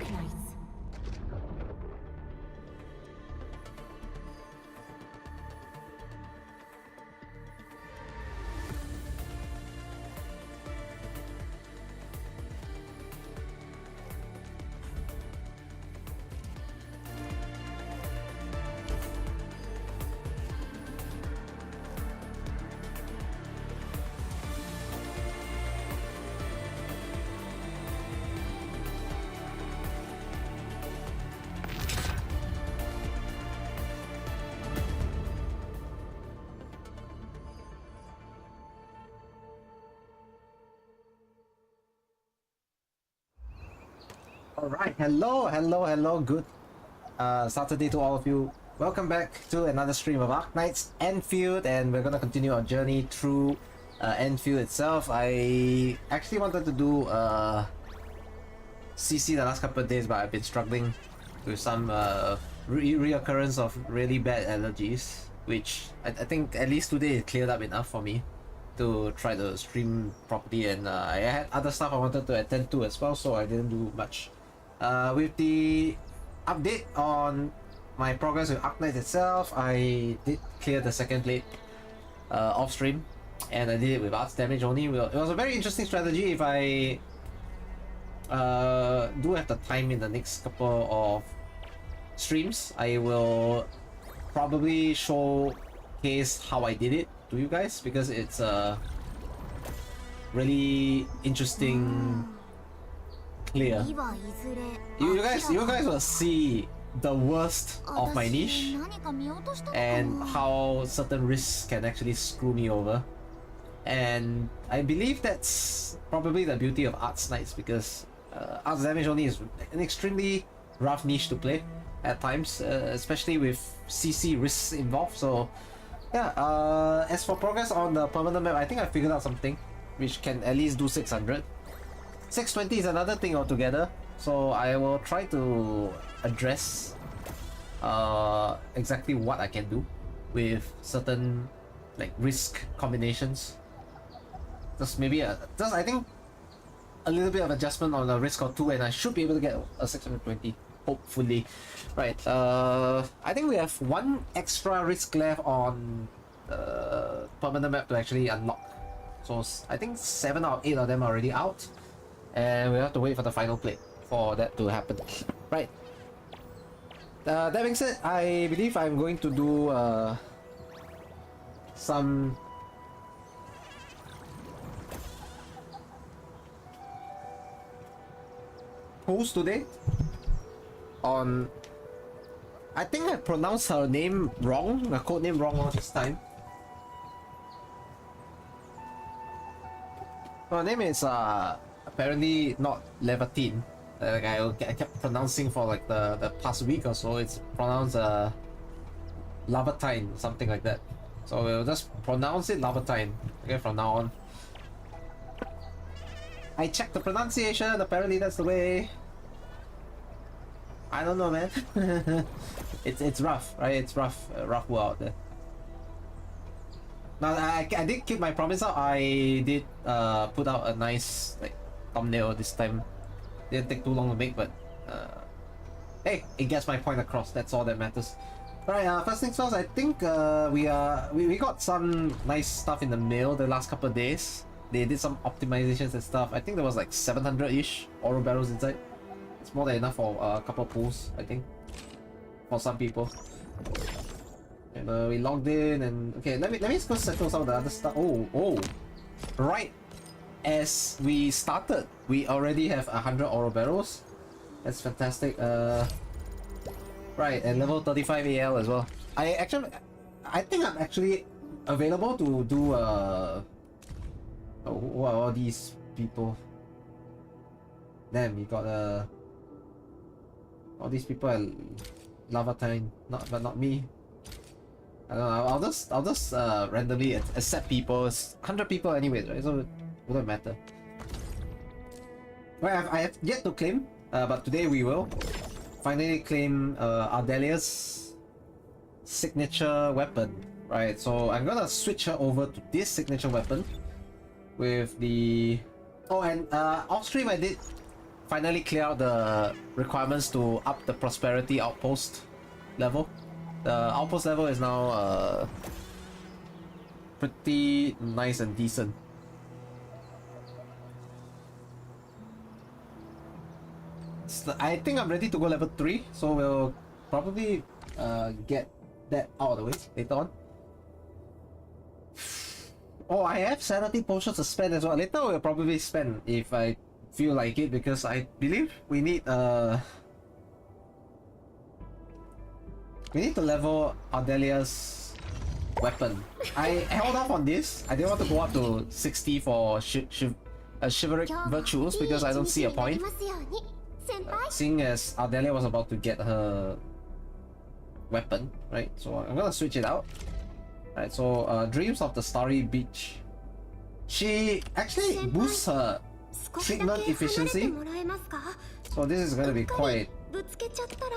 Arknights. Alright, hello, good Saturday to all of you. Welcome back to another stream of Arknights Endfield, and we're gonna continue our journey through Endfield itself. I actually wanted to do CC the last couple of days, but I've been struggling with some reoccurrence of really bad allergies, which I think at least today it cleared up enough for me to try to stream properly, and I had other stuff I wanted to attend to as well, so I didn't do much. With the update on my progress with Arknights itself, I did clear the second plate off stream, and I did it with arts damage only. It was a very interesting strategy. If I do have the time in the next couple of streams, I will probably showcase how I did it to you guys, because it's a really interesting clear. You guys will see the worst of my niche and how certain risks can actually screw me over. And I believe that's probably the beauty of Arts Knights, because Arts Damage only is an extremely rough niche to play at times, especially with CC risks involved. So yeah, as for progress on the permanent map, I think I figured out something which can at least do 600. 620 is another thing altogether, so I will try to address exactly what I can do with certain like risk combinations. Just maybe I think a little bit of adjustment on a risk or two, and I should be able to get a 620, hopefully. Right, I think we have one extra risk left on permanent map to actually unlock. So I think 7 out of 8 of them are already out, and we have to wait for the final plate for that to happen. Right. That being said, I believe I'm going to do some post today on, I think I pronounced her name wrong, the code name wrong all this time. Her name is apparently not Laevatain. Like I kept pronouncing for like the past week or so. It's pronounced Laevatain, something like that. So we'll just pronounce it Laevatain, okay, from now on. I checked the pronunciation, apparently that's the way. I don't know, man. It's rough, right? It's rough, rough world out there. Now I did keep my promise out. I did put out a nice like thumbnail this time. Didn't take too long to make, but hey, it gets my point across. That's all that matters. Alright, first things first, I think we got some nice stuff in the mail the last couple of days. They did some optimizations and stuff. I think there was like 700-ish oro barrels inside. It's more than enough for a couple of pools, I think, for some people. And we logged in, and okay, let me go settle some of the other stuff. Oh, right as we started, we already have 100 oro barrels. That's fantastic. Right, and level 35 AL as well. I think I'm actually available to do who are all these people? Damn, we got all these people at Laevatain, but not me. I don't know. I'll just randomly accept people. It's 100 people anyways, right? So it wouldn't matter. Right, I have yet to claim, but today we will finally claim Ardelia's signature weapon. Right, so I'm gonna switch her over to this signature weapon with the... Oh, and off stream I did finally clear out the requirements to up the prosperity outpost level. The outpost level is now pretty nice and decent. I think I'm ready to go level 3, so we'll probably get that out of the way later on. Oh, I have sanity potions to spend as well. Later we'll probably spend if I feel like it, because I believe we need to level Ardelia's weapon. I held off on this. I didn't want to go up to 60 for chivalric virtues because I don't see a point. Seeing as Ardelia was about to get her weapon, right? So I'm gonna switch it out. Right, so Dreams of the Starry Beach. She actually boosts her treatment efficiency. So this is gonna be quite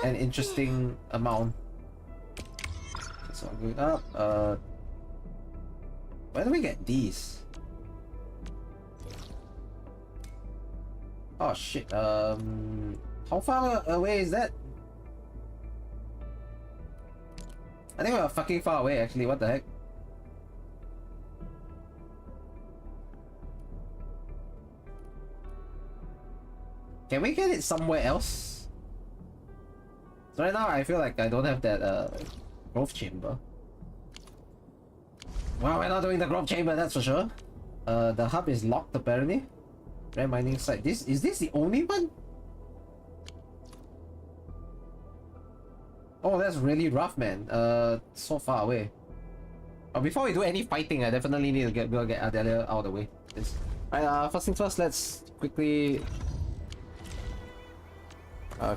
an interesting amount. Okay, so I'm going up. Where do we get these? Oh shit, how far away is that? I think we're fucking far away actually, what the heck? Can we get it somewhere else? So right now I feel like I don't have that growth chamber. Well, we're not doing the growth chamber, that's for sure. The hub is locked apparently. Rare mining site. Is this the only one? Oh, that's really rough, man. So far away. Before we do any fighting, I definitely need to get Ardelia out of the way. Alright, first things first, let's quickly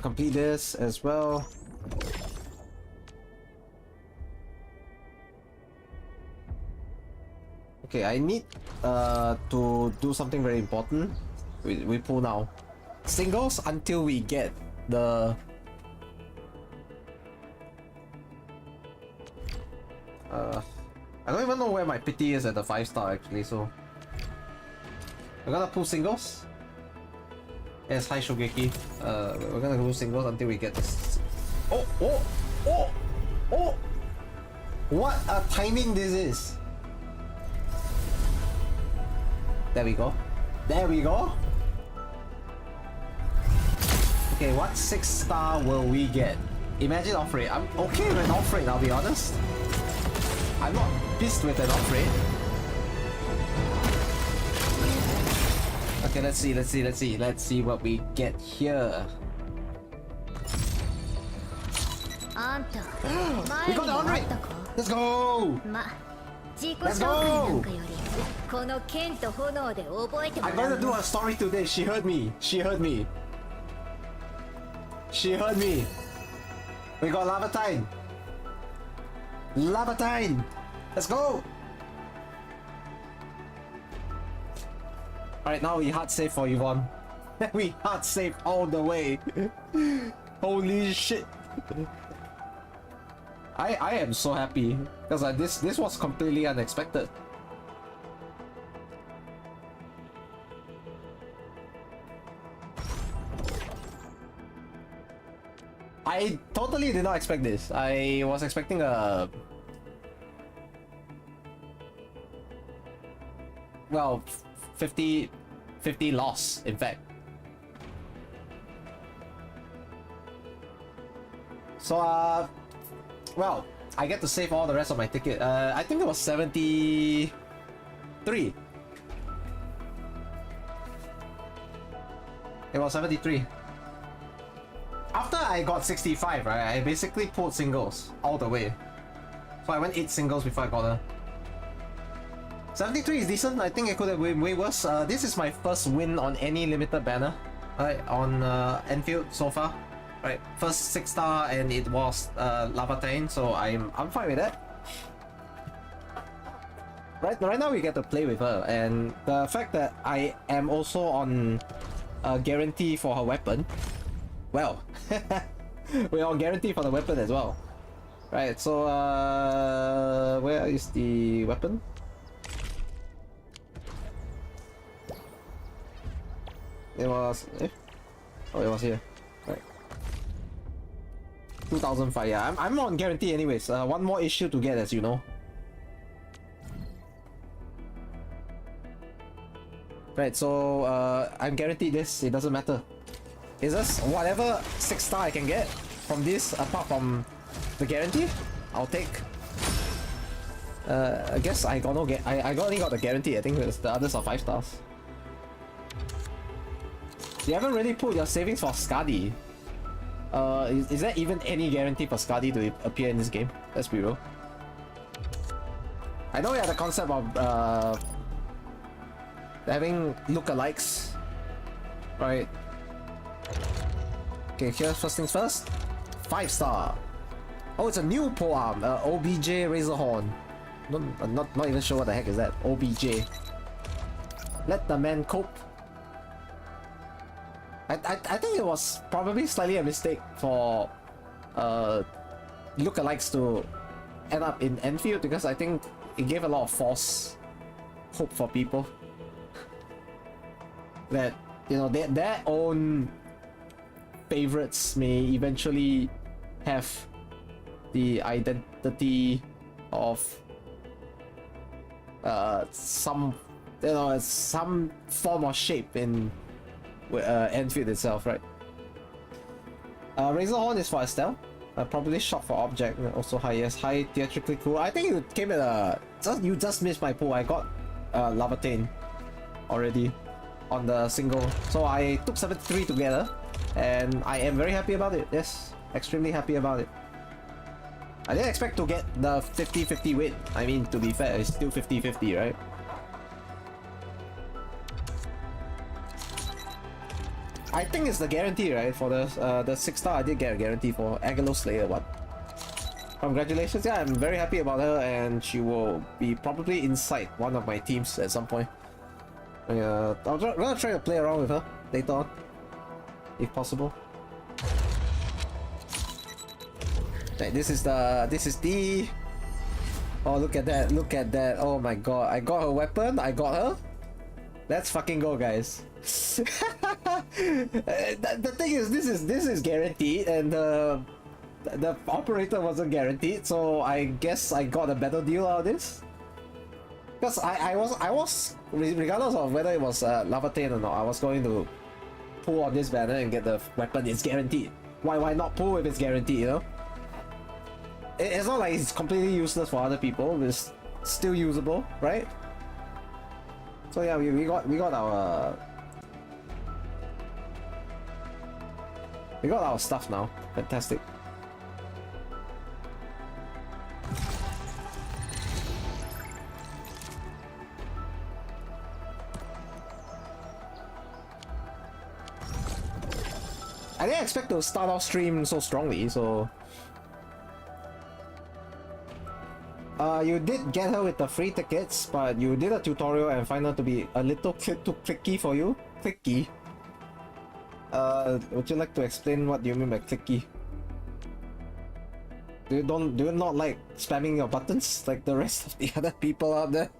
complete this as well. Okay, I need to do something very important. We pull now. Singles until we get the I don't even know where my pity is at the 5-star actually, so we're gonna pull singles. Yes, hi Shogeki. We're gonna pull singles until we get this. Oh! What a timing this is! There we go. There we go! Okay, what 6-star will we get? Imagine off rate. I'm okay with an off rate, I'll be honest. I'm not pissed with an off rate. Okay, let's see what we get here. We got the on rate! Let's go! Let's go! I'm gonna do a story today. She heard me. She heard me. We got Laevatain. Laevatain! Let's go! Alright, now we hard save for Yvonne. We hard save all the way. Holy shit. I am so happy because this was completely unexpected. I totally did not expect this. I was expecting a... well, 50 loss, in fact. So, well, I get to save all the rest of my ticket. I think it was 73. It was 73. After I got 65, right, I basically pulled singles all the way. So I went 8 singles before I got her. 73 is decent. I think it could have been way worse. This is my first win on any limited banner, right, on Endfield so far. Right, first 6-star, and it was Laevatain, so I'm fine with that. Right now we get to play with her, and the fact that I am also on a guarantee for her weapon. Well, we're on guarantee for the weapon as well. Right, so where is the weapon? It was... Oh, it was here. Right. 2005, yeah. I'm on guarantee anyways. One more issue to get, as you know. Right, so I'm guaranteed this. It doesn't matter. It's just whatever 6-star I can get from this, apart from the guarantee, I'll take. I guess I got no only got the guarantee. I think the others are 5 stars. You haven't really put your savings for Skadi. Is there even any guarantee for Skadi to appear in this game? Let's be real. I know we had the concept of having lookalikes, right? Okay, here's first things first. 5-star. Oh, it's a new poem. OBJ Razorhorn. I'm not even sure what the heck is that. OBJ. Let the man cope. I think it was probably slightly a mistake for lookalikes to end up in Endfield, because I think it gave a lot of false hope for people that, you know, their own favorites may eventually have the identity of some, you know, some form or shape in Endfield itself, right? Razorhorn is for Estelle. Probably shot for object, also highest, high theatrically cool. I think you came at a you just missed my pool. I got Laevatain already on the single, so I took 73 together, and I am very happy about it. Yes, extremely happy about it. I didn't expect to get the 50-50 win. I mean, to be fair, it's still 50-50, right? I think it's the guarantee, right? For the 6-star, I did get a guarantee for Agalo Slayer 1. Congratulations, yeah, I'm very happy about her, and she will be probably inside one of my teams at some point. I'm gonna try to play around with her later on, if possible. Right, this is the. Oh, look at that! Look at that! Oh my god! I got her weapon. I got her. Let's fucking go, guys. The thing is, this is guaranteed, and the operator wasn't guaranteed, so I guess I got a better deal out of this. Because I was regardless of whether it was Laevatain or not, I was going to pull on this banner and get the weapon. It's guaranteed. Why not pull if it's guaranteed? You know, it's not like it's completely useless for other people. It's still usable, right? So yeah, we got our stuff now. Fantastic. I didn't expect to start off stream so strongly, so you did get her with the free tickets, but you did a tutorial and find her to be a little too clicky for you. Clicky? Would you like to explain what you mean by clicky? Do you not like spamming your buttons like the rest of the other people out there?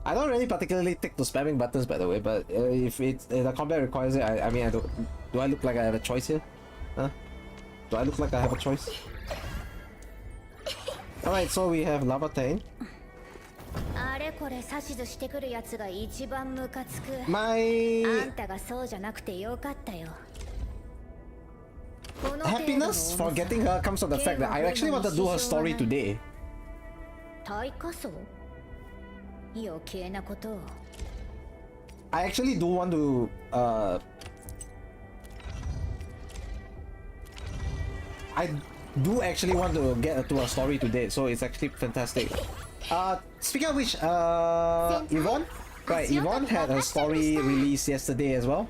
I don't really particularly take to spamming buttons, by the way, but if the combat requires it, I mean, do I look like I have a choice here? Huh? Do I look like I have a choice? Alright, so we have Laevatain. My happiness for getting her comes from the fact that I actually want to do her story today. I actually do want to I do actually want to get to a story today, so it's actually fantastic. Speaking of which, Yvonne? Right, Yvonne had her story released yesterday as well.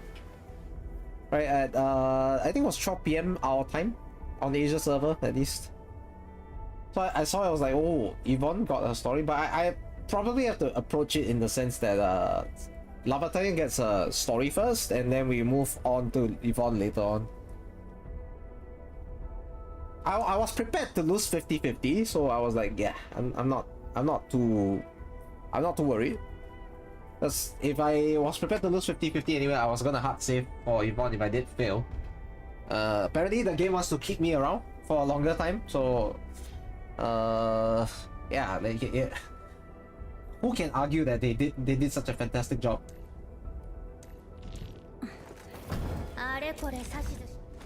Right, at I think it was 12 PM our time, on the Asia server at least. So I saw it, I was like, oh, Yvonne got her story, but I probably have to approach it in the sense that Laevatain gets a story first, and then we move on to Yvonne later on. I was prepared to lose 50-50, so I was like, yeah, I'm not too worried. Because if I was prepared to lose 50-50 anyway, I was gonna hard save for Yvonne if I did fail. Apparently the game wants to keep me around for a longer time, so yeah, like, yeah. Who can argue that they did such a fantastic job?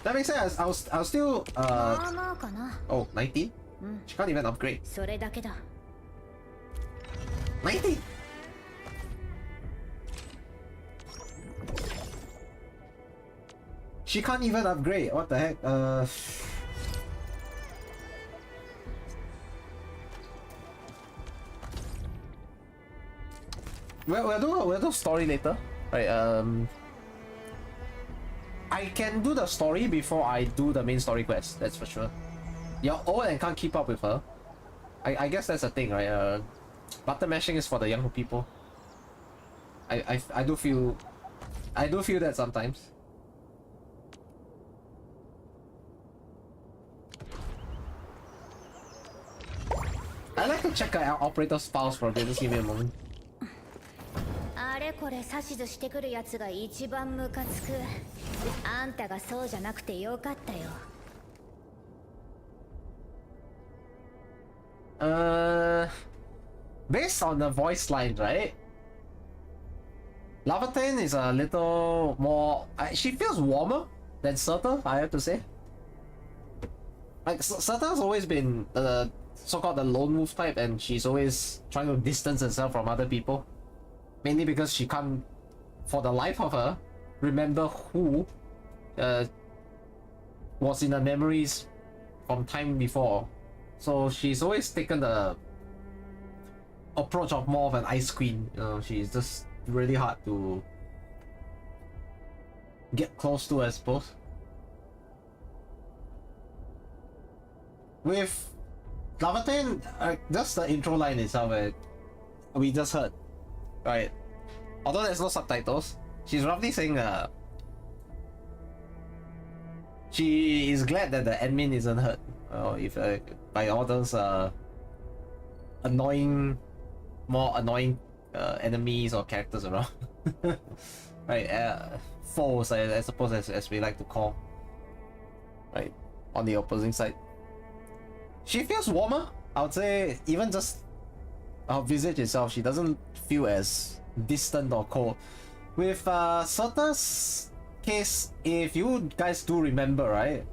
That makes sense. I was still oh, 19? She can't even upgrade. 90? She can't even upgrade. What the heck? We'll do story later. Right, I can do the story before I do the main story quest, that's for sure. You're old and can't keep up with her. I guess that's the thing, right? Button mashing is for the younger people. I do feel that sometimes. I like to check out operator's files for a bit. Just give me a moment. あれこれ指図してくるやつが一番ムカつく。あんたがそうじゃなくてよかったよ。Based on the voice line, right? Laevatain is a little more. She feels warmer than Surta, I have to say. Like Surta's always been so-called the lone wolf type, and she's always trying to distance herself from other people. Mainly because she can't, for the life of her, remember who was in her memories from time before. So she's always taken the approach of more of an ice queen. You know, she's just really hard to get close to, I suppose. With Laevatain, just the intro line itself, we just heard. Right. Although there's no subtitles, she's roughly saying she is glad that the admin isn't hurt. If by all those more annoying enemies or characters around. Right, foes, I suppose, as we like to call. Right, on the opposing side. She feels warmer, I would say. Even just her visage itself, she doesn't feel as distant or cold. With Sota's case, if you guys do remember, right,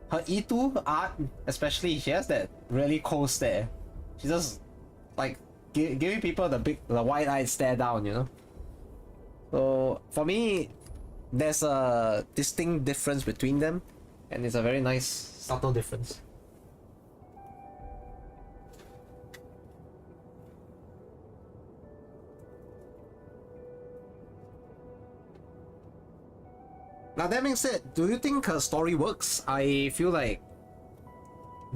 her E2 art, especially, she has that really cold stare. She just like giving people the wide-eyed stare down, you know. So for me, there's a distinct difference between them, and it's a very nice subtle difference. Now that being said, do you think her story works? I feel like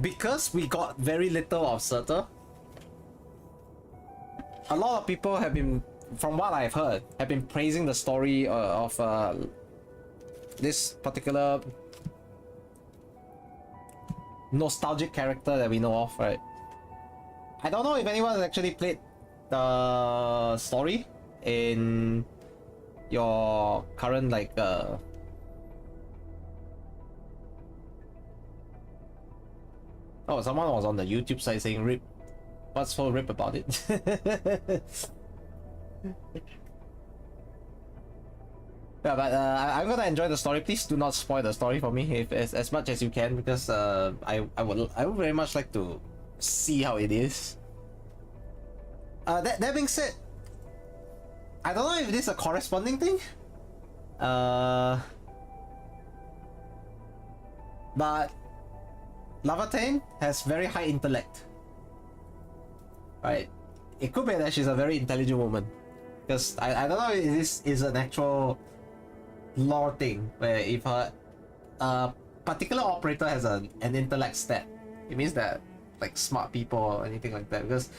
because we got very little of Surta, a lot of people have been, from what I've heard, have been praising the story of this particular nostalgic character that we know of, right? I don't know if anyone has actually played the story in your current, like, oh, someone was on the YouTube side saying rip. What's so rip about it? Yeah, but I'm gonna enjoy the story. Please do not spoil the story for me, if as much as you can, because I would very much like to see how it is. That being said, I don't know if this is a corresponding thing. But Laevatain has very high intellect. Right. It could be that she's a very intelligent woman. Because I don't know if this is an actual lore thing, where if her particular operator has an intellect stat, it means that like smart people or anything like that. Because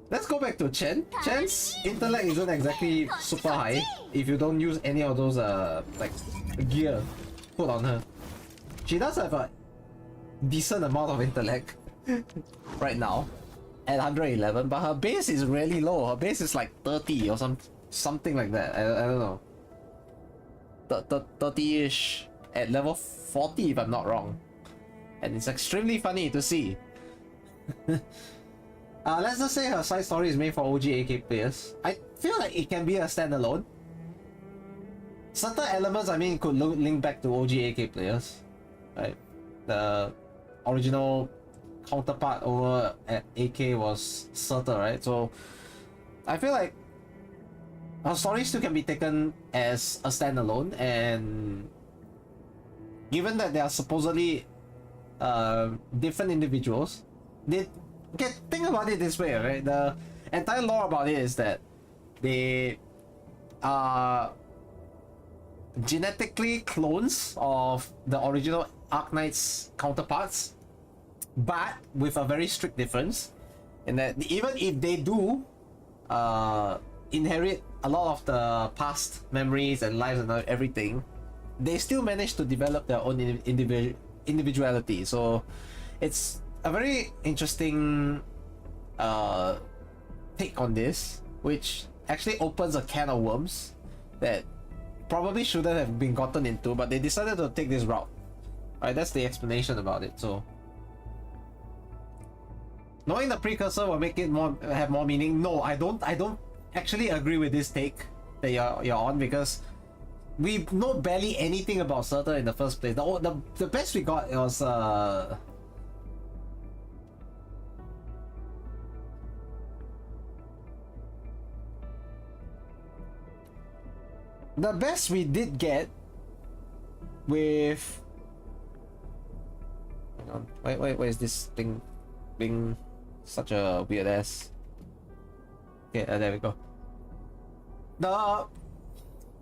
let's go back to Chen. Chen's intellect isn't exactly super high if you don't use any of those like gear put on her. She does have a decent amount of intellect right now. at 111, but her base is really low. Her base is like 30 or something like that. I don't know. 30-ish at level 40 if I'm not wrong. And it's extremely funny to see. Let's just say her side story is made for OG AK players. I feel like it can be a standalone. Certain elements, I mean, could link back to OG AK players, right? The original counterpart over at AK was Surtur, right? So I feel like her story still can be taken as a standalone, and given that they are supposedly different individuals, they okay, think about it this way, right? The entire lore about it is that they are genetically clones of the original Arknights counterparts, but with a very strict difference in that even if they do inherit a lot of the past memories and lives and everything, they still manage to develop their own individuality. So it's a very interesting take on this, which actually opens a can of worms that probably shouldn't have been gotten into, but they decided to take this route. Alright, that's the explanation about it. So knowing the precursor will make it have more meaning. No, I don't actually agree with this take that you're on, because we know barely anything about Surtur in the first place. The best we got was the best we did get with... Hang on, wait, is this thing being such a weird ass? Okay, there we go. The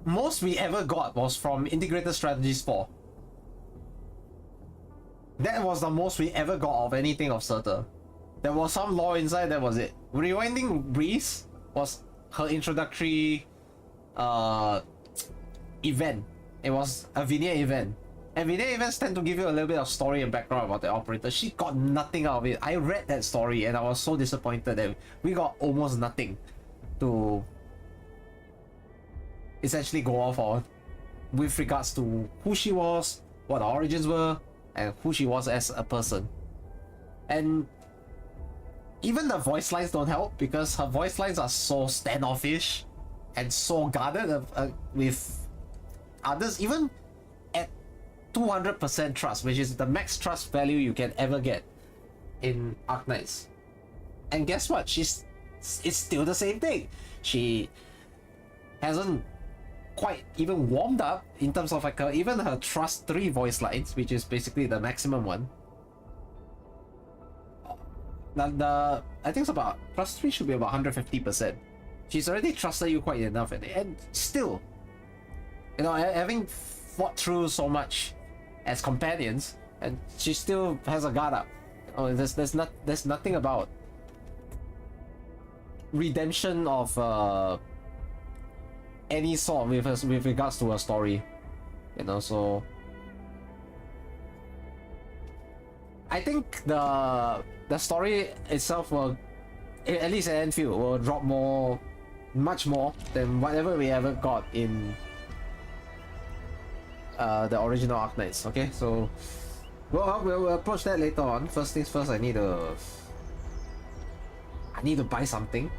most we ever got was from Integrated Strategies 4. That was the most we ever got of anything of Surtur. There was some lore inside, that was it. Rewinding Breeze was her introductory event. It was a Vinea event. And Vinea events tend to give you a little bit of story and background about the operator. She got nothing out of it. I read that story and I was so disappointed that we got almost nothing to essentially go off on with regards to who she was, what her origins were, and who she was as a person. And even the voice lines don't help, because her voice lines are so standoffish and so guarded with others, even at 200% trust, which is the max trust value you can ever get in Arknights. And guess what? It's still the same thing. She hasn't quite even warmed up in terms of like even her trust 3 voice lines, which is basically the maximum one. I think it's about trust 3 should be about 150%. She's already trusted you quite enough, and still, you know, having fought through so much as companions, and she still has a guard up. Oh, there's nothing about redemption of any sort with regards to a story, you know. So I think the story itself will, at least at Endfield, will drop much more than whatever we ever got in the original Arknights. Okay, so we'll approach that later on. First things first, I need to buy something.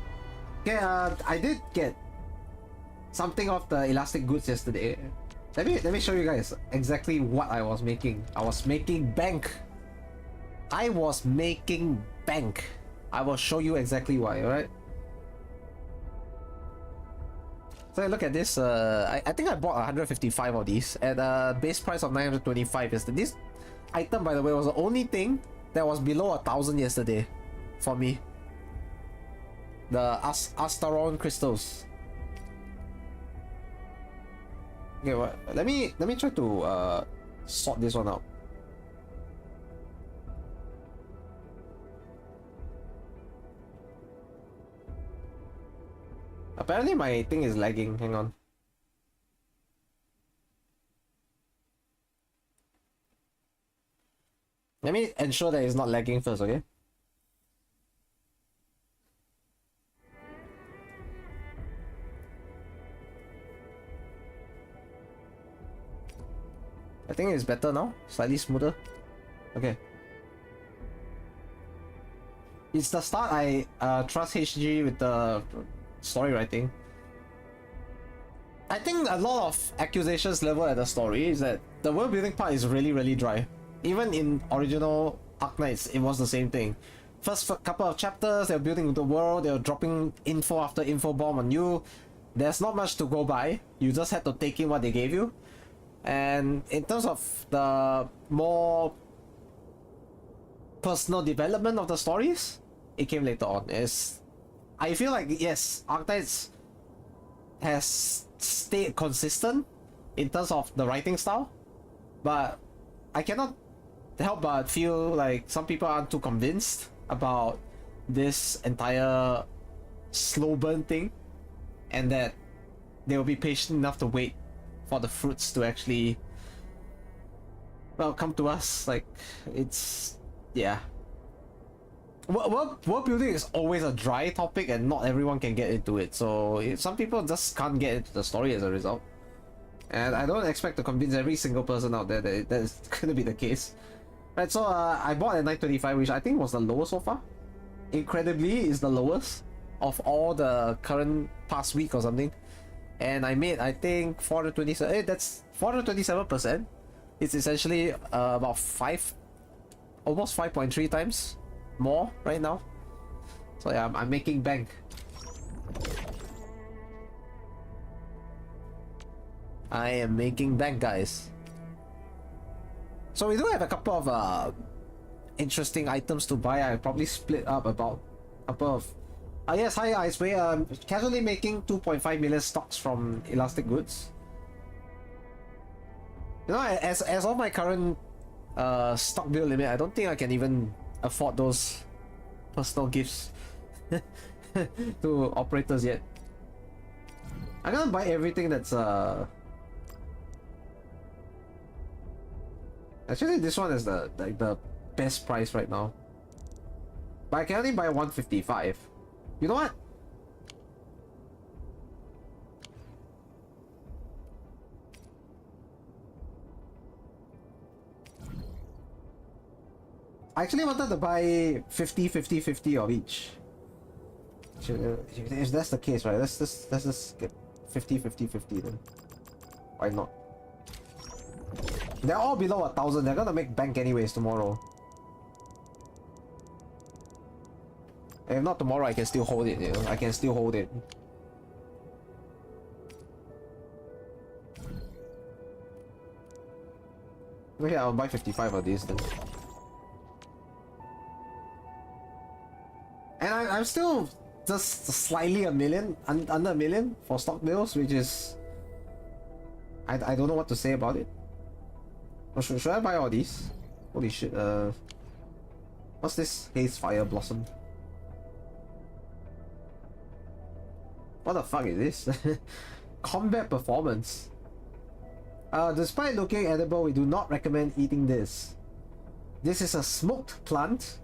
Okay, I did get something off the elastic goods yesterday. Let me show you guys exactly what I was making. I was making bank. I will show you exactly why, alright? So look at this. I think I bought 155 of these at a base price of 925 yesterday. This item, by the way, was the only thing that was below 1,000 yesterday for me. The Astaron crystals. Okay, well, let me try to sort this one out. Apparently my thing is lagging. Hang on. Let me ensure that it's not lagging first, okay? I think it's better now, slightly smoother. Okay. It's the start. I trust HG with the story writing. I think a lot of accusations leveled at the story is that the world building part is really dry. Even in original Arknights, it was the same thing. First couple of chapters, they're building the world, they're dropping info after info bomb on you. There's not much to go by. You just had to take in what they gave you. And in terms of the more personal development of the stories, it came later on. I feel like, yes, Arknights has stayed consistent in terms of the writing style, but I cannot help but feel like some people aren't too convinced about this entire slow burn thing, and that they will be patient enough to wait for the fruits to actually, well, come to us. Like, it's, yeah. World building is always a dry topic and not everyone can get into it, so some people just can't get into the story as a result. And I don't expect to convince every single person out there that that is going to be the case. Right, so I bought at 925, which I think was the lowest so far. Incredibly, is the lowest of all the current past week or something. And I made, I think, 427. That's 427%. It's essentially about almost 5.3 times more right now. So yeah, I'm making bank. I am making bank, guys. So we do have a couple of interesting items to buy. I probably split up about a couple of. Yes, hi Iceway. Casually making 2.5 million stocks from Elastic Goods. You know, as of my current stock build limit, I don't think I can even afford those personal gifts to operators yet. I'm gonna buy everything that's actually this one is the best price right now, but I can only buy 155. You know what? I actually wanted to buy 50, 50, 50 of each. If that's the case, right? Let's just get 50, 50, 50 then. Why not? They're all below 1,000. They're gonna make bank anyways tomorrow. If not tomorrow, I can still hold it. You know, I can still hold it. Okay, I'll buy 55 of these then. And I'm still just slightly under a million for stock bills, which is I don't know what to say about it. Or should I buy all these? Holy shit! What's this? Haze Fire Blossom. What the fuck is this? Combat Performance. Despite looking edible, we do not recommend eating this. This is a smoked plant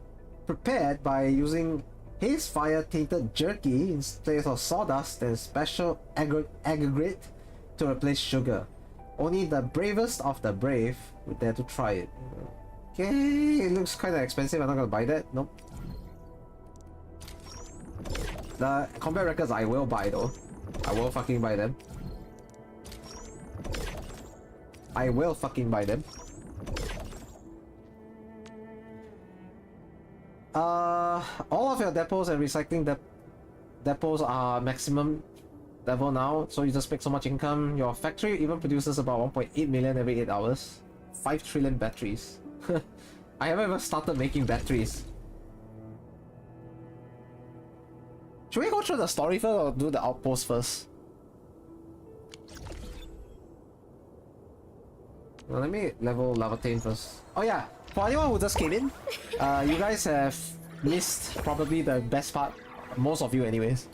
prepared by using haze fire tainted jerky instead of sawdust and special aggregate to replace sugar. Only the bravest of the brave would dare to try it. Okay, it looks kind of expensive. I'm not gonna buy that. Nope. The combat records I will buy though. I will fucking buy them. I will fucking buy them. All of your depots and recycling depots are maximum level now, so you just make so much income. Your factory even produces about 1.8 million every 8 hours. 5 trillion batteries. I haven't even started making batteries. Should we go through the story first or do the outpost first? Well, let me level Laevatain first. Oh yeah, for anyone who just came in, you guys have missed probably the best part. Most of you anyways.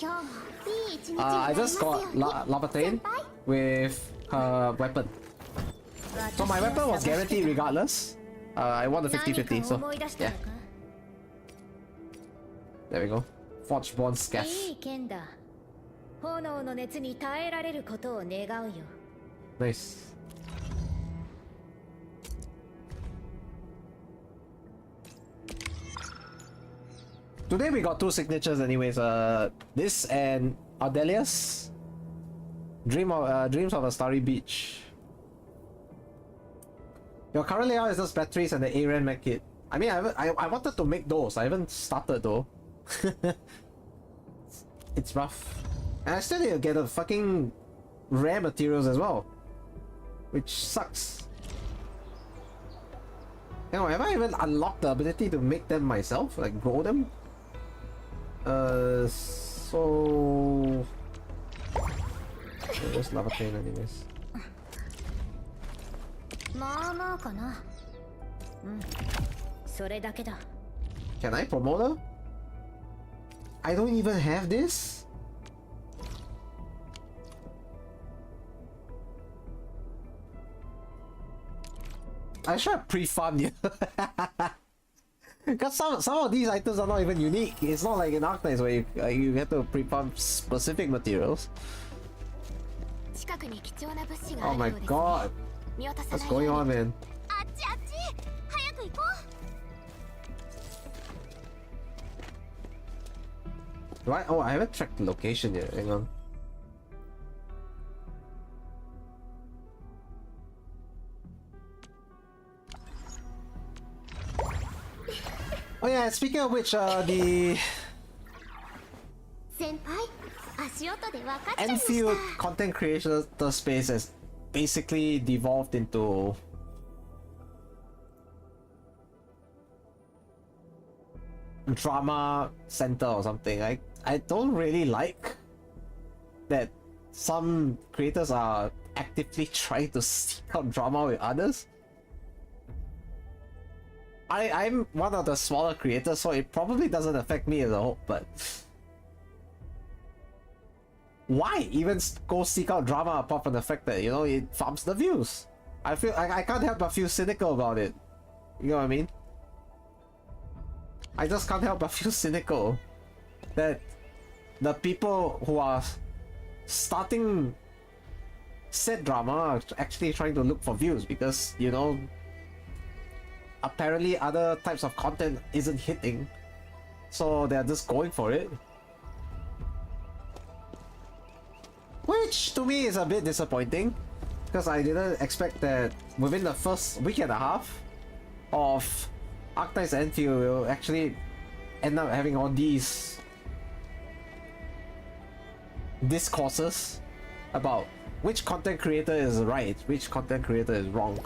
I just got Laevatain with her weapon. So my weapon was guaranteed regardless. I won the 50-50, so yeah. There we go. Forgeborn Scaff. Nice. Today we got 2 signatures anyways. This and Ardelia's Dreams of a Starry Beach. Your current layout is just batteries and the Aren mech kit. I mean, I wanted to make those. I haven't started though. It's rough. And I still need to get the fucking rare materials as well, which sucks. You know, have I even unlocked the ability to make them myself? Like, grow them? So... There's Laevatain anyways. Can I promote her? I don't even have this? I should have pre-farmed you. Because some of these items are not even unique. It's not like in Arknights where you have to pre-farm specific materials. Oh my god. What's going on, man? Right? Oh, I haven't tracked the location yet. Hang on. Oh yeah, speaking of which, the Endfield content creator space has basically devolved into drama center or something. I don't really like that some creators are actively trying to seek out drama with others. I'm one of the smaller creators, so it probably doesn't affect me as a whole, but why even go seek out drama apart from the fact that, you know, it farms the views? I feel I can't help but feel cynical about it. You know what I mean? I just can't help but feel cynical that the people who are starting said drama are actually trying to look for views because, you know, apparently other types of content isn't hitting, so they're just going for it. Which to me is a bit disappointing, because I didn't expect that within the first week and a half of Arknights and Endfield will actually end up having all these discourses about which content creator is right, which content creator is wrong.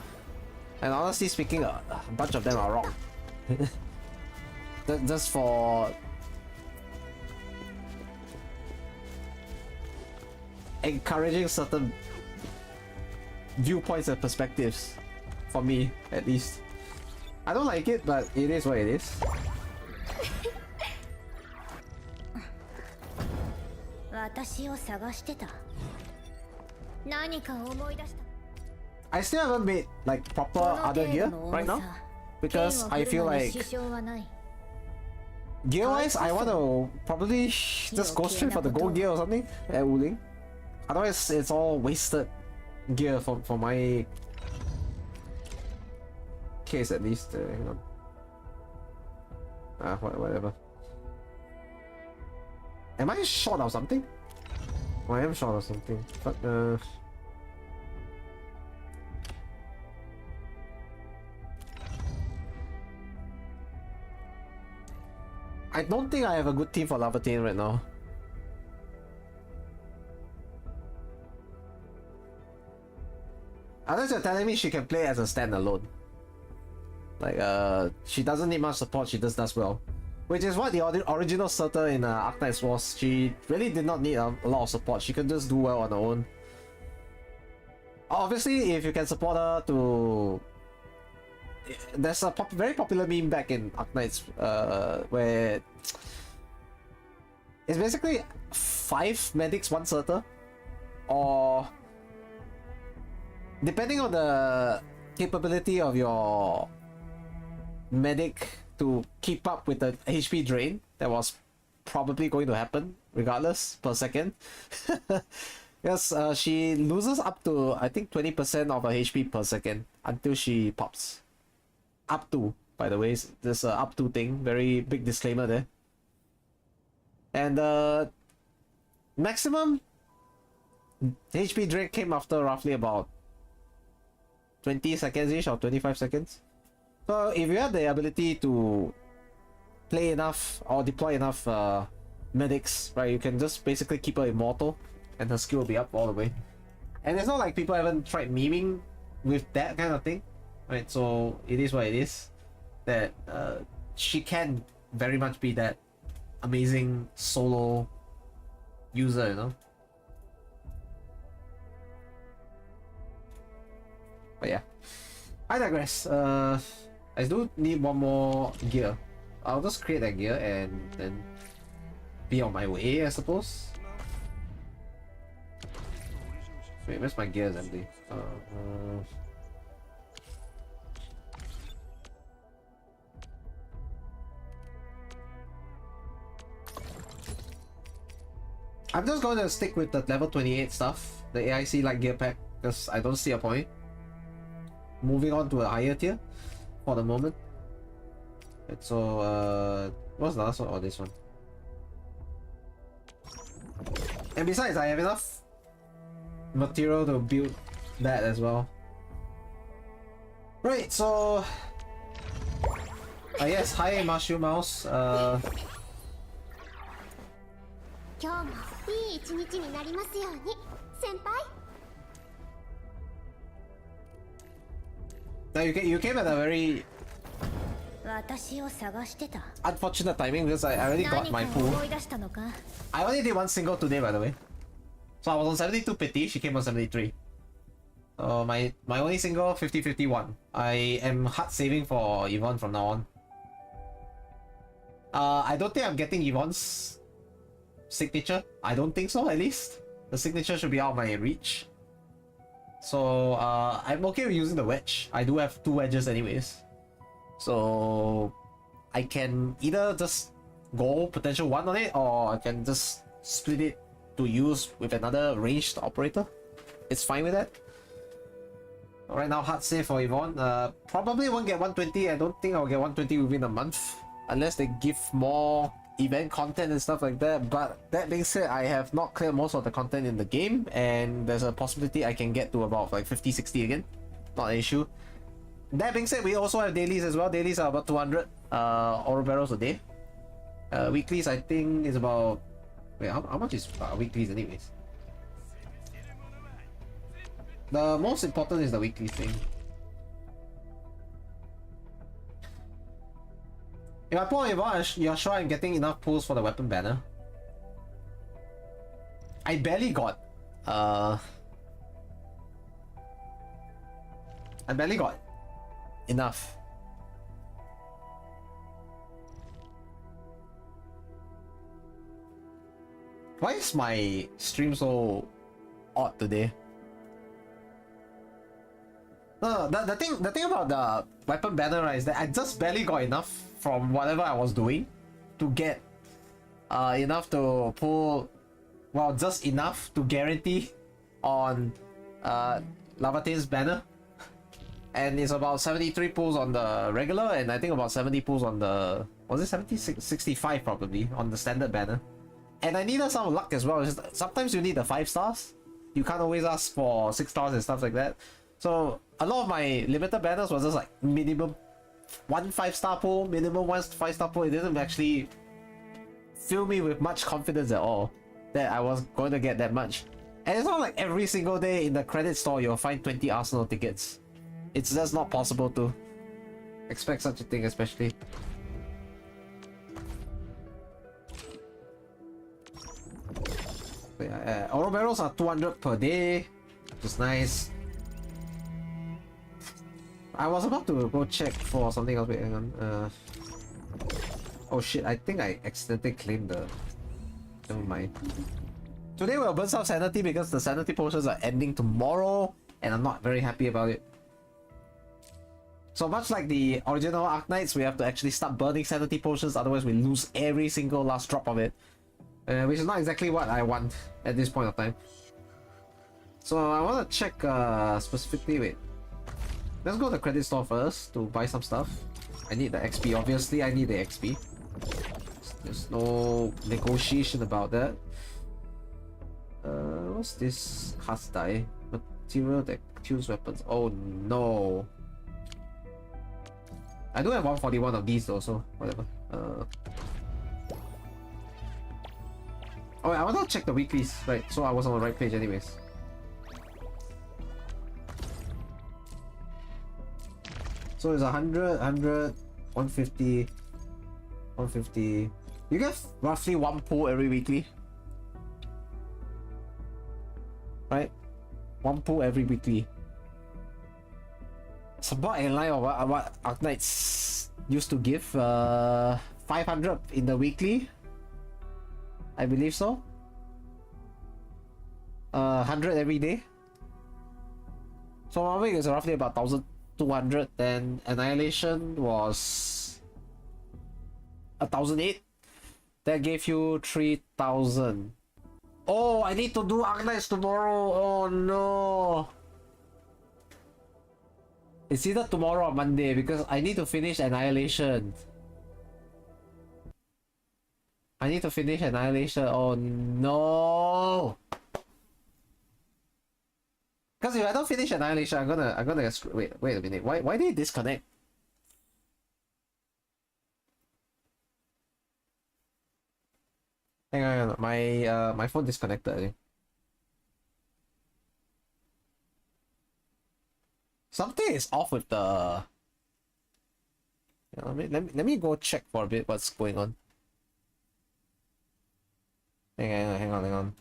And honestly speaking, a bunch of them are wrong. Just for encouraging certain viewpoints and perspectives, for me at least. I don't like it, but it is what it is. I still haven't made like proper other gear right now because I feel like gear wise I want to probably just go straight for the gold gear or something at Wuling. Otherwise it's all wasted gear for my case at least. Hang on. Whatever. Am I short of something? Oh, I am short of something. But I don't think I have a good team for Laevatain right now. Unless you're telling me she can play as a standalone. Like, she doesn't need much support, she just does well. Which is what the original Surtur in Arknights was. She really did not need a lot of support, she can just do well on her own. Obviously, if you can support her to... There's a very popular meme back in Arknights where it's basically 5 medics, 1 Surtur, or depending on the capability of your medic to keep up with the HP drain that was probably going to happen regardless per second. Because she loses up to I think 20% of her HP per second until she pops. Up to, by the way, there's a up to thing, very big disclaimer there. And the maximum HP drink came after roughly about 20 seconds ish or 25 seconds. So if you have the ability to play enough or deploy enough medics, right, you can just basically keep her immortal and her skill will be up all the way. And it's not like people haven't tried memeing with that kind of thing, right? So it is what it is. That she can very much be that amazing solo user, you know. But yeah, I digress. I do need one more gear. I'll just create that gear and then be on my way, I suppose. Wait, where's my gears empty? I'm just going to stick with the level 28 stuff, the AIC light gear pack, because I don't see a point moving on to a higher tier for the moment. And so, what's the last one? Oh, this one. And besides, I have enough material to build that as well. Right, so... yes, hi Mushroom Mouse. 今日もいい一日になりますように、先輩。 Now you came at a very 私を探してた。 unfortunate timing because I already got my 何か pool. 思い出したのか？ I only did one single today, by the way. So I was on 72 pity, she came on 73. So my only single 50-51. I am hard saving for Yvonne from now on. I don't think I'm getting Yvonne's signature. I don't think so, at least. The signature should be out of my reach. So I'm okay with using the wedge. I do have 2 wedges anyways. So I can either just go potential 1 on it, or I can just split it to use with another ranged operator. It's fine with that. Right now, hard save for Yvonne. Probably won't get 120. I don't think I'll get 120 within a month, unless they give more event content and stuff like that. But that being said, I have not cleared most of the content in the game, and there's a possibility I can get to about like 50-60 again. Not an issue. That being said, we also have dailies as well. Dailies are about 200 ore barrels a day. Weeklies, I think, is about... Wait, how much is weeklies anyways? The most important is the weekly thing. If I pull Yvonne, you're sure I'm getting enough pulls for the weapon banner? I barely got... I barely got enough. Why is my stream so odd today? No, the thing about the weapon banner, right, is that I just barely got enough from whatever I was doing to get enough to pull, well, just enough to guarantee on Laevaitain's banner. And it's about 73 pulls on the regular, and I think about 70 pulls on the... Was it 70? 65 probably on the standard banner. And I needed some luck as well. Sometimes you need the 5 stars. You can't always ask for 6 stars and stuff like that. So a lot of my limited banners was just like minimum 1 5-star pull, minimum 1 5-star pull. It didn't actually fill me with much confidence at all that I was going to get that much. And it's not like every single day in the credit store you'll find 20 Arsenal tickets. It's just not possible to expect such a thing, especially. So yeah, oro barrels are 200 per day, which is nice. I was about to go check for something else. Wait, hang on. Oh shit, I think I accidentally claimed the... Never mind. Today we'll burn some sanity because the sanity potions are ending tomorrow, and I'm not very happy about it. So much like the original Arknights, we have to actually start burning sanity potions, otherwise we lose every single last drop of it. Which is not exactly what I want at this point of time. So I want to check specifically, wait. Let's go to the credit store first to buy some stuff. I need the XP, obviously I need the XP. There's no negotiation about that. What's this cast die? Material that kills weapons. Oh no. I do have 141 of these though, so whatever. Oh, I want to check the weeklies, right? So I was on the right page anyways. So it's 100, 150, 150. You get roughly one pull every weekly. Right? One pull every weekly. It's about in line of what Arknights used to give. 500 in the weekly. I believe so. 100 every day. So 1 week is roughly about 1,200. Then Annihilation was 1,008. That gave you 3,000. Oh, I need to do Arknights tomorrow. Oh no. It's either tomorrow or Monday because I need to finish Annihilation. I need to finish Annihilation. Oh no. Because if I don't finish Annihilation, I'm gonna get screwed. Wait a minute. Why did it disconnect? Hang on, my phone disconnected. I think. Something is off with the. Yeah, let me go check for a bit what's going on. Hang on.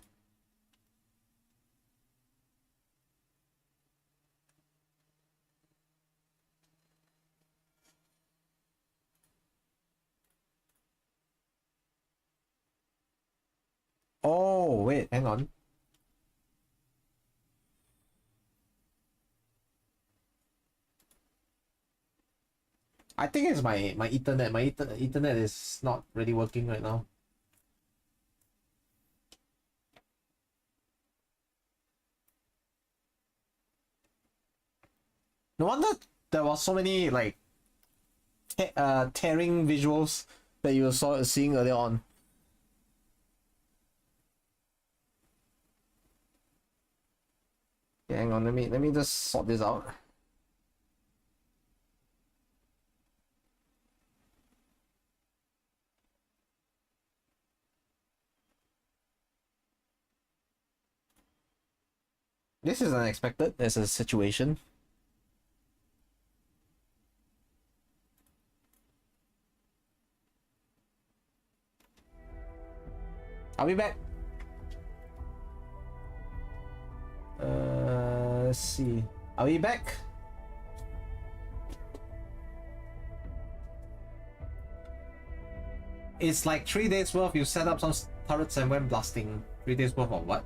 Oh wait, hang on. I think it's my Ethernet. My Ethernet is not really working right now. No wonder there was so many like tearing visuals that you were seeing earlier on. Okay, hang on, let me just sort this out. This is unexpected as a situation. I'll be back. Let's see. Are we back? It's like 3 days worth. You set up some turrets and went blasting. 3 days worth of what?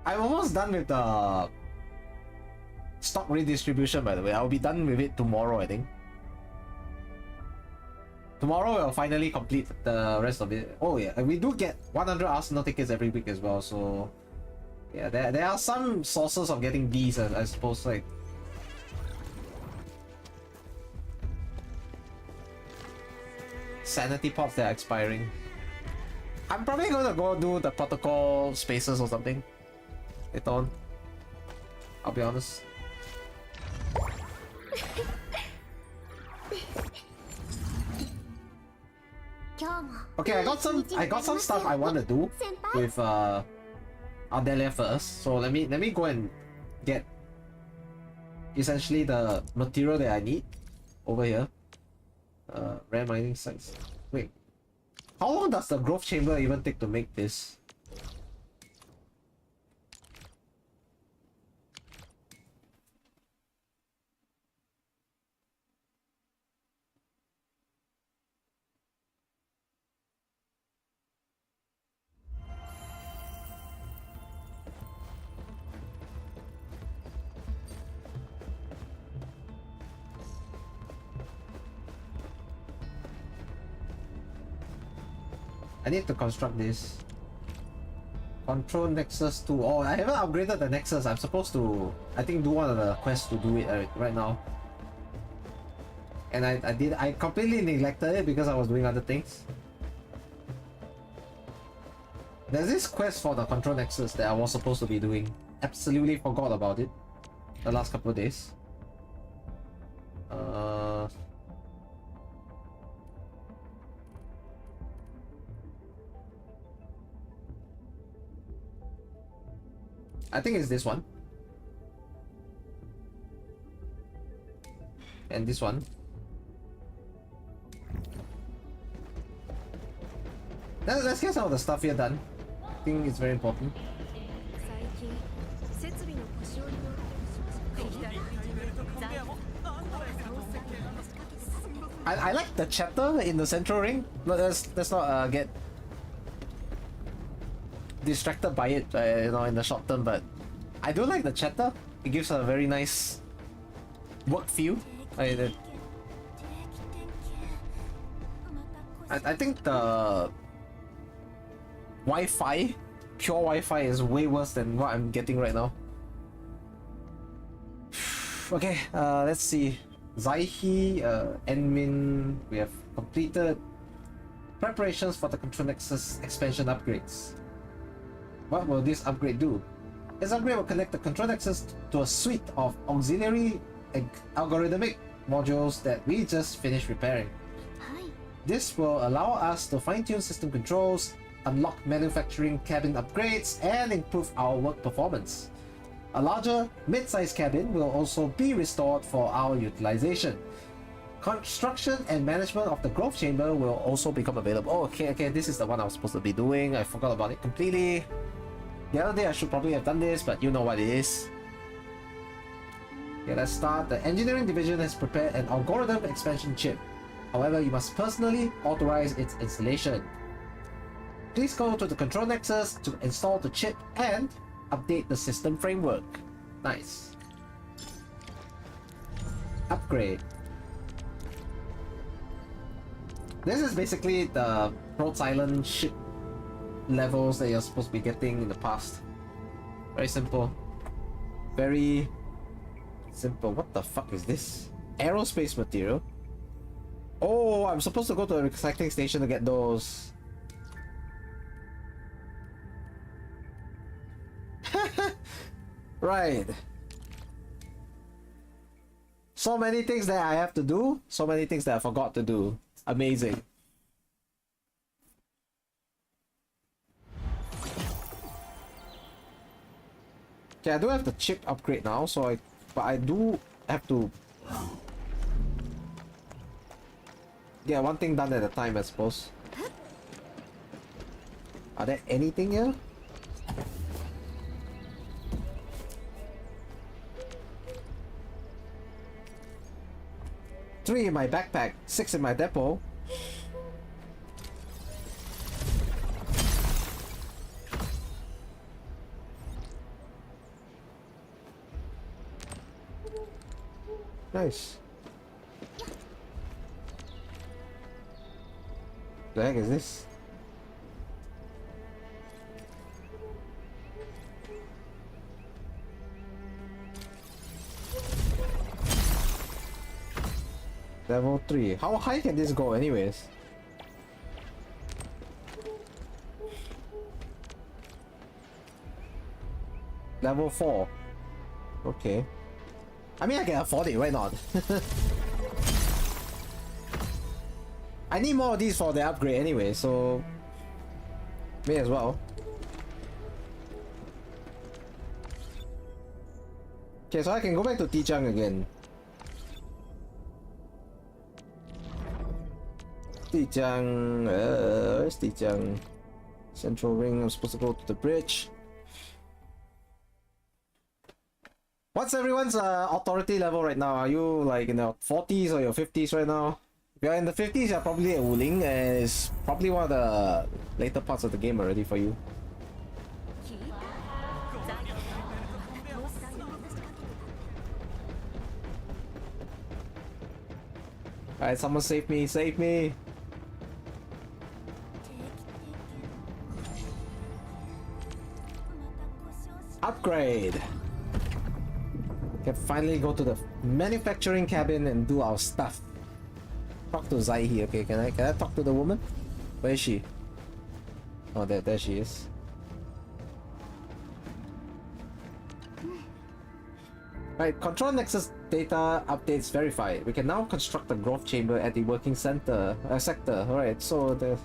I'm almost done with the stock redistribution, by the way. I'll be done with it tomorrow, I think. Tomorrow we'll finally complete the rest of it. Oh yeah, and we do get 100 Arsenal tickets every week as well, so yeah, there are some sources of getting these, I suppose, like sanity pots that are expiring. I'm probably gonna go do the protocol spaces or something later on. I'll be honest. Okay, I got some stuff I want to do with Ardelia first. So let me go and get essentially the material that I need over here. Rare mining sites. Wait, how long does the growth chamber even take to make this? I need to construct this. Control Nexus 2. Oh, I haven't upgraded the Nexus. I'm supposed to, I think, do one of the quests to do it right now. And I completely neglected it because I was doing other things. There's this quest for the Control Nexus that I was supposed to be doing. Absolutely forgot about it the last couple of days. I think it's this one. And this one. Let's get some of the stuff here done. I think it's very important. I like the chatter in the central ring. But let's not get distracted by it, you know, in the short term. But I do like the chatter. It gives a very nice work feel. I think the Wi-Fi, pure Wi-Fi, is way worse than what I'm getting right now. Okay, let's see. Zaihi, Enmin, we have completed preparations for the Control Nexus expansion upgrades. What will this upgrade do? This upgrade will connect the Control Nexus to a suite of auxiliary algorithmic modules that we just finished repairing. This will allow us to fine-tune system controls, unlock manufacturing cabin upgrades, and improve our work performance. A larger, mid-sized cabin will also be restored for our utilization. Construction and management of the growth chamber will also become available. Oh, okay, this is the one I was supposed to be doing. I forgot about it completely. The other day I should probably have done this, but you know what it is. Okay, let's start. The engineering division has prepared an algorithm expansion chip. However, you must personally authorize its installation. Please go to the Control Nexus to install the chip and update the system framework. Nice. Upgrade. This is basically the Rhode Island ship levels that you're supposed to be getting in the past. Very simple. Very simple. What the fuck is this? Aerospace material? Oh, I'm supposed to go to a recycling station to get those. Right. So many things that I have to do, so many things that I forgot to do. Amazing. Okay, I do have the chip upgrade now, so but I do have to get one thing done at a time, I suppose. Are there anything here? Three in my backpack, 6 in my depot. Nice. The heck is this? Level 3. How high can this go anyways? Level 4. Okay. I mean, I can afford it, why not? I need more of these for the upgrade anyway, so may as well. Okay, so I can go back to Tijang again. Tijang, where's Tijang? Central ring, I'm supposed to go to the bridge. What's everyone's authority level right now? Are you like in the 40s or your 50s right now? If you're in the 50s, you're probably at Wuling, and it's probably one of the later parts of the game already for you. Alright, someone save me, save me! Upgrade. Can finally go to the manufacturing cabin and do our stuff. Talk to Zaihi. Okay, can I talk to the woman? Where is she? Oh, there she is. Right, control nexus data updates verified. We can now construct a growth chamber at the working sector. Alright, so the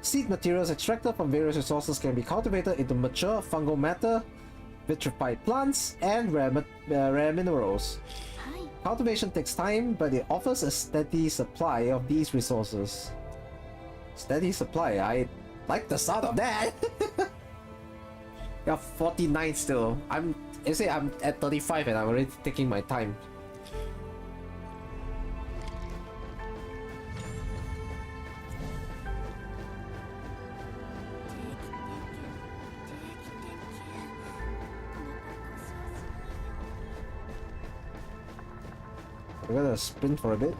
seed materials extracted from various resources can be cultivated into mature fungal matter, vitrified plants, and rare minerals. Cultivation takes time, but it offers a steady supply of these resources. Steady supply, I like the sound of that! You're 49 still. I'm at 35 and I'm already taking my time. I'm gonna sprint for a bit.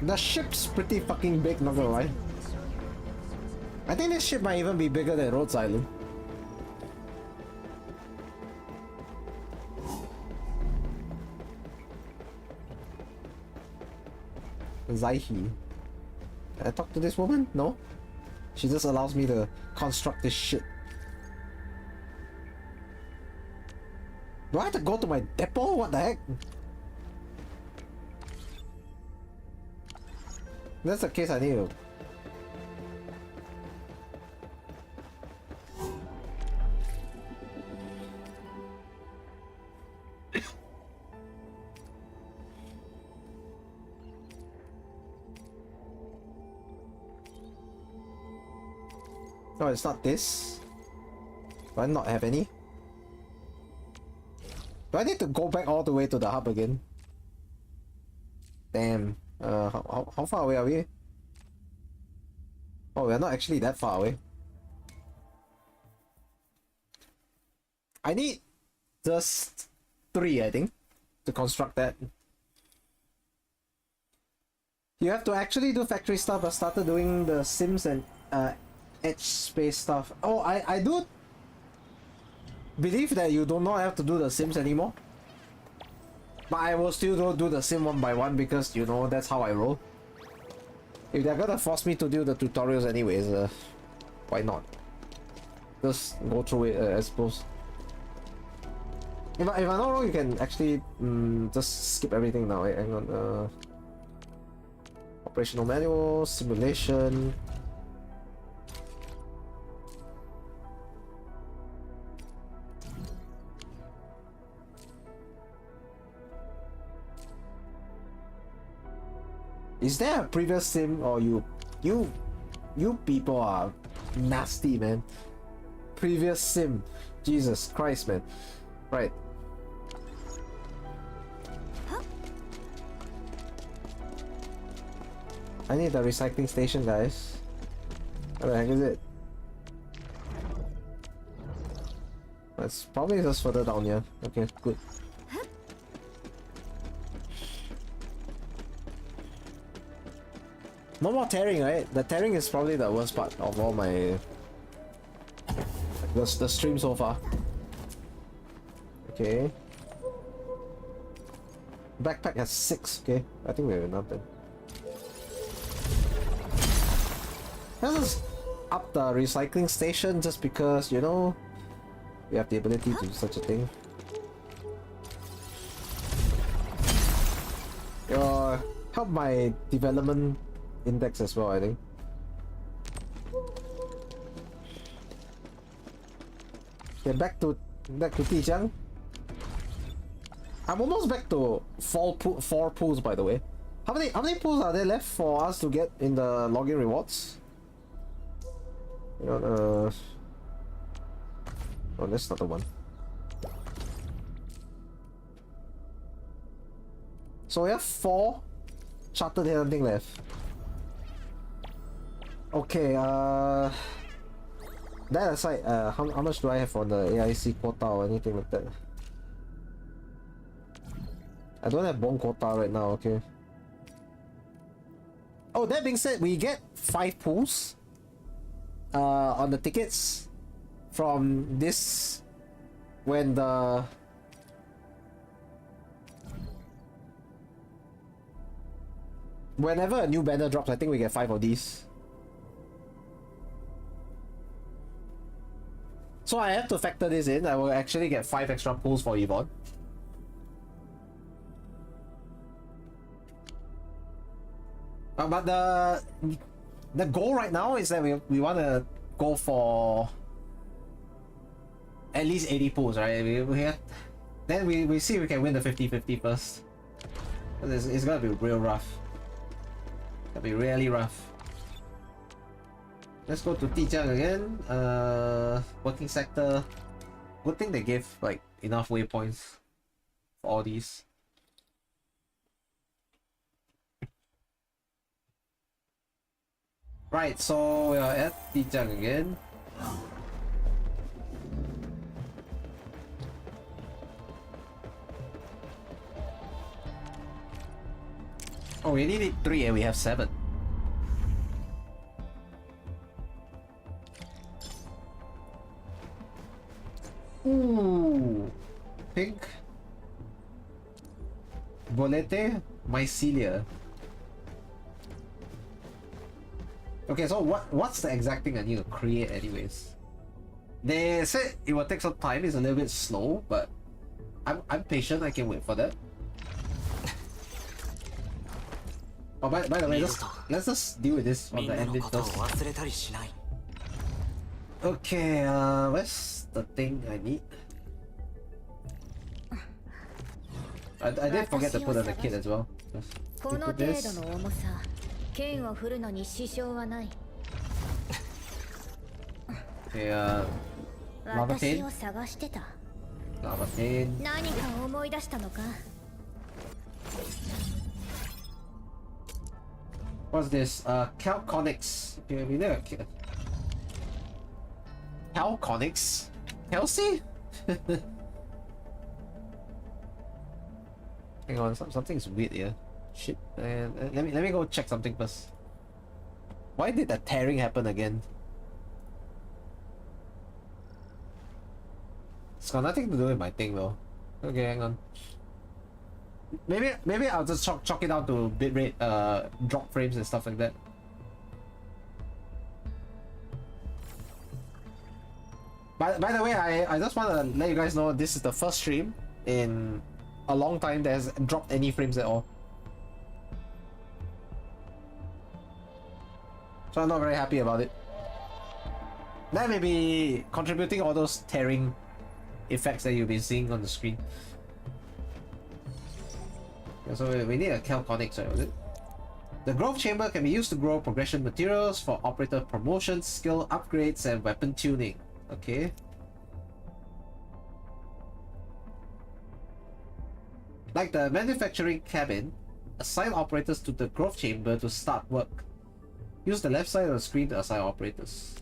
The ship's pretty fucking big, not gonna lie. I think this ship might even be bigger than Rhodes Island. Zaihi. Can I talk to this woman? No? She just allows me to construct this shit. Do I have to go to my depot? What the heck? If that's the case, I need to... No, it's not this. Do I not have any? Do I need to go back all the way to the hub again? Damn. How far away are we? Oh, we're not actually that far away. I need just 3, I think, to construct that. You have to actually do factory stuff. I started doing the Sims and edge space stuff. Oh, I do believe that you do not have to do the Sims anymore. But I will still do the Sim one by one because, you know, that's how I roll. If they're gonna force me to do the tutorials anyways, why not? Just go through it, I suppose. If I'm not wrong, you can actually just skip everything now. Hang on. Operational manual, simulation. Is there a previous sim, or you people are nasty, man? Previous sim, Jesus Christ, man. Right. I need a recycling station, guys. Where the heck is it? It's probably just further down here. Okay, good. No more tearing, right? The tearing is probably the worst part of all my... the stream so far. Okay. Backpack has 6, okay. I think we have enough then. Let's just up the recycling station just because, you know, we have the ability to do such a thing. Help my development index as well, I think. Okay, back to Tijiang. I'm almost back to 4 pools, by the way. How many pools are there left for us to get in the login rewards? You know, oh, that's not the one. So we have 4 chartered hunting left. Okay, that aside, how much do I have on the AIC quota or anything like that? I don't have bone quota right now, okay. Oh, that being said, we get 5 pulls on the tickets from this when the whenever a new banner drops. I think we get 5 of these. So I have to factor this in. I will actually get 5 extra pulls for Yvonne. But the goal right now is that we want to go for at least 80 pulls, right? Then we see if we can win the 50-50 first. It's gonna be real rough. It's gonna be really rough. Let's go to Tijiang again. Working sector. Good thing they gave like enough waypoints for all these. Right, so we are at Tijiang again. Oh, we needed 3 and we have 7. Ooh, pink. Bolete, mycelia. Okay, so what's the exact thing I need to create anyways? They said it will take some time, it's a little bit slow, but I'm patient, I can wait for that. Oh, by the way, let's just deal with this on the ending first. Okay, where's the thing I need? I did forget to put on the kit as well.この程度の重さ、剣を振るのに支障はない。 Okay, Laevatain. 私を探してた。 Laevatain. 何か思い出したのか？ What's this? Calconics. Okay, we need a Calconics? Kelsey? Hang on, something's weird here. Shit, man. Let me go check something first. Why did the tearing happen again? It's got nothing to do with my thing though. Okay, hang on. Maybe I'll just chalk it out to bitrate, drop frames and stuff like that. By the way, I just want to let you guys know this is the first stream in a long time that has dropped any frames at all. So I'm not very happy about it. That may be contributing all those tearing effects that you've been seeing on the screen. Yeah, so we need a Calconics, right? Was it? The growth chamber can be used to grow progression materials for operator promotions, skill upgrades, and weapon tuning. Okay. Like the manufacturing cabin, assign operators to the growth chamber to start work. Use the left side of the screen to assign operators.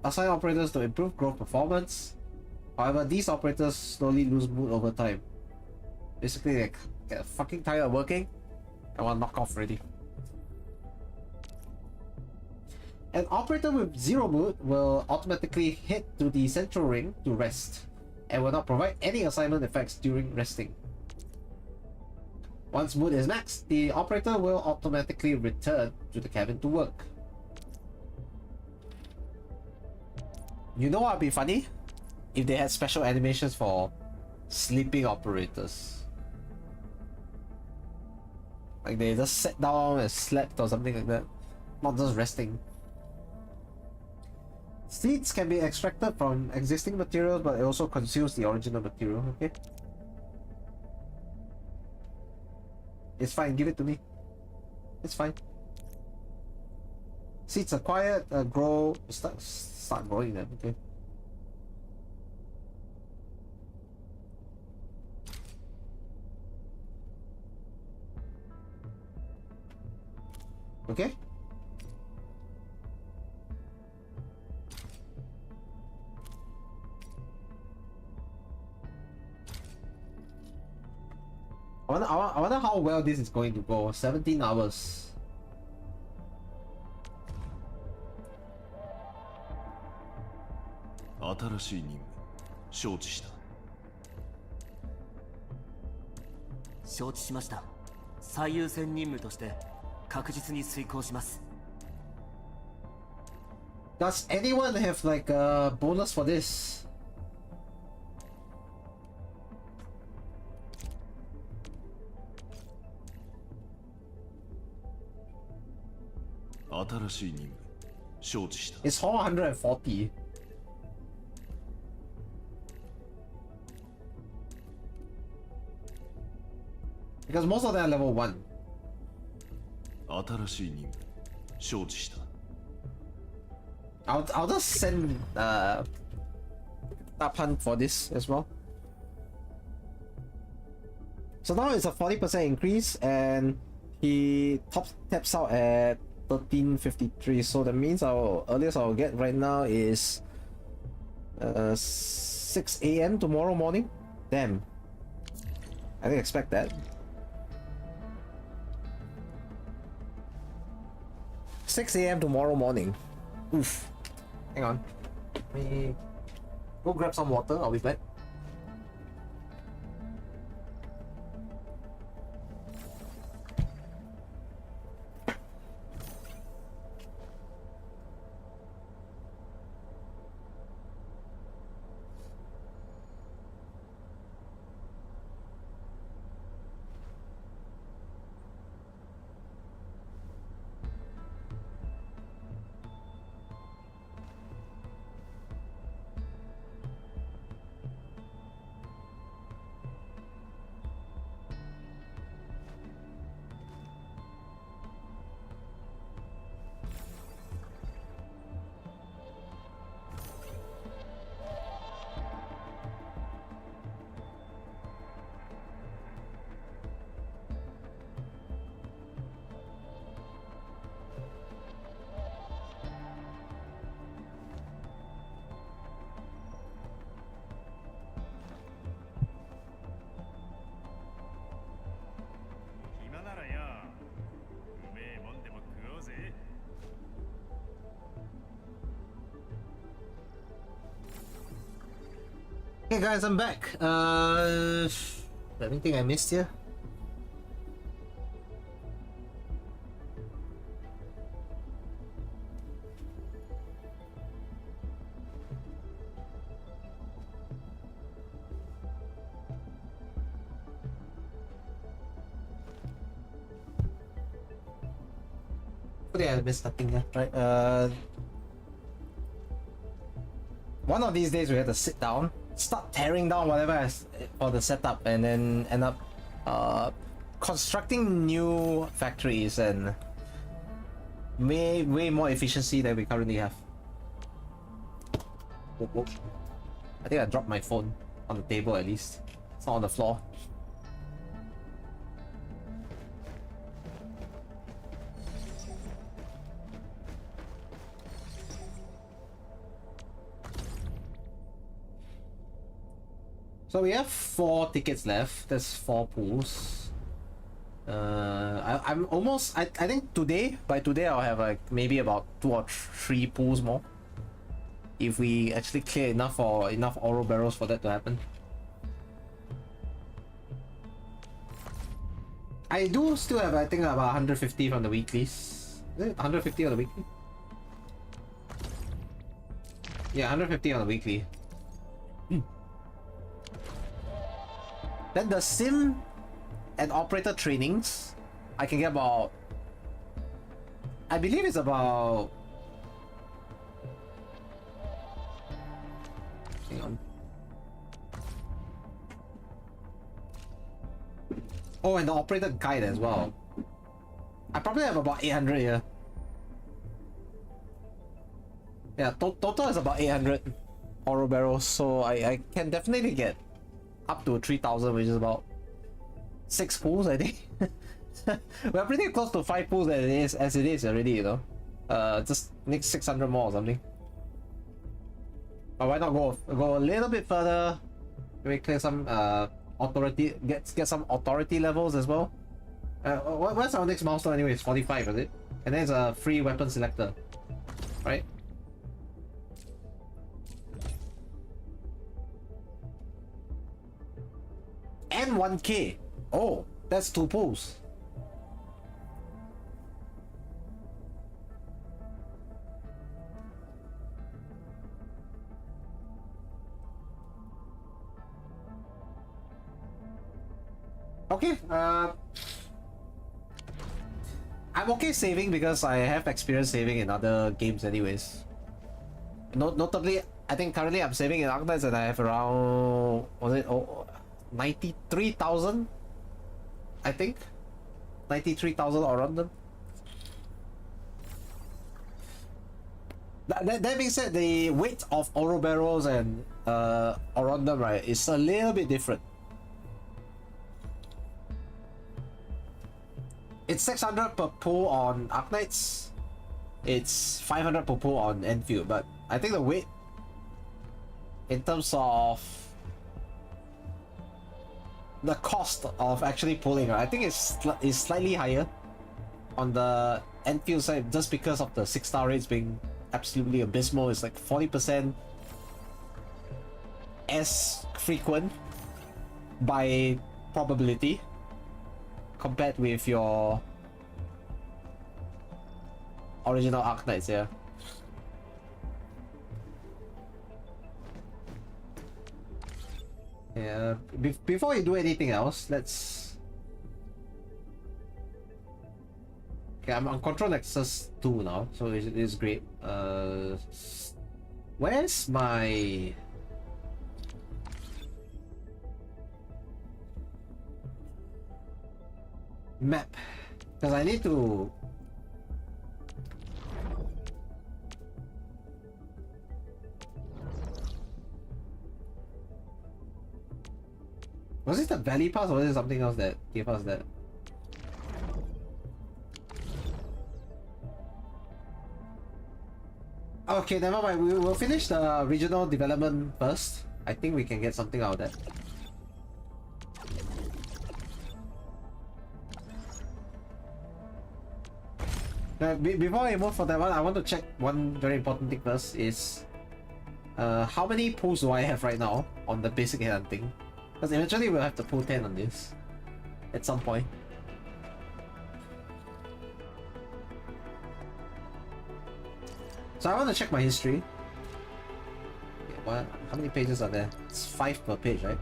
Assign operators to improve growth performance. However, these operators slowly lose mood over time. Basically, they get fucking tired of working and want to knock off already. An operator with 0 mood will automatically head to the central ring to rest and will not provide any assignment effects during resting. Once mood is maxed, the operator will automatically return to the cabin to work. You know what would be funny? If they had special animations for sleeping operators. Like they just sat down and slept or something like that. Not just resting. Seeds can be extracted from existing materials, but it also consumes the original material, okay? It's fine, give it to me. It's fine. Seeds acquired, grow, start growing them, okay? Okay? I wonder how well this is going to go. 17 hours. Does anyone have like a bonus for this? It's 440. Because most of them are level 1. I'll just send Tapan for this as well. So now it's a 40% increase and he taps out at 1353. So that means our earliest I'll get right now is 6 a.m. tomorrow morning. Damn. I didn't expect that. 6 a.m. tomorrow morning. Oof. Hang on. Let me go grab some water. I'll be back. Hey guys, I'm back. Anything I missed here? I missed nothing here, right? One of these days we have to sit down, start tearing down whatever for the setup, and then end up constructing new factories and way more efficiency than we currently have. Whoop, whoop. I think I dropped my phone on the table at least. It's not on the floor. So we have 4 tickets left. That's 4 pools. I'm almost. I think by today I'll have like maybe about 2 or 3 pools more. If we actually clear enough oro barrels for that to happen. I do still have, I think, about 150 from the weeklies. Is it 150 on the weekly? Yeah, 150 on the weekly. Then the sim and operator trainings, I can get about, I believe it's about, hang on. Oh, and the operator guide as well. I probably have about 800 here. Yeah, total is about 800 oro barrels, so I can definitely get up to 3,000, which is about 6 pools, I think. We're pretty close to 5 pools as it is already, you know. Just need 600 more or something. But why not go a little bit further? Maybe clear some authority, get some authority levels as well. What's our next milestone anyway? It's 45, is it? And there's a free weapon selector, right? And 1k. Oh, that's 2 pulls. Okay, I'm okay saving because I have experience saving in other games anyways. Notably, I think currently I'm saving in Arknights and I have around, was it 93,000? I think 93,000 or around them. That being said, the weight of oro barrels and around them, right, is a little bit different. It's 600 per pull on Arknights. It's 500 per pull on Endfield, but I think the weight in terms of the cost of actually pulling, I think it's slightly higher on the Endfield side just because of the 6-star rates being absolutely abysmal. It's like 40% as frequent by probability compared with your original Arknights, yeah. Yeah, before you do anything else, let's... Okay, I'm on Control Nexus 2 now, so it's great. Where's my... map? Because I need to... Was it the Valley Pass or was it something else that gave us that? Okay, never mind. We'll finish the regional development first. I think we can get something out of that. Now, before I move for that one, I want to check one very important thing first is how many pulls do I have right now on the basic headhunting? Because eventually we'll have to pull 10 on this at some point. So I want to check my history. Okay, what? How many pages are there? It's 5 per page, right?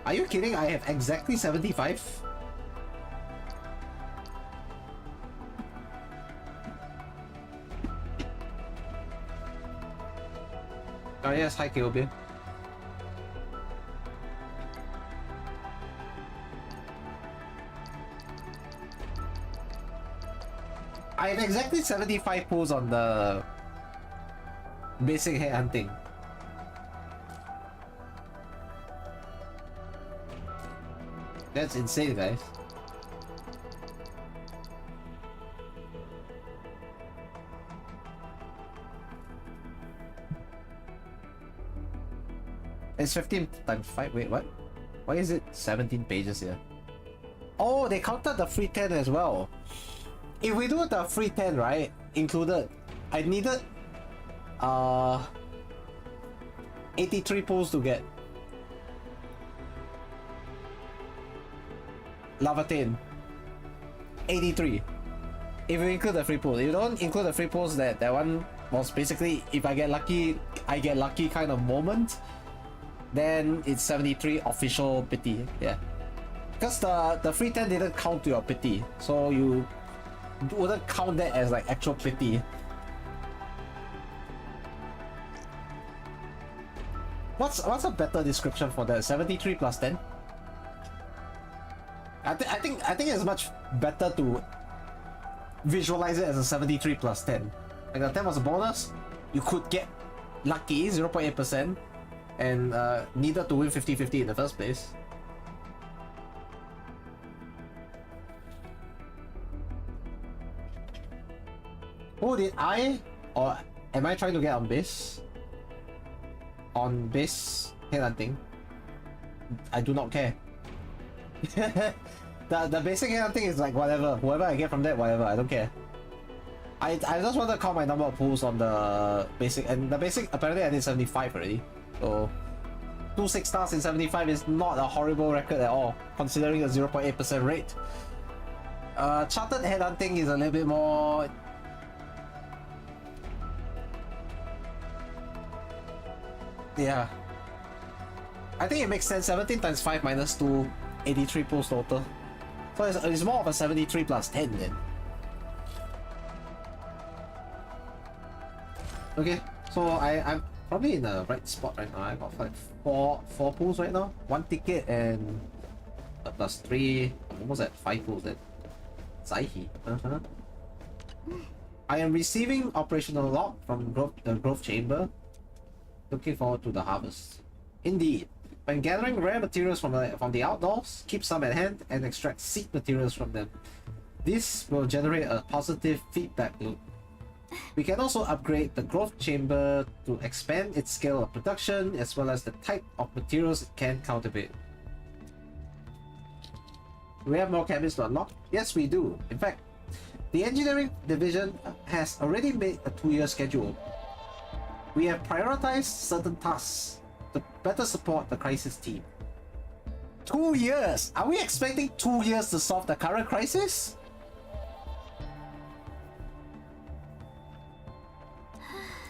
Are you kidding? I have exactly 75? Oh yes, hi Kyobia. I have exactly 75 pulls on the basic headhunting. That's insane, guys. It's 15 times 5. Wait, what? Why is it 17 pages here? Oh, they counted the free 10 as well. If we do the free 10, right, included, I needed 83 pulls to get Laevatain. 83. If you include the free pulls. If you don't include the free pulls, that one was basically, if I get lucky, I get lucky kind of moment. Then it's 73 official pity, yeah. Because the free 10 didn't count to your pity, so you wouldn't count that as like actual pity. What's a better description for that? 73 plus 10? I think it's much better to visualize it as a 73 plus 10. Like the 10 was a bonus, you could get lucky 0.8%. And needed to win 50-50 in the first place. Who did I, or am I trying to get on base? On base headhunting? I do not care. The basic thing is like whatever. Whoever I get from that, whatever. I don't care. I just want to count my number of pulls on the basic, and the basic apparently I did 75 already. So 2 6 stars in 75 is not a horrible record at all, considering a 0.8% rate. Chartered headhunting is a little bit more. Yeah. I think it makes sense. 17 times 5 minus 2, 83 pulls total. So it's more of a 73 plus 10 then. Okay, so I'm probably in the right spot right now. I got like four pulls right now. 1 ticket and plus 3, almost at 5 pulls then. Zaihi. I am receiving operational log from the Growth Chamber. Looking forward to the harvest. Indeed, when gathering rare materials from the outdoors, keep some at hand and extract seed materials from them. This will generate a positive feedback loop. We can also upgrade the Growth Chamber to expand its scale of production as well as the type of materials it can cultivate. Do we have more cabins to unlock? Yes, we do. In fact, the engineering division has already made a 2-year schedule. We have prioritized certain tasks to better support the crisis team. 2 years? Are we expecting 2 years to solve the current crisis?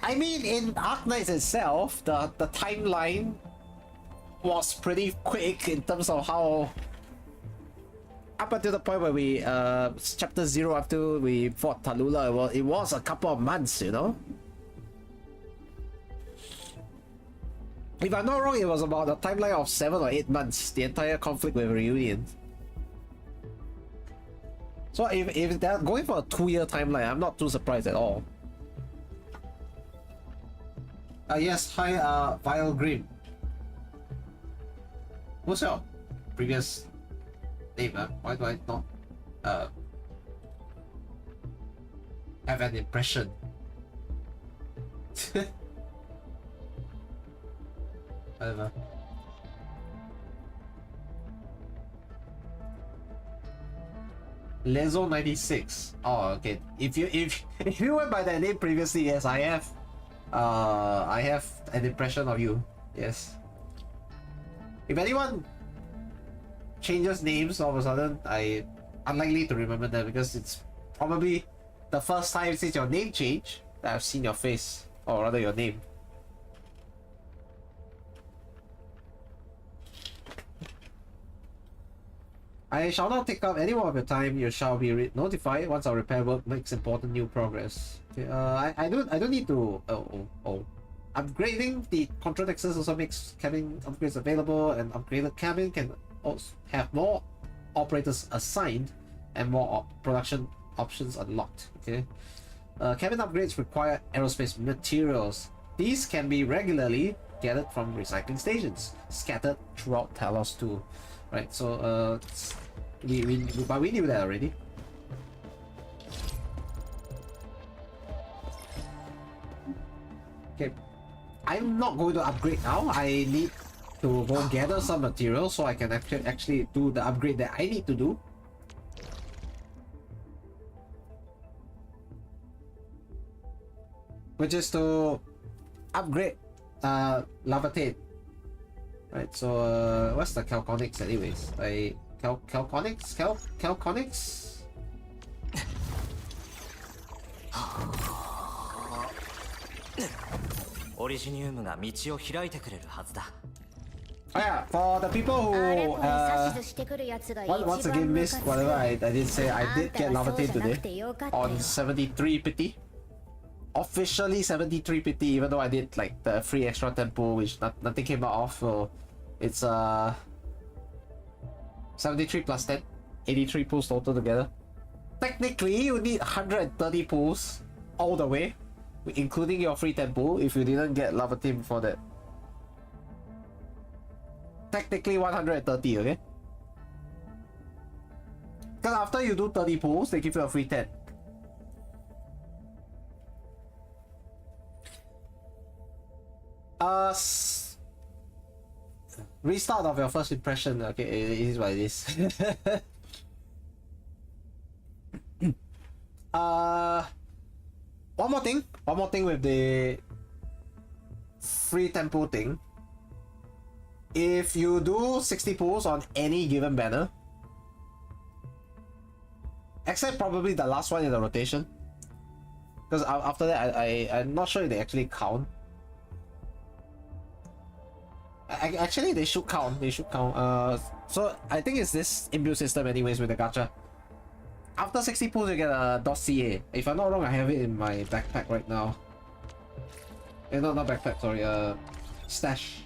I mean, in Arknights itself, the timeline was pretty quick in terms of how... Up until the point where we, chapter 0 after we fought Tallulah, it was a couple of months, you know? If I'm not wrong, it was about a timeline of 7 or 8 months, the entire conflict with Reunion. So if they're going for a 2-year timeline, I'm not too surprised at all. Yes, hi, Vile Grim. What's your previous name, Why do I not have an impression? Whatever. Lezo 96. Oh, okay. If you went by that name previously, yes, I have an impression of you. Yes. If anyone changes names all of a sudden, I'm unlikely to remember them because it's probably the first time since your name changed that I've seen your face, or rather your name. I shall not take up any more of your time. You shall be notified once our repair work makes important new progress. Okay, I don't need to. Upgrading the control nexus also makes cabin upgrades available, and upgraded cabin can also have more operators assigned and more production options unlocked. Okay, cabin upgrades require aerospace materials. These can be regularly gathered from recycling stations scattered throughout Talos too. Right, so we knew that already. Okay, I'm not going to upgrade now. I need to go gather some materials so I can actually do the upgrade that I need to do. Which is to upgrade Laevatain. Right, so what's the Calconics anyways? Calconics? Calconics? Oh yeah, for the people who once again missed whatever I did say, I did get Laevatain today on 73 pity. Officially 73 pity, even though I did like the free extra tempo which nothing came out of, so it's 73 plus 10, 83 pulls total together. Technically you need 130 pulls all the way, including your free tempo if you didn't get Laevatain before that. Technically 130, okay? Because after you do 30 pulls, they give you a free 10. Restart of your first impression. Okay, it is what it is. One more thing. One more thing with the free tempo thing. If you do 60 pulls on any given banner, except probably the last one in the rotation, because after that I'm not sure if they actually count. Actually, they should count. They should count. So I think it's this inbuilt system, anyways, with the gacha. After 60 pulls, you get a dossier. If I'm not wrong, I have it in my backpack right now. No, not backpack. Sorry. Stash.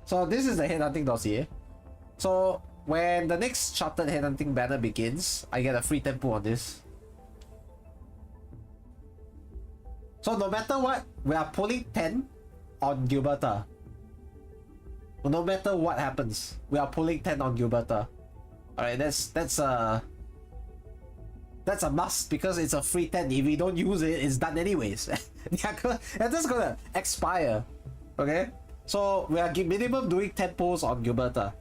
So this is the headhunting dossier. So when the next chartered headhunting banner begins, I get a free tempo on this. So no matter what, we are pulling 10 on Gilberta. No matter what happens, we are pulling 10 on Gilberta. Alright, that's a must because it's a free 10. If we don't use it, it's done anyways. They're just gonna expire. Okay? So we are minimum doing 10 pulls on Gilberta.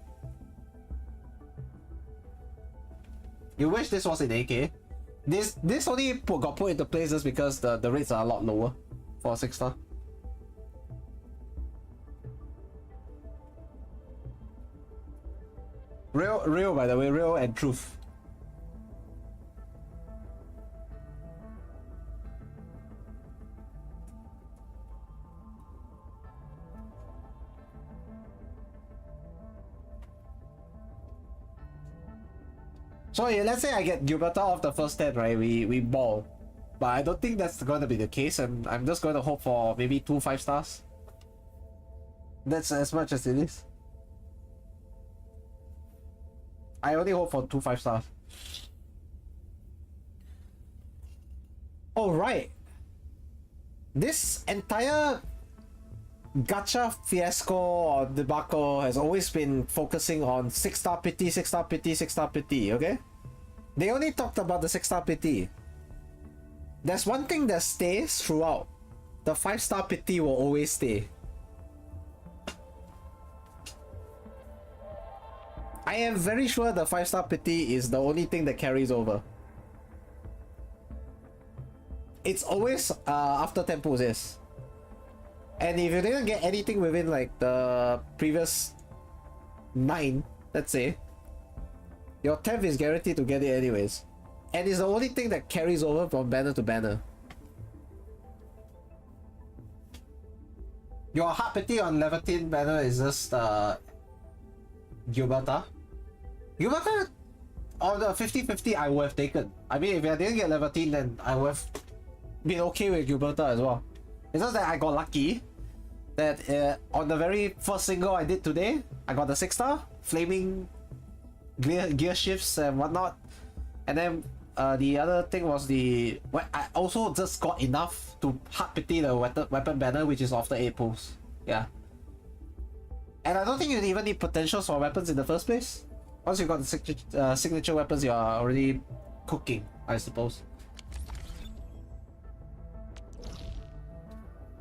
You wish this was in AK. This only got put into place just because the rates are a lot lower for a 6-star. Real by the way, real and truth. So yeah, let's say I get Gilberta off the first 10, right? We ball. But I don't think that's going to be the case, and I'm just going to hope for maybe 2 5-stars. That's as much as it is. I only hope for 2 5-stars. Oh right. This entire gacha fiasco or debacle has always been focusing on 6-star pity, 6-star pity, 6-star pity, okay? They only talked about the 6-star pity. There's one thing that stays throughout. The 5-star pity will always stay. I am very sure the 5-star pity is the only thing that carries over. It's always after 10 pulls, yes. And if you didn't get anything within like the previous 9, let's say, your 10th is guaranteed to get it anyways. And it's the only thing that carries over from banner to banner. Your hard pity on Laevatain banner is just Gilberta. Gilberta on the 50-50 I would have taken. I mean, if I didn't get Laevatain, then I would have been okay with Gilberta as well. It's just that I got lucky that on the very first single I did today, I got the 6-star, flaming gear shifts and whatnot. And then the other thing was I also just got enough to hard pity the weapon banner, which is after 8 pulls. Yeah. And I don't think you even need potentials for weapons in the first place. Once you got the signature weapons, you are already cooking, I suppose.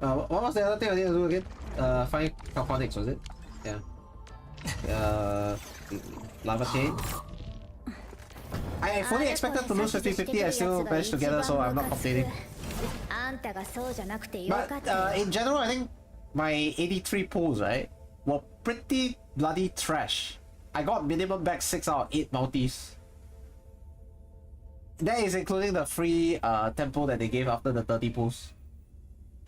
What was the other thing I need to do again? Find Calphonics, was it? Yeah. Laevatain. I fully expected to lose 50-50, I still managed to get her, so I'm not complaining. But in general, I think my 83 pulls, right, were pretty bloody trash. I got minimum back 6 out of 8 multis. That is including the free tempo that they gave after the 30 pulls.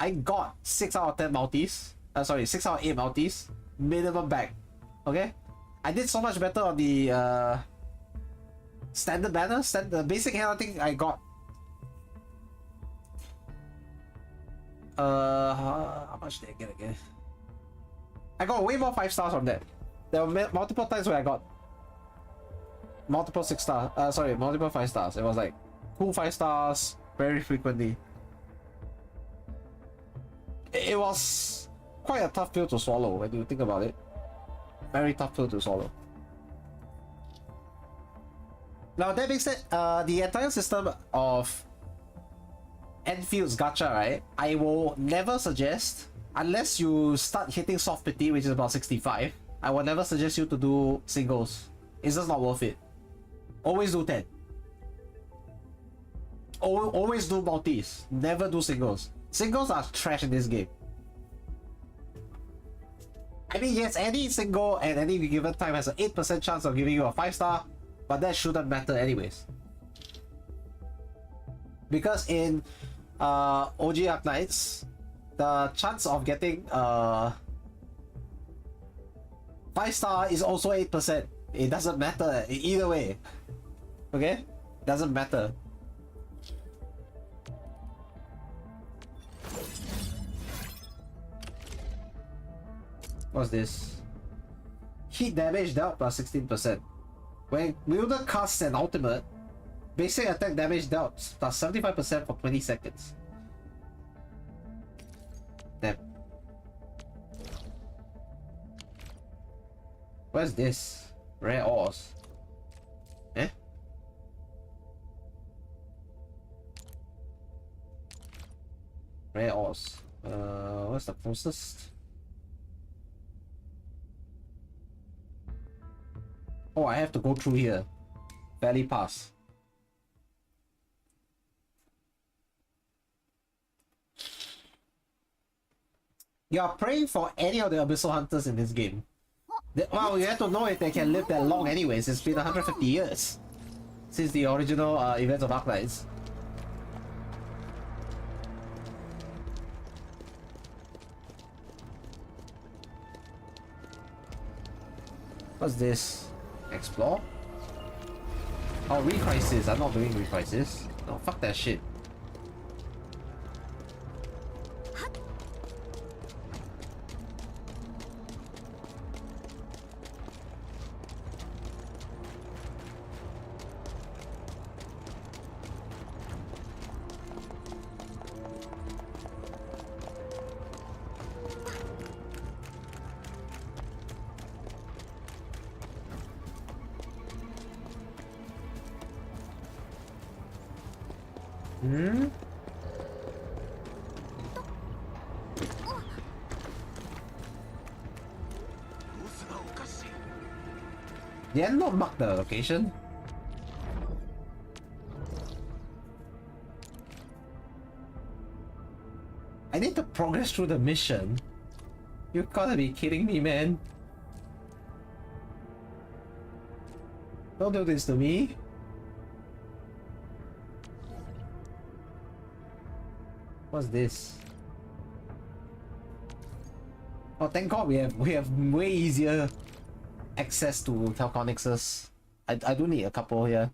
I got 6 out of 10 multis. Sorry, 6 out of 8 multis. Minimum back. Okay? I did so much better on the standard banner. The basic hand, I think I got how much did I get again? I got way more 5-stars from that. There were multiple times where I got multiple 6-star. Sorry, multiple 5-stars. It was like 2 5-stars very frequently. It was quite a tough pill to swallow when you think about it. Very tough pill to swallow. Now that being said, the entire system of Enfield's gacha, right? I will never suggest unless you start hitting soft pity, which is about 65, I would never suggest you to do singles. It's just not worth it. Always do 10. Always do multis. Never do singles. Singles are trash in this game. I mean, yes, any single at any given time has an 8% chance of giving you a 5-star, but that shouldn't matter anyways. Because in OG Arknights, the chance of getting 5-star is also 8%. It doesn't matter either way. Okay? Doesn't matter. What's this? Heat damage dealt plus 16%. When wielder casts an ultimate, basic attack damage dealt plus 75% for 20 seconds. Damn. Where's this? Rare ores. Eh? Rare ores. What's the closest? Oh, I have to go through here. Valley Pass. You are praying for any of the Abyssal Hunters in this game. Well, you have to know if they can live that long anyways. It's been 150 years since the original events of Arknights. What's this? Explore? Oh, Recrisis. I'm not doing Recrisis. No, fuck that shit. They had not marked the location. I need to progress through the mission. You gotta be kidding me, man. Don't do this to me. What's this? Oh, thank God we have way easier access to Telconixes. I do need a couple here.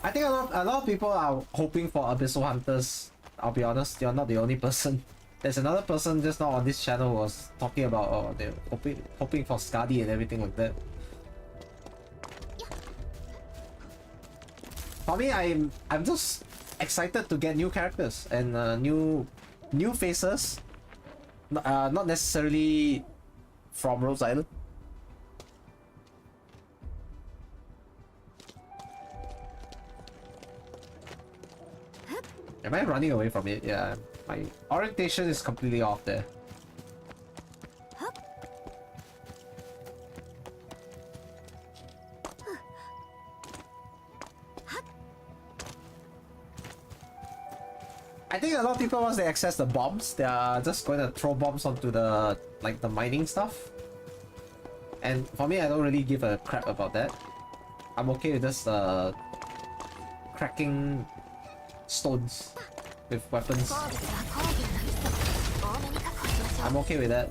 I think a lot of people are hoping for Abyssal Hunters. I'll be honest, you're not the only person. There's another person just now on this channel who was talking about they're hoping for Skadi and everything like that. For me, I'm just excited to get new characters and new faces. Not necessarily from Rose Island. Am I running away from it? Yeah, my orientation is completely off there. I think a lot of people, once they access the bombs, they are just going to throw bombs onto the the mining stuff. And for me, I don't really give a crap about that. I'm okay with just cracking stones with weapons. I'm okay with that.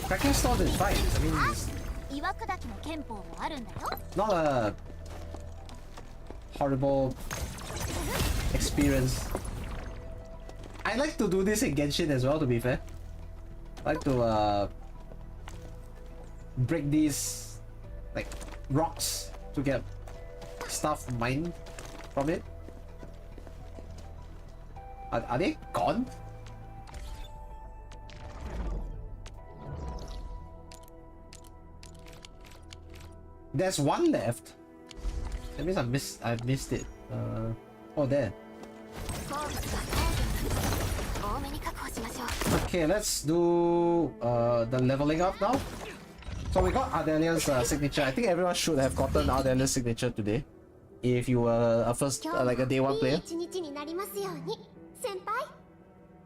Cracking stones is fine. I mean, it's not a horrible experience. I like to do this in Genshin as well, to be fair. I like to break these rocks to get stuff mined from it. Are they gone? There's one left. That means I missed it. Oh, there. 好物が多めに確保しましょう。 Okay, let's do the leveling up now. So we got Ardelian's signature. I think everyone should have gotten Ardelian's signature today. If you were a first, like a day one いい player. 一日になりますように、先輩。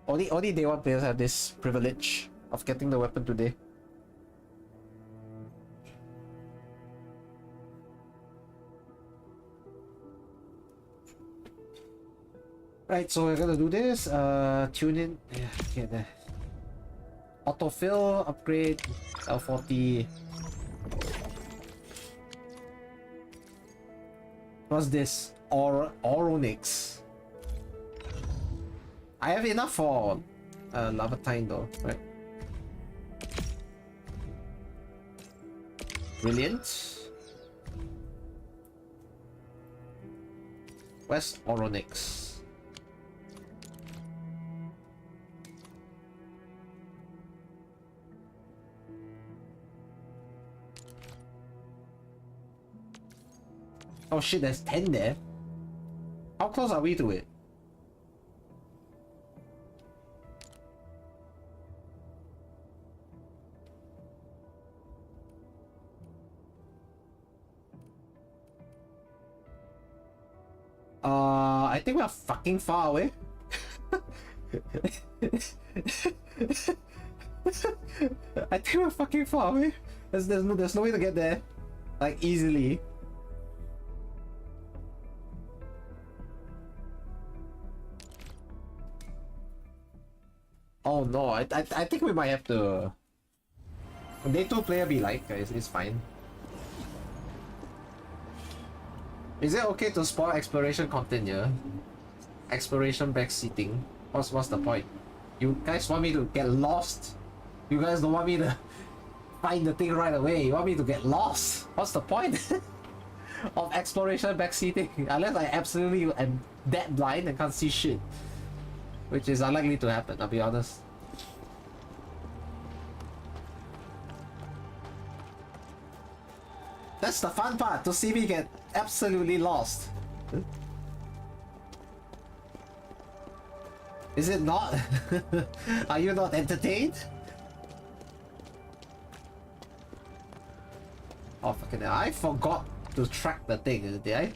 Only day one players have this privilege of getting the weapon today. Right, so we're gonna do this. Tune in. Yeah, okay, there. Autofill, upgrade, L40. What's this? Oronix. I have enough for Laevatain though, right? Brilliant. Where's Oronix? Oh shit, there's 10 there. How close are we to it? I think we are fucking far away. I think we're fucking far away. There's no way to get there, like, easily. Oh no, I think we might have to. Day 2 player be like, guys, it's fine. Is it okay to spoil exploration content here? Exploration backseating. What's the point? You guys want me to get lost? You guys don't want me to find the thing right away. You want me to get lost? What's the point of exploration backseating? Unless I absolutely am that blind and can't see shit. Which is unlikely to happen, I'll be honest. That's the fun part, to see me get absolutely lost. Is it not? Are you not entertained? Oh fucking hell, I forgot to track the thing, did I?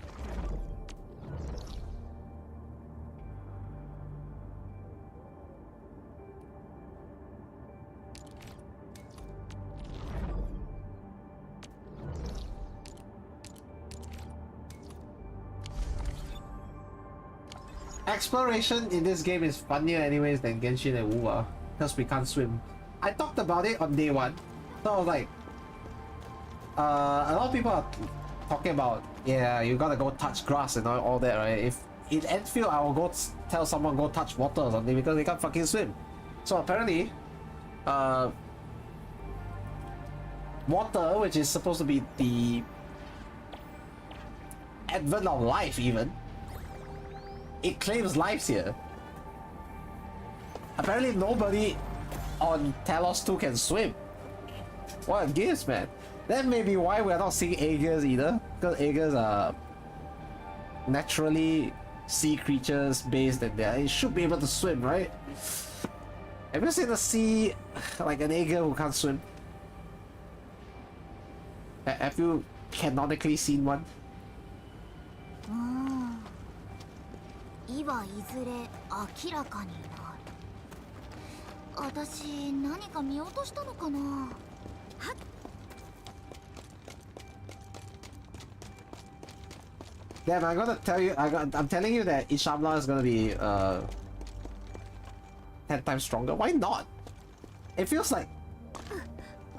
Exploration in this game is funnier anyways than Genshin and Wuwa, because we can't swim. I talked about it on day 1, so I was like, a lot of people are talking about, yeah, you gotta go touch grass and all that, right? If in Endfield, I will go tell someone go touch water or something because they can't fucking swim. So apparently, water, which is supposed to be the advent of life even, it claims lives here. Apparently nobody on Talos 2 can swim. What a gift, man. That may be why we're not seeing Aegers either, because Aegers are naturally sea creatures based and they should be able to swim, right? Have you seen a sea like an Aeger who can't swim? Have you canonically seen one? いはいずれ明らかになる。私何か見落としたのかな。はっ。Damn, I'm gonna tell you. I'm telling you that Ishamla is gonna be 10 times stronger. Why not? It feels like.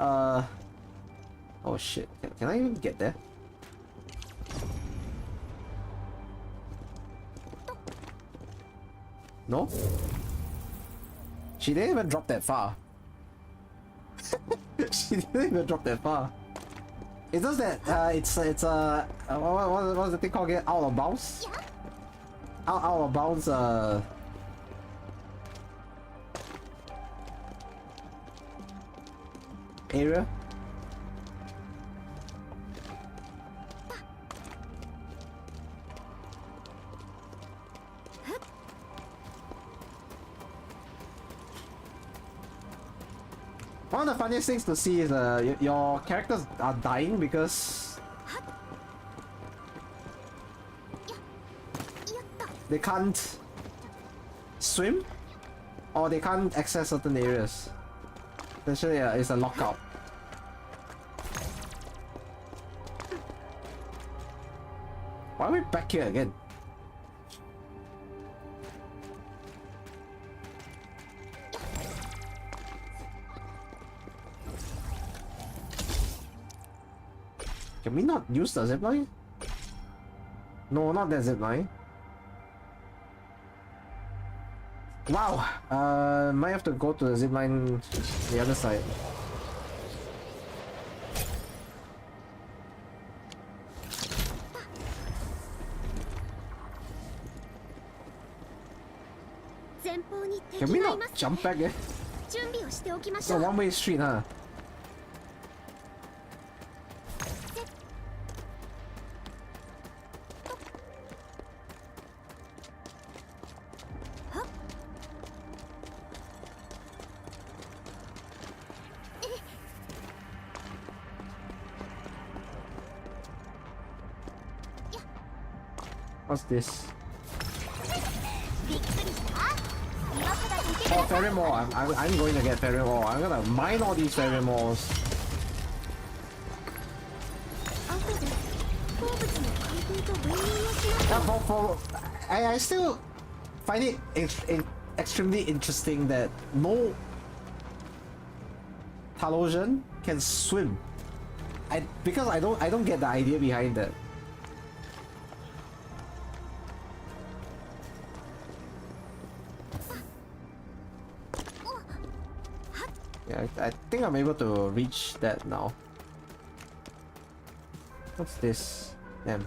Oh shit! Can I even get there? No? She didn't even drop that far. She didn't even drop that far. It's just that it's what's the thing called again? Out of bounds? Out of bounds area. One of the funniest things to see is your characters are dying because they can't swim or they can't access certain areas. Essentially, it's a lockout. Why are we back here again? Can we not use the zipline? No, not that zipline. Wow! Might have to go to the zipline the other side. Can we not jump back there? It's a one-way street, huh? What's this? Oh, fairy mall. I'm going to get fairy mall. I'm gonna mine all these fairy malls. I still find it extremely interesting that no Talosian can swim. Because I don't get the idea behind that. Yeah, I think I'm able to reach that now. What's this? Damn.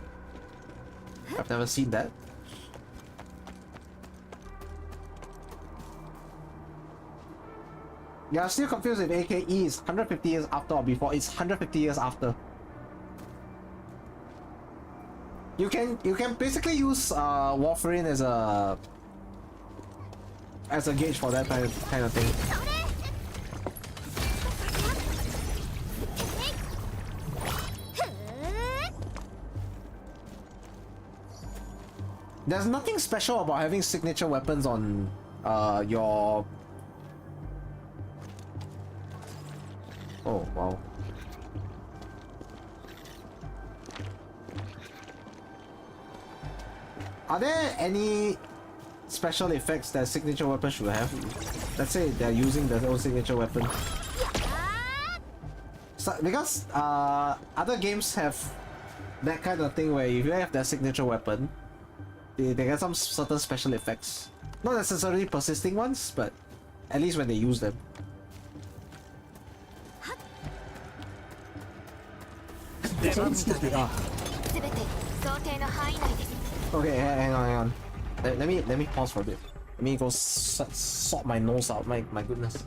I've never seen that. Yeah, I'm still confused if AKE is 150 years after or before. It's 150 years after. You can basically use warfarin as a gauge for that kind of thing. There's nothing special about having signature weapons on your... Oh, wow. Are there any special effects that signature weapons should have? Let's say they're using their own signature weapon. So, because other games have that kind of thing where if you have their signature weapon, they get some certain special effects. Not necessarily persisting ones, but at least when they use them. Okay, hang on. Let me pause for a bit. Let me go sort my nose out. My goodness.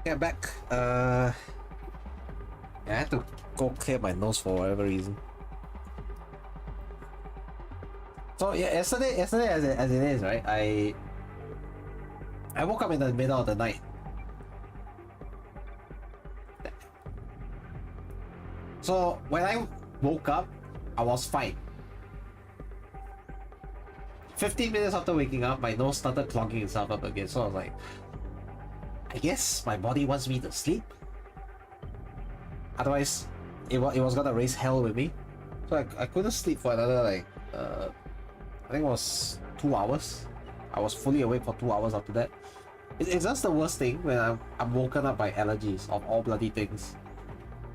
Yeah, back. I had to go clear my nose for whatever reason. So yeah, yesterday as it is, right? I woke up in the middle of the night. So when I woke up, I was fine. 15 minutes after waking up, my nose started clogging itself up again. So I was like, I guess my body wants me to sleep. Otherwise, it was gonna raise hell with me. So I couldn't sleep for another like I think it was 2 hours. I was fully awake for 2 hours after that. It's just the worst thing when I'm woken up by allergies of all bloody things.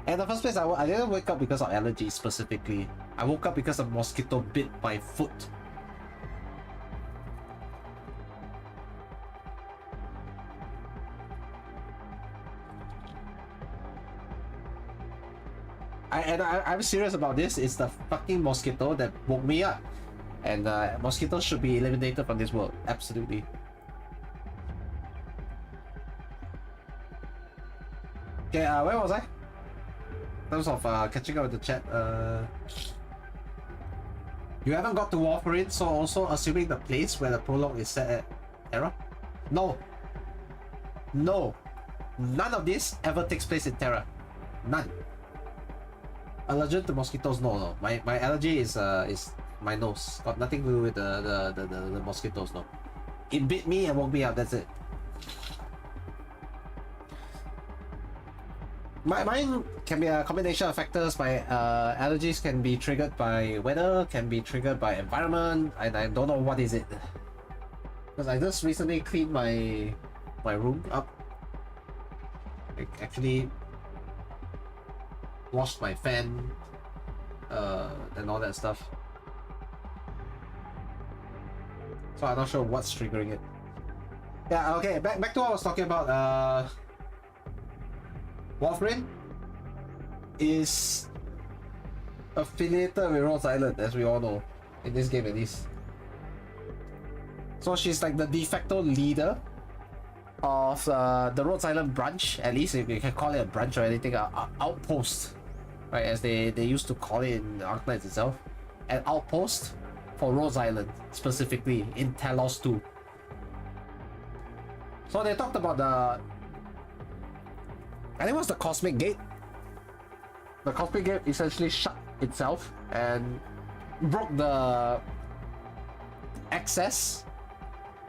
And in the first place, I didn't wake up because of allergies specifically. I woke up because a mosquito bit my foot. I'm serious about this. It's the fucking mosquito that woke me up. And mosquitoes should be eliminated from this world. Absolutely. Okay, where was I? In terms of catching up with the chat. You haven't got to Warfarin, so also assuming the place where the prologue is set at Terra? No. No. None of this ever takes place in Terra. None. Allergic to mosquitoes? No. My allergy is my nose. Got nothing to do with the mosquitoes, no. It bit me and woke me up, that's it. Mine can be a combination of factors. My allergies can be triggered by weather, can be triggered by environment, and I don't know what is it. Because I just recently cleaned my room up. I actually washed my fan and all that stuff. So I'm not sure what's triggering it. Yeah, okay, back to what I was talking about. Warfarin is affiliated with Rhodes Island, as we all know, in this game at least. So she's like the de facto leader of the Rhodes Island branch, at least if you can call it a branch or anything, outpost, right, as they used to call it in Arknights itself. An outpost for Rhodes Island, specifically in Talos 2. So they talked about I think it was the Cosmic Gate. The Cosmic Gate essentially shut itself and broke the access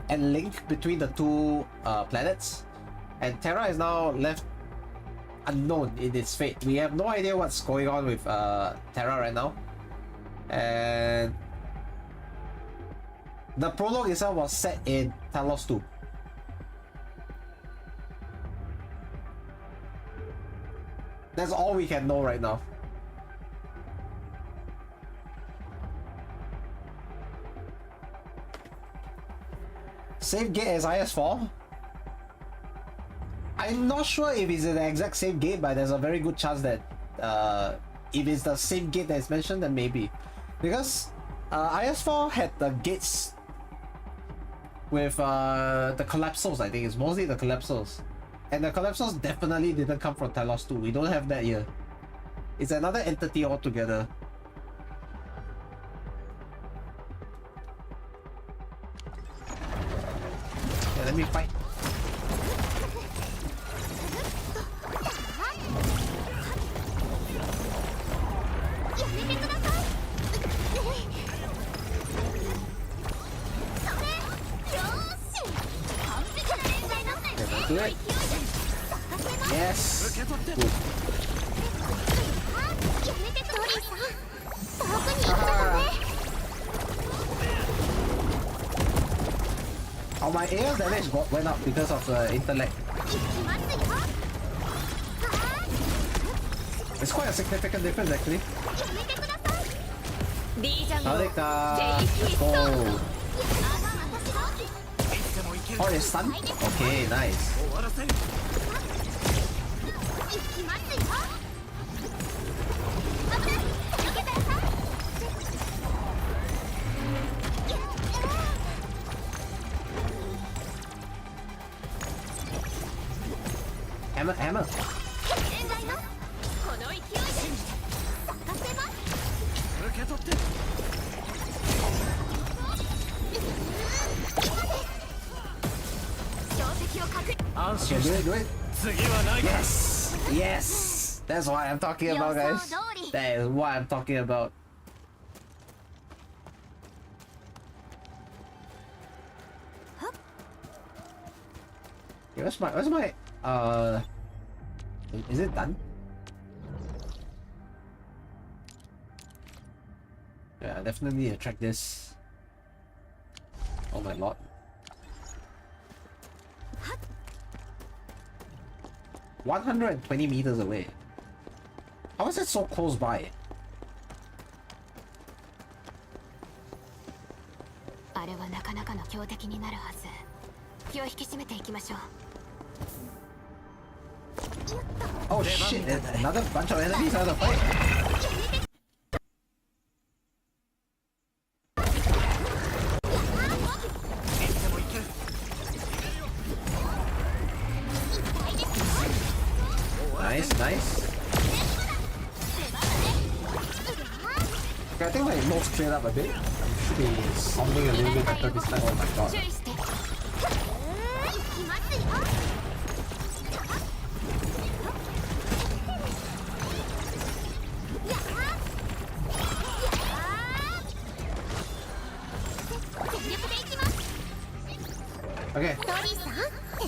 and link between the two planets. And Terra is now left unknown in its fate. We have no idea what's going on with Terra right now. And the prologue itself was set in Talos 2. That's all we can know right now. Same gate as IS4? I'm not sure if it's the exact same gate, but there's a very good chance that if it's the same gate that's mentioned, then maybe. Because IS4 had the gates with the collapsals, I think. It's mostly the collapsals. And the collapsals definitely didn't come from Talos 2. We don't have that here. It's another entity altogether. Yeah, let me fight. Do it. Yes. Good. Oh, my AL damage went up because of the intellect. It's quite a significant difference actually. Let's go. Oh, it's stunned? Okay, nice. hammer, hammer. 円外よこの勢いで咲かせます。受け取って。標的を確認。安 Okay, 心 do し it, て。 do it. 次はないか。 Yes! Yes! That's what I'm talking about, guys. That is what I'm talking about. Okay, where's my is it done? Yeah, I definitely need to track this. Oh my lord. $120 meters away. How is it so close by? あれはなかなかの強敵になるはず。気を引き締めていきましょう。 Oh shit, there's another bunch of enemies out of the fight. Nice, nice. Okay, I think my nose cleared up a bit. Should be sounding a little bit better this time. Oh my god. 注意して。いきますよ。 Okay, トリさん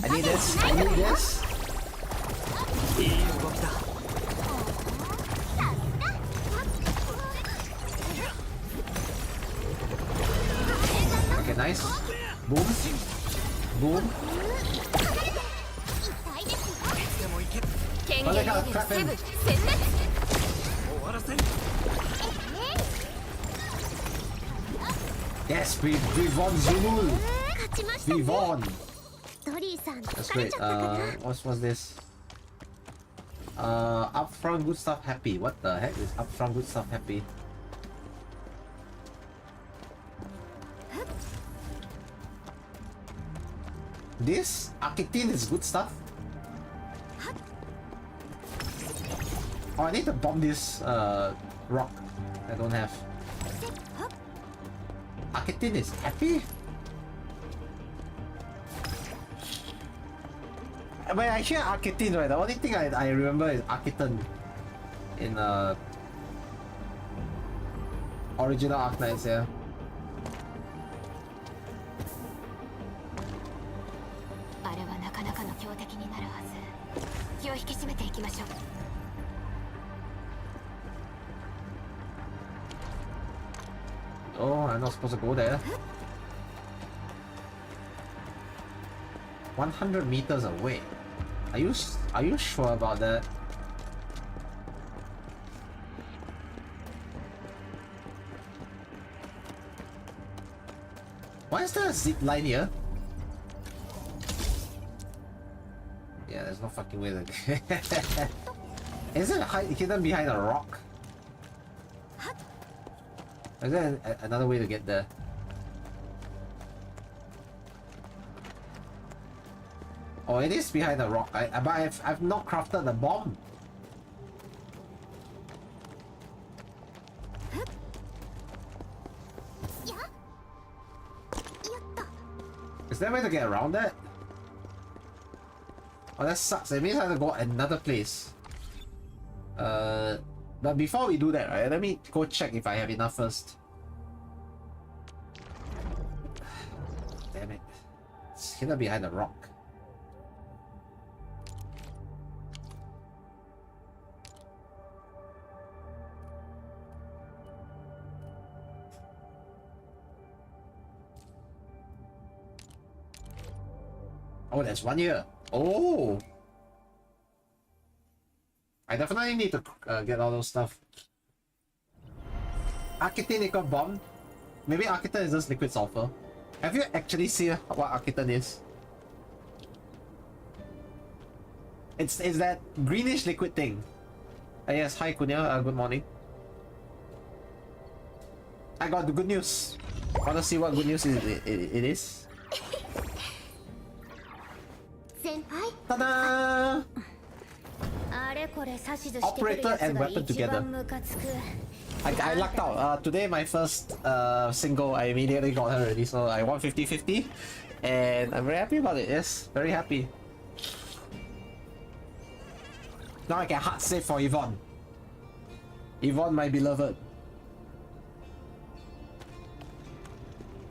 I need this. I need this. いい動きだ。 Okay, nice. Boom. Boom. でもいけ。権 Oh, 限 they got レ a ベル trap 7 in. 殲滅。終わらせん。 Yes, we won Zulu. 勝ちました We ね。 won. トリさん That's 疲れ great. ちゃったかな。 What's this? Upfront good stuff happy. What the heck is upfront good stuff happy? This Arknights is good stuff. Oh, I need to bomb this rock. I don't have. Arknights is happy. When I hear Arknights, right, the only thing I remember is Arknights in original Arknights, yeah. Oh, I'm not supposed to go there. 100 meters away. Are you sure about that? Why is there a zip line here? Yeah, there's no fucking way to. Is it hidden behind a rock? Is there another way to get there? Oh, it is behind the rock. But I've not crafted the bomb. Is there a way to get around that? Oh, that sucks. It means I have to go another place. But before we do that, right, let me go check if I have enough first. Damn it. It's hidden behind the rock. Oh, there's one here. Oh! I definitely need to get all those stuff. Arknights bomb? Maybe Arknights is just liquid sulfur. Have you actually seen what Arknights is? It's that greenish liquid thing. Yes, hi Kunya, good morning. I got the good news. Wanna see what good news it is? 先輩 Ta-da! Operator and weapon together. I lucked out. Today my first single, I immediately got her already, so I won 50-50. And I'm very happy about it, yes. Very happy. Now I can hard save for Yvonne. Yvonne, my beloved.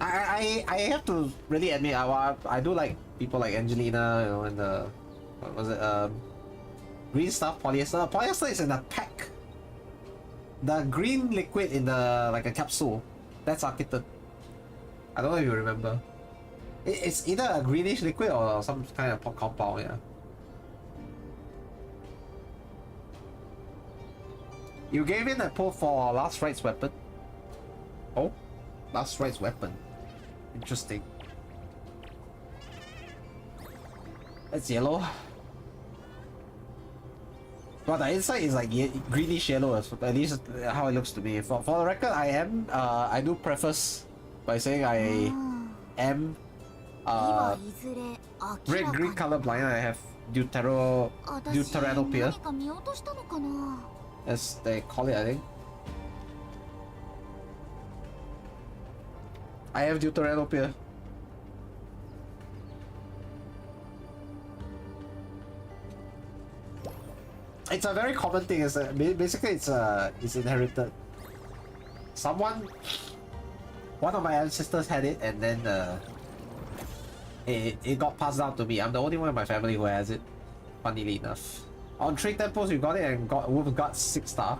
I have to really admit, I do like people like Angelina, you know, and what was it, green stuff, polyester. Polyester is in a pack. The green liquid in the, like a capsule, that's Arknights. I don't know if you remember. It's either a greenish liquid or some kind of compound, yeah. You gave in a pull for Last Right's weapon. Oh, Last Right's weapon. Interesting. That's yellow. But the inside is like greenish yellow, at least how it looks to me. For the record, I do preface by saying I am red-green color blind. I have deuteranopia, as they call it, I think. I have deuteranopia. It's a very common thing. It's basically it's inherited. One of my ancestors had it, and then it got passed down to me. I'm the only one in my family who has it, funnily enough. On 3 temples, we got it and got Wolfguard 6-star.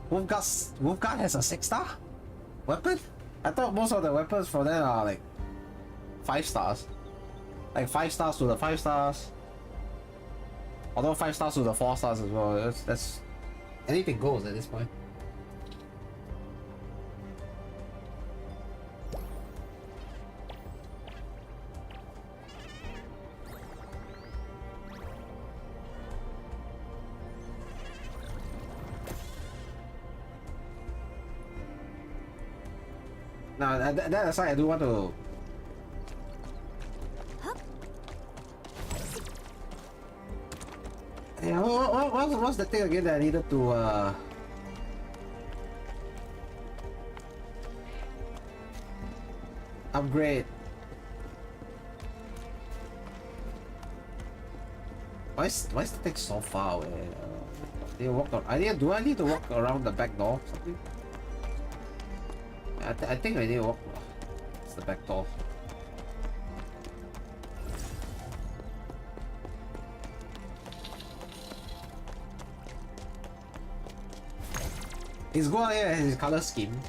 Wolfguard has a 6-star weapon? I thought most of the weapons for them are like 5 stars. Like 5 stars to the 5 stars. Although 5 stars to the 4 stars as well. That's anything goes at this point. Now that aside, I do want to. Yeah, what's the thing again that I needed to upgrade? Why is the thing so far away? Do I need to walk around the back door? Something? I think I need to walk. It's the back door. He's going here and his color scheme.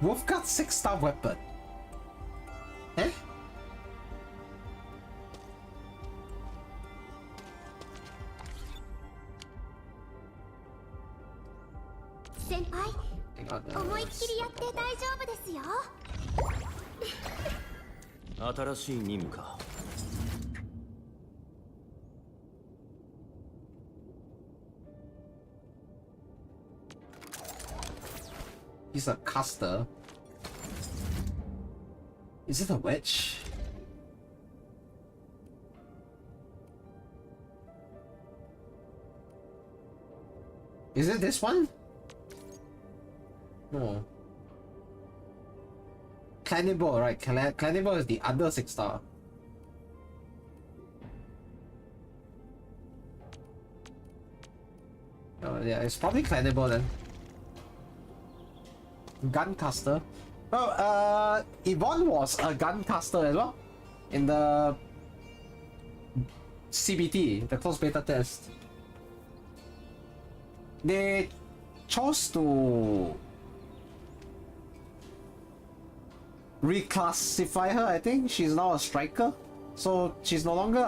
Wolfguard 6-star weapon. Eh? Senpai, 思いっきりやって大丈夫ですよ。新しい任務か。He's a caster. Is it a wedge? Is it this one? No. Cannibal, right? Cannibal is the other 6-star. Oh yeah, it's probably Cannibal then. Guncaster. Oh, Yvonne was a guncaster as well in the CBT, the closed beta test. They chose to reclassify her. I think she's now a striker, so she's no longer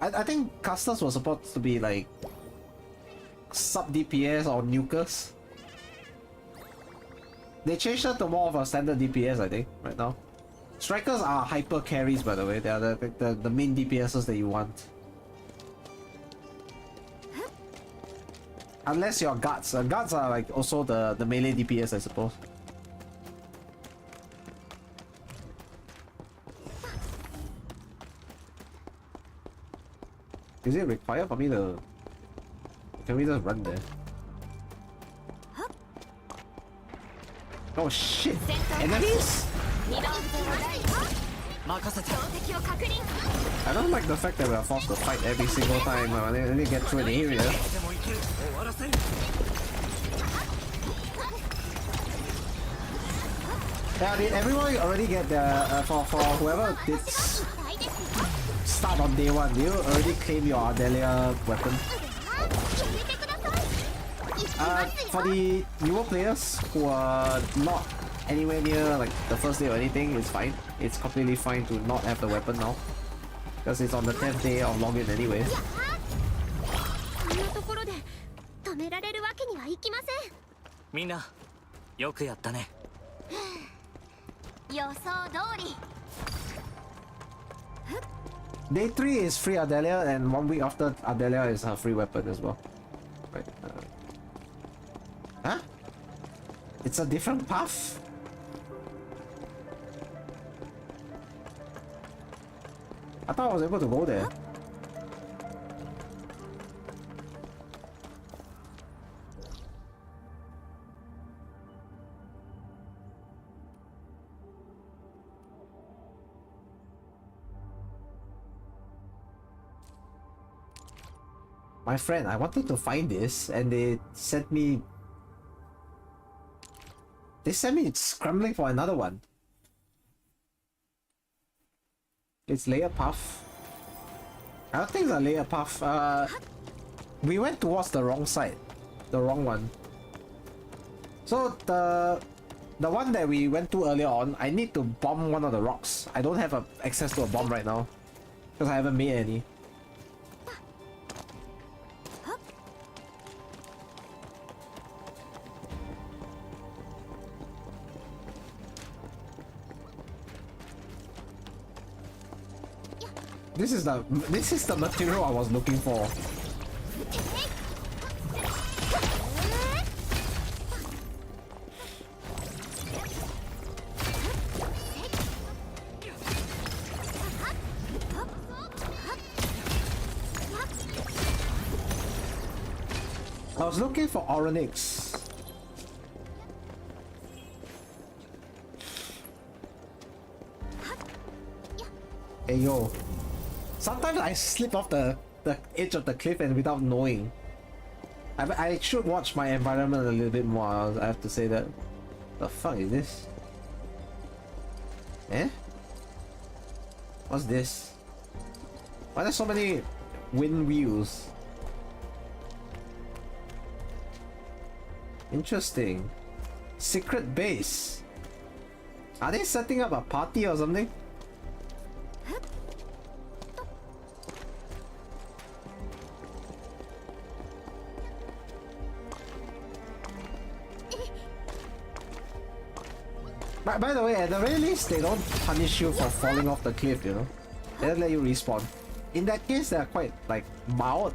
I think casters were supposed to be like sub DPS or nukers. They changed her to more of a standard DPS, I think, right now. Strikers are hyper carries, by the way. They are the main DPSs that you want. Unless you're guards. Guards are like also the melee DPS, I suppose. Is it required for me to... Can we just run there? Oh shit! Enemies? I don't like the fact that we are forced to fight every single time. I need to get through the area. Yeah, did everyone already get the for whoever did start on day one? Do you already claim your Ardelia weapon? For the newer players who are not anywhere near like the first day or anything, it's fine. It's completely fine to not have the weapon now, because it's on the 10th day of login anyway. こんなところで止められるわけにはいきません。みんなよくやったね。予想通り。 Day 3 is free Ardelia, and 1 week after Ardelia is a free weapon as well. Right. Huh? It's a different path? I thought I was able to go there. My friend, I wanted to find this and they sent me... They sent me scrambling for another one. It's layer path. I don't think it's a layer path. We went towards the wrong side. The wrong one. So the one that we went to earlier on, I need to bomb one of the rocks. I don't have access to a bomb right now, because I haven't made any. This is the material I was looking for. I was looking for Arknights. Hey yo. Sometimes I slip off the edge of the cliff and without knowing. I should watch my environment a little bit more, I have to say that. The fuck is this? Eh? What's this? Why are there so many wind wheels? Interesting. Secret base. Are they setting up a party or something? By the way, at the very least, they don't punish you for falling off the cliff, you know? They don't let you respawn. In that case, they're quite, like, mild.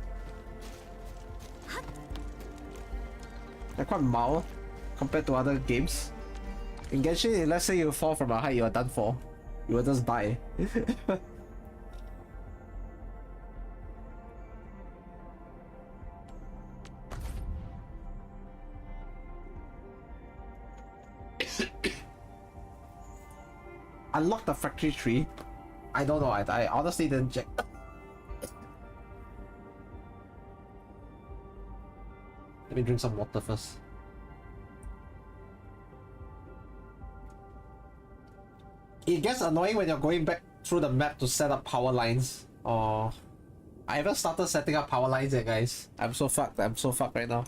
They're quite mild compared to other games. In Genshin, let's say you fall from a height, you are done for. You will just die. Unlock the factory tree. I don't know. I honestly didn't check. Let me drink some water first. It gets annoying when you're going back through the map to set up power lines. Oh, I haven't started setting up power lines yet, guys. I'm so fucked. I'm so fucked right now.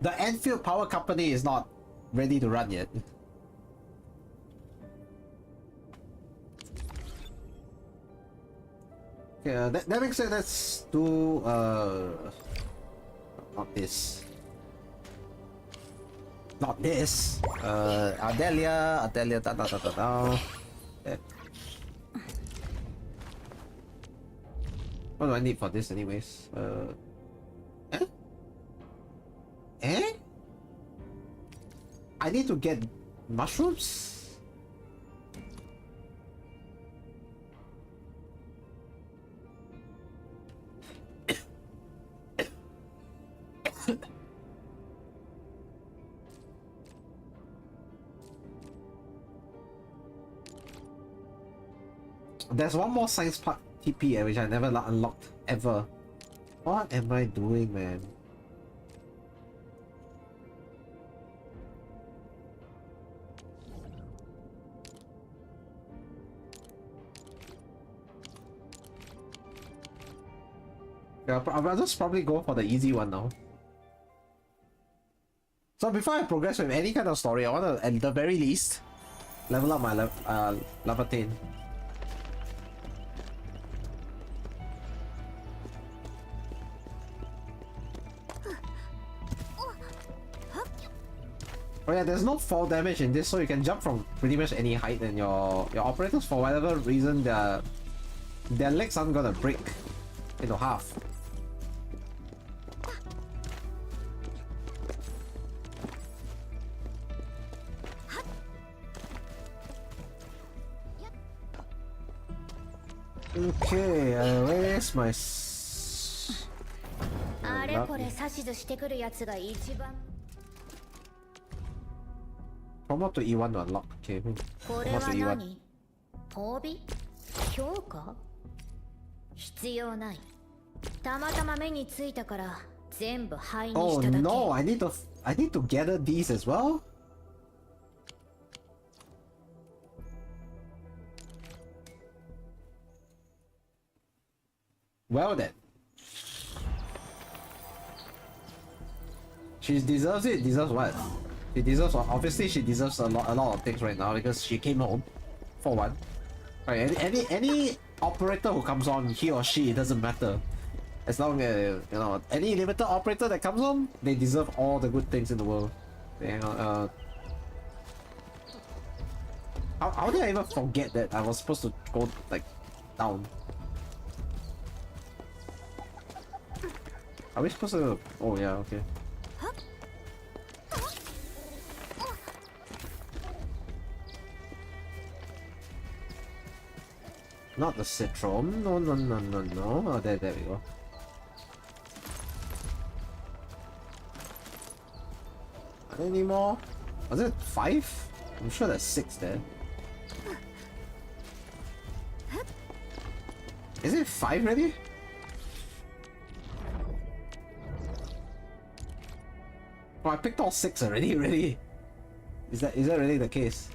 The Endfield power company is not ready to run yet. Yeah, that makes sense. Let's do not this. Not this. Ardelia, Yeah. What do I need for this anyways? Eh? Eh? I need to get mushrooms? There's one more science park TP which I never unlocked ever. What am I doing, man? Yeah, I'll just probably go for the easy one now. So before I progress with any kind of story, I want to, at the very least, level up my Laevatain. Oh yeah, there's no fall damage in this, so you can jump from pretty much any height, and your operators, for whatever reason, their legs aren't gonna break into half. Okay, where's my promote to E1 to unlock. Okay, promote to E1. 褒美評価必要ないたまたま目についたから全部灰に Oh しただけ no, I need to gather these as well? Well then. She deserves it. Deserves what? She deserves, obviously she deserves a lot of things right now because she came home for one. Right, any operator who comes on, he or she, it doesn't matter. As long as, you know, any limited operator that comes on, they deserve all the good things in the world. Hang on, how did I even forget that I was supposed to go, like, down? Are we supposed to... Oh yeah, okay. Not the citron. No. Oh, there we go. Are there any more? Was it 5? I'm sure there's 6 there. Is it 5 already? Oh, I picked all 6 already, really? Is that really the case?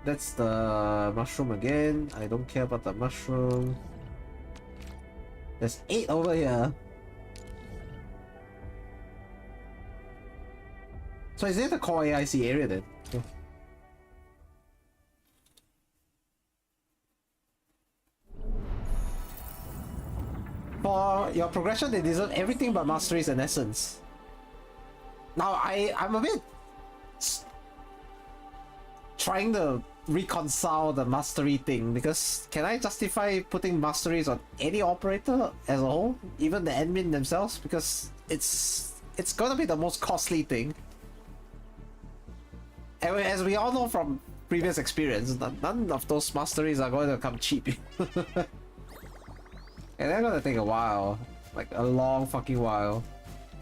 That's the mushroom again. I don't care about the mushroom. There's 8 over here. So is it the core AIC area then? Yeah. For your progression, they deserve everything but masteries and essence. Now I'm a bit trying to reconcile the mastery thing, because can I justify putting masteries on any operator as a whole, even the admin themselves, because it's gonna be the most costly thing. And as we all know from previous experience, none of those masteries are going to come cheap. And they're gonna take a while, like a long fucking while.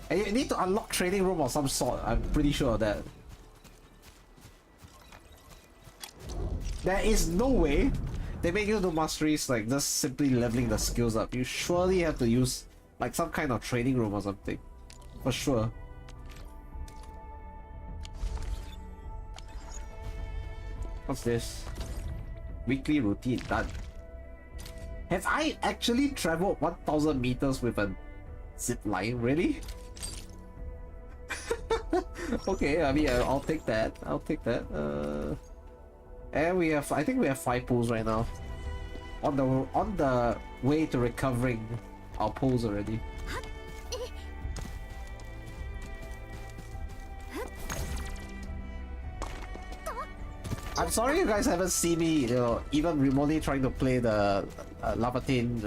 And you need to unlock training room of some sort, I'm pretty sure of that. There is no way they make you do masteries like just simply leveling the skills up. You surely have to use like some kind of training room or something. For sure. What's this? Weekly routine done. Have I actually traveled 1000 meters with a zip line? Really? Okay, I mean, I'll take that. I'll take that. And we have, I think we have 5 pools right now. On the way to recovering our pools already. I'm sorry you guys haven't seen me, you know, even remotely trying to play the Laevatain.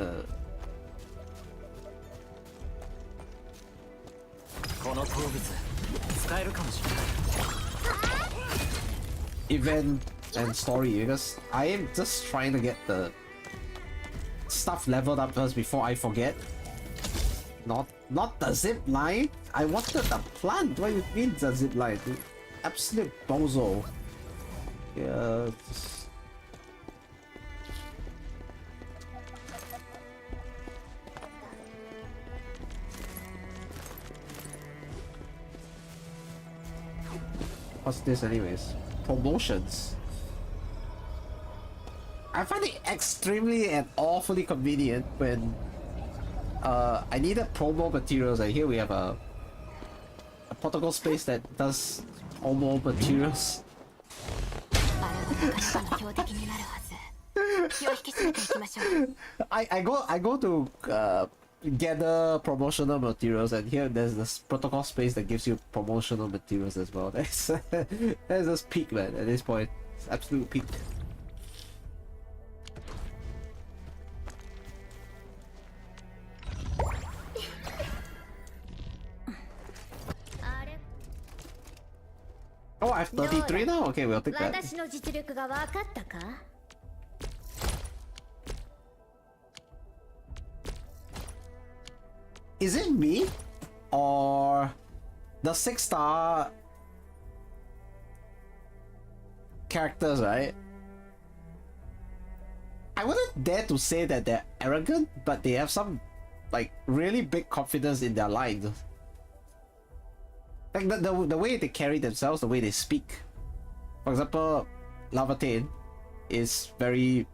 Event and story, because I am just trying to get the stuff leveled up first before I forget. Not the zip line. I wanted the plant. What do you mean the zip line? Absolute bozo. Yeah. What's this anyways? Promotions. I find it extremely and awfully convenient when I needed promo materials, and here we have a protocol space that does promo materials. あれは昔の標的になるはず。気を引き締めていきましょう。I go to gather promotional materials, and here there's this protocol space that gives you promotional materials as well. That's just peak, man. At this point, it's absolute peak. Oh, I have 33 now? Okay, we'll take that. 私の実力が分かったか？ Is it me? Or the 6-star characters, right? I wouldn't dare to say that they're arrogant, but they have some like really big confidence in their lines. Like the way they carry themselves, the way they speak. For example, Laevatain is very...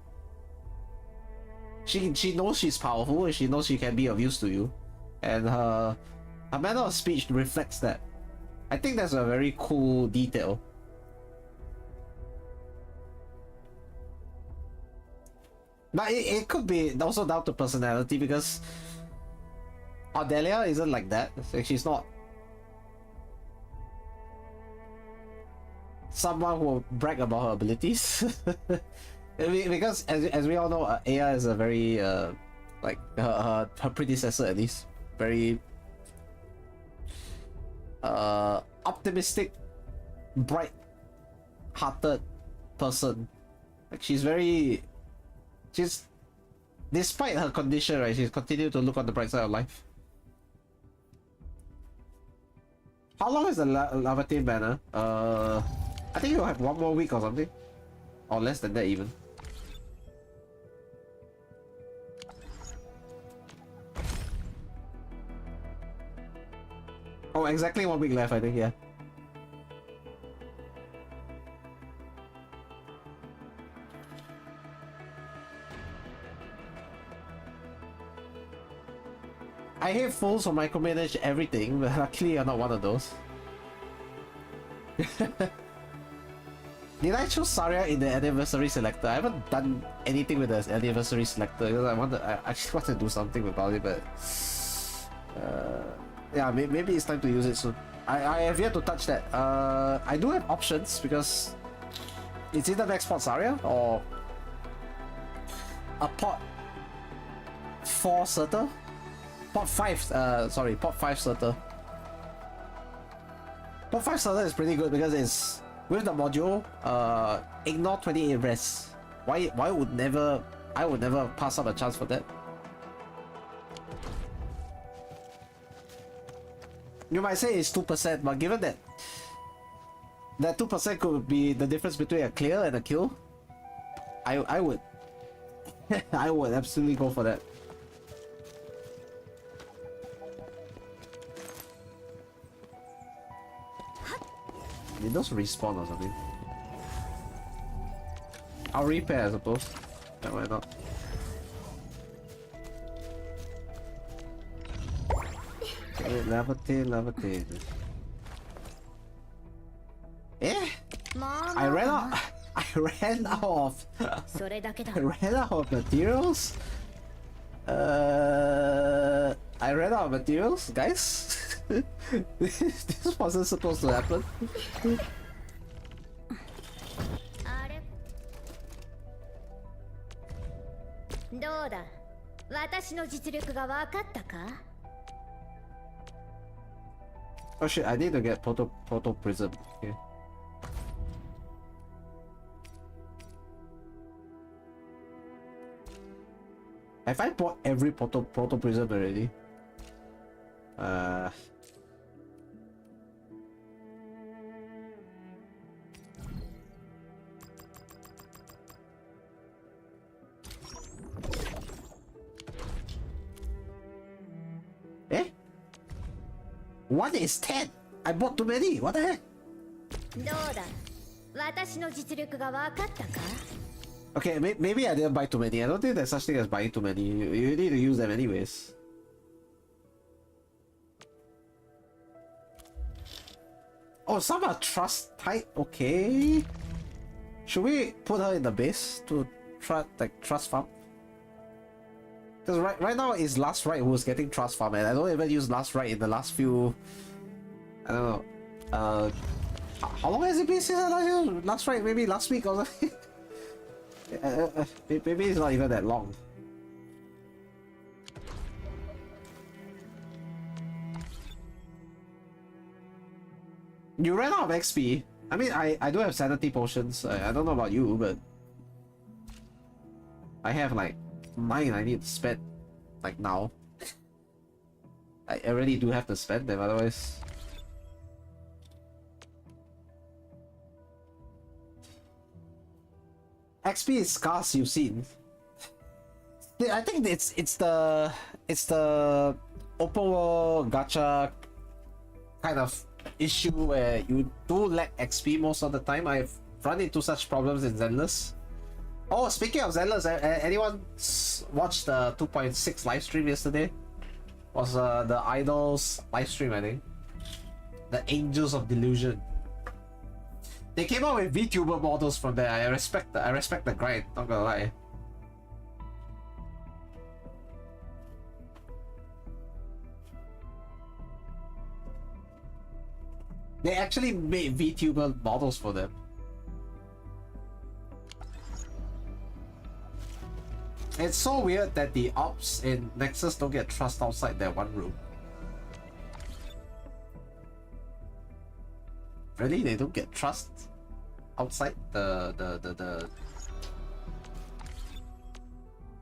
She knows she's powerful and she knows she can be of use to you. And her manner of speech reflects that. I think that's a very cool detail. But it could be also down to personality, because Ardelia isn't like that. Like, she's not someone who will brag about her abilities. Because as we all know, Aya is a very like her predecessor, at least, very optimistic, bright-hearted person. Like, she's despite her condition, right, she's continued to look on the bright side of life. How long is the Laevatain banner? I think you'll have 1 more week or something, or less than that even. Oh, exactly 1 week left, I think, yeah. I hate fools who micromanage everything, but luckily you're not one of those. Did I choose Saria in the anniversary selector? I haven't done anything with the anniversary selector because I actually want to do something about it, but yeah, maybe it's time to use it soon. I have yet to touch that. I do have options because it's either next port Saria or a port 4 Surtur. Port 5, sorry, port 5 Surtur. Port 5 Surtur is pretty good because it's with the module, ignore 28 res. I would never pass up a chance for that. You might say it's 2%, but given that 2% could be the difference between a clear and a kill, I would I would absolutely go for that. Did those respawn or something? I'll repair, I suppose. Yeah, why not? Okay, Laevatain. Eh? I ran out. I ran out of. I ran out of materials. I ran out of materials, guys. This wasn't supposed to happen. どうだ、私の実力が分かったか？ Oh shit! I need to get Proto Prism. Okay. Have I bought every Proto Prism already? One is 10. I bought too many. What the heck? どうだ私の実力が分かったか Okay, maybe I didn't buy too many. I don't think there's such thing as buying too many. You need to use them anyways. Oh, some are trust type. Okay. Should we put her in the base to trust farm? Because right now it's last right who's getting trust farm, and I don't even use last right in the last few. I don't know. How long has it been since I used last right? Maybe last week or something. Maybe it's not even that long. You ran out of XP. I mean, I do have sanity potions. I don't know about you, but I have like 9 I need to spend like now. I really do have to spend them, otherwise. XP is scarce, you've seen. I think it's the open world gacha kind of issue where you do lack XP most of the time. I've run into such problems in Zenless. Oh, speaking of Zenless, anyone watched the 2.6 live stream yesterday? Was the Idols live stream, I think. The Angels of Delusion. They came out with VTuber models from there. I respect the grind, not gonna lie. They actually made VTuber models for them. It's so weird that the ops in Nexus don't get trust outside their one room. Really? They don't get trust outside the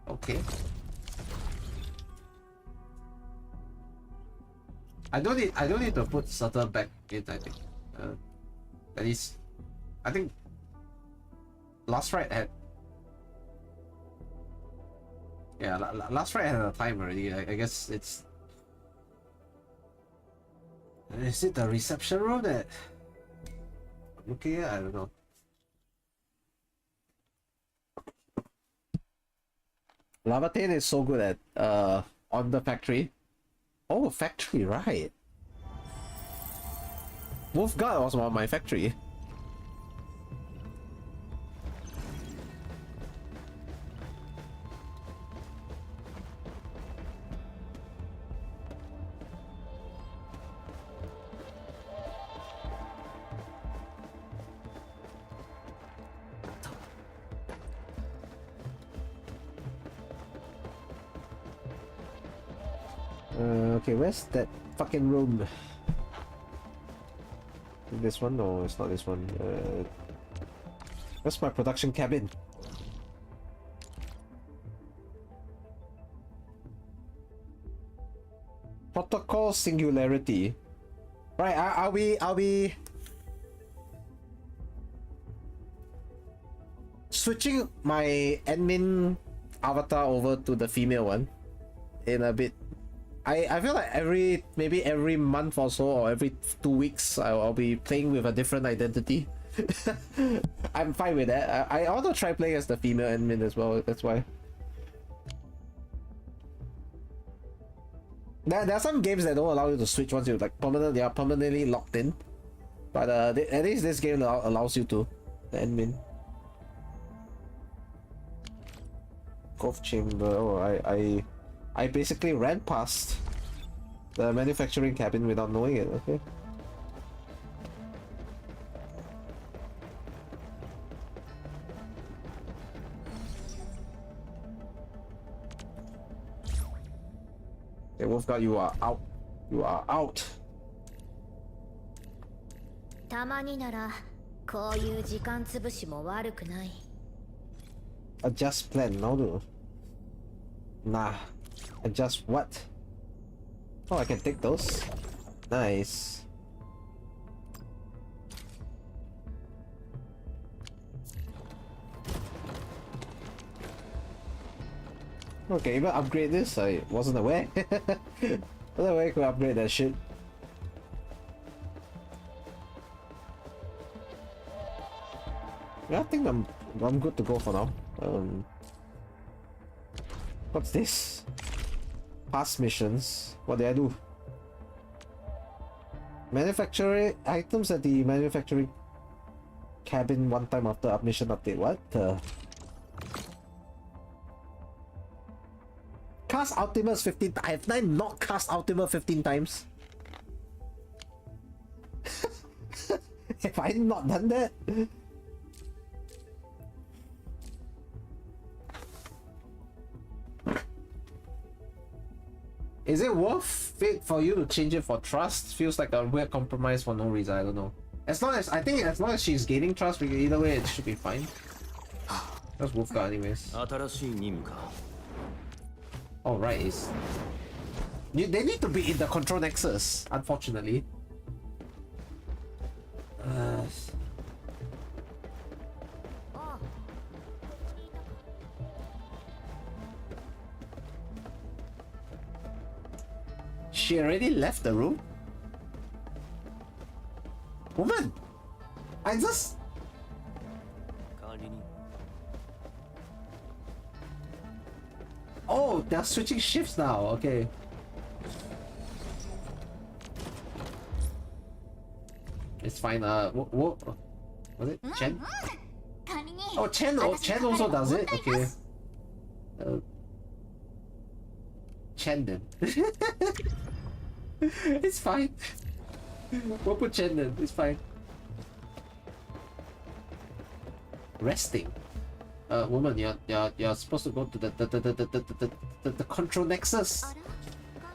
Okay. I don't need to put Sutter back in, I think. At least I think Last Ride had Last Ride had a time already. I guess it's is it the reception room that I'm looking at? I don't know. Laevatain is so good at on the factory. Oh, factory, right. Wolfguard was on my factory. Okay, where's that fucking room? This one? No, it's not this one. Where's my production cabin? Protocol singularity. Right, are we switching my admin avatar over to the female one in a bit? I feel like maybe every month or so, or every 2 weeks, I'll be playing with a different identity. I'm fine with that. I want to try playing as the female admin as well. That's why. There are some games that don't allow you to switch once you they are permanently locked in. But at least this game allows you to, the admin. Golf chamber. Oh, I basically ran past the manufacturing cabin without knowing it, okay? Okay, Wolfguard, you are out. You are out. たまにならこういう時間つぶしも悪くない。Adjust plan, no do. Nah. Adjust what? Oh, I can take those. Nice. Okay, even upgrade this? I wasn't aware. Wasn't aware you could upgrade that shit. Yeah, I think I'm good to go for now. What's this? Past missions. What did I do? Manufacturing items at the manufacturing cabin one time after mission update. What? Cast Ultimates 15 times. Have I not cast Ultima 15 times? Have I not done that? Is it worth it for you to change it for trust? Feels like a weird compromise for no reason. I don't know. As long as as long as she's gaining trust, either way it should be fine. That's Wolfgar anyways. 新しい任務か Oh right, they need to be in the control nexus, unfortunately. She already left the room? Woman! I just... 代わりに Oh, they're switching shifts now, okay. It's fine, what? Was it Chen? Oh, Chen also does it? Okay. Chen then. It's fine. We'll put Chen then, it's fine. Resting. Woman, you're supposed to go to the control nexus.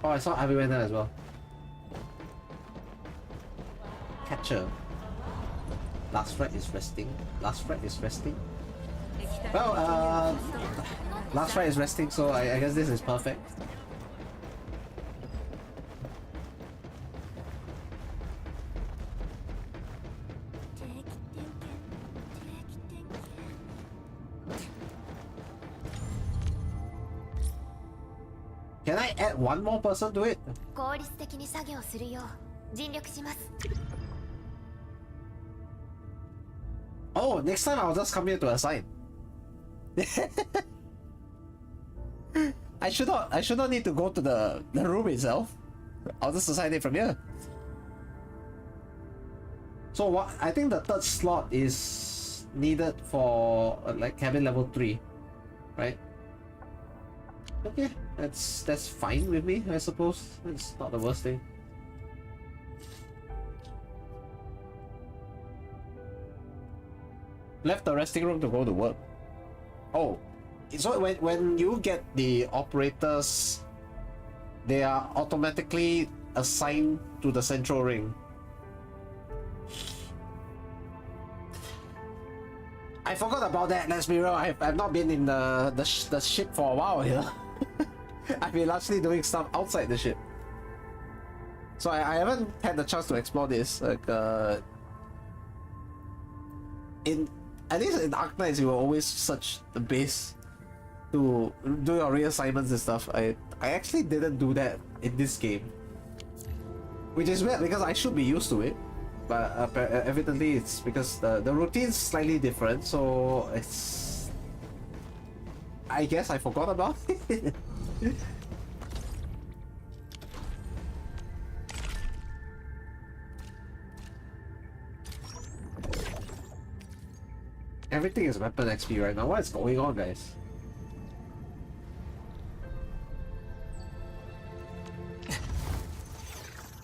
Oh, I saw Abby went there as well. Catcher. Last right is resting. Last right is resting. Well, last right is resting, so I guess this is perfect. Can I add one more person to it? 効率的に作業するよう尽力します Oh, next time I'll just come here to assign. I should not need to go to the room itself. I'll just assign it from here. So what? I think the third slot is needed for like cabin level 3, right? Okay, that's fine with me, I suppose. It's not the worst thing. Left the resting room to go to work. Oh, so when you get the operators, they are automatically assigned to the central ring. I forgot about that. Let's be real. I've not been in the ship for a while here. I've been largely doing stuff outside the ship, so I haven't had the chance to explore this. Like at least in Arknights, you will always search the base to do your reassignments and stuff. I actually didn't do that in this game, which is weird because I should be used to it, but evidently it's because the routine's slightly different. So it's, I guess I forgot about it. Everything is weapon XP right now. What is going on, guys?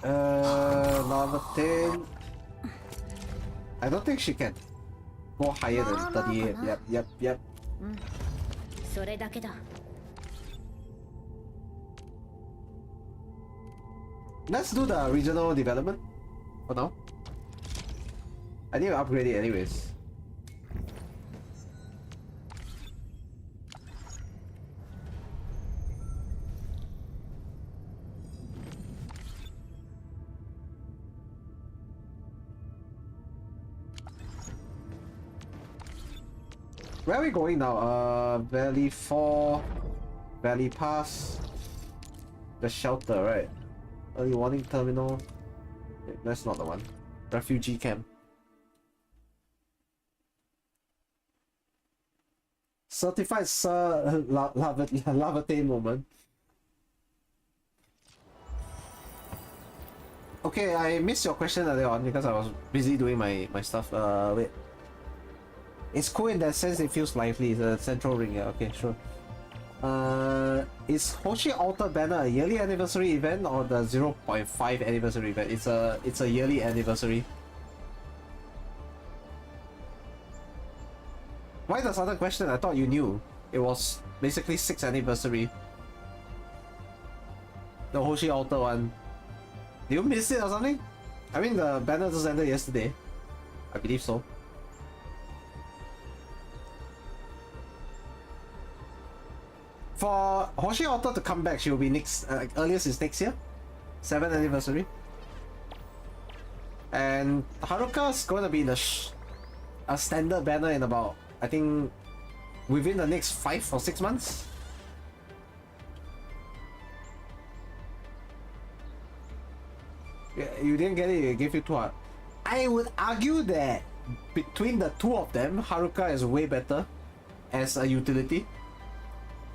Laevatain. I don't think she can go higher than 38. Yep. それだけだ Let's do the regional development for now. I need to upgrade it anyways. Where are we going now? Valley 4, Valley Pass, the shelter, right? Early warning terminal. Wait, that's not the one. Refugee camp. Certified Sir Laevatain moment. Okay, I missed your question earlier on because I was busy doing my stuff. Wait. It's cool in that sense, it feels lively. It's a central ring, yeah, okay, sure. Is Hoshi Altar Banner a yearly anniversary event or the 0.5 anniversary event? It's a yearly anniversary. Why the sudden question? I thought you knew. It was basically 6th anniversary. The Hoshi Altar one. Did you miss it or something? I mean, the banner just ended yesterday. I believe so. For Hoshi Altar to come back, she will be next, earliest is next year. 7th anniversary. And Haruka's going to be the a standard banner in about, I think, within the next 5 or 6 months. Yeah, you didn't get it, it gave you 2 hard. I would argue that between the two of them, Haruka is way better as a utility.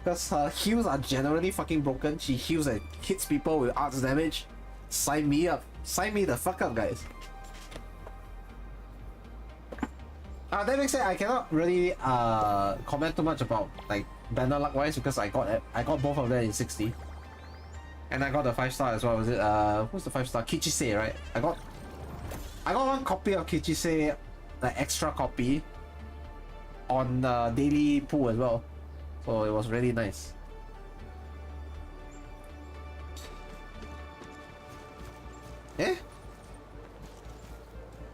Because her heals are generally fucking broken. She heals and hits people with arts damage. Sign me up. Sign me the fuck up, guys. That being said, I cannot really comment too much about like banner luck wise because I got both of them in 60. And I got the 5-star as well. Was it who's the 5-star? Kichise, right? I got one copy of Kichise, the extra copy on daily pool as well. So it was really nice. Eh?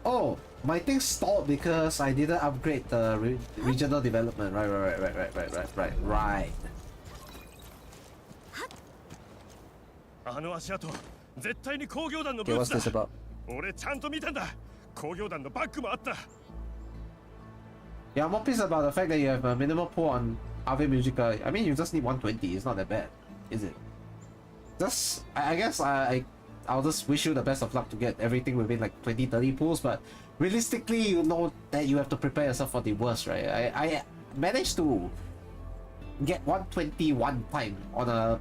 Oh, my thing stalled because I didn't upgrade the regional development. Right. あの足跡、絶対に工業団の Okay, ブー what's ツ this だ。 about? 俺ちゃんと見たんだ。工業団のバッグもあった。Yeah, I'm more pissed about the fact that you have a minimal pull on Ave Musica. I mean, you just need 120. It's not that bad, is it? Just, I guess I'll just wish you the best of luck to get everything within like 20-30 pulls, but realistically, you know that you have to prepare yourself for the worst, right? I managed to get 120 one time on a...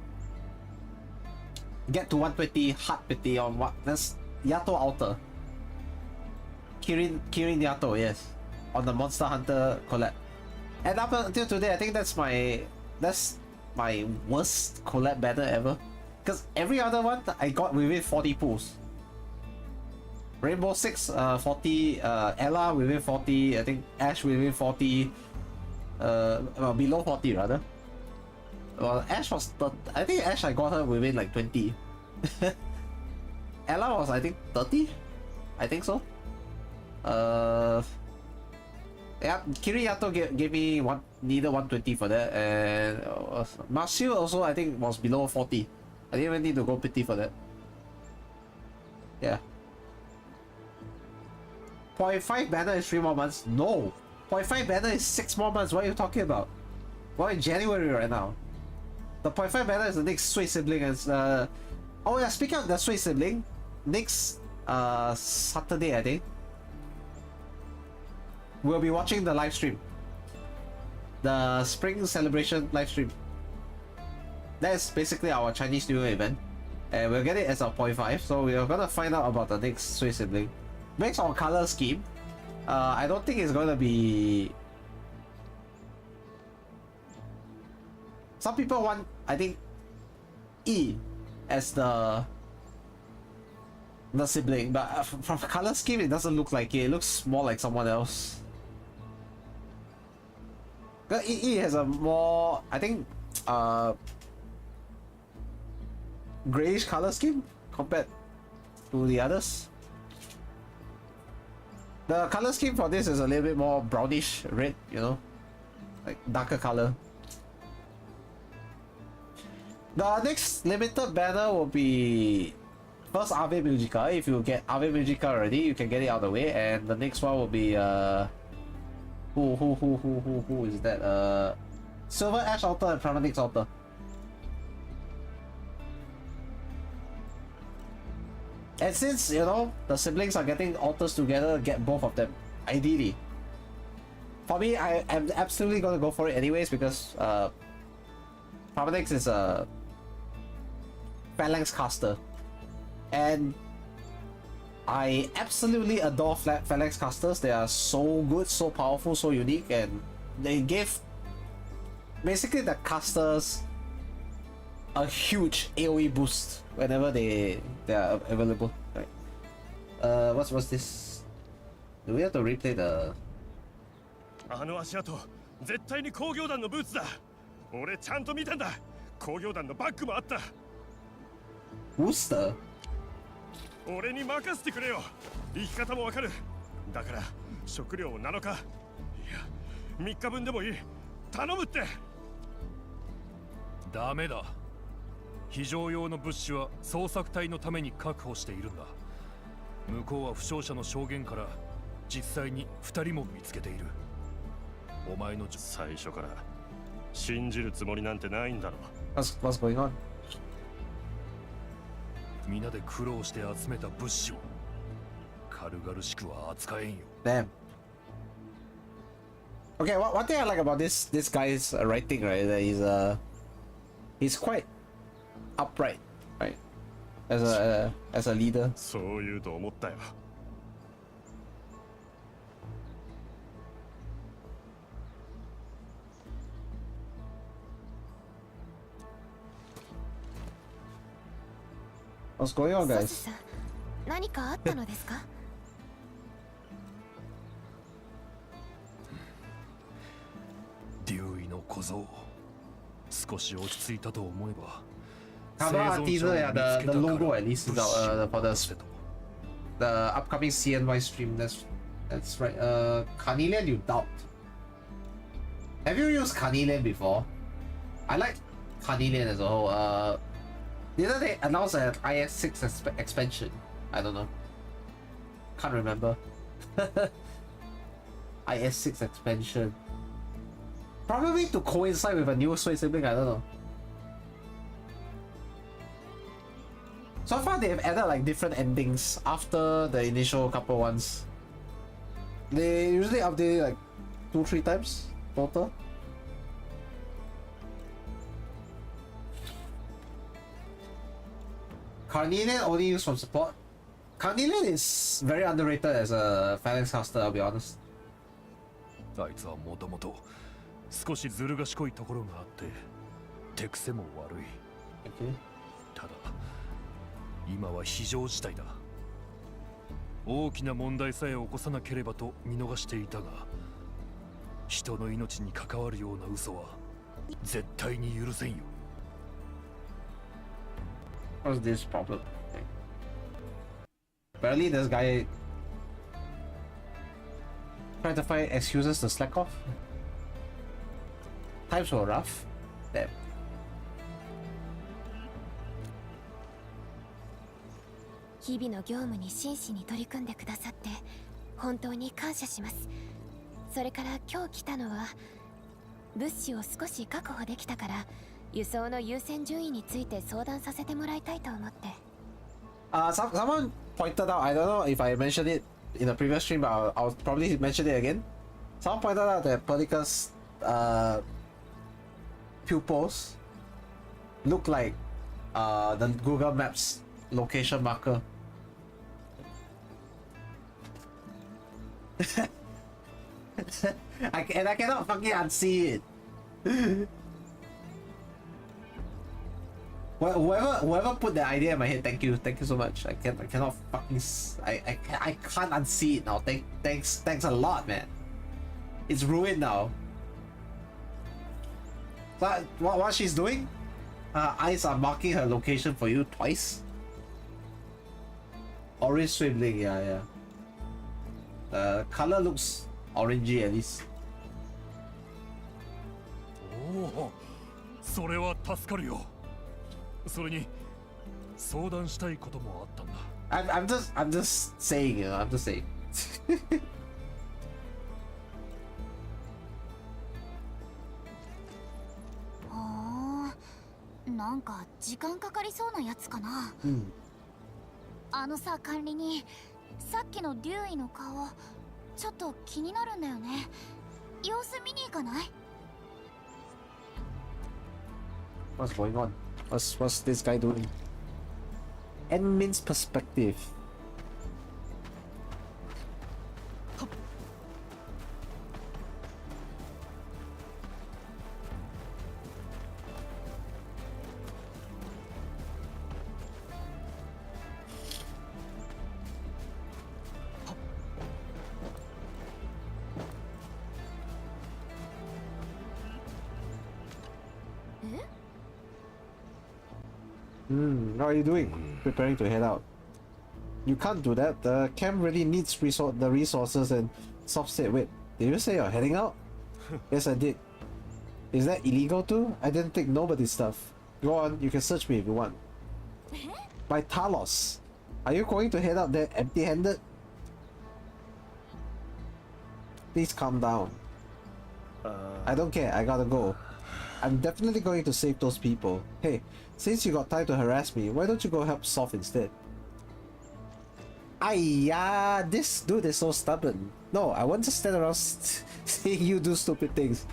Get to 120 hard pity on what? That's Yato Altar. Kirin Yato, yes. On the Monster Hunter collab. And up until today, I think that's my worst collab banner ever. Because every other one I got within 40 pulls. Rainbow Six 40, Ella within 40, I think Ash within 40, well, below 40 rather. Well, Ash was I think Ash I got her within like 20. Ella was I think 30? I think so. Yeah, Kiriyato gave me needed 120 for that, and Marcio also I think was below 40. I didn't even need to go pity for that. Yeah. 0.5 banner is 3 more months. No! 0.5 banner is 6 more months. What are you talking about? We're in January right now. The 0.5 banner is the next Sui sibling. And, oh yeah, speaking of the Sui sibling, next Saturday I think, we'll be watching the live stream. The spring celebration live stream. That's basically our Chinese New Year event. And we'll get it as our 0.5, so we're gonna find out about the next Sui sibling. Based on color scheme, I don't think it's gonna be... Some people want, I think, E as the sibling, but from color scheme it doesn't look like it. It looks more like someone else. E has a more, I think, grayish color scheme compared to the others. The color scheme for this is a little bit more brownish red, you know, like darker color. The next limited banner will be first Ave Musica. If you get Ave Musica already, you can get it out of the way, and the next one will be who is that? Silver Ash Altar and Pramanix Altar. And since, you know, the siblings are getting altars together, get both of them, ideally. For me, I am absolutely gonna go for it anyways because Paramedics is a phalanx caster, and I absolutely adore phalanx casters. They are so good, so powerful, so unique, and they give basically the casters a huge AoE boost whenever they are available. Right. What's this? Do we have to replay the? あの足跡、絶対に工業団のブーツだ。俺ちゃんと見たんだ。工業団のバッグもあった。Booster? 俺に任せてくれよ。生き方もわかる。だから食料を7日、いや3日分でもいい。頼むって。ダメだ。非常用の物資は捜索隊のために確保しているんだ。向こうは負傷者の証言から実際に2人も見つけている。お前の最初から信じるつもりなんてないんだろ。What's going on? 皆で苦労して集めた物資を軽々しくは扱えんよ。Damn. Okay, one thing I like about this guy's writing, right, that he's quite upright, right, as a leader. そう言うと思ったよ。What's going on, サ guys? スさん、何かあったのですか？デューイの小僧、少し落ち着いたと思えば。 How about teaser? Yeah, the logo at least is out for the upcoming CNY stream. That's right. Carnelian, you doubt. Have you used Carnelian before? I like Carnelian as a whole. Didn't they announce an IS6 expansion? I don't know. Can't remember. IS6 expansion. Probably to coincide with a new Sway sibling, I don't know. So far they've added like different endings after the initial couple ones. They usually update it like 2-3 times total. Carnelian only used from support. Carnelian is very underrated as a phalanx caster, I'll be honest. あいつはもともと少しずる賢いところがあって手癖も悪い。Okay. ただ今は非常事態だ。大きな問題さえ起こさなければと見逃していたが、人の命に関わるような嘘は絶対に許せんよ。What's this problem? Apparently this guy tried to find excuses to slack off. Times were rough. Damn. 日々の業務に真摯に取り組んでくださって本当に感謝します。それから今日来たのは物資を少し確保できたから輸送の優先順位について相談させてもらいたいと思って。Someone pointed out, I don't know if I mentioned it in the previous stream, but I'll probably mention it again. Someone pointed out that Perdica's pupils look like the Google Maps location marker. I cannot fucking unsee it. Whoever put the idea in my head, thank you so much. I cannot fucking I can't unsee it now. Thanks a lot, man. It's ruined now. But what she's doing? Her eyes are marking her location for you twice. Orange swimming, yeah. The color looks orangey at least. おお、それは助かるよ。それに相談したいこともあったんだ。I'm just saying, you know, I'm just saying. なんか時間かかりそうなやつかな。あのさ、管理人、さっきのデューイの顔ちょっと気になるんだよね。様子見に行かない？ What's going on? What's this guy doing? Admin's perspective. How are you doing? Preparing to head out. You can't do that. The camp really needs the resources and soft said, wait, did you say you're heading out? Yes, I did. Is that illegal too? I didn't take nobody's stuff. Go on, you can search me if you want. By Talos. Are you going to head out there empty-handed? Please calm down. I don't care, I gotta go. I'm definitely going to save those people. Hey, since you got time to harass me, why don't you go help Soft instead? Aiya, this dude is so stubborn. No, I want to stand around seeing you do stupid things.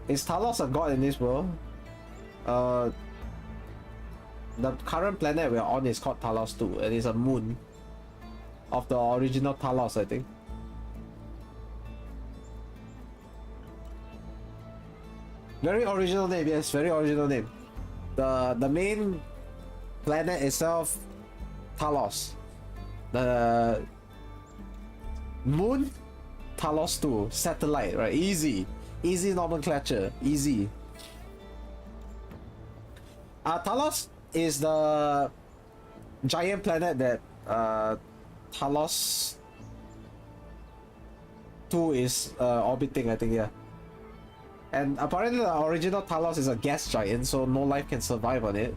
Is Talos a god in this world? The current planet we're on is called Talos 2, and it's a moon of the original Talos, I think. Very original name, yes, very original name. The main planet itself, Talos. The moon, Talos 2, satellite, right? Easy nomenclature, easy. Talos is the giant planet that Talos 2 is orbiting, I think, yeah. And apparently the original Talos is a gas giant, so no life can survive on it.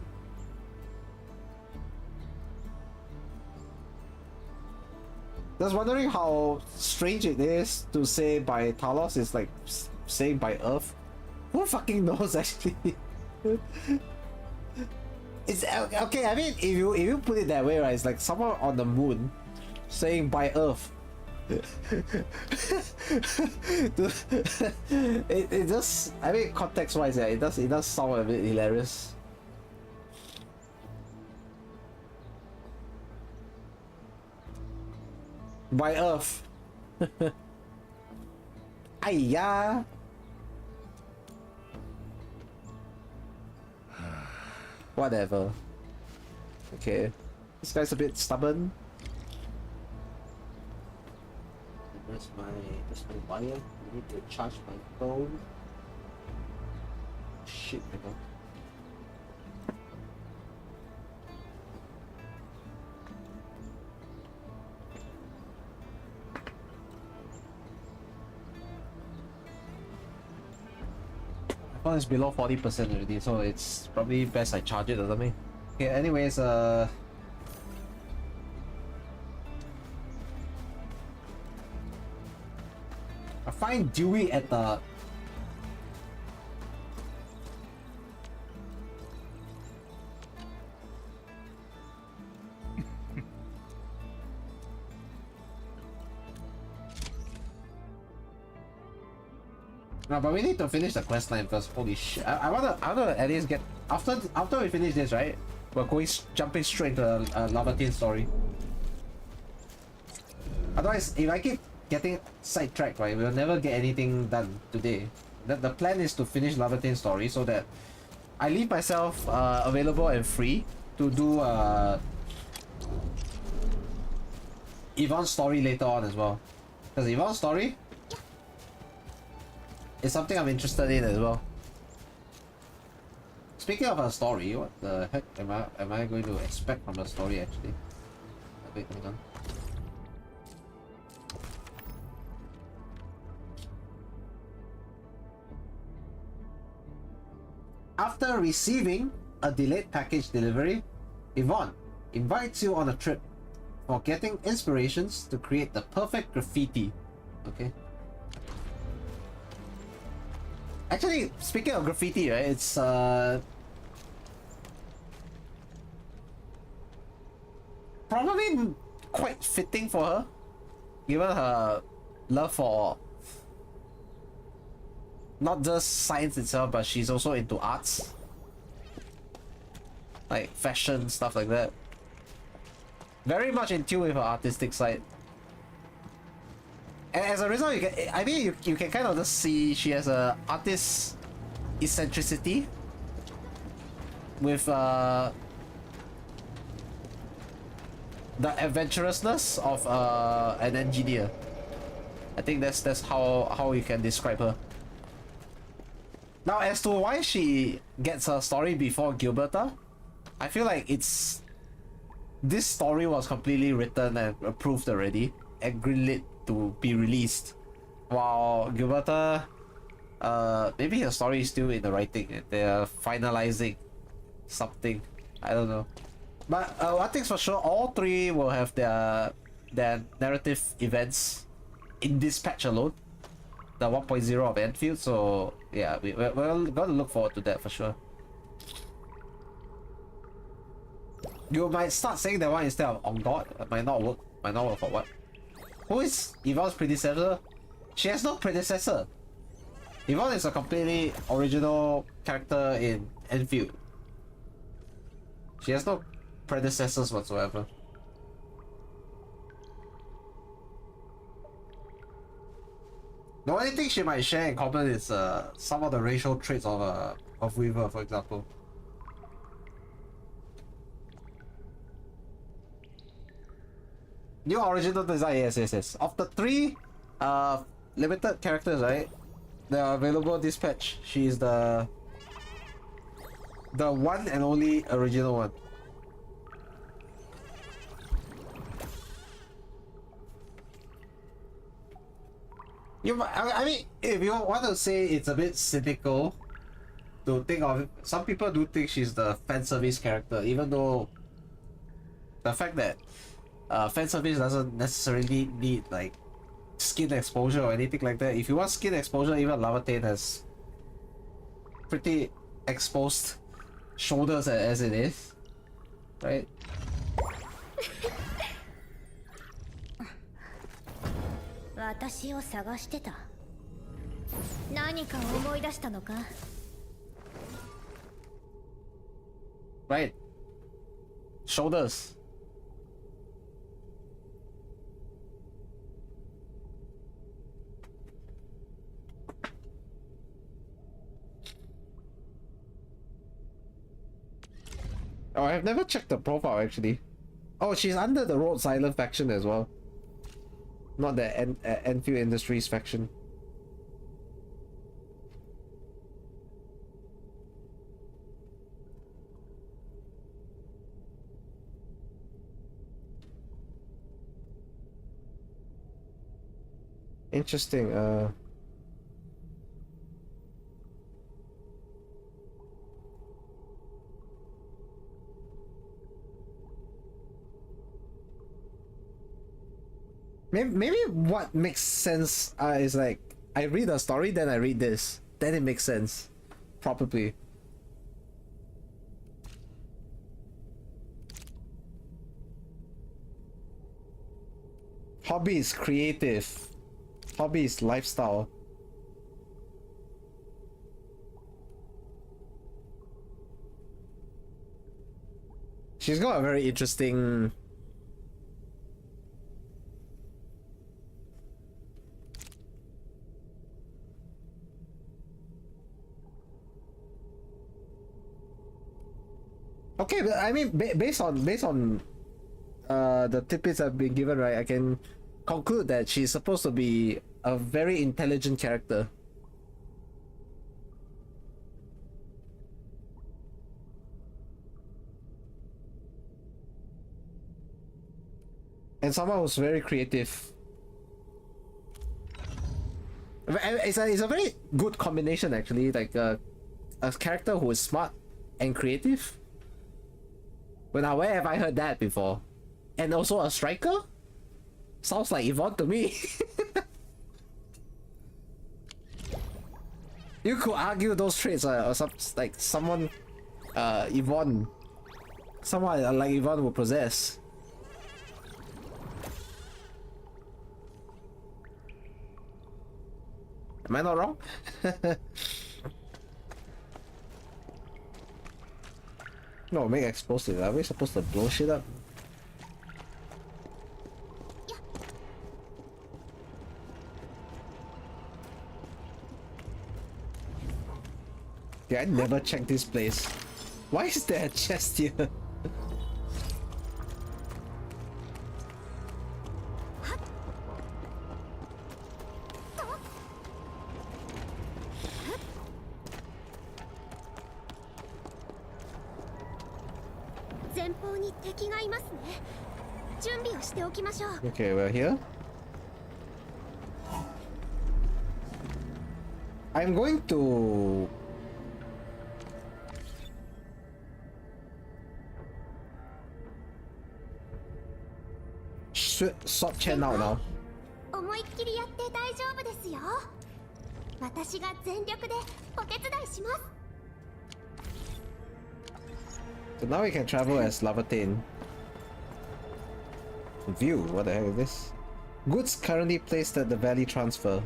Just wondering how strange it is to say by Talos is like saying by Earth. Who fucking knows actually? It's okay. I mean, if you put it that way, right? It's like someone on the moon saying by Earth. it just, I mean, context wise, yeah, it does sound a bit hilarious. By Earth. Aiya. Whatever. Okay. This guy's a bit stubborn. That's my wire. I need to charge my phone. Shit, my god. My phone is below 40% already, so it's probably best I charge it or something. Okay, anyways, I find Dewey at the no, but we need to finish the quest line first. Holy shit! I wanna at least get after we finish this, right? We're going jumping straight into a Laevatain story. Otherwise, if I keep getting sidetracked, right, we'll never get anything done today. The plan is to finish Laevatain story so that I leave myself available and free to do Yvonne's story later on as well. Because Yvonne's story is something I'm interested in as well. Speaking of her story, what the heck am I going to expect from her story actually? Wait, hold on. After receiving a delayed package delivery, Yvonne invites you on a trip for getting inspirations to create the perfect graffiti. Okay. Actually, speaking of graffiti, right, it's probably quite fitting for her, given her love for not just science itself, but she's also into arts, like fashion, stuff like that. Very much in tune with her artistic side. And as a result, you can kind of just see she has a artist eccentricity with the adventurousness of an engineer. I think that's how you can describe her. Now, as to why she gets her story before Gilberta, I feel like this story was completely written and approved already and greenlit to be released, while Gilberta, maybe her story is still in the writing and they're finalizing something. I don't know. But one thing's for sure, all three will have their narrative events in this patch alone, the 1.0 of Endfield. So yeah, we're gonna look forward to that for sure. You might start saying that one instead of On God. It might not work. Might not work for what? Who is Yvonne's predecessor? She has no predecessor. Yvonne is a completely original character in Endfield. She has no predecessors whatsoever. The only thing she might share in common is some of the racial traits of Weaver, for example. New original design, yes. Of the three limited characters, right, that are available this patch, she is the one and only original one. I mean, if you want to say it's a bit cynical to think of it, some people do think she's the fan service character, even though the fact that fan service doesn't necessarily need like skin exposure or anything like that. If you want skin exposure, even Laevatain has pretty exposed shoulders as it is, right? 私を探してた。何か思い出したのか？ Right. Shoulders. Oh, I've never checked the profile actually. Oh, she's under the Road Silent faction as well. Not the Enfield Industries faction. Interesting. Maybe what makes sense is like I read a story, then I read this, then it makes sense, probably. Hobby is creative. Hobby is lifestyle. She's got a very interesting. Okay, but I mean, based on the tidbits I've been given, right, I can conclude that she's supposed to be a very intelligent character. And someone who's very creative. It's a very good combination actually, like a character who is smart and creative. But where have I heard that before? And also a striker? Sounds like Yvonne to me. You could argue those traits or some, like someone Yvonne, someone like Yvonne will possess. Am I not wrong? No, make explosive. Are we supposed to blow shit up? Yeah, I never checked this place. Why is there a chest here? Okay, we're here. I'm going to swap Chen out now. 思いっきりやって大丈夫ですよ。私が全力でお手伝いします。 So now we can travel as Laevatain. View, what the heck is this? Goods currently placed at the valley transfer.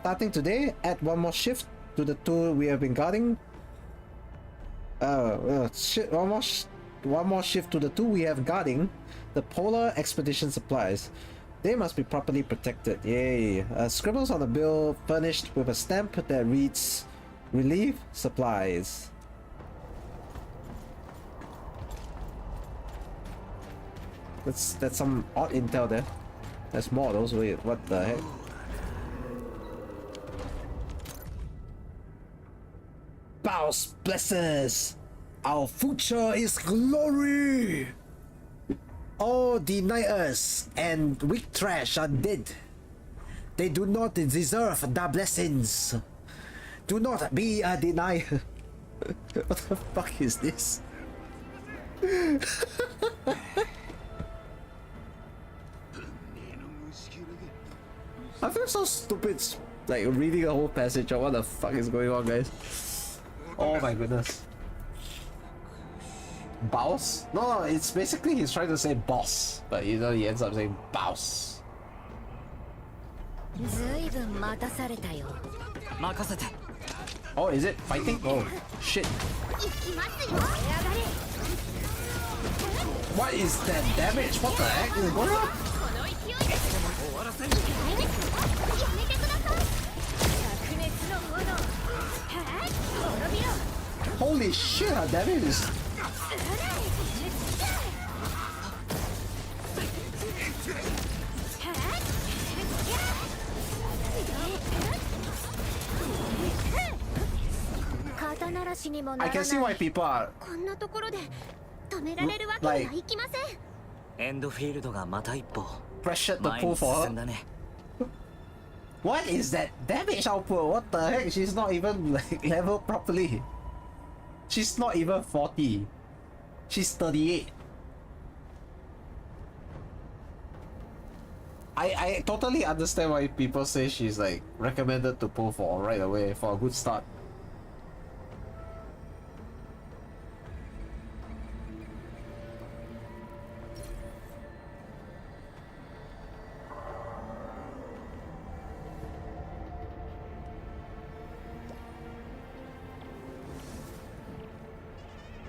Starting today, add one more shift to the two we have been guarding. One more shift to the two we have guarding the Polar Expedition supplies. They must be properly protected. Yay! Scribbles on the bill furnished with a stamp that reads "Relief Supplies." That's some odd intel there. There's more of those. Wait, what the heck? Bows blesses! Our future is glory! All deny us and weak trash are dead. They do not deserve the blessings. Do not be a denier. What the fuck is this? I feel so stupid, like reading a whole passage of what the fuck is going on, guys. Oh my goodness. Boss? No, it's basically he's trying to say boss, but you know he ends up saying boss. ずいぶん待たされたよ。任せて。Oh, is it fighting? Oh, shit. 行きますよ。 What is that damage? What the heck is going on? この勢いで終わらせる。やめてください。灼熱の炎。滅びろ。 Holy shit, her damage is... I can see why people are こんなところで止められるわけにはいきません。エンドフィールドがまた一歩 pressured to 前 pull に for 進 her. んだね。 What is that damage output? What the heck? She's not even like leveled properly. She's not even 40. She's 38. I totally understand why people say she's like recommended to pull for right away for a good start.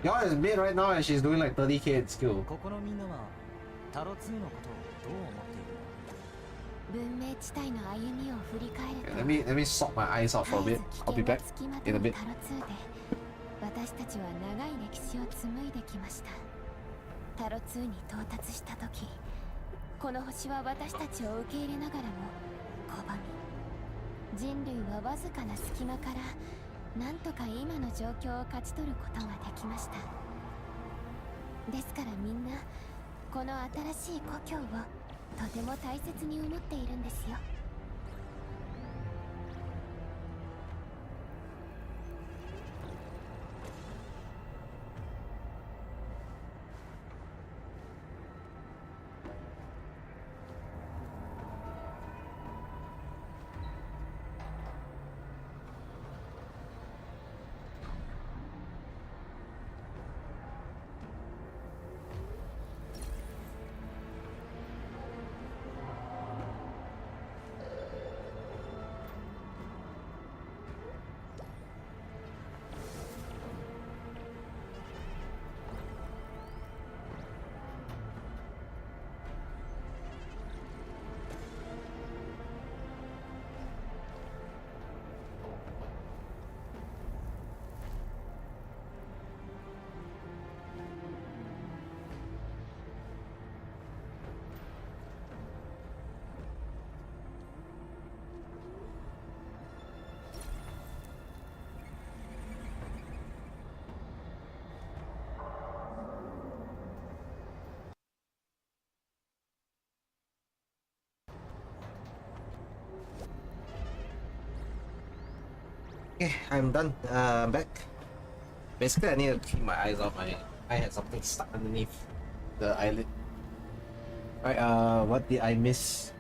Y'all is mid right now and she's doing like 30k in skill. ここのみんなはタロ2のことをどう思っているの？文明地帯の歩みを振り返ると Let me sort my eyes out for a bit. I'll be back in a bit. タロ2で私たちは長い歴史を紡いできました。タロ2に到達した時、この星は私たちを受け入れながらも拒み、人類はわずかな隙間からなんとか今の状況を勝ち取ることができました。ですからみんなこの新しい故郷をとても大切に思っているんですよ。Okay, I'm done. I'm back. Basically, I need to keep my eyes out. I had something stuck underneath the eyelid. Alright, what did I miss?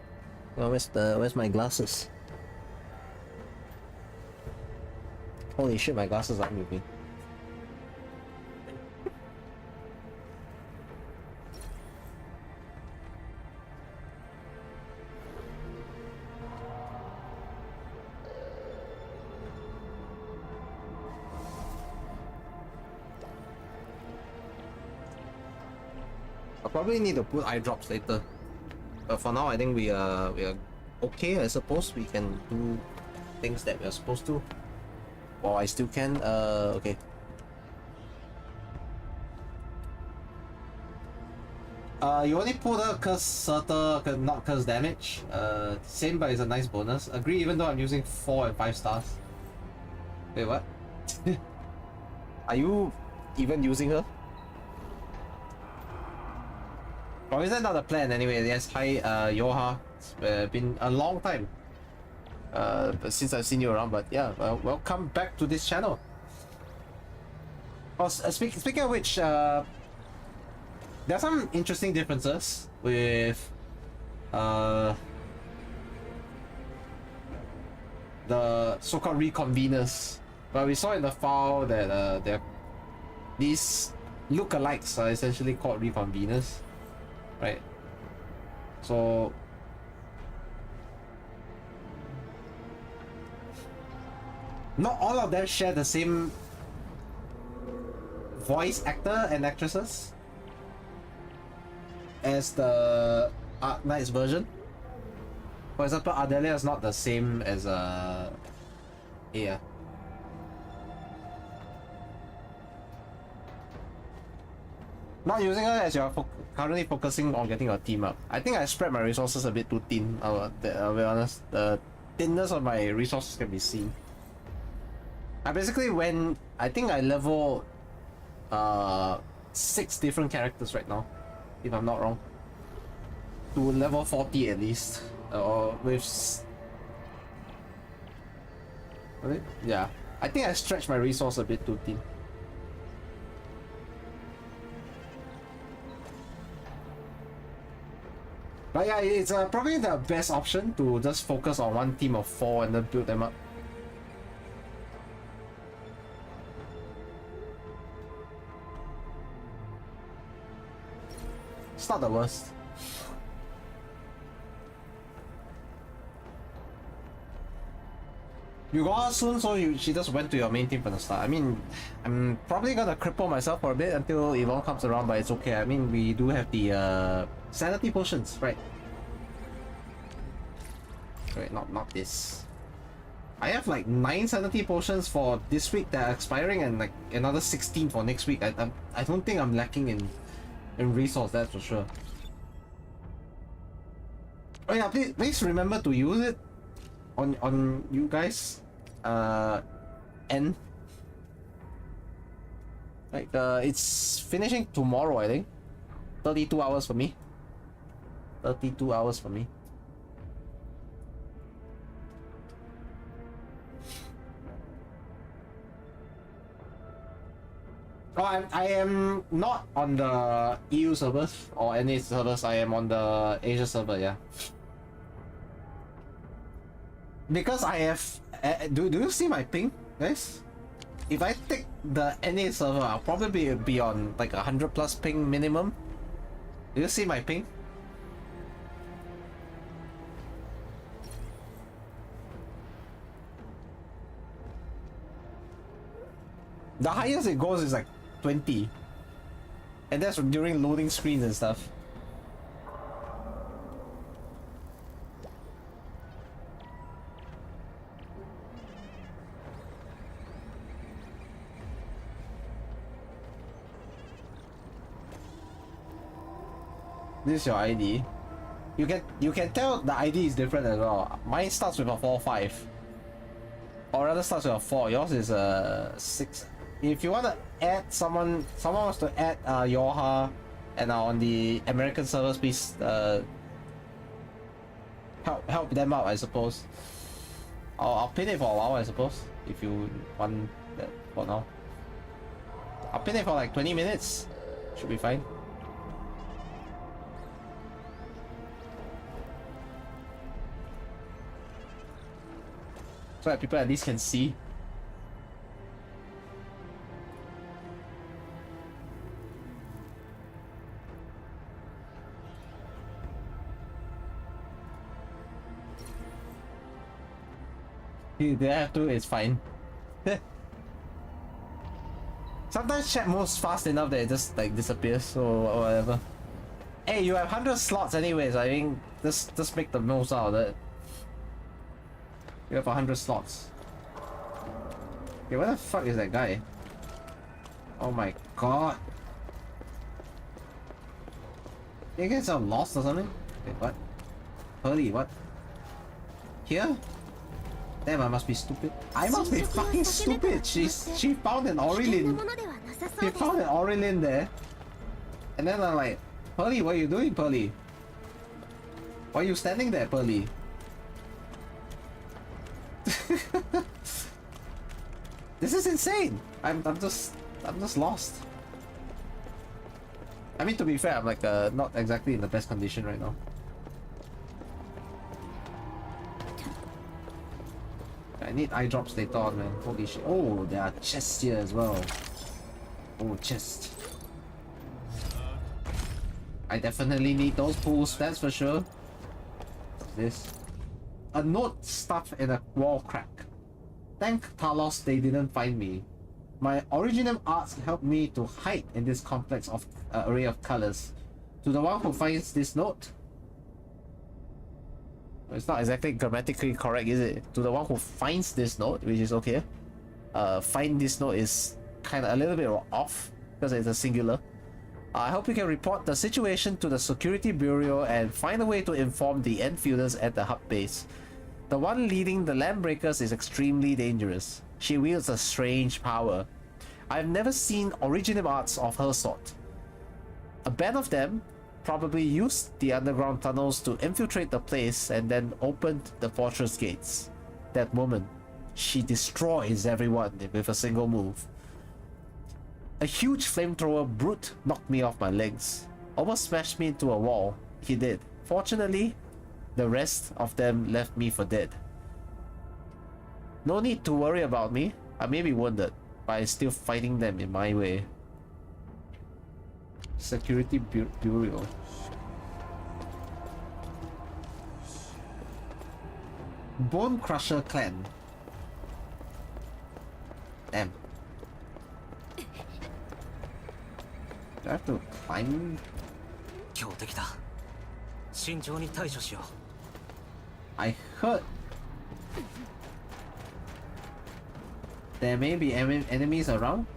Oh, where's my glasses? Holy shit, my glasses aren't moving. I'll probably need to put eye drops later. But for now, I think we are okay. I suppose we can do things that we are supposed to. Or I still can. Okay. You only put a curse not curse damage. Same, but it's a nice bonus. Agree, even though I'm using 4 and 5 stars. Wait, what? Are you even using her? Or is that not the plan anyway? Yes, hi, Yoha. It's been a long time since I've seen you around, but yeah, welcome back to this channel. Oh, speaking of which, there are some interesting differences with the so-called reconveners. But we saw in the file that these lookalikes are essentially called reconveners. Right, so not all of them share the same voice actor and actresses as the Arknights version. For example, Ardelia is not the same as yeah. Not using her as you're currently focusing on getting your team up. I think I spread my resources a bit too thin. I'll be honest. The thinness of my resources can be seen. I basically went. I think I level 6 different characters right now, if I'm not wrong. To level 40 at least. Or with. Yeah. I think I stretched my resource a bit too thin. But yeah, it's probably the best option to just focus on one team of 4 and then build them up. It's not the worst. You got her soon, so she just went to your main team from the start. I mean, I'm probably gonna cripple myself for a bit until Yvonne comes around, but it's okay. I mean, we do have the sanity potions, right? Wait, not this. I have like 9 sanity potions for this week that are expiring, and like another 16 for next week. I don't think I'm lacking in resource, that's for sure. Oh yeah, please remember to use it on you guys. N. Like it's finishing tomorrow, I think. 32 hours for me. 32 hours for me. Oh, I am not on the EU servers or any servers. I am on the Asia server, yeah. Because I have... do you see my ping, guys? If I take the NA server, I'll probably be on like 100 plus ping minimum. Do you see my ping? The highest it goes is like 20. And that's during loading screens and stuff. This is your ID. You can tell the ID is different as well. Mine starts with a 4-5. Or rather starts with a 4. Yours is a 6. If you want to add someone wants to add Yoha and are on the American servers, please help them out, I suppose. I'll pin it for a while, I suppose. if you want that for now. I'll pin it for like 20 minutes. Should be fine. So that people at least can see. They have to, it's fine. Sometimes chat moves fast enough that it just like disappears or whatever. Hey, you have 100 slots anyways. I think just make the most out of it. You have 100 slots. Okay, where the fuck is that guy? Oh my god. You guys are lost or something? Wait, what? Hurley, what? Here? Damn, I must be stupid. I must be fucking stupid. She found an Aurelin. She found an Aurelin there. And then I'm like, Pearly, what are you doing, Pearly? Why are you standing there, Pearly? This is insane. I'm just lost. I mean, to be fair, I'm like not exactly in the best condition right now. I need eye drops later on, man. Holy shit. Oh, there are chests here as well. Oh, chest. I definitely need those pools, that's for sure. What's this? A note stuffed in a wall crack. Thank Talos they didn't find me. My original arts helped me to hide in this complex of array of colors. To the one who finds this note, it's not exactly grammatically correct, is it? To the one who finds this note, which is okay. Find this note is kind of a little bit off because it's a singular. I hope you can report the situation to the Security Bureau and find a way to inform the Enfielders at the hub base. The one leading the Landbreakers is extremely dangerous. She wields a strange power. I've never seen original arts of her sort. A band of them probably used the underground tunnels to infiltrate the place and then opened the fortress gates. That woman, she destroys everyone with a single move. A huge flamethrower brute knocked me off my legs. Almost smashed me into a wall. He did. Fortunately, the rest of them left me for dead. No need to worry about me. I may be wounded, but I'm still fighting them in my way. Security Bureau. Bone Crusher Clan. Damn. Do I have to climb? 強敵だ。慎重に対処しよう。I heard there may be enemies around.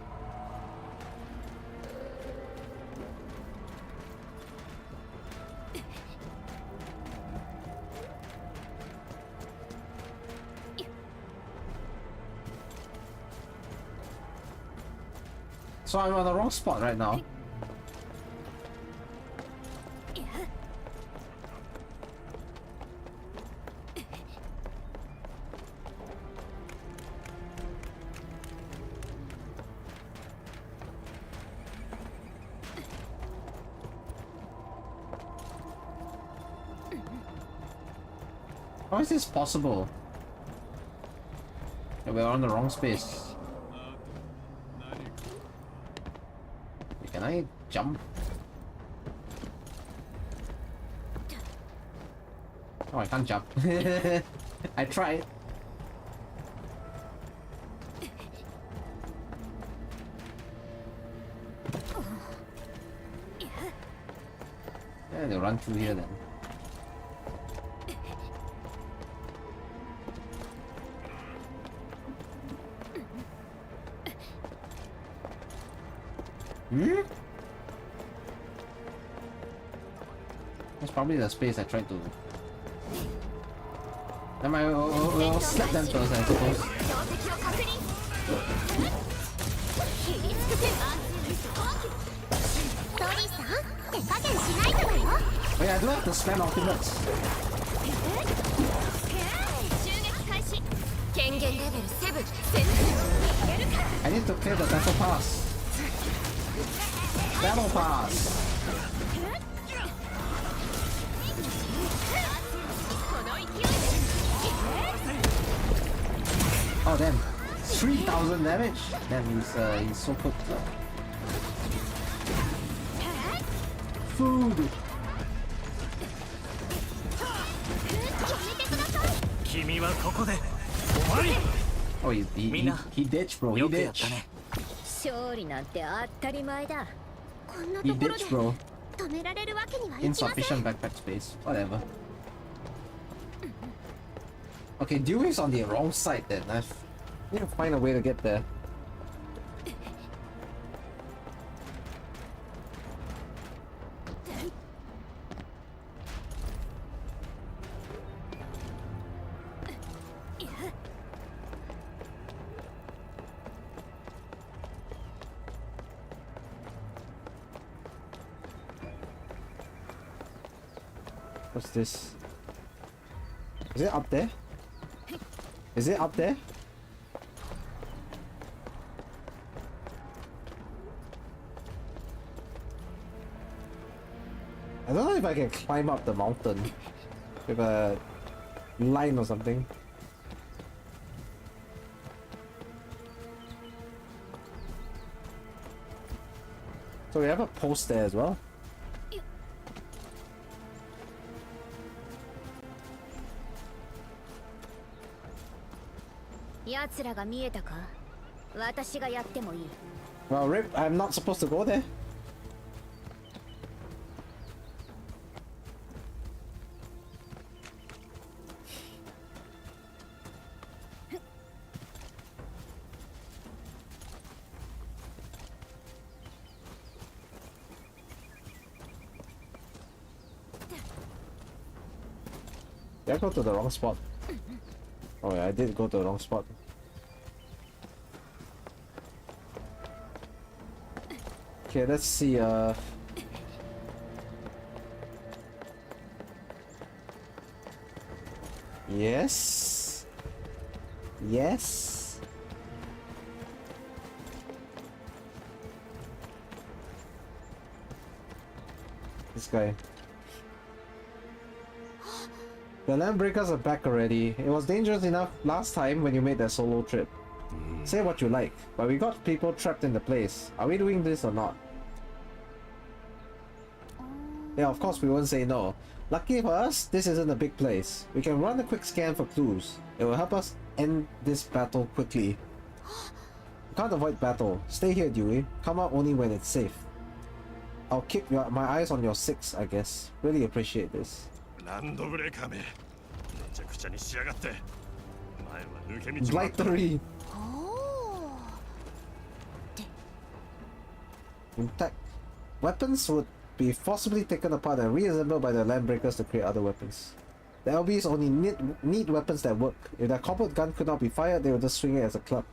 So I'm on the wrong spot right now. How is this possible? Yeah, we're on the wrong space. Can I jump? Oh, I can't jump. I tried. Yeah, they'll run through here then. Hmm? That's probably the space I tried to. Am I? We'll slap them first, I suppose. Oh yeah, I do have to spam ultimates. 権限レベル7 I need to clear the battle pass. Battle pass. Oh damn. 3,000 damage. Damn, he's so cooked. Food. 君はここで終わり。 Oh, he ditched, bro. He よくやった ditched. ね。勝利なんて当たり前だ。こんな He ところで ditched, bro. 止められるわけにはいきません。 Insufficient backpack space. Whatever. Okay, Dewey's on the wrong side then. I Need to find a way to get there. What's this? Is it up there? Is it up there? I don't know if I can climb up the mountain with a line or something. So we have a post there as well. 奴らが見えたか？私がやってもいい。 Well, Rip, I'm not supposed to go there. Did I go to the wrong spot? Oh yeah, I did go to the wrong spot. Okay, let's see, Yes. Yes. This guy. The Landbreakers are back already. It was dangerous enough last time when you made that solo trip. Say what you like, but we got people trapped in the place. Are we doing this or not? Yeah, of course we won't say no. Lucky for us, this isn't a big place. We can run a quick scan for clues. It will help us end this battle quickly. You can't avoid battle. Stay here, Dewey. Come out only when it's safe. I'll keep my eyes on your 6, I guess. Really appreciate this. ランドブレーカーめめちゃくちゃにしやがって前は抜け道もあった Blightery! おー In fact, weapons would be forcibly taken apart and reassembled by the Landbreakers to create other weapons. The LBs only need weapons that work. If their combat gun could not be fired, they would just swing it as a club.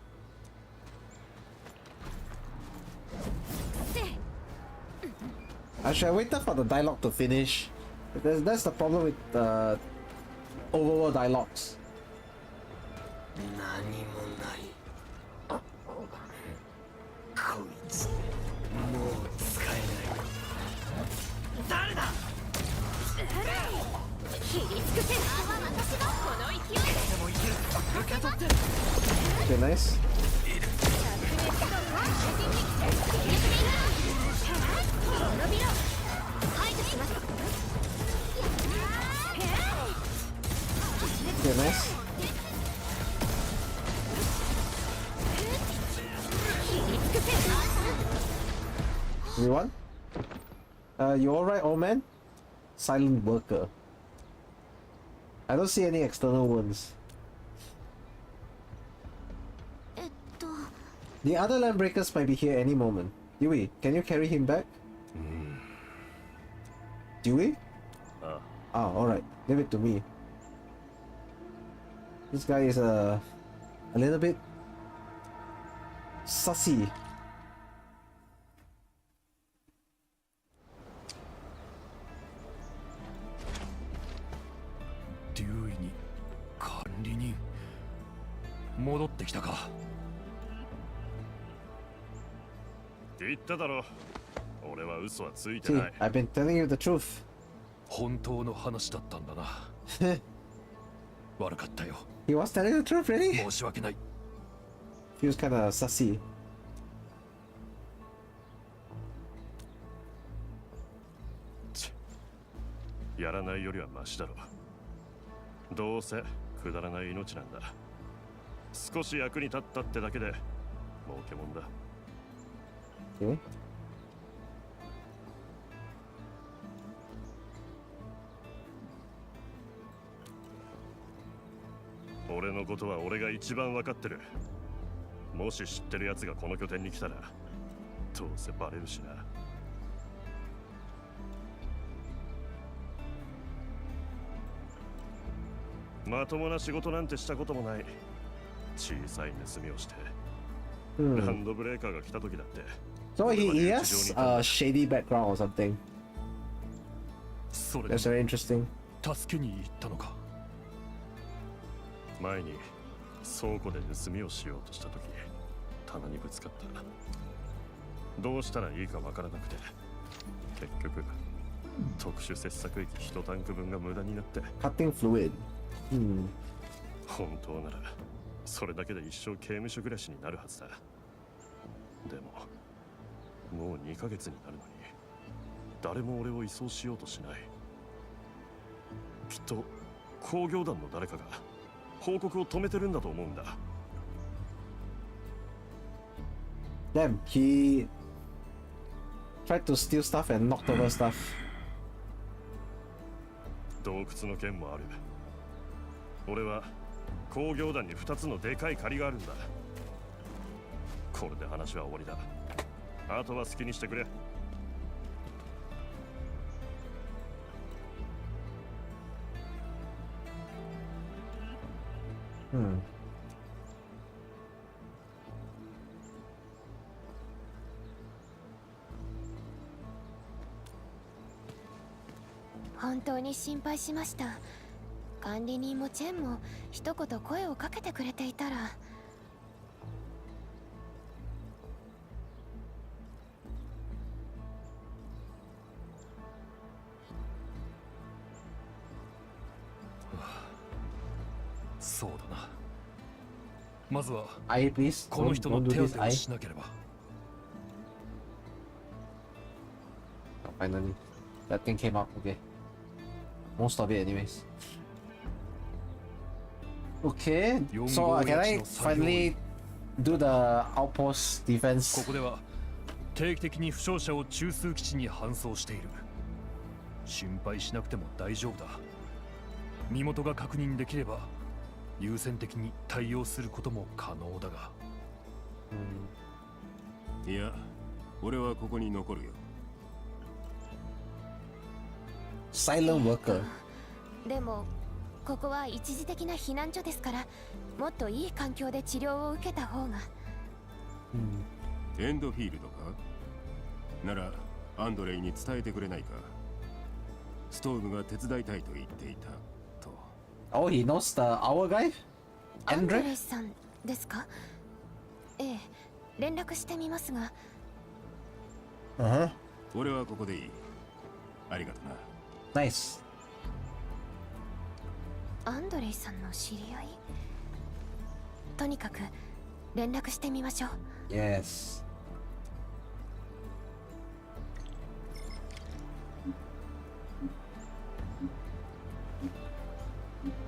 I should have waited for the dialogue to finish. That's the problem with overworld dialogues. 何もないこいつもう使えない誰だ切り尽くせ私がこの勢いででもいける受け取って Okay, nice. 滅びろ排除します Okay, nice. You won? You alright, old man? Silent worker. I don't see any external wounds. The other Landbreakers might be here any moment. Dewey, can you carry him back? Dewey? Ah, alright. Leave it to me. This guy is a little bit sussy. Dewey に管理人戻ってきたか。言っただろ。俺は嘘はついて See, ない。 I've been telling you the truth. 本当の話だったんだな。悪かったよ。 He was telling the truth, really? 申し訳ない。 Feels kinda sussy. やらないよりはマシだろ。どうせくだらない命なんだ。少し役に立ったってだけで儲けもんだ。 Okay. 俺のことは俺が一番分かってる。もし知ってる奴がこの拠点に来たらどうせバレるしな。まともな仕事なんてしたこともない。小さい盗みをして、ラ Hmm. ンドブレーカーが来た時だって So he has a shady background or something. それで That's very interesting. 助けに行ったのか。前に倉庫で盗みをしようとした時棚にぶつかった。どうしたらいいかわからなくて、結局特殊切削液1タンク分が無駄になって。 Cutting fluid. Hmm. 本当ならそれだけで一生刑務所暮らしになるはずだ。でももう2ヶ月になるのに誰も俺を移送しようとしない。きっと工業団の誰かが報告を止めてるんだと思うんだ。 Damn, he tried to steal stuff and knocked over stuff. 洞窟の件もある。俺は工業団に2つのでかい借りがあるんだ。これで話は終わりだ。あとは好きにしてくれ。 Hmm. 本当に心配しました。管理人もチェンも一言声をかけてくれていたら。そうだな。まずは I please この don't, 人の don't do 手当 this. てを I しなければ。 finally that thing came up. Okay, most of it anyways. Okay, so can I finally do the outpost こ defense? こでは定期的に負傷者を中枢基地に搬送している。心配しなくても大丈夫だ。身元が確認できれば優先的に対応することも可能だが。いや、俺はここに残るよ。 Silent worker. でもここは一時的な避難所ですから、もっといい環境で治療を受けた方が。エンドフィールドかならアンドレイに伝えてくれないか。ストームが手伝いたいと言っていたと。 Oh, he knows the our guy, アンドレ Andre. イさんですか？ええ、連絡してみますが。 Uh huh. 俺はここでいい。ありがとな。 Nice. アンドレイさんの知り合い？とにかく連絡してみましょう。 Yes.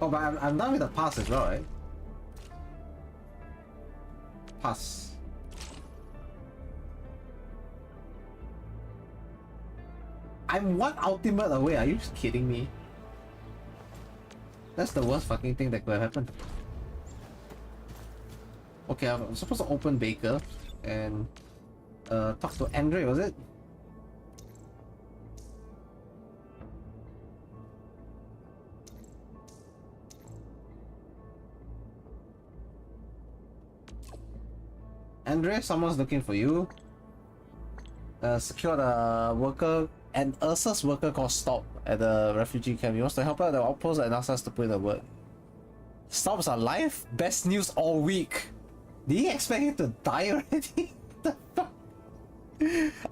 Oh, but I'm done with the pass as well, right? Pass. I'm one ultimate away. Are you kidding me? That's the worst fucking thing that could have happened. Okay, I'm supposed to open Baker and talk to Andre, was it? Andre, someone's looking for you. Secure the worker and Ursa's worker got stopped at the refugee camp. He wants to help out the outpost and ask us to put in a word. Storm's alive? Best news all week. Did he expect him to die already? The fuck?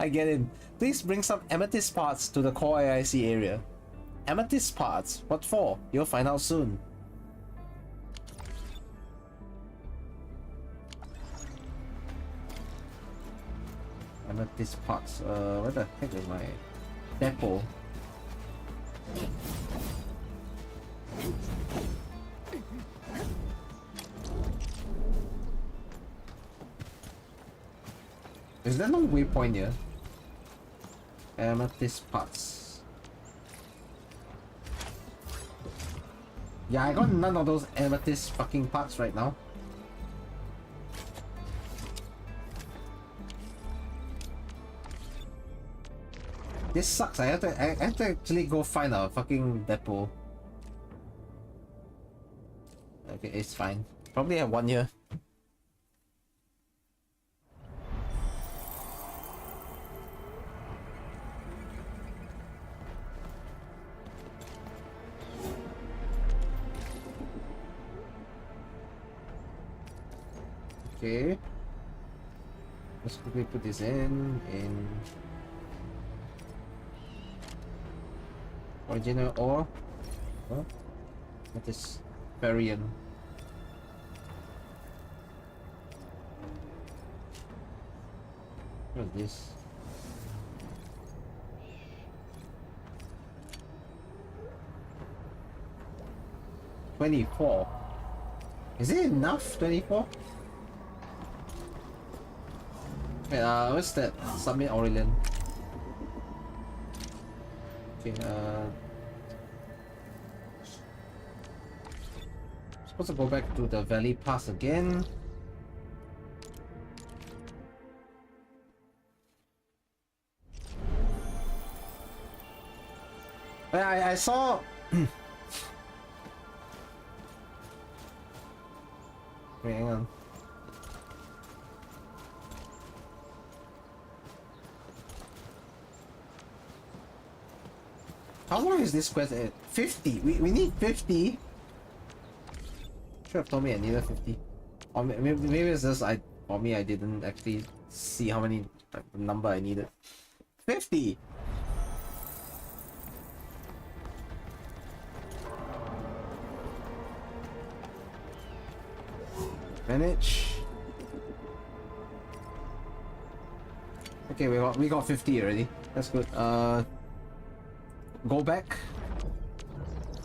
I get him. Please bring some amethyst parts to the core AIC area. Amethyst parts? What for? You'll find out soon. Amethyst parts. Where the heck is my depot? Is there no waypoint here? Amethyst parts. Yeah, I got none of those amethyst fucking parts right now. This sucks. I have to actually go find a fucking depot. Okay, it's fine. Probably have one here. Okay. Let's quickly put this in original ore. Huh? What is Varian? What is this? $24. Is it enough? 24? Wait, what's that? Submit Aurelian. Okay, supposed to go back to the Valley Pass again. I saw wait, hang on. How long is this quest at? 50. We need 50. Should have told me I needed 50. Or maybe it's just for me I didn't actually see how many the number I needed. 50. Manage. Okay, we got 50 already. That's good. Go back.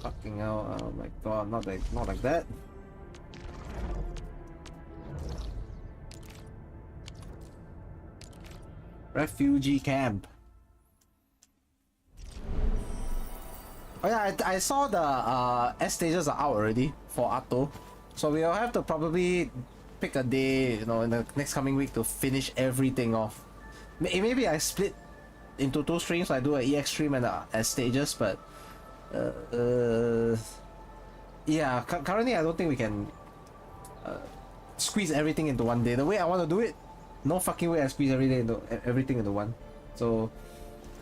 Fucking hell! Oh my god! Not like that. Refugee camp. Oh yeah, I saw the S stages are out already for Atto, so we'll have to probably pick a day, you know, in the next coming week to finish everything off. Maybe I split into 2 streams. I do an EX stream and a S stages, but yeah, currently I don't think we can squeeze everything into one day. The way I want to do it, no fucking way I squeeze everything into one. So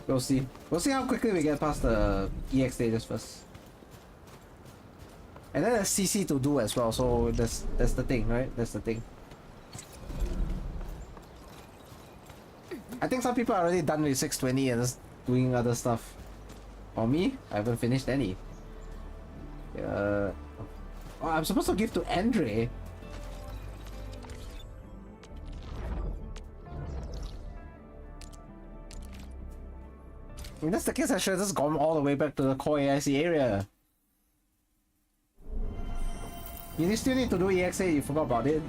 we'll see. We'll see how quickly we get past the EX stages first. And then there's CC to do as well, so that's the thing, right? That's the thing. I think some people are already done with 620 and just doing other stuff. For me, I haven't finished any. Oh, I'm supposed to give to Andre. If that's the case, I should have just gone all the way back to the core AIC area. You still need to do EXA, you forgot about it.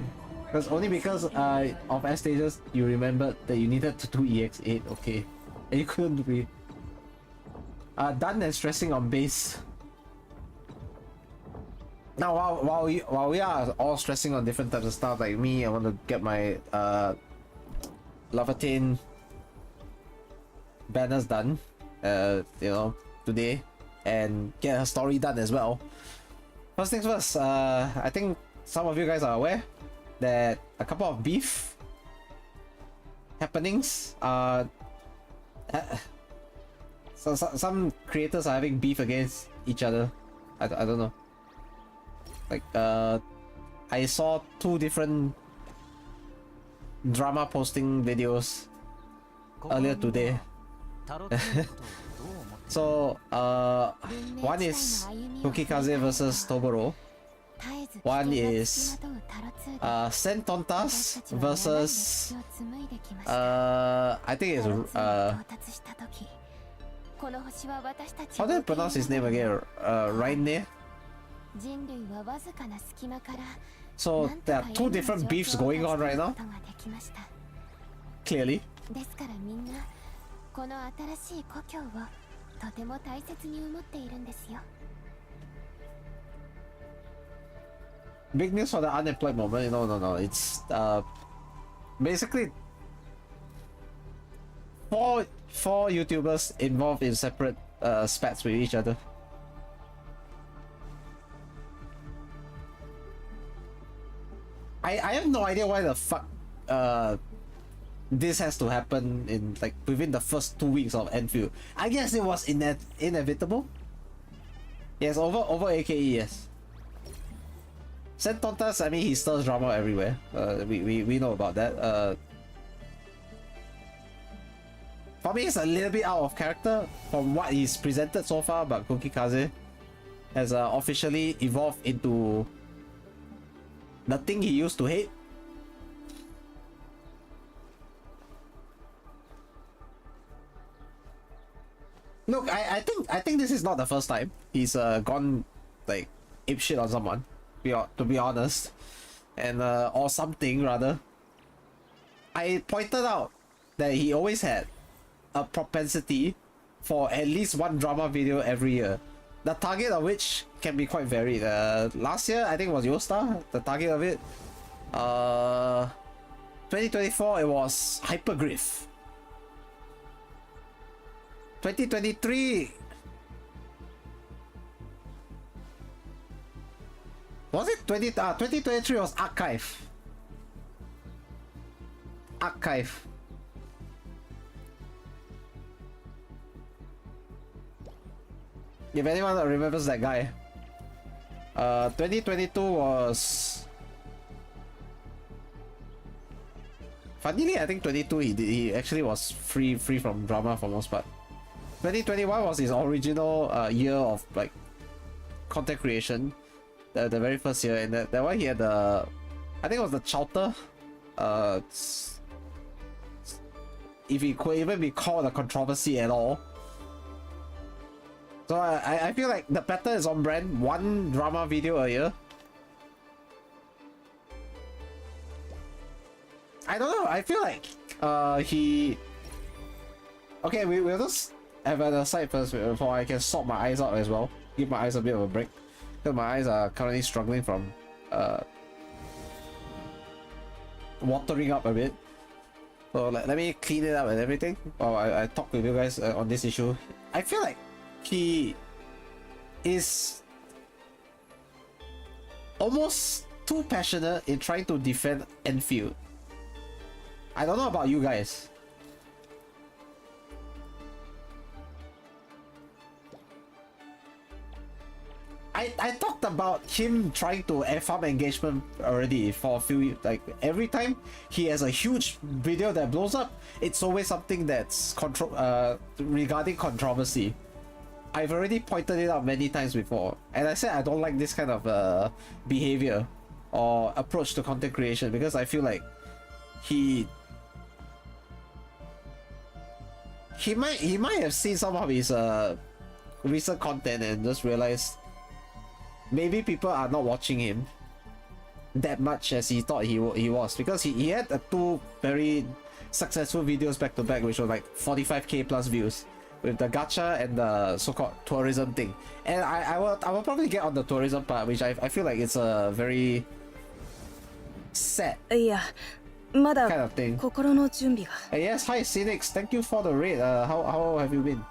Because only because of S stages, you remembered that you needed to do EX8, okay. And you couldn't be done and stressing on base. Now while we are all stressing on different types of stuff, like me, I want to get my Laevatain banners done, you know, today, and get her story done as well. First things first, I think some of you guys are aware that a couple of beef happenings so some creators are having beef against each other. I don't know. Like I saw 2 different drama posting videos earlier today. So one is Kokikaze versus Toboro. One is Sentontas versus I think it's how do I pronounce his name again? Raine. So there are 2 different beefs going on right now. Clearly. ですからみんなこの新しい故郷をとても大切に思っているんですよ。 Big news for the unemployed moment. No. It's basically four YouTubers involved in separate spats with each other. I have no idea why the fuck this has to happen in like within the first 2 weeks of Endfield. I guess it was inevitable. Yes, over AKE, yes. Sentontas, I mean, he stirs drama everywhere. We know about that. For me, it's a little bit out of character from what he's presented so far, but Kokikaze has officially evolved into the thing he used to hate. Look, I think this is not the first time he's gone like apeshit on someone. To be honest, and or something rather. I pointed out that he always had a propensity for at least 1 drama video every year. The target of which can be quite varied. Last year I think it was Yosta. The target of it. 2024 it was Hypergriff. 2023. Was it 2023 was Archive. If anyone remembers that guy. 2022 was... Funnily, I think 22 he actually was free from drama for most part. 2021 was his original year of like content creation. The very first year, and that one he had the, I think it was the Chowter. If it could even be called a controversy at all. So I feel like the pattern is on brand. 1 drama video a year. I don't know. I feel like he. Okay, we'll just have an aside first before I can sort my eyes out as well. Give my eyes a bit of a break. Because my eyes are currently struggling from watering up a bit. So let me clean it up and everything while I talk with you guys on this issue. I feel like he is almost too passionate in trying to defend Endfield. I don't know about you guys. I talked about him trying to F-up engagement already for a few, like every time he has a huge video that blows up, it's always something that's regarding controversy. I've already pointed it out many times before, and I said I don't like this kind of behavior or approach to content creation because I feel like he might have seen some of his recent content and just realized maybe people are not watching him that much as he thought he was, because he had 2 very successful videos back to back which were like 45k plus views with the gacha and the so-called tourism thing, and I will probably get on the tourism part, which I feel like it's a very sad kind of thing. Yes, hi Cynics, thank you for the raid. How have you been?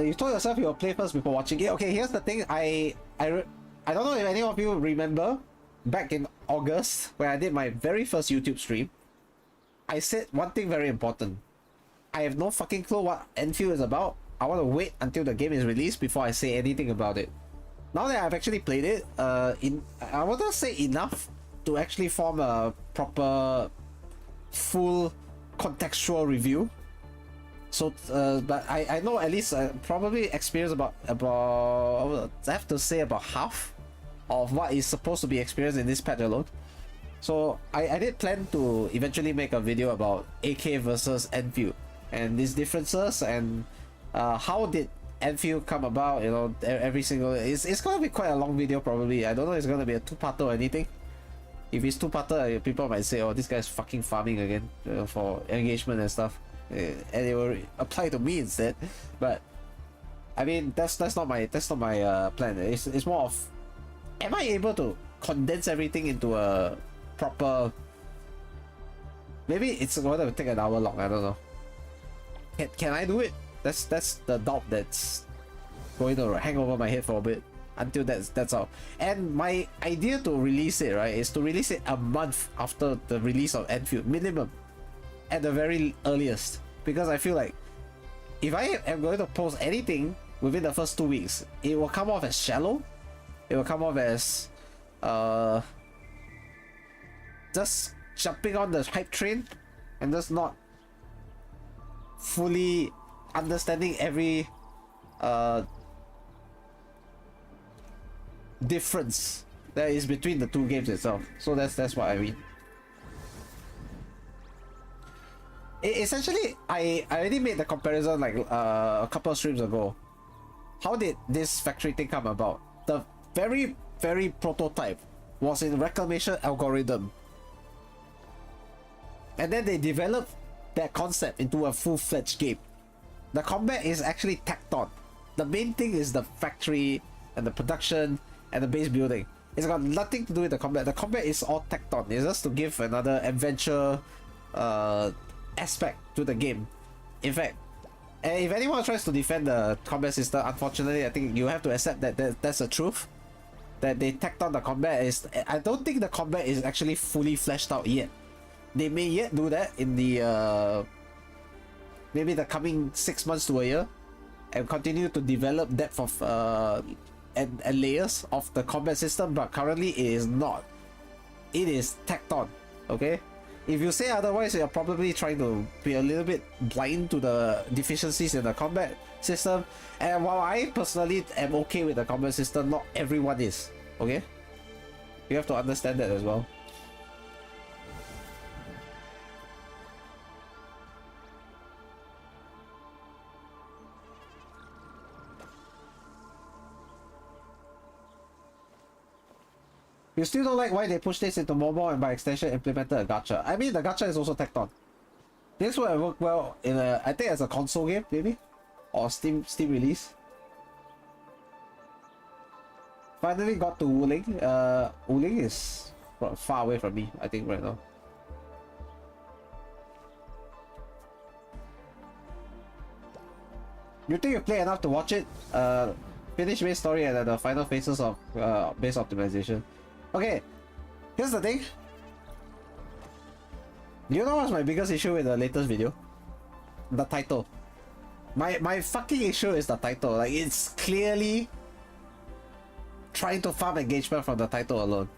You told yourself you'll play first before watching it. Okay, here's the thing. I don't know if any of you remember back in August when I did my very first YouTube stream. I said one thing very important. I have no fucking clue what Enfield is about. I want to wait until the game is released before I say anything about it. Now that I've actually played it, I wouldn't say enough to actually form a proper, full, contextual review. So, but I know at least probably experienced about I have to say about half of what is supposed to be experienced in this patch alone. So I did plan to eventually make a video about AK versus Enfield and these differences and how did Enfield come about, you know, every single... It's gonna be quite a long video probably. I don't know if it's gonna be a two-parter or anything. If it's two-parter, people might say, oh, this guy's fucking farming again for engagement and stuff. And it will apply to me instead. But I mean, that's not my plan. It's more of, am I able to condense everything into a proper... Maybe it's going to take an hour long, I don't know. Can I do it? That's the doubt that's going to hang over my head for a bit until that's out. And my idea to release it, right, is to release it a month after the release of Endfield, minimum, at the very earliest, because I feel like if I am going to post anything within the first 2 weeks, it will come off as shallow. It will come off as just jumping on the hype train and just not fully understanding every difference there is between the two games itself. So that's what I mean. Essentially, I already made the comparison like a couple of streams ago. How did this factory thing come about? The very prototype was in reclamation algorithm, and then they developed that concept into a full-fledged game. The combat is actually tacked on. The main thing is the factory and the production and the base building. It's got nothing to do with the combat. The combat is all tacked on. It's just to give another adventure aspect to the game. In fact, if anyone tries to defend the combat system, unfortunately, I think you have to accept that that's the truth. That they tacked on the combat is... I don't think the combat is actually fully fleshed out yet. They may yet do that in the maybe the coming 6 months to a year, and continue to develop depth of and layers of the combat system, but currently it is not. It is tacked on, okay? If you say otherwise, you're probably trying to be a little bit blind to the deficiencies in the combat system. And while I personally am okay with the combat system, not everyone is, okay? You have to understand that as well. You still don't like why they pushed this into mobile and by extension implemented a gacha. I mean, the gacha is also tacked on. This would have worked well in a, I think, as a console game maybe, or Steam release. Finally got to Wuling. Wuling is far away from me, I think, right now. You think you play enough to watch it? Finish base story and the final phases of base optimization. Okay, here's the thing. You know what's my biggest issue with the latest video? The title. My fucking issue is the title. Like, it's clearly trying to farm engagement from the title alone.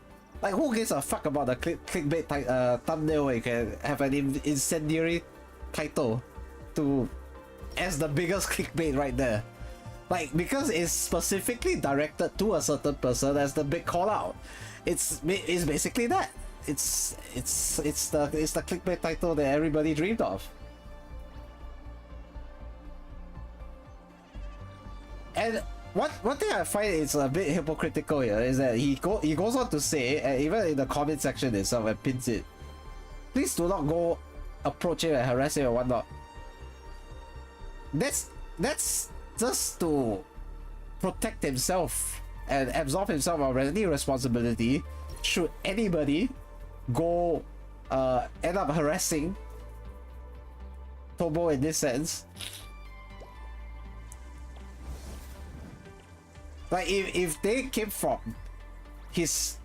Like, who gives a fuck about the clickbait thumbnail where you can have an incendiary title to as the biggest clickbait right there? Like, because it's specifically directed to a certain person as the big call out. It's basically that. It's the clickbait title that everybody dreamed of. And one thing I find is a bit hypocritical here is that he goes on to say, and even in the comment section itself and pins it, please do not go approach him and harass him or whatnot. That's just to protect himself and absolve himself of any responsibility should anybody go end up harassing Tobo in this sense. Like, if they came from his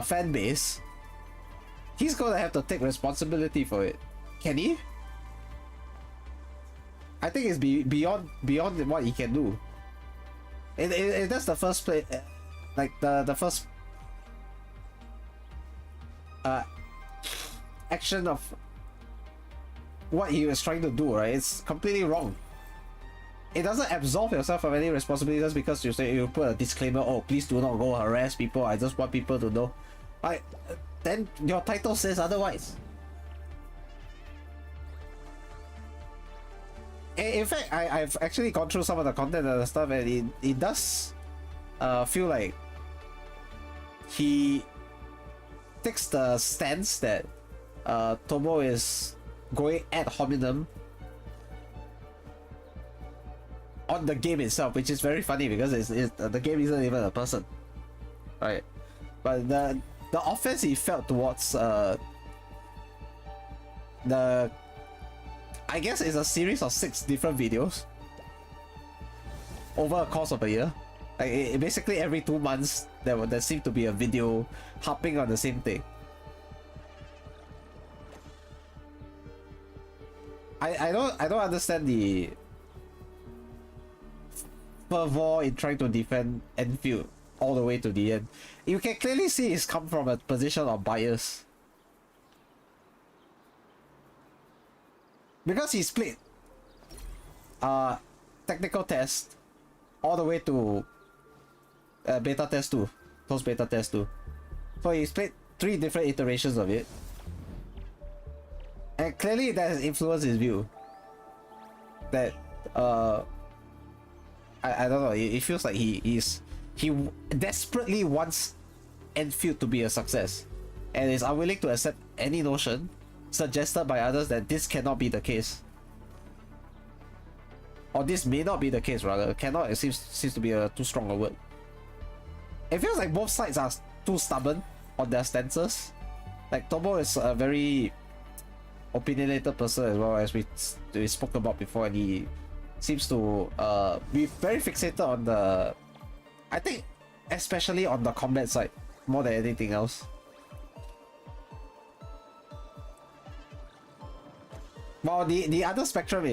fan base, he's gonna have to take responsibility for it. Can he? I think it's beyond what he can do. That's the first play, like the first action of what he was trying to do, right? It's completely wrong. It doesn't absolve yourself of any responsibility just because you say you put a disclaimer, oh, please do not go harass people, I just want people to know. Like, then your title says otherwise. In fact, I've actually gone through some of the content and the stuff, and it does feel like he takes the stance that Tomo is going ad hominem on the game itself, which is very funny because the game isn't even a person, right? But the offense he felt towards the, I guess it's a series of 6 different videos over a course of a year. Like basically every 2 months there seemed to be a video harping on the same thing. I don't understand the fervor in trying to defend Endfield all the way to the end. You can clearly see he's come from a position of bias. Because he's played technical test all the way to beta test 2, post beta test 2. So he's played 3 different iterations of it. And clearly that has influenced his view. That I don't know, it feels like he desperately wants Endfield to be a success and is unwilling to accept any notion suggested by others that this cannot be the case. Or this may not be the case, rather. Cannot, it seems to be a too strong a word. It feels like both sides are too stubborn on their stances. Like Tomo is a very opinionated person as well, as we spoke about before, and he seems to be very fixated on the, I think especially on the combat side more than anything else. While the other spectrum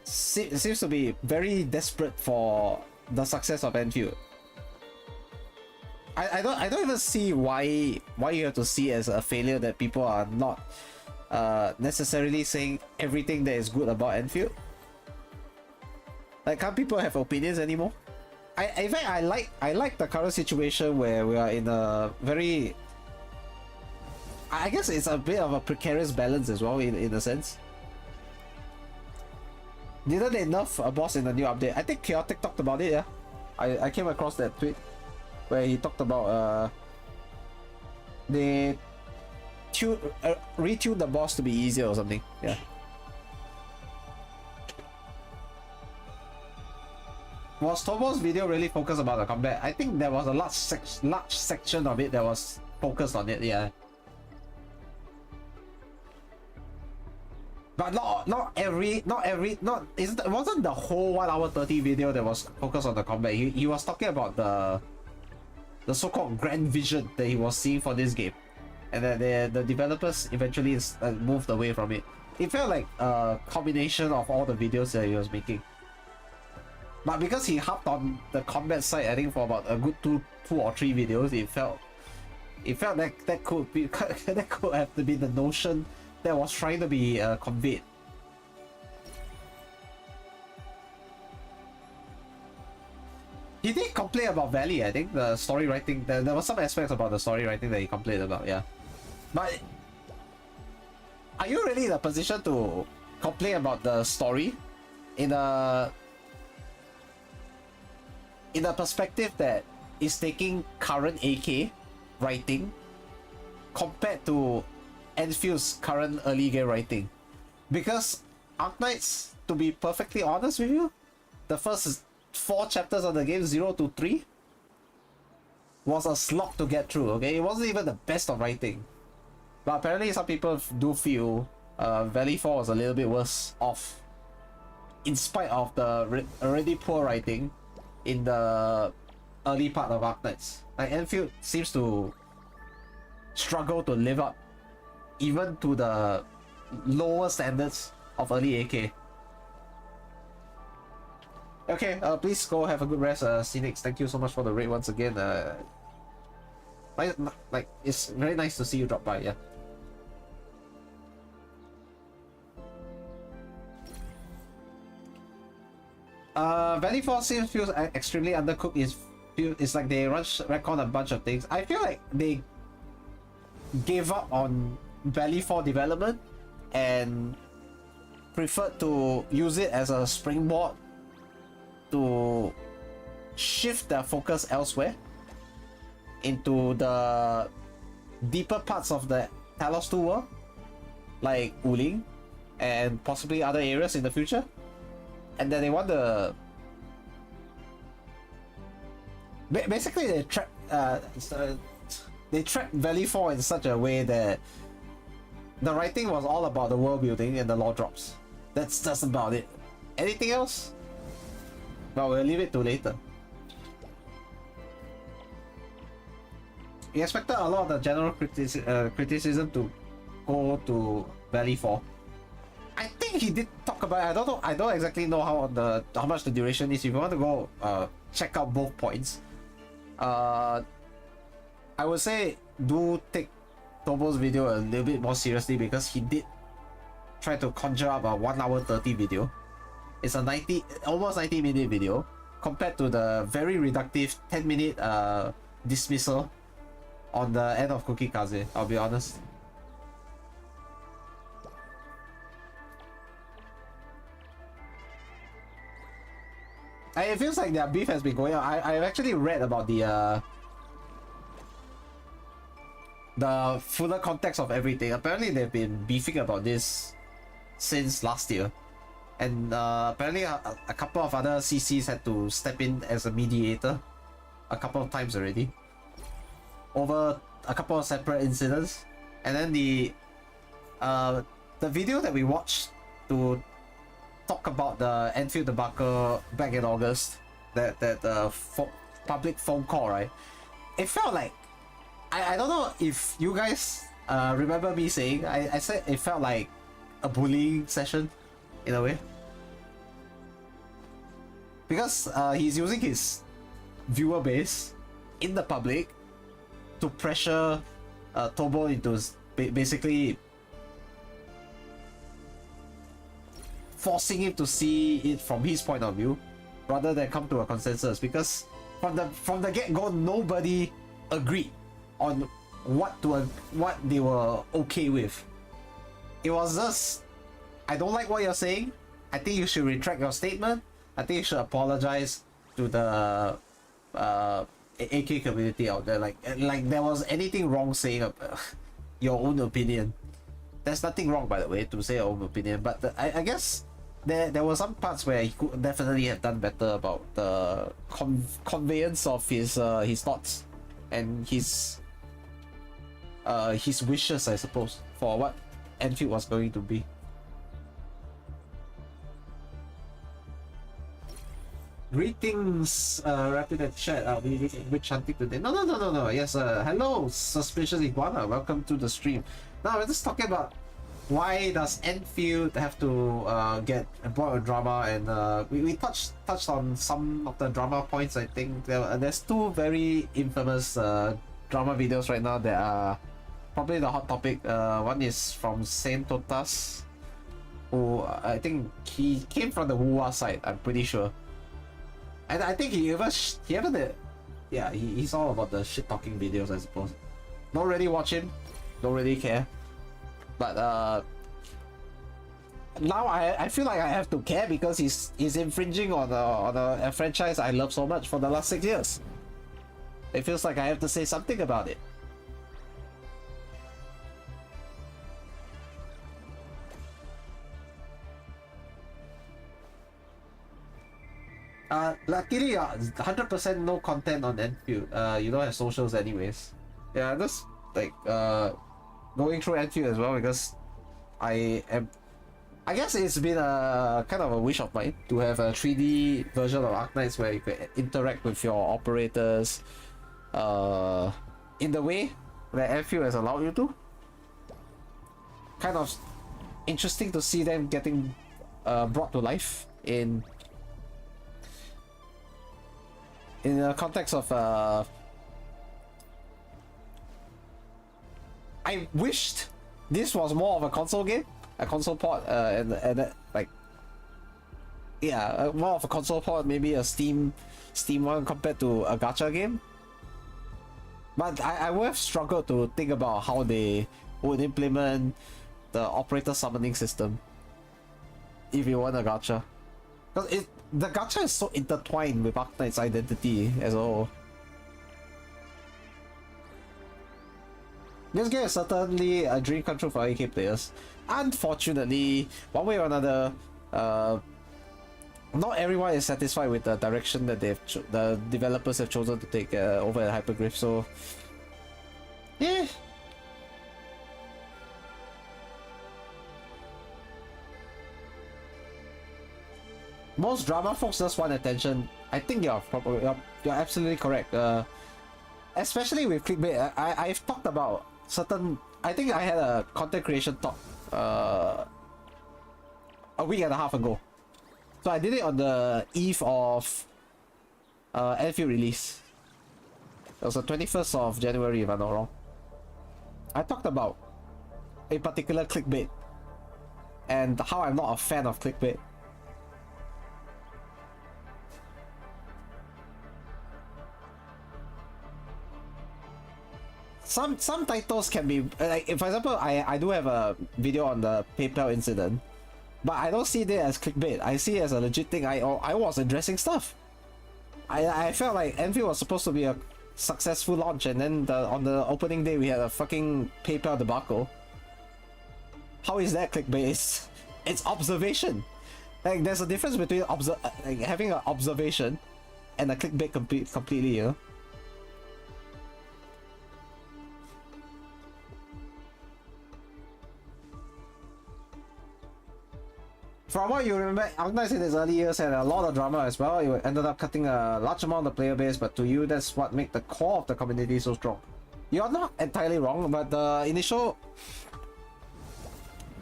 seems to be very desperate for the success of Endfield. I don't even see why you have to see it as a failure that people are not necessarily saying everything that is good about Endfield. Like, can't people have opinions anymore? In fact, I like the current situation where we are in a very, I guess it's a bit of a precarious balance as well, in a sense. Didn't they nerf a boss in the new update? I think Chaotic talked about it, yeah. I came across that tweet where he talked about they retuned the boss to be easier or something, yeah. Was Tomo's video really focused about the combat? I think there was a large section of it that was focused on it, yeah. But it wasn't the whole 1 hour 30 video that was focused on the combat. He was talking about the so-called grand vision that he was seeing for this game, and that the developers eventually moved away from it. It felt like a combination of all the videos that he was making. But because he hopped on the combat side, I think for about a good two or three videos, it felt like that could have to be the notion that was trying to be conveyed. He did complain about Valley, I think, the story writing. There was some aspects about the story writing that he complained about, yeah. But are you really in a position to complain about the story in a perspective that is taking current AK writing compared to Enfield's current early game writing? Because Arknights, to be perfectly honest with you, the first 4 chapters of the game, 0 to 3, was a slog to get through, okay? It wasn't even the best of writing. But apparently some people do feel Valley 4 was a little bit worse off, in spite of the already poor writing in the early part of Arknights. Like, Enfield seems to struggle to live up even to the lower standards of early AK. Okay, please go have a good rest, Phoenix. Thank you so much for the raid once again. Like it's very nice to see you drop by. Yeah. Valley 4 feels extremely undercooked. It's like they retcon a bunch of things. I feel like they gave up on Valley 4 development and preferred to use it as a springboard to shift their focus elsewhere into the deeper parts of the Talos 2 world, like Uling and possibly other areas in the future. And then they want to basically they trapped Valley 4 in such a way that the writing was all about the world building and the lore drops. That's just about it. Anything else? Well, we'll leave it to later. We expected a lot of the general criticism to go to Valley 4. I think he did talk about it. I don't exactly know how much the duration is. If you want to go check out both points, I would say do take Tobo's video a little bit more seriously, because he did try to conjure up a 1 hour 30 video. It's a almost 90-minute video compared to the very reductive 10-minute dismissal on the end of Cookie Kaze, I'll be honest. It feels like their beef has been going on. I've actually read about the fuller context of everything. Apparently they've been beefing about this since last year. And apparently a couple of other CCs had to step in as a mediator a couple of times already, over a couple of separate incidents. And then the video that we watched to talk about the Endfield debacle back in August, that public phone call, right? It felt like, I don't know if you guys remember me saying, I said it felt like a bullying session in a way, because he's using his viewer base in the public to pressure Tobo into basically forcing him to see it from his point of view rather than come to a consensus, because from the get-go nobody agreed on what they were okay with. It was just, I don't like what you're saying, I think you should retract your statement, I think you should apologize to the AK community out there, like there was anything wrong saying your own opinion. There's nothing wrong, by the way, to say your own opinion, but I guess there were some parts where he could definitely have done better about the conveyance of his thoughts and his wishes, I suppose, for what Endfield was going to be. Greetings, Rapid and Chat. I'll be witch hunting today. No. Yes, hello, Suspicious Iguana. Welcome to the stream. Now we're just talking about why does Endfield have to get brought with drama, and we touched on some of the drama points. I think there's two very infamous drama videos right now that are probably the hot topic. One is from Saint Totas, who I think he came from the Wuwa side, I'm pretty sure. And I think he he's all about the shit talking videos, I suppose. Don't really watch him, don't really care. But now I feel like I have to care, because he's infringing on a franchise I love so much for the last 6 years. It feels like I have to say something about it. Luckily, 100% no content on Endfield. You don't have socials anyways. Yeah, just like going through Endfield as well, because I guess it's been a kind of a wish of mine to have a 3D version of Arknights where you could interact with your operators in the way that Endfield has allowed you to. Kind of interesting to see them getting brought to life in in the context of I wished this was more of a console game, a console port, and like, yeah, more of a console port, maybe a Steam one compared to a gacha game. But I would have struggled to think about how they would implement the operator summoning system if you want a gacha, because the gacha is so intertwined with Arknight's identity as a whole. This game is certainly a dream come true for AK players. Unfortunately, one way or another, not everyone is satisfied with the direction that the developers have chosen to take over at Hypergriff. So, yeah. Most drama folks just want attention. I think you're absolutely correct. Especially with clickbait, I've talked about certain. I think I had a content creation talk a week and a half ago. So I did it on the eve of Endfield release. It was the 21st of January, if I'm not wrong. I talked about a particular clickbait and how I'm not a fan of clickbait. Some titles can be like, for example, I do have a video on the PayPal incident, but I don't see it as clickbait. I see it as a legit thing. I was addressing stuff. I felt like Endfield was supposed to be a successful launch, and then on the opening day we had a fucking PayPal debacle. How is that clickbait? It's observation. Like, there's a difference between like having an observation and a clickbait completely, you know. From what you remember, Arknights in its early years had a lot of drama as well. It ended up cutting a large amount of the player base, but to you, that's what made the core of the community so strong. You're not entirely wrong, but the initial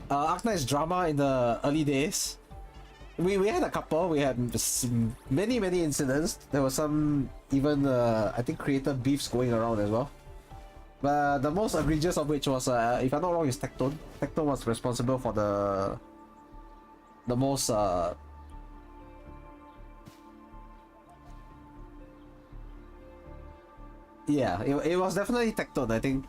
Arknights drama in the early days, we had a couple. We had many incidents. There were some even I think creator beefs going around as well. But the most egregious of which was, if I'm not wrong, is Tecton. Tecton was responsible for the most yeah, it was definitely Tecton. I think,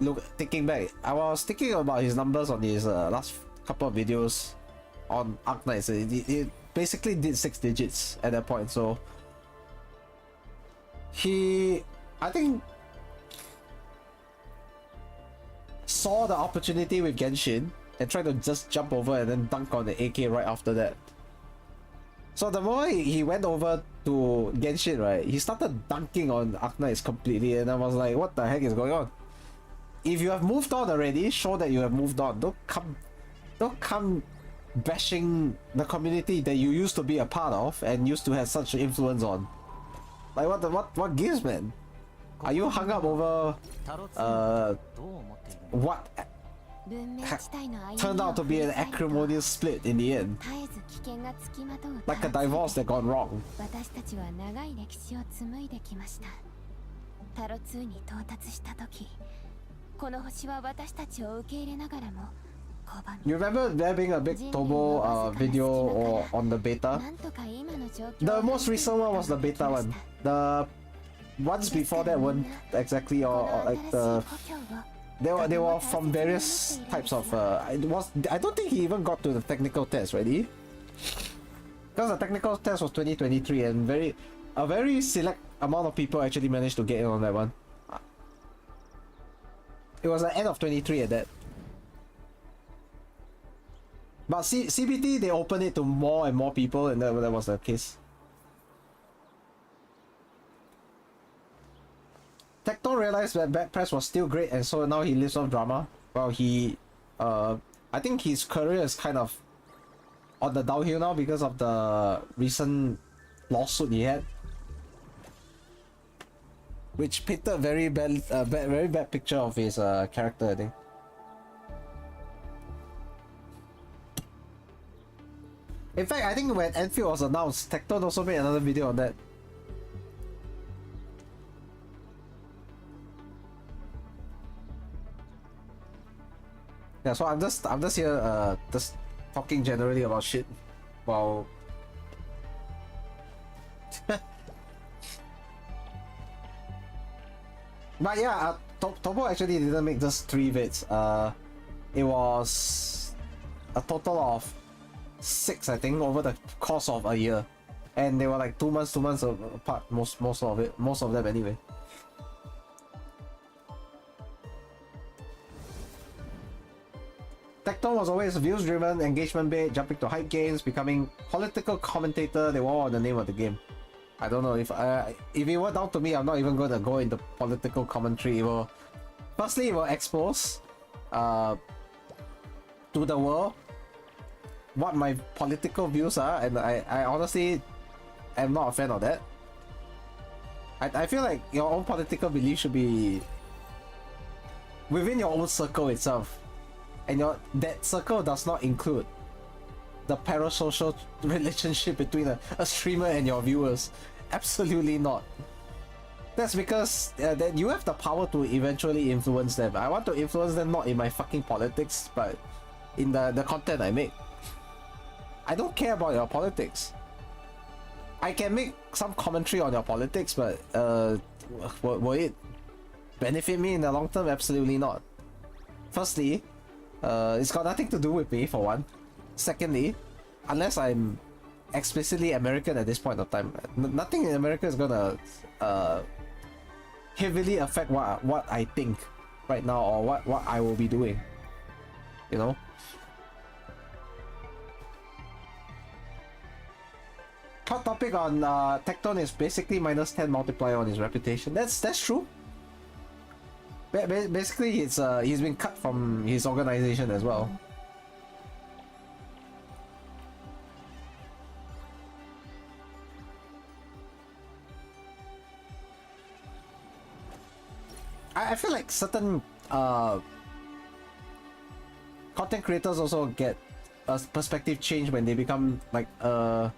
look, thinking back, I was thinking about his numbers on his last couple of videos on Arknights. It basically did 6 digits at that point, so I think, saw the opportunity with Genshin and tried to just jump over and then dunk on the AK right after that. So the moment he went over to Genshin, right, he started dunking on Arknights completely, and I was like, what the heck is going on? If you have moved on already, show that you have moved on. Don't come bashing the community that you used to be a part of and used to have such influence on. Like, what gives, man? Are you hung up over what turned out to be an acrimonious split in the end? Like a divorce that gone wrong. You remember there being a big Tobo video or on the beta? The most recent one was the beta one. The ones before that weren't exactly or like the they were from various types of I don't think he even got to the technical test, right? Because the technical test was 2023 and a very select amount of people actually managed to get in on that one. It was the end of 23 at that. But CBT, they opened it to more and more people, and that was the case. Tecton realized that bad press was still great, and so now he lives off drama. Well, I think his career is kind of on the downhill now because of the recent lawsuit he had, which painted a very bad picture of his character, I think. In fact, I think when Endfield was announced, Tecton also made another video on that. Yeah, so I'm just here just talking generally about shit while but yeah, Tobo actually didn't make just 3 vids. It was a total of 6, I think, over the course of a year, and they were like 2 months apart. Most of them anyway. Tecton was always views-driven, engagement-based, jumping to hype games, becoming political commentator. They were all the name of the game. I don't know if it were down to me, I'm not even going to go into political commentary. Firstly, it will expose to the world what my political views are, and I honestly am not a fan of that. I feel like your own political belief should be within your own circle itself, and that circle does not include the parasocial relationship between a streamer and your viewers. Absolutely not. That's because that you have the power to eventually influence them. I want to influence them not in my fucking politics, but in the content I make. I don't care about your politics. I can make some commentary on your politics, but will it benefit me in the long term? Absolutely not. Firstly, it's got nothing to do with me, for one. Secondly, unless I'm explicitly American at this point of time, nothing in America is gonna heavily affect what I think right now, or what I will be doing, you know. Hot topic on Tecton is basically -10 multiplier on his reputation. That's true. Basically, he's been cut from his organization as well. I feel like certain content creators also get a perspective change when they become like a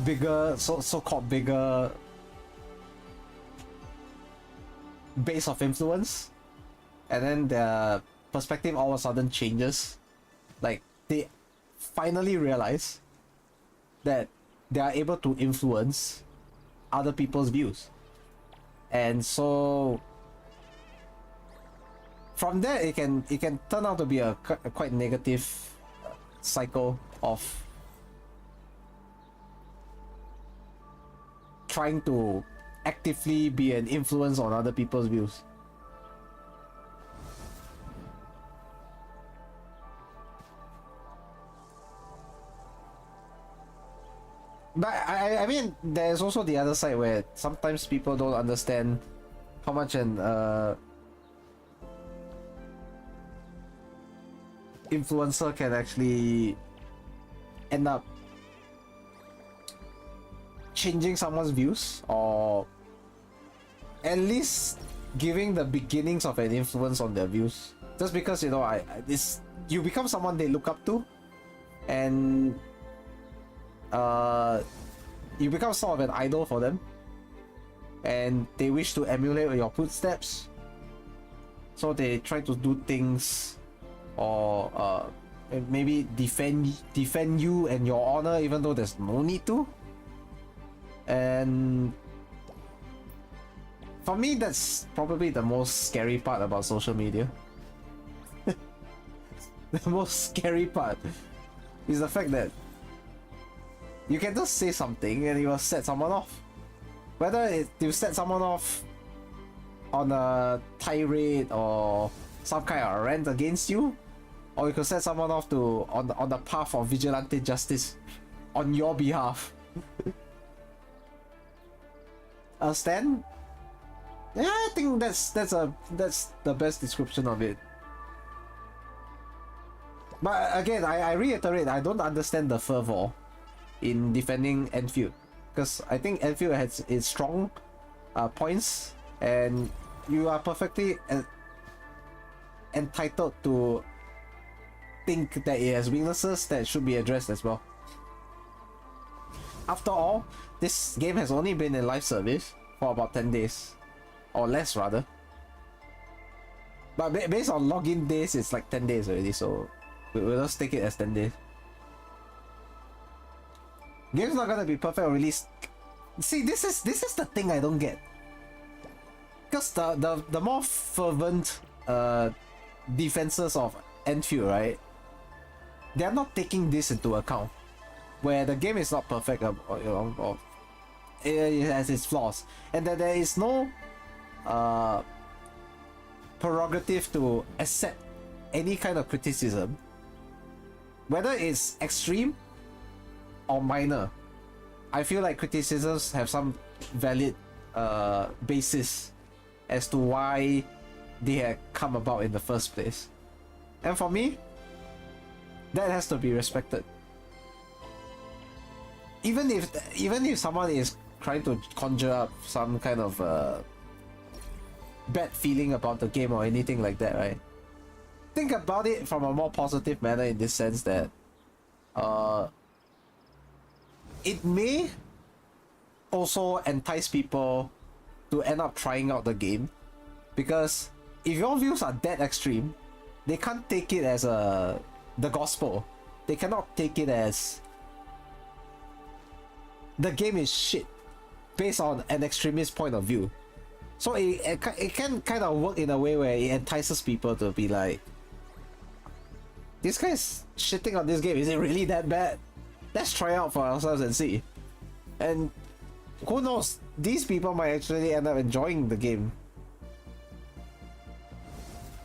bigger, so-called bigger base of influence, and then their perspective all of a sudden changes. Like, they finally realize that they are able to influence other people's views, and so from there it can turn out to be a quite negative cycle of trying to actively be an influence on other people's views. But I mean, there's also the other side where sometimes people don't understand how much an influencer can actually end up changing someone's views, or at least giving the beginnings of an influence on their views. Just because, you know, you become someone they look up to, and you become sort of an idol for them, and they wish to emulate your footsteps, so they try to do things, or maybe defend you and your honor even though there's no need to. And for me, that's probably the most scary part about social media. The most scary part is the fact that you can just say something and it will set someone off. Whether you set someone off on a tirade or some kind of rant against you, or you could set someone off on the path of vigilante justice on your behalf. Stan? Yeah, I think that's the best description of it. But again, I reiterate, I don't understand the fervor in defending Endfield, because I think Endfield has its strong points, and you are perfectly entitled to think that it has weaknesses that should be addressed as well. After all, this game has only been in live service for about 10 days, or less rather. But based on login days, it's like 10 days already, so we'll just take it as 10 days. Game's not gonna be perfect or released. See, this is the thing I don't get. Because the more fervent defenses of Endfield, right? They're not taking this into account. Where the game is not perfect, or it has its flaws, and that there is no prerogative to accept any kind of criticism, whether it's extreme or minor. I feel like criticisms have some valid basis as to why they had come about in the first place, and for me, that has to be respected. Even if someone is trying to conjure up some kind of bad feeling about the game or anything like that, right? Think about it from a more positive manner, in this sense that it may also entice people to end up trying out the game, because if your views are that extreme, they can't take it as the gospel. They cannot take it as the game is shit based on an extremist point of view. So it can kind of work in a way where it entices people to be like, this guy's shitting on this game, is it really that bad? Let's try out for ourselves and see. And who knows, these people might actually end up enjoying the game.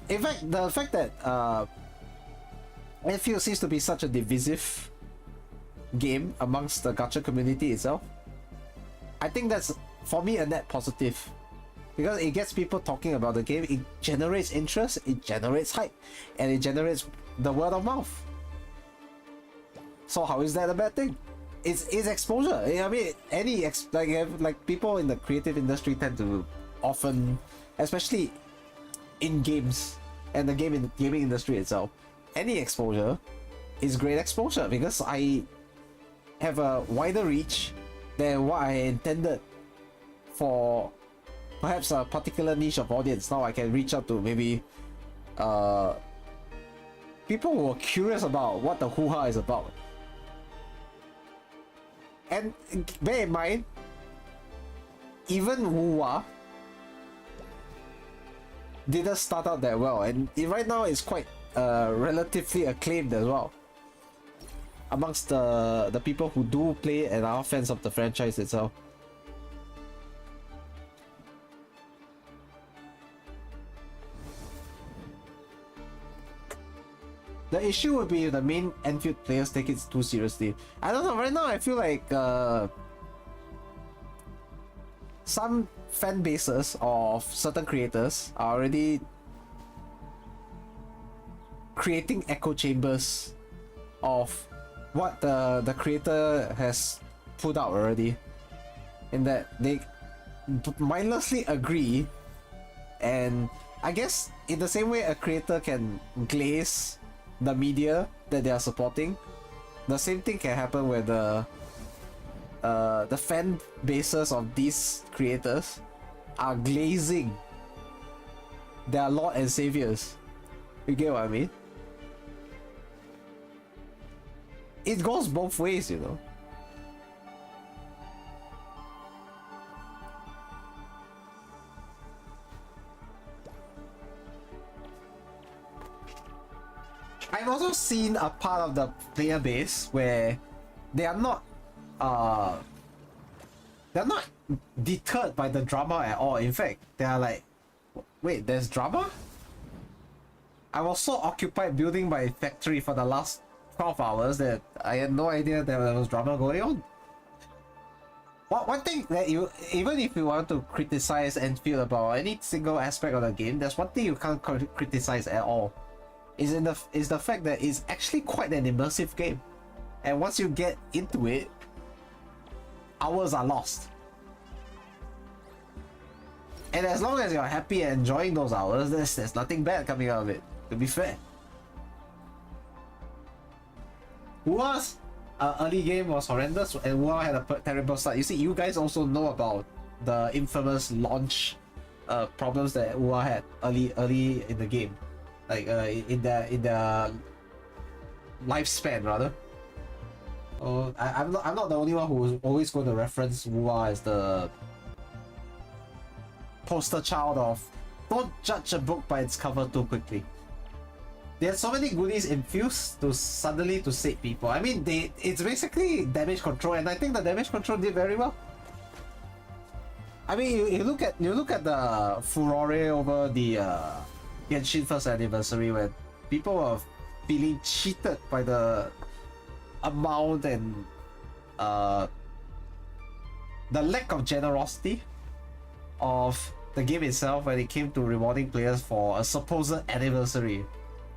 In fact, the fact that Endfield seems to be such a divisive game amongst the gacha community itself, I think that's, for me, a net positive, because it gets people talking about the game, it generates interest, it generates hype, and it generates the word of mouth. So how is that a bad thing? It's exposure. I mean, like people in the creative industry tend to often, especially in games and the gaming industry itself, any exposure is great exposure, because I have a wider reach than what I intended for perhaps a particular niche of audience. Now I can reach out to maybe people who are curious about what the hoo-ha is about. And bear in mind, even hoo-ha didn't start out that well, and right now it's quite relatively acclaimed as well amongst the people who do play and are fans of the franchise itself. The issue would be if the main Endfield players take it too seriously. I don't know, right now I feel like some fan bases of certain creators are already creating echo chambers of what the creator has put out already, in that they mindlessly agree, and I guess in the same way a creator can glaze the media that they are supporting, the same thing can happen with the fan bases of these creators are glazing their lord and saviors. You get what I mean? It goes both ways, you know. I've also seen a part of the player base where they are not deterred by the drama at all. In fact, they are like, wait, there's drama? I was so occupied building my factory for the last 12 hours that I had no idea there was drama going on. One thing that you, even if you want to criticize Endfield about any single aspect of the game, there's one thing you can't criticize at all. Is the fact that it's actually quite an immersive game. And once you get into it, hours are lost. And as long as you're happy and enjoying those hours, there's nothing bad coming out of it, to be fair. Wua's early game was horrendous, and Wua had a terrible start. You see, you guys also know about the infamous launch problems that UA had early in the game, like in the lifespan rather. Oh, I'm not the only one who's always going to reference UA as the poster child of don't judge a book by its cover too quickly. There's so many goodies infused to suddenly to save people. I mean, it's basically damage control, and I think the damage control did very well. I mean, you look at the furore over the Genshin first anniversary when people were feeling cheated by the amount and the lack of generosity of the game itself when it came to rewarding players for a supposed anniversary.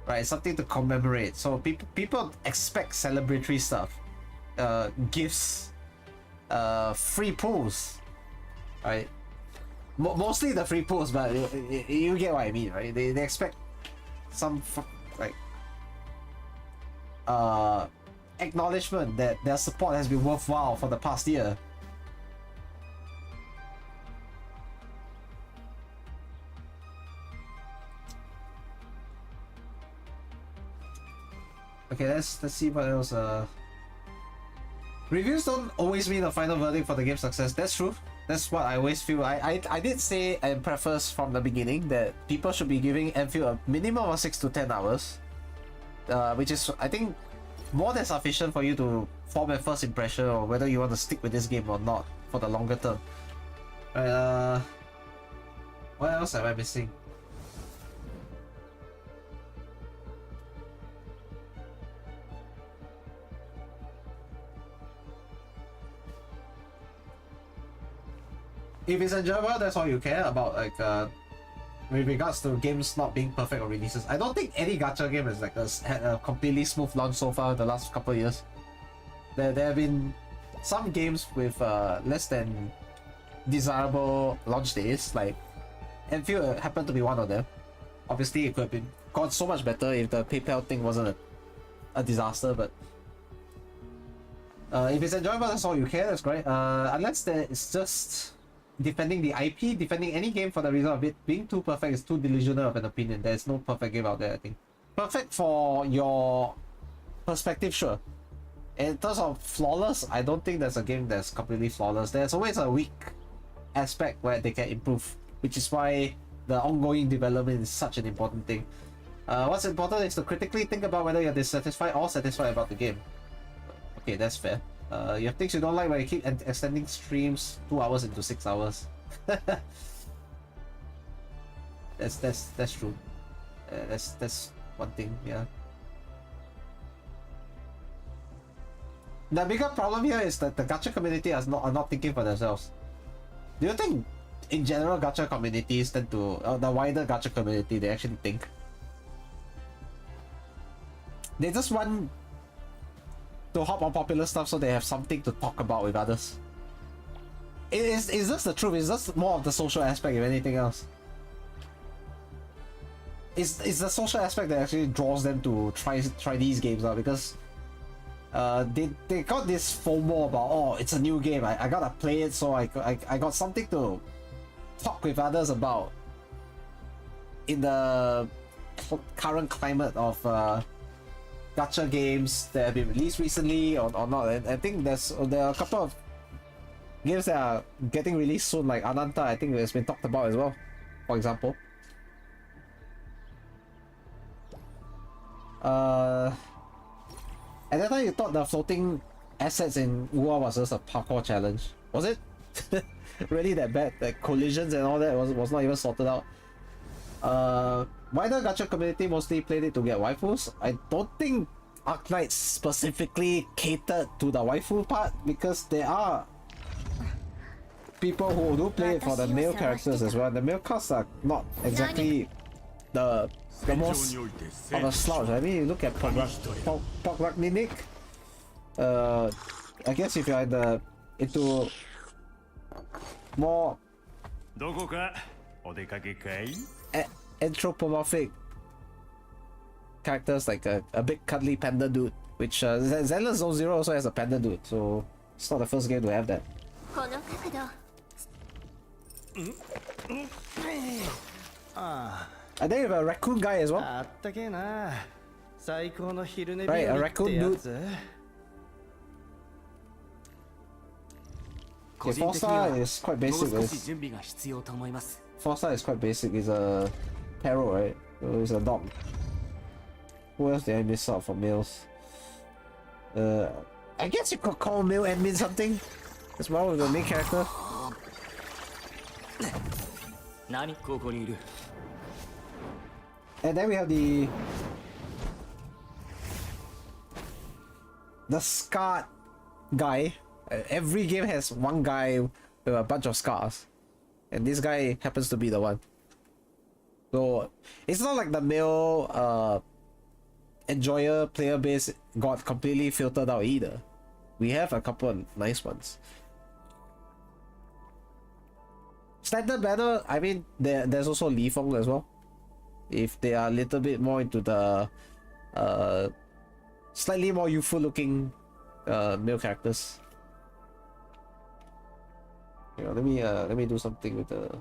Right, something to commemorate. So people expect celebratory stuff, gifts, free pulls, right? Mostly the free pulls, but you get what I mean, right? They expect some like acknowledgement that their support has been worthwhile for the past year. Okay, let's see what else. Reviews don't always mean a final verdict for the game's success. That's true. That's what I always feel. I did say and preface from the beginning that people should be giving Endfield a minimum of 6 to 10 hours, which is, I think, more than sufficient for you to form a first impression or whether you want to stick with this game or not for the longer term. What else am I missing? If it's enjoyable, that's all you care about, like, with regards to games not being perfect or releases. I don't think any gacha game has like had a completely smooth launch so far in the last couple of years. There have been some games with less than desirable launch days, like Endfield happened to be one of them. Obviously, it could have been gone so much better if the PayPal thing wasn't a disaster, but if it's enjoyable, that's all you care, that's great. Unless it's just defending the IP, defending any game for the reason of it being too perfect is too delusional of an opinion. There's no perfect game out there, I think. Perfect for your perspective, sure. In terms of flawless, I don't think there's a game that's completely flawless. There's always a weak aspect where they can improve, which is why the ongoing development is such an important thing. What's important is to critically think about whether you're dissatisfied or satisfied about the game. Okay, that's fair. You have things you don't like when you keep extending streams 2 hours into 6 hours. That's true. That's one thing, yeah. The bigger problem here is that the gacha community are not thinking for themselves. Do you think, in general, gacha communities tend to, the wider gacha community, they actually think? They just want to hop on popular stuff so they have something to talk about with others. Is this the truth? Is this more of the social aspect if anything else? Is the social aspect that actually draws them to try these games out, because they got this FOMO about, oh, it's a new game, I gotta play it, so I got something to talk with others about in the current climate of gacha games that have been released recently or not. And I think there are a couple of games that are getting released soon, like Ananta, I think it's been talked about as well, for example. At that time you thought the floating assets in UA was just a parkour challenge. Was it? Really that bad? Like collisions and all that was not even sorted out. Why the gacha community mostly played it to get waifus? I don't think Arknights specifically catered to the waifu part, because there are people who do play it for the male characters as well. The male casts are not exactly the most of a slouch. I mean, you look at Arknights. I guess if you're into more anthropomorphic characters, like a big cuddly panda dude, which Zenless Zone Zero also has a panda dude, so it's not the first game to have that. I think we have a raccoon guy as well. あったけえな。最高の昼寝日 Right, a 和っ raccoon てや dude. つ。 Okay, 4-star is quite basic. もう少し準備が必要と思います。 4-star is quite basic. It's a parrot, right? So it's a dog. Who else did I miss out for males? I guess you could call male admin something. As well with the main character. 何ここにいる。 And then we have the scarred guy. Every game has one guy with a bunch of scars, and this guy happens to be the one. So it's not like the male enjoyer player base got completely filtered out either. We have a couple of nice ones. Standard banner, I mean, there's also Li Feng as well. If they are a little bit more into the slightly more youthful looking male characters. Yeah, let me do something with the.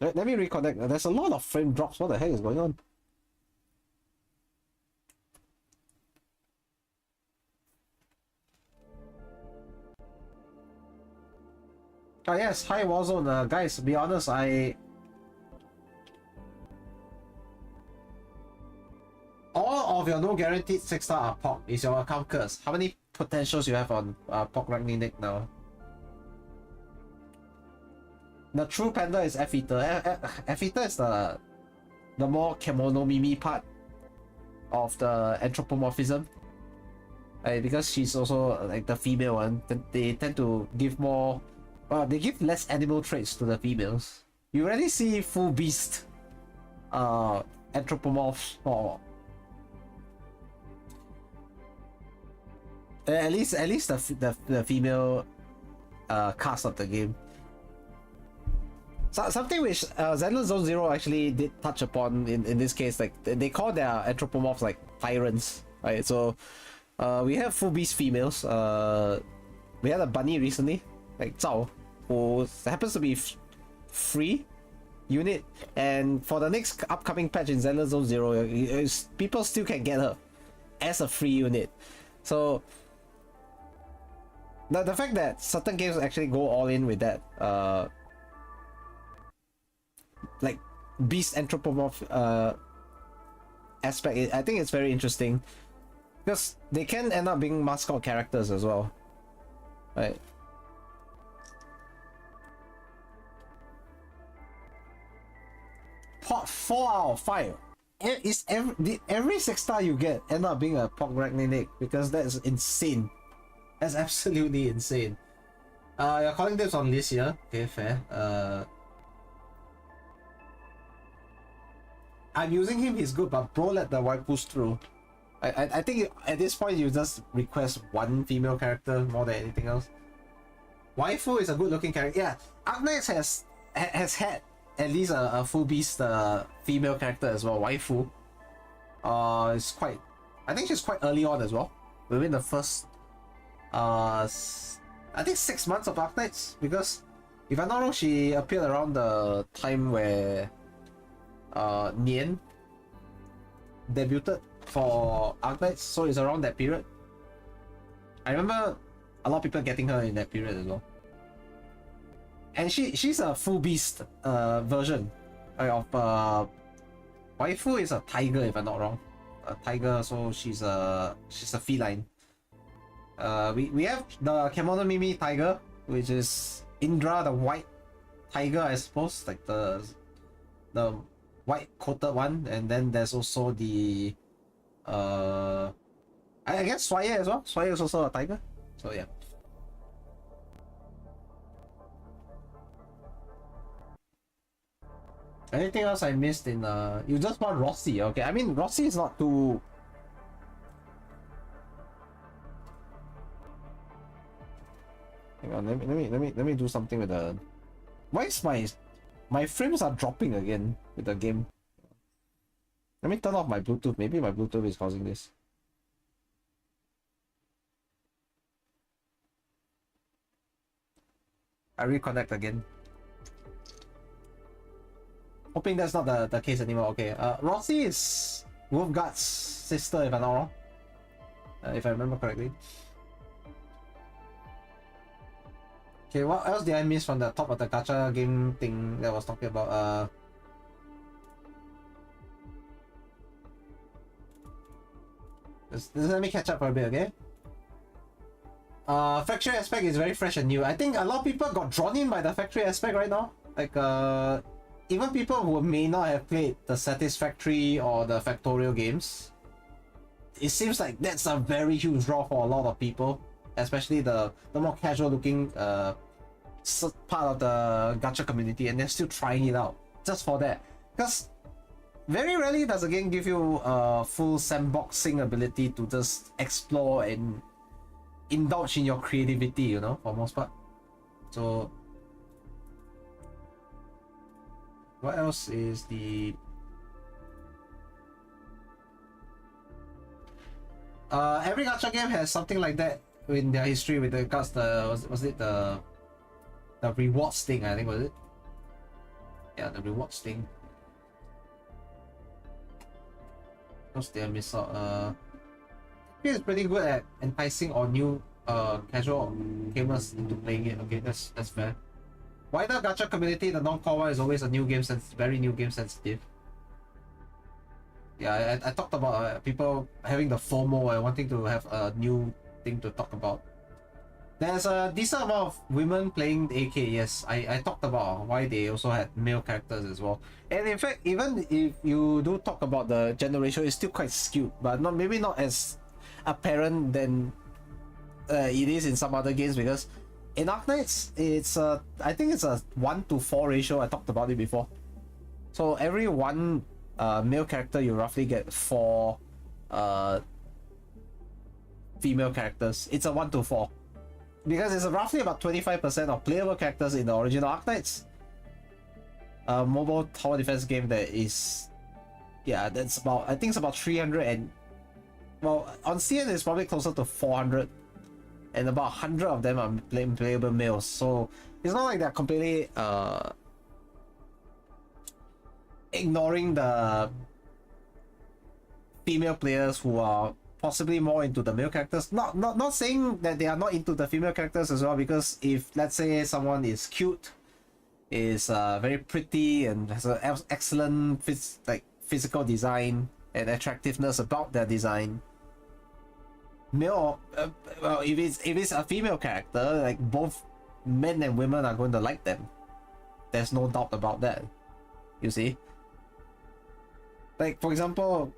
Let me reconnect. There's a lot of frame drops. What the heck is going on? Oh yes, hi Warzone. Guys, to be honest, all of your no guaranteed 6-star are POC. Is your account cursed? How many potentials you have on POC Ragnick now? The true panda is F-Eater. F-Eater is the more Kemono-Mimi part of the anthropomorphism. Because she's also like the female one, they tend to give more. They give less animal traits to the females. You already see full beast anthropomorphs, or at least the female cast of the game. So, something which Zenless Zone Zero actually did touch upon in this case, like they call their anthropomorphs like tyrants, right? So we have full beast females. We had a bunny recently, like Zhao, who happens to be free unit, and for the next upcoming patch in Zenless Zone Zero, people still can get her as a free unit. So the fact that certain games actually go all in with that, like beast anthropomorph aspect, I think it's very interesting because they can end up being mascot characters as well, right? Pot 4 out of 5. Is every 6-star you get end up being a POC Ragnick, because that's insane. That's absolutely insane. You're calling this on list here. Okay, fair. I'm using him, he's good, but bro let the waifus through. I think at this point you just request one female character more than anything else. Waifu is a good looking character. Yeah, Arknights has had at least a full beast female character as well. Waifu. It's quite. I think she's quite early on as well. Within the first, I think 6 months of Arknights, because if I'm not wrong, she appeared around the time where Nian debuted for Arknights, so it's around that period. I remember a lot of people getting her in that period as well. And she's a full beast version of waifu is a tiger, if I'm not wrong. A tiger, so she's a feline. We have the Kemono Mimi tiger, which is Indra, the white tiger, I suppose, like the white coated one, and then there's also the I guess Swaya as well. Swaya is also a tiger. So yeah. Anything else I missed in you just want Rossi, okay. I mean Rossi is not too. Hang on, let me do something with the. Why is my frames are dropping again with the game? Let me turn off my Bluetooth. Maybe my Bluetooth is causing this. I reconnect again. Hoping that's not the case anymore. Okay, Rossi is Wolfguard's sister, if I'm not wrong. If I remember correctly. Okay, what else did I miss from the top of the gacha game thing that I was talking about? Just let me catch up for a bit, okay? Factory aspect is very fresh and new. I think a lot of people got drawn in by the factory aspect right now. Like, even people who may not have played the Satisfactory or the Factorial games, it seems like that's a very huge draw for a lot of people, especially the more casual looking part of the gacha community, and they're still trying it out just for that. Because very rarely does a game give you a full sandboxing ability to just explore and indulge in your creativity, you know, for most part. So what else is the every gacha game has something like that in their history with regards to was it the rewards thing, I think, was it? Yeah, the rewards thing. What's their miss out? It's pretty good at enticing or new casual gamers into playing it. Okay, that's fair. Wider gacha community, the non-core one is always a new game very new game sensitive. Yeah, I talked about people having the FOMO and wanting to have a new thing to talk about. There's a decent amount of women playing AK, yes. I talked about why they also had male characters as well. And in fact, even if you do talk about the gender ratio, it's still quite skewed, but maybe not as apparent than it is in some other games, because in Arknights, it's I think it's a 1:4 ratio. I talked about it before. So every one male character, you roughly get 4 female characters. It's a 1:4. Because it's roughly about 25% of playable characters in the original Arknights. Mobile tower defense game that is, yeah, that's about, I think it's about 300, and well, on CN it's probably closer to 400, and about 100 of them are playable males. So it's not like they're completely ignoring the female players who are possibly more into the male characters. Not saying that they are not into the female characters as well, because if, let's say, someone is cute, is very pretty, and has an excellent physical design and attractiveness about their design, male, well, if it's a female character, like, both men and women are going to like them. There's no doubt about that. You see, like, for example,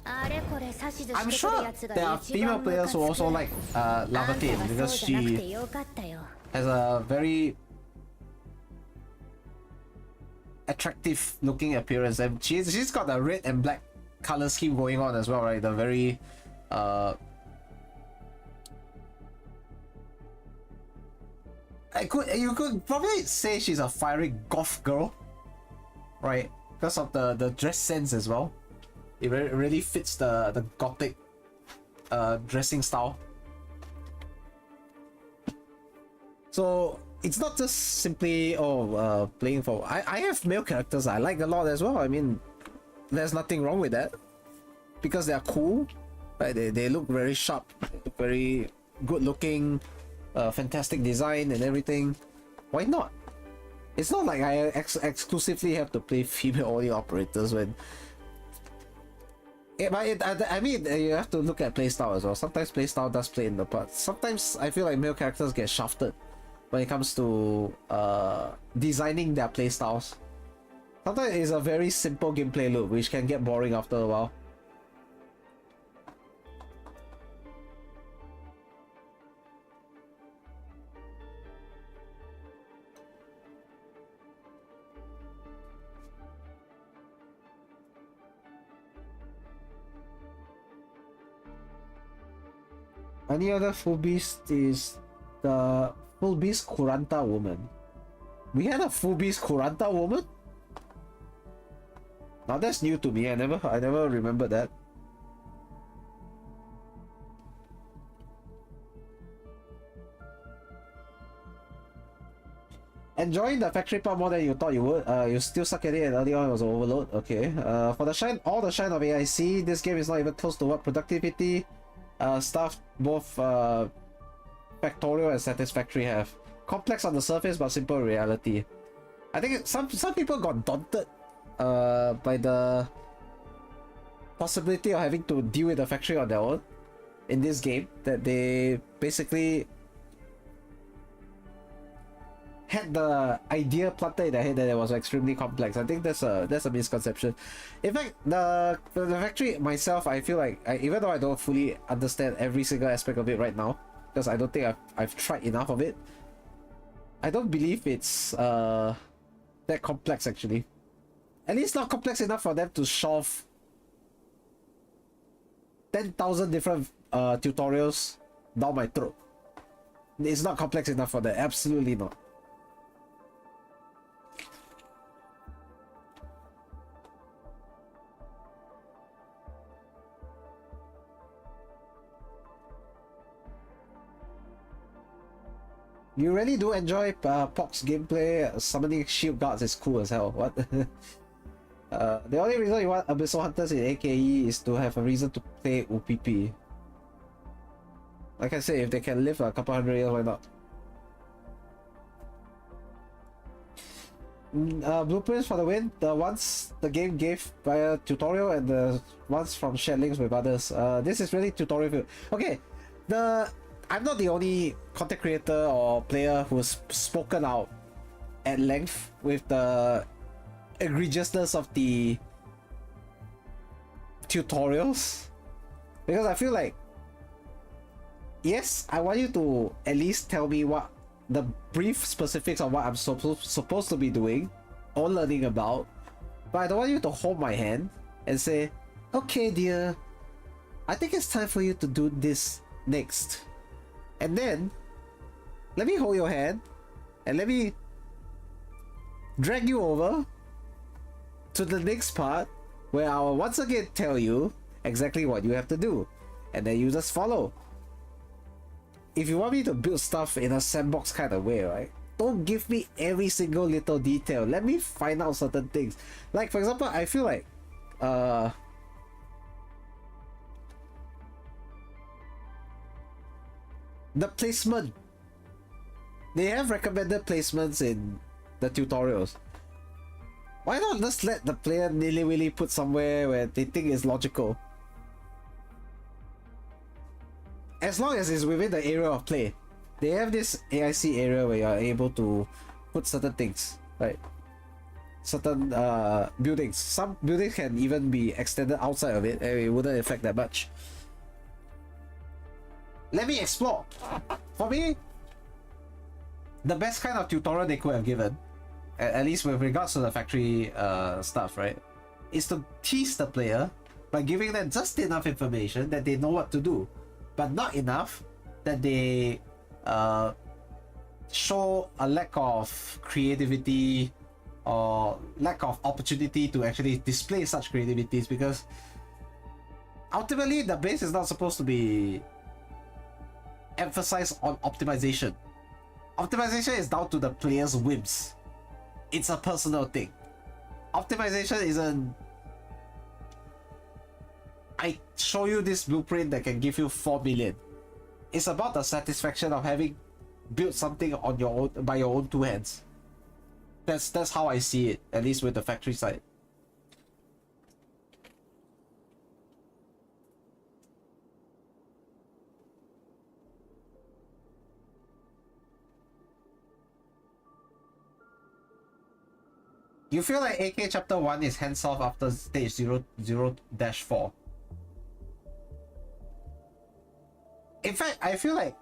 I'm sure there are female players who also like Laevatain, because she has a very attractive looking appearance, and she's got a red and black color scheme going on as well, right? The very you could probably say she's a fiery goth girl, right? Because of the dress sense as well. It really fits the gothic dressing style. So it's not just simply playing for. I have male characters I like a lot as well. I mean, there's nothing wrong with that, because they are cool, right? They look very sharp, they look very good looking, fantastic design and everything. Why not? It's not like I exclusively have to play female audio operators when. I mean, you have to look at playstyle as well. Sometimes playstyle does play in the part. Sometimes I feel like male characters get shafted when it comes to designing their playstyles. Sometimes it's a very simple gameplay loop, which can get boring after a while. Any other full beast is the full beast Kuranta woman. We had a full beast Kuranta woman? Now that's new to me. I never remember that. enjoying the factory part more than you thought you would. You still suck at it and early on it was an overload. Okay. For the shine, all the shine of AIC, this game is not even close to what productivity stuff both Factorial and Satisfactory have. Complex on the surface but simple in reality. I think some people got daunted by the possibility of having to deal with the factory on their own in this game, that they basically had the idea planted in their head that it was extremely complex. I think that's a misconception. In fact, the factory myself, I feel like even though I don't fully understand every single aspect of it right now, because I don't think I've tried enough of it, I don't believe it's that complex actually. At least not complex enough for them to shove 10,000 different tutorials down my throat. It's not complex enough for that. Absolutely not. You really do enjoy Pox gameplay. Summoning shield guards is cool as hell. What? The only reason you want Abyssal Hunters in AKE is to have a reason to play UPP. Like I say, if they can live a couple hundred years, why not? Blueprints for the win. The ones the game gave via tutorial and the ones from shared links with others. This is really tutorial field. Okay, I'm not the only content creator or player who's spoken out at length with the egregiousness of the tutorials, because I feel like, yes, I want you to at least tell me what the brief specifics of what I'm supposed to be doing or learning about, but I don't want you to hold my hand and say, okay dear, I think it's time for you to do this next. And then, let me hold your hand and let me drag you over to the next part where I will once again tell you exactly what you have to do. And then you just follow. If you want me to build stuff in a sandbox kind of way, right? Don't give me every single little detail. Let me find out certain things. Like, for example, I feel like the placement. They have recommended placements in the tutorials. Why not just let the player nilly-willy put somewhere where they think is logical? As long as it's within the area of play. They have this AIC area where you are able to put certain things, right? Certain buildings. Some buildings can even be extended outside of it and it wouldn't affect that much. Let me explore. For me, the best kind of tutorial they could have given, at least with regards to the factory stuff, right, is to tease the player by giving them just enough information that they know what to do, but not enough that they show a lack of creativity or lack of opportunity to actually display such creativities, because ultimately the base is not supposed to be emphasized on optimization. Optimization is down to the player's whims. It's a personal thing. Optimization isn't, I show you this blueprint that can give you 4 million. It's about the satisfaction of having built something on your own, by your own two hands. That's how I see it, at least with the factory side. You feel like AK Chapter 1 is hands-off after stage 0-4. In fact, I feel like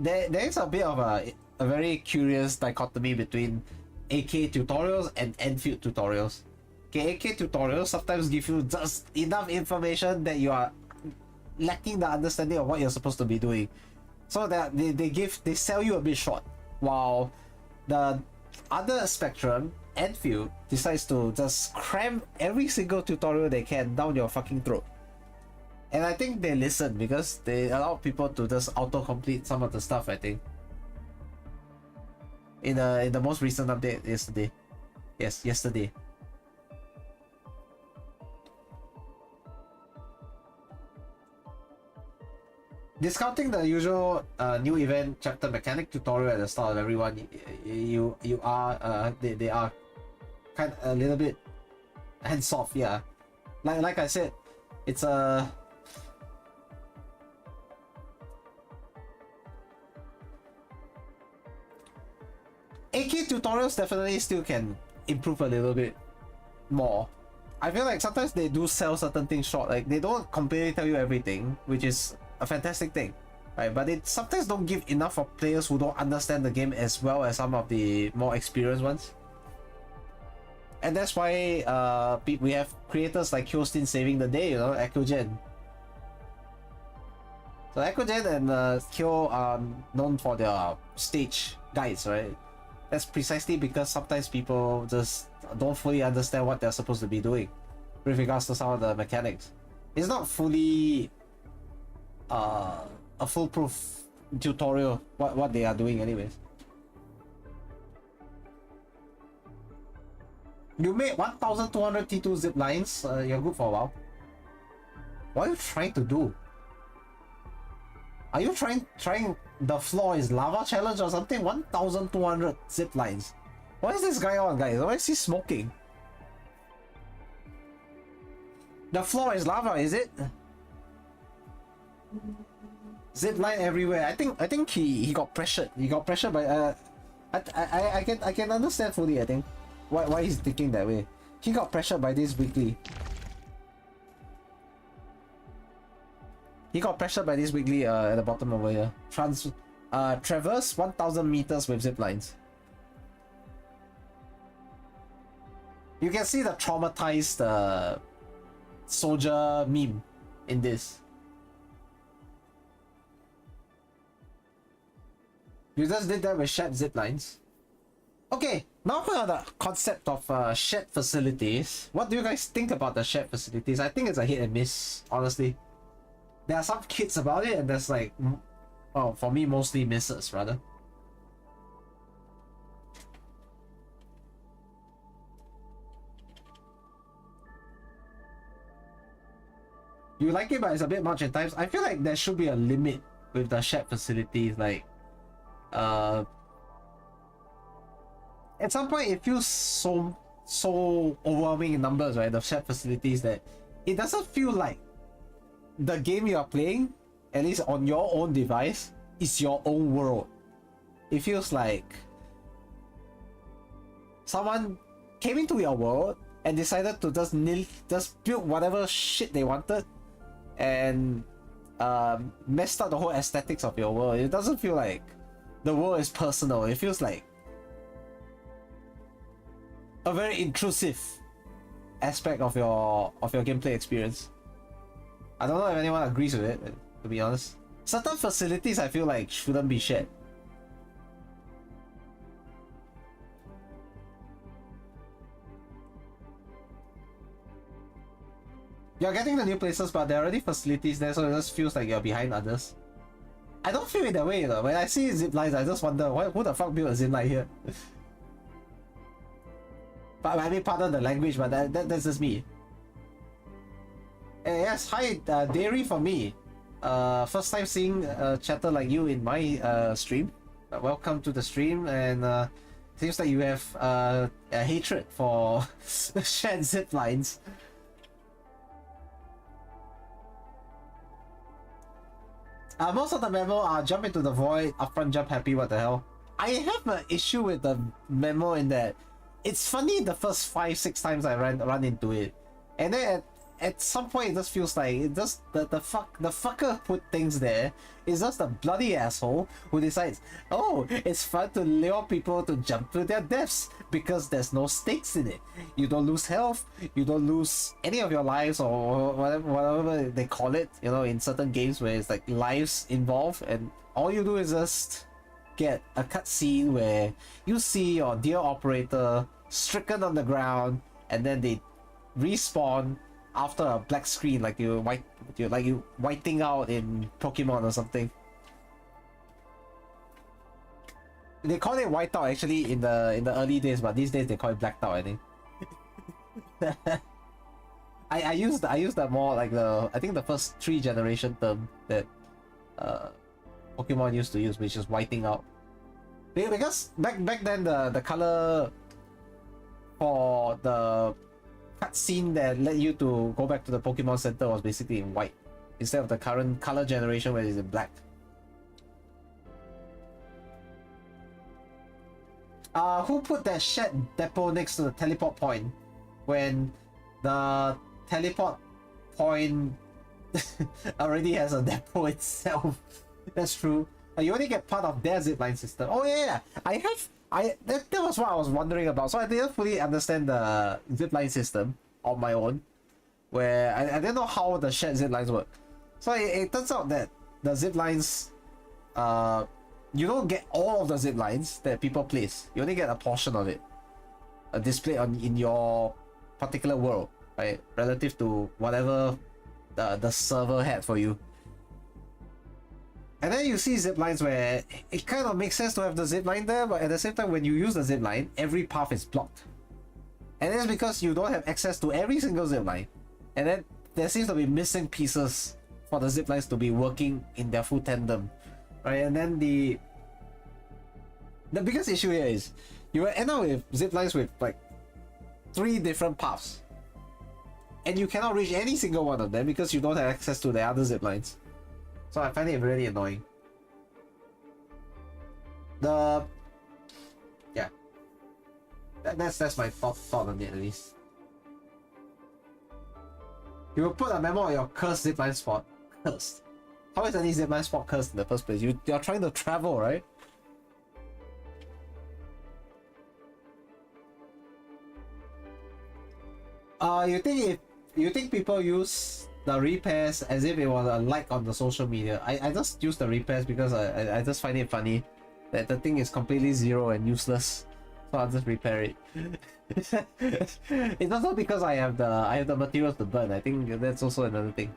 there is a bit of a very curious dichotomy between AK tutorials and Endfield tutorials. Okay, AK tutorials sometimes give you just enough information that you are lacking the understanding of what you're supposed to be doing, so that they sell you a bit short, while the other spectrum, Endfield, decides to just cram every single tutorial they can down your fucking throat. And I think they listen because they allow people to just auto-complete some of the stuff, I think. in the most recent update yesterday. Yes, yesterday. Discounting the usual new event chapter mechanic tutorial at the start of everyone, you are they are kind of a little bit hands off, yeah. Like I said, it's a AK tutorials definitely still can improve a little bit more. I feel like sometimes they do sell certain things short, like they don't completely tell you everything, which is a fantastic thing, right? But it sometimes don't give enough for players who don't understand the game as well as some of the more experienced ones. And that's why we have creators like Kyostin saving the day, you know, EchoGen. So EchoGen and Kyo are known for their stage guides, right? That's precisely because sometimes people just don't fully understand what they're supposed to be doing with regards to some of the mechanics. It's not fully a foolproof tutorial what they are doing anyways. You made 1200 T2 zip lines, you're good for a while. What are you trying to do? Are you trying the floor is lava challenge or something? 1200 zip lines. What is this guy on, guys? Why is he smoking? The floor is lava, is it? Zip line everywhere. I think he got pressured. He got pressured by I can understand fully, I think. Why he's thinking that way. He got pressured by this weekly. He got pressured by this weekly at the bottom over here. Traverse 1000 meters with zip lines. You can see the traumatized soldier meme in this. You just did that with shared zip lines. Okay, now for the concept of shared facilities. What do you guys think about the shared facilities? I think it's a hit and miss, honestly. There are some kits about it, and there's like, well, for me, mostly misses, rather. You like it, but it's a bit much at times. I feel like there should be a limit with the shared facilities, like, at some point it feels so overwhelming in numbers, right? The shared facilities, that it doesn't feel like the game you are playing, at least on your own device, is your own world. It feels like someone came into your world and decided to just build whatever shit they wanted and messed up the whole aesthetics of your world. It doesn't feel like the world is personal. It feels like a very intrusive aspect of your gameplay experience. I don't know if anyone agrees with it, to be honest. Certain facilities I feel like shouldn't be shared. You're getting the new places, but there are already facilities there, so it just feels like you're behind others. I don't feel it that way, you know. When I see zip lines, I just wonder, who the fuck built a zip line here? But I mean, pardon the language, but that's just me. Yes, hi, Dairy for me. First time seeing a chatter like you in my stream. Welcome to the stream, and seems like you have a hatred for shared zip lines. Most of the memo are jump into the void, upfront jump happy, what the hell. I have an issue with the memo in that it's funny the first 5-6 times I run into it, and then at some point it just feels like it just the fucker put things there is just a bloody asshole who decides, oh, it's fun to lure people to jump to their deaths because there's no stakes in it. You don't lose health, you don't lose any of your lives, or whatever they call it, you know, in certain games where it's like lives involved, and all you do is just get a cutscene where you see your dear operator stricken on the ground, and then they respawn after a black screen, like you whiting out in Pokemon or something. They call it whiteout actually in the early days, but these days they call it blacked out, I think. I used that more like I think the first 3 generation term that Pokemon used to use, which is whiting out. Because back then the color for the cutscene that led you to go back to the Pokemon Center was basically in white, instead of the current color generation where it's in black. Who put that shed depot next to the teleport point when the teleport point already has a depot itself? That's true. You only get part of their zipline system. Oh yeah, that was what I was wondering about. So I didn't fully understand the zipline system on my own, where I didn't know how the shared ziplines work. So it turns out that the ziplines, you don't get all of the ziplines that people place. You only get a portion of it, displayed in your particular world, right? Relative to whatever the server had for you. And then you see ziplines where it kind of makes sense to have the zipline there, but at the same time, when you use the zipline, every path is blocked. And that's because you don't have access to every single zipline. And then there seems to be missing pieces for the ziplines to be working in their full tandem, right? And then the biggest issue here is you will end up with ziplines with like 3 different paths, and you cannot reach any single one of them because you don't have access to the other ziplines. So I find it really annoying. Yeah, that's my thought on it at least. You will put a memo on your cursed zipline spot. Cursed. How is any zipline spot cursed in the first place? You're trying to travel, right? You think people use the repairs as if it was a like on the social media? I just use the repairs because I just find it funny that the thing is completely zero and useless, so I'll just repair it. It's also because I have the materials to burn. I think that's also another thing.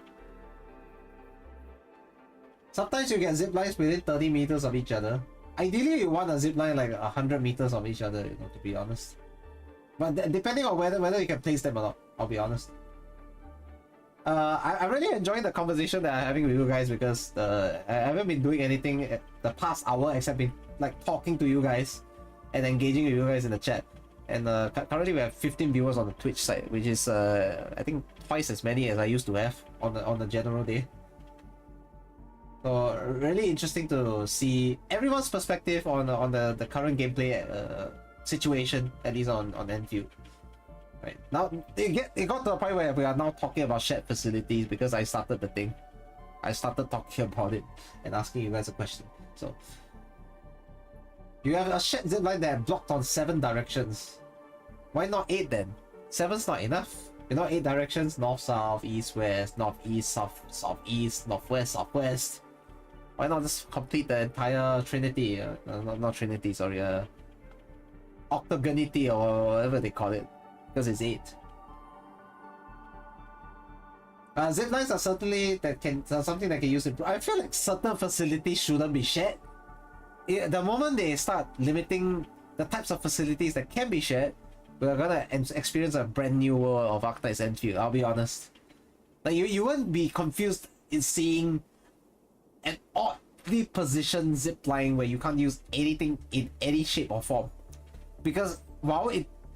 Sometimes you get zip lines within 30 meters of each other. Ideally, you want a zip line like 100 meters of each other, to be honest. But depending on whether you can place them or not, I'll be honest. I'm really enjoying the conversation that I'm having with you guys because I haven't been doing anything the past hour except been like talking to you guys and engaging with you guys in the chat. And currently we have 15 viewers on the Twitch side, which is I think twice as many as I used to have on the general day. So really interesting to see everyone's perspective on the current gameplay situation, at least on Endfield. Right now, it got to a point where we are now talking about shared facilities because I started the thing. I started talking about it and asking you guys a question. So you have a shared zipline that blocked on 7 directions. Why not 8 then? 7's not enough. You know, 8 directions: north, south, east, west, northeast, south, southeast, northwest, southwest. Why not just complete the entire Trinity? Not Trinity, sorry. Octagonity or whatever they call it, because it's 8. Ziplines are certainly something that can use it. I feel like certain facilities shouldn't be shared. The moment they start limiting the types of facilities that can be shared, we're gonna experience a brand new world of Arknights Endfield. I'll be honest. Like you won't be confused in seeing an oddly positioned zipline where you can't use anything in any shape or form, because while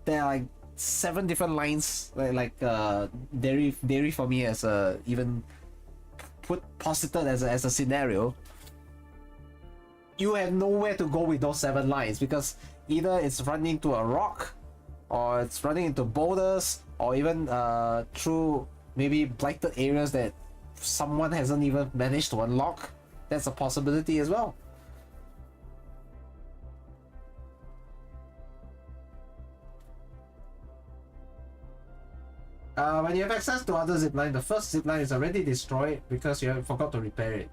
there are like 7 different lines, like dairy for me as a even posited as a scenario, you have nowhere to go with those 7 lines because either it's running into a rock, or it's running into boulders, or even through maybe blighted areas that someone hasn't even managed to unlock. That's a possibility as well. When you have access to other zipline, the first zipline is already destroyed because you forgot to repair it.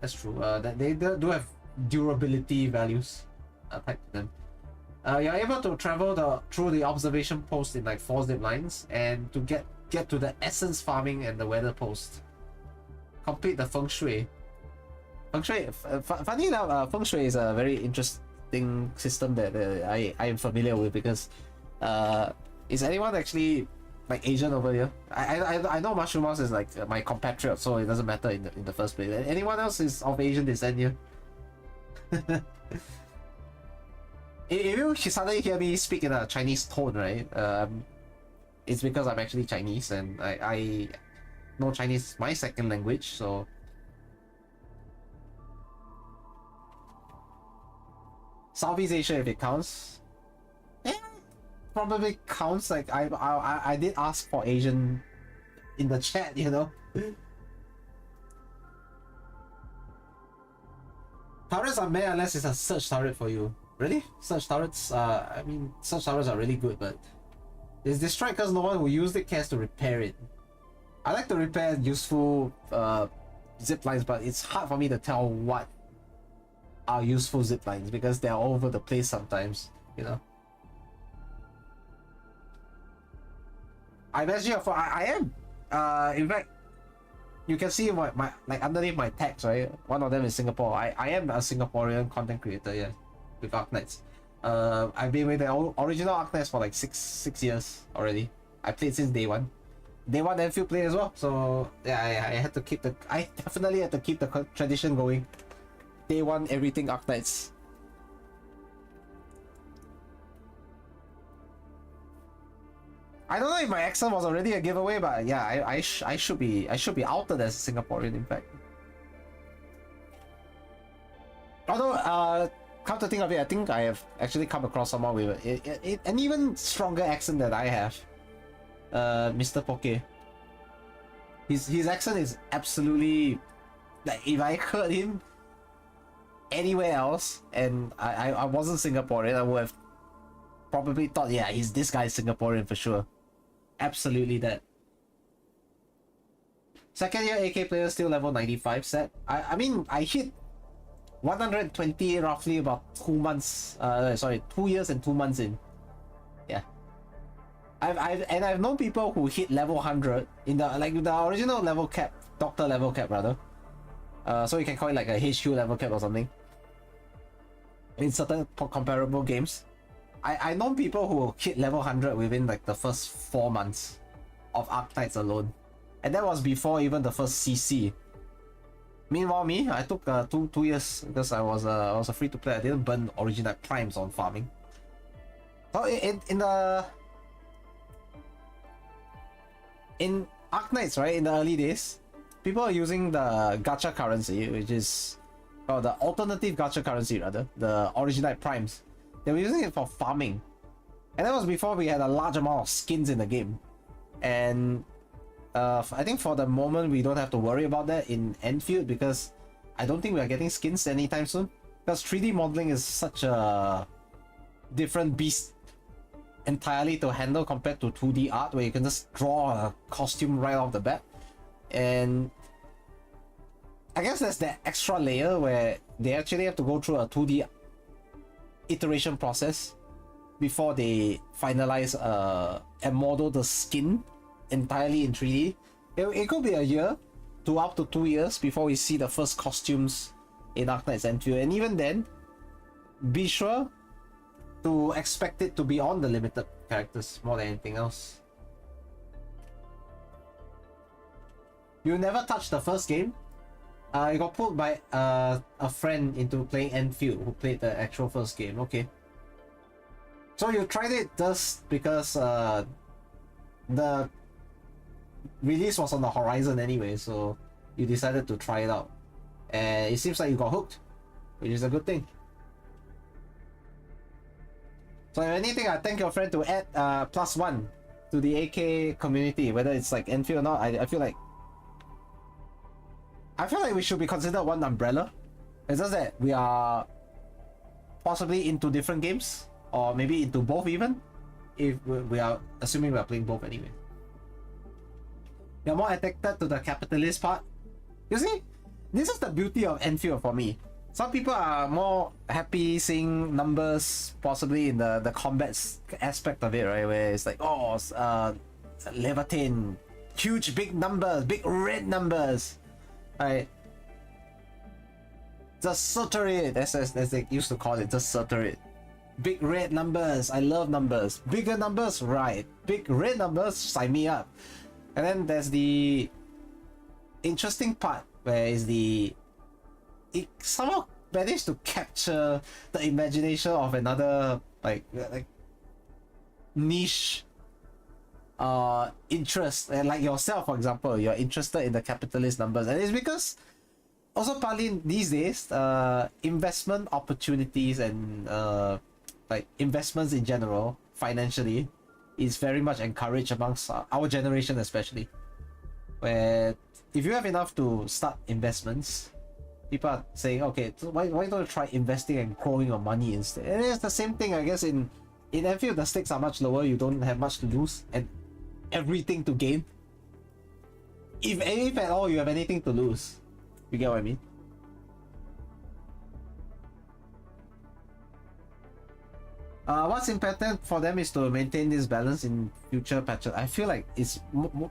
That's true. That they do have durability values tied to them. You're able to travel through the observation post in like 4 ziplines, and to get to the essence farming and the weather post. Complete the feng shui. Funny enough, feng shui is a very thing system that I am familiar with, because is anyone actually like Asian over here? I know Mushroom Mouse is like my compatriot, so it doesn't matter in the first place. Anyone else is of Asian descent here? If you suddenly hear me speak in a Chinese tone, right? It's because I'm actually Chinese, and I know Chinese is my second language, so. Southeast Asia, if it counts. Probably counts. Like I did ask for Asian in the chat, you know. Turrets are meh unless it's a search turret for you. Really? Search turrets? I mean, search turrets are really good, but it's destroyed because no one who used it cares to repair it. I like to repair useful zip lines, but it's hard for me to tell what are useful zip lines because they're all over the place sometimes, you know. I'm actually I am. In fact, you can see my like underneath my tags, right? One of them is Singapore. I am a Singaporean content creator, yeah, with Arknights. I've been with the original Arknights for like six years already. I played since day one. Day one Endfield play as well. So yeah, I had to keep the. I definitely had to keep the tradition going. Day one everything Arknights. I don't know if my accent was already a giveaway, but yeah, I should be outed as a Singaporean, in fact. Although, come to think of it, I think I have actually come across someone with an even stronger accent than I have. Mr. Poke. His accent is absolutely like, if I heard him anywhere else and I wasn't Singaporean, I would have probably thought, yeah, this guy's Singaporean for sure. Absolutely that. Second year AK player, still level 95 set. I mean, I hit 120 roughly about 2 months, 2 years and 2 months in. Yeah. I've known people who hit level 100 in the original level cap, doctor level cap rather. So you can call it like a HQ level cap or something. In certain comparable games. I know people who hit level 100 within like the first 4 months of Arknights alone. And that was before even the first CC. Meanwhile me, I took 2 years because I was a free to play. I didn't burn original primes on farming. So in Arknights, right, in the early days, people are using the gacha currency, which is the alternative gacha currency rather, the original primes. They were using it for farming, and that was before we had a large amount of skins in the game. And I think for the moment we don't have to worry about that in Endfield because I don't think we are getting skins anytime soon. Because 3D modeling is such a different beast entirely to handle compared to 2D art, where you can just draw a costume right off the bat. And I guess there's that extra layer where they actually have to go through a 2D iteration process before they finalize and model the skin entirely in 3D. It could be a year to up to 2 years before we see the first costumes in Arknights Endfield, and even then, be sure to expect it to be on the limited characters more than anything else. You never touched the first game. You got pulled by a friend into playing Endfield who played the actual first game. Okay. So you tried it just because the release was on the horizon anyway, so you decided to try it out. And it seems like you got hooked, which is a good thing. So if anything, I thank your friend to add +1 to the AK community, whether it's like Endfield or not. I feel like we should be considered one umbrella. It's just that we are possibly into different games, or maybe into both even, if we are assuming we are playing both anyway. You're more addicted to the capitalist part. You see, this is the beauty of Endfield for me. Some people are more happy seeing numbers possibly in the combat aspect of it, right? Where it's like, oh, Laevatain, huge big numbers, big red numbers. Right. The Soterid, as they used to call it, the Soterid. Big red numbers, I love numbers. Bigger numbers, right. Big red numbers, sign me up. And then there's the interesting part where is it somehow managed to capture the imagination of another like niche interest, and like yourself, for example, you're interested in the capitalist numbers, and it's because also partly these days investment opportunities and like investments in general financially is very much encouraged amongst our generation, especially where if you have enough to start investments, people are saying, okay, so why don't you try investing and growing your money instead? And it's the same thing, I guess. In Endfield, the stakes are much lower. You don't have much to lose and everything to gain. If at all you have anything to lose, you get what I mean? What's important for them is to maintain this balance in future patches. I feel like it's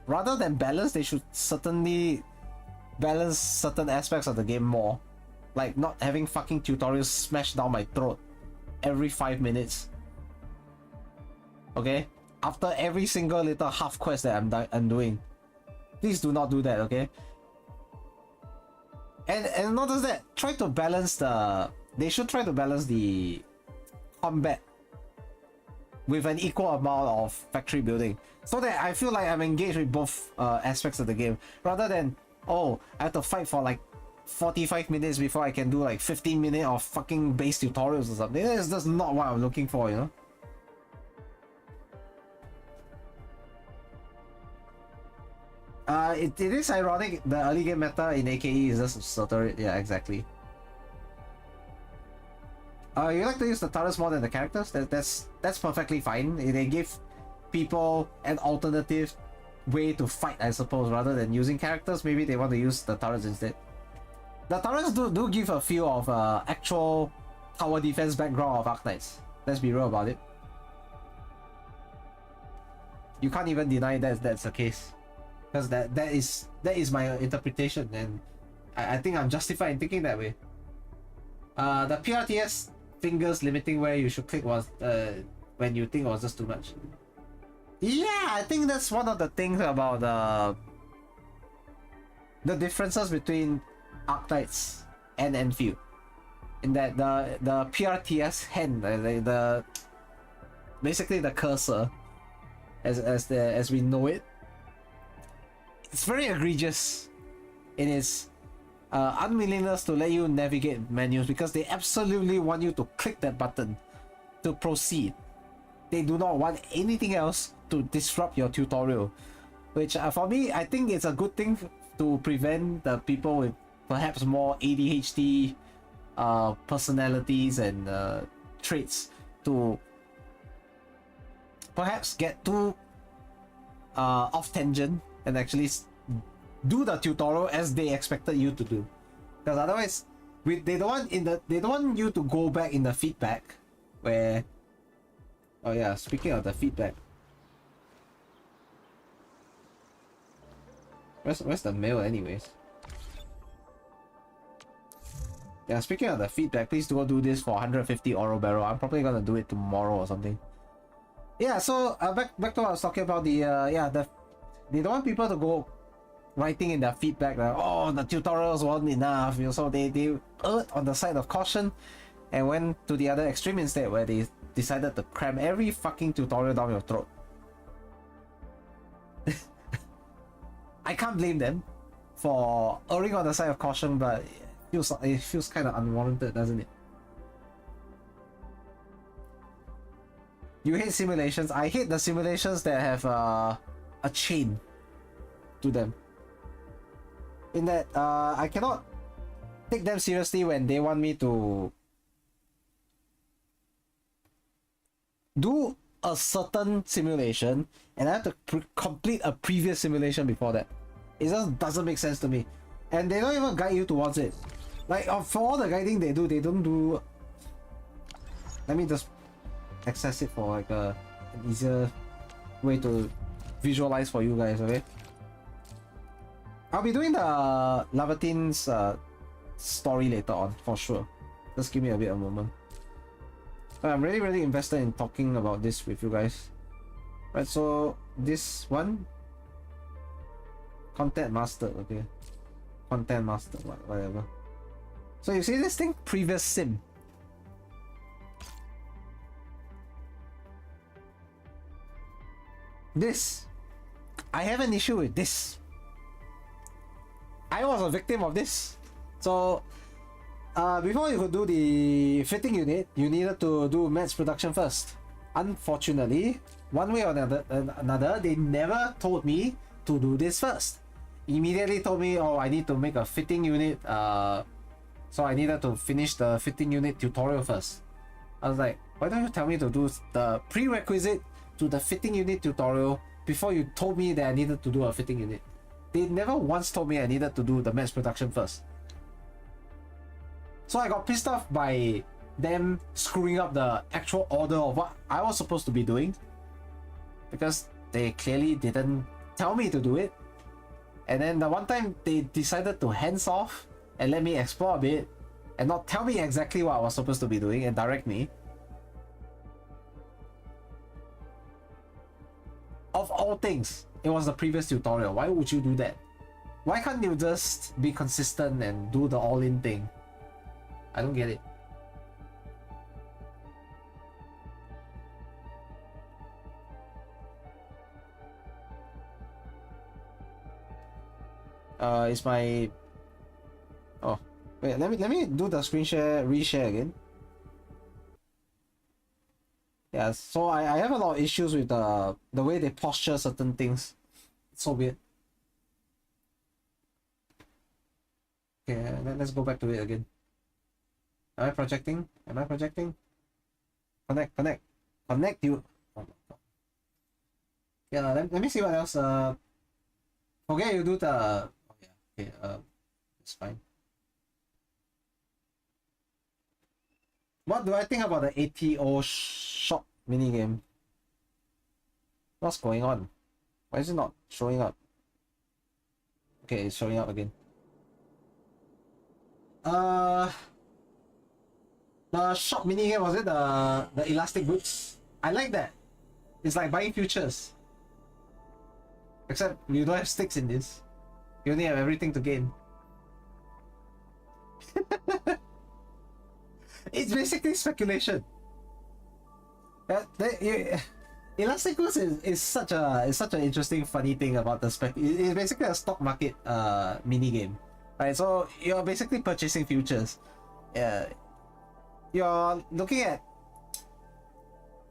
rather than balance, they should certainly balance certain aspects of the game more, like not having fucking tutorials smashed down my throat every 5 minutes. Okay, after every single little half quest that I'm doing, please do not do that. Okay, and not just that, try to balance they should try to balance the combat with an equal amount of factory building, so that I feel like I'm engaged with both aspects of the game, rather than, oh, I have to fight for like 45 minutes before I can do like 15 minutes of fucking base tutorials or something. That's just not what I'm looking for, you know? It is ironic, the early game meta in AKE is just Soterid. Yeah, exactly. You like to use the turrets more than the characters? That's perfectly fine. They give people an alternative way to fight, I suppose, rather than using characters. Maybe they want to use the turrets instead. The turrets do give a feel of actual tower defense background of Arknights. Let's be real about it. You can't even deny that's the case, because that is my interpretation, and I think I'm justified in thinking that way. The PRTS fingers limiting where you should click was when you think it was just too much. Yeah, I think that's one of the things about the differences between Arknights and Endfield, in that the PRTS hand, the basically the cursor, as we know it, it's very egregious in its unwillingness to let you navigate menus, because they absolutely want you to click that button to proceed. They do not want anything else to disrupt your tutorial, which for me, I think it's a good thing to prevent the people with perhaps more ADHD personalities and traits to perhaps get too off tangent and actually do the tutorial as they expected you to do, because otherwise they don't want you to go back in the feedback where, oh yeah, speaking of the feedback, where's the mail anyways? Yeah, speaking of the feedback, please do this for 150 Oro Barrel. I'm probably gonna do it tomorrow or something. Yeah, so back to what I was talking about, they don't want people to go writing in their feedback like, oh, the tutorials weren't enough, you know, so they erred on the side of caution and went to the other extreme instead, where they decided to cram every fucking tutorial down your throat. I can't blame them for erring on the side of caution, but it feels kind of unwarranted, doesn't it? You hate simulations. I hate the simulations that have a chain to them, in that I cannot take them seriously when they want me to do a certain simulation and I have to complete a previous simulation before that. It just doesn't make sense to me, and they don't even guide you towards it. Like for all the guiding they don't do. Let me just access it for like an easier way to visualize for you guys. Okay, I'll be doing the Laevaitain's story later on, for sure. Just give me a bit of a moment. But I'm really invested in talking about this with you guys. Right, so this one, content master, okay, content master, whatever. So you see this thing, previous sim. This, I have an issue with this. I was a victim of this. So before you could do the fitting unit, you needed to do mass production first. Unfortunately, one way or another, they never told me to do this first. Immediately told me, oh, I need to make a fitting unit, so I needed to finish the fitting unit tutorial first. I was like, why don't you tell me to do the prerequisite to the fitting unit tutorial before you told me that I needed to do a fitting unit? They never once told me I needed to do the mass production first. So I got pissed off by them screwing up the actual order of what I was supposed to be doing, because they clearly didn't tell me to do it. And then the one time they decided to hands off and let me explore a bit and not tell me exactly what I was supposed to be doing and direct me. Of all things, it was the previous tutorial. Why would you do that? Why can't you just be consistent and do the all-in thing? I don't get it. Is my... Oh, wait, let me do the screen share, reshare again. Yeah, so I have a lot of issues with the way they posture certain things. It's so weird. Okay, let's go back to it again. Am I projecting? Am I projecting? Connect you. Oh my god. Yeah, let me see what else. Okay, you do the... Oh yeah, okay, it's fine. What do I think about the ATO shop minigame? What's going on? Why is it not showing up? Okay, it's showing up again. The shop minigame, was it the elastic boots? I like that. It's like buying futures. Except you don't have sticks in this. You only have everything to gain. It's basically speculation. Elastic boots is such an interesting, funny thing about the spec. It's basically a stock market mini game, right? So you're basically purchasing futures. You're looking at,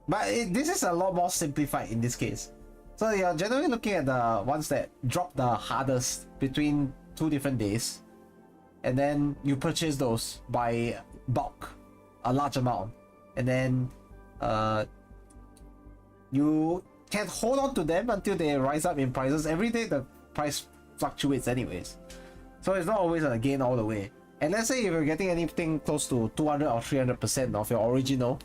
but this is a lot more simplified in this case. So you're generally looking at the ones that drop the hardest between 2 different days, and then you purchase those by bulk, a large amount, and then you can hold on to them until they rise up in prices. Every day the price fluctuates anyways, so it's not always a gain all the way. And let's say if you're getting anything close to 200 or 300% of your original,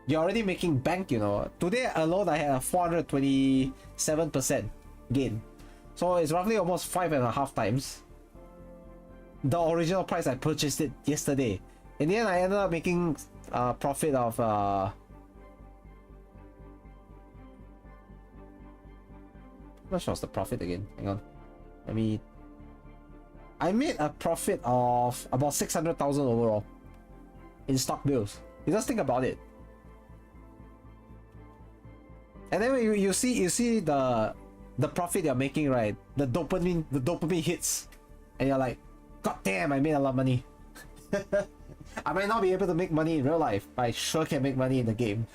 you're already making bank, you know. Today alone I had a 427% gain, so it's roughly almost 5.5 times the original price I purchased it yesterday. In the end, I ended up making a profit of how much was the profit again? Hang on, I made a profit of about 600,000 overall in stock bills. You just think about it. And then when you see the profit you're making, right? The dopamine hits, and you're like, God damn, I made a lot of money. I might not be able to make money in real life, but I sure can make money in the game.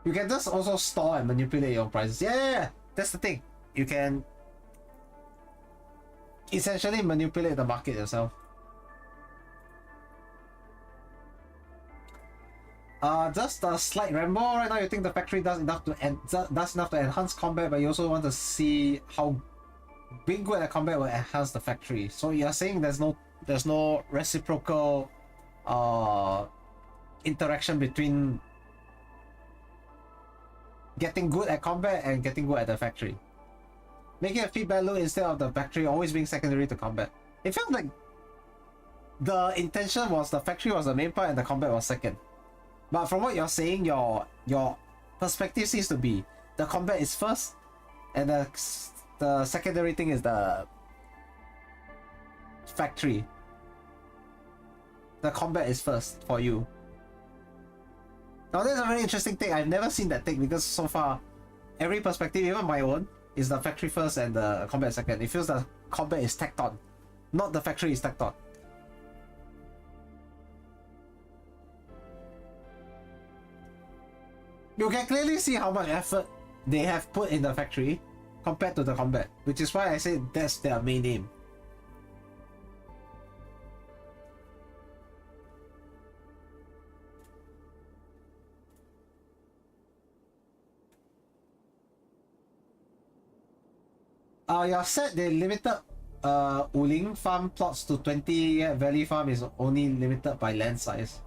You can just also store and manipulate your prices. Yeah, that's the thing. You can essentially manipulate the market yourself. Just a slight ramble. Right now, you think the factory does enough to enhance combat, but you also want to see how being good at combat will enhance the factory. So you're saying there's no reciprocal interaction between getting good at combat and getting good at the factory. Making a feedback loop instead of the factory always being secondary to combat. It felt like the intention was the factory was the main part and the combat was second. But from what you're saying, your perspective seems to be the combat is first, and the secondary thing is the factory. The combat is first for you. Now that's a very interesting thing. I've never seen that thing because so far, every perspective, even my own, is the factory first and the combat second. It feels the combat is tacked on, not the factory is tacked on. You can clearly see how much effort they have put in the factory compared to the combat, which is why I say that's their main aim. Your set, they limited Wuling farm plots to 20, yet Valley farm is only limited by land size.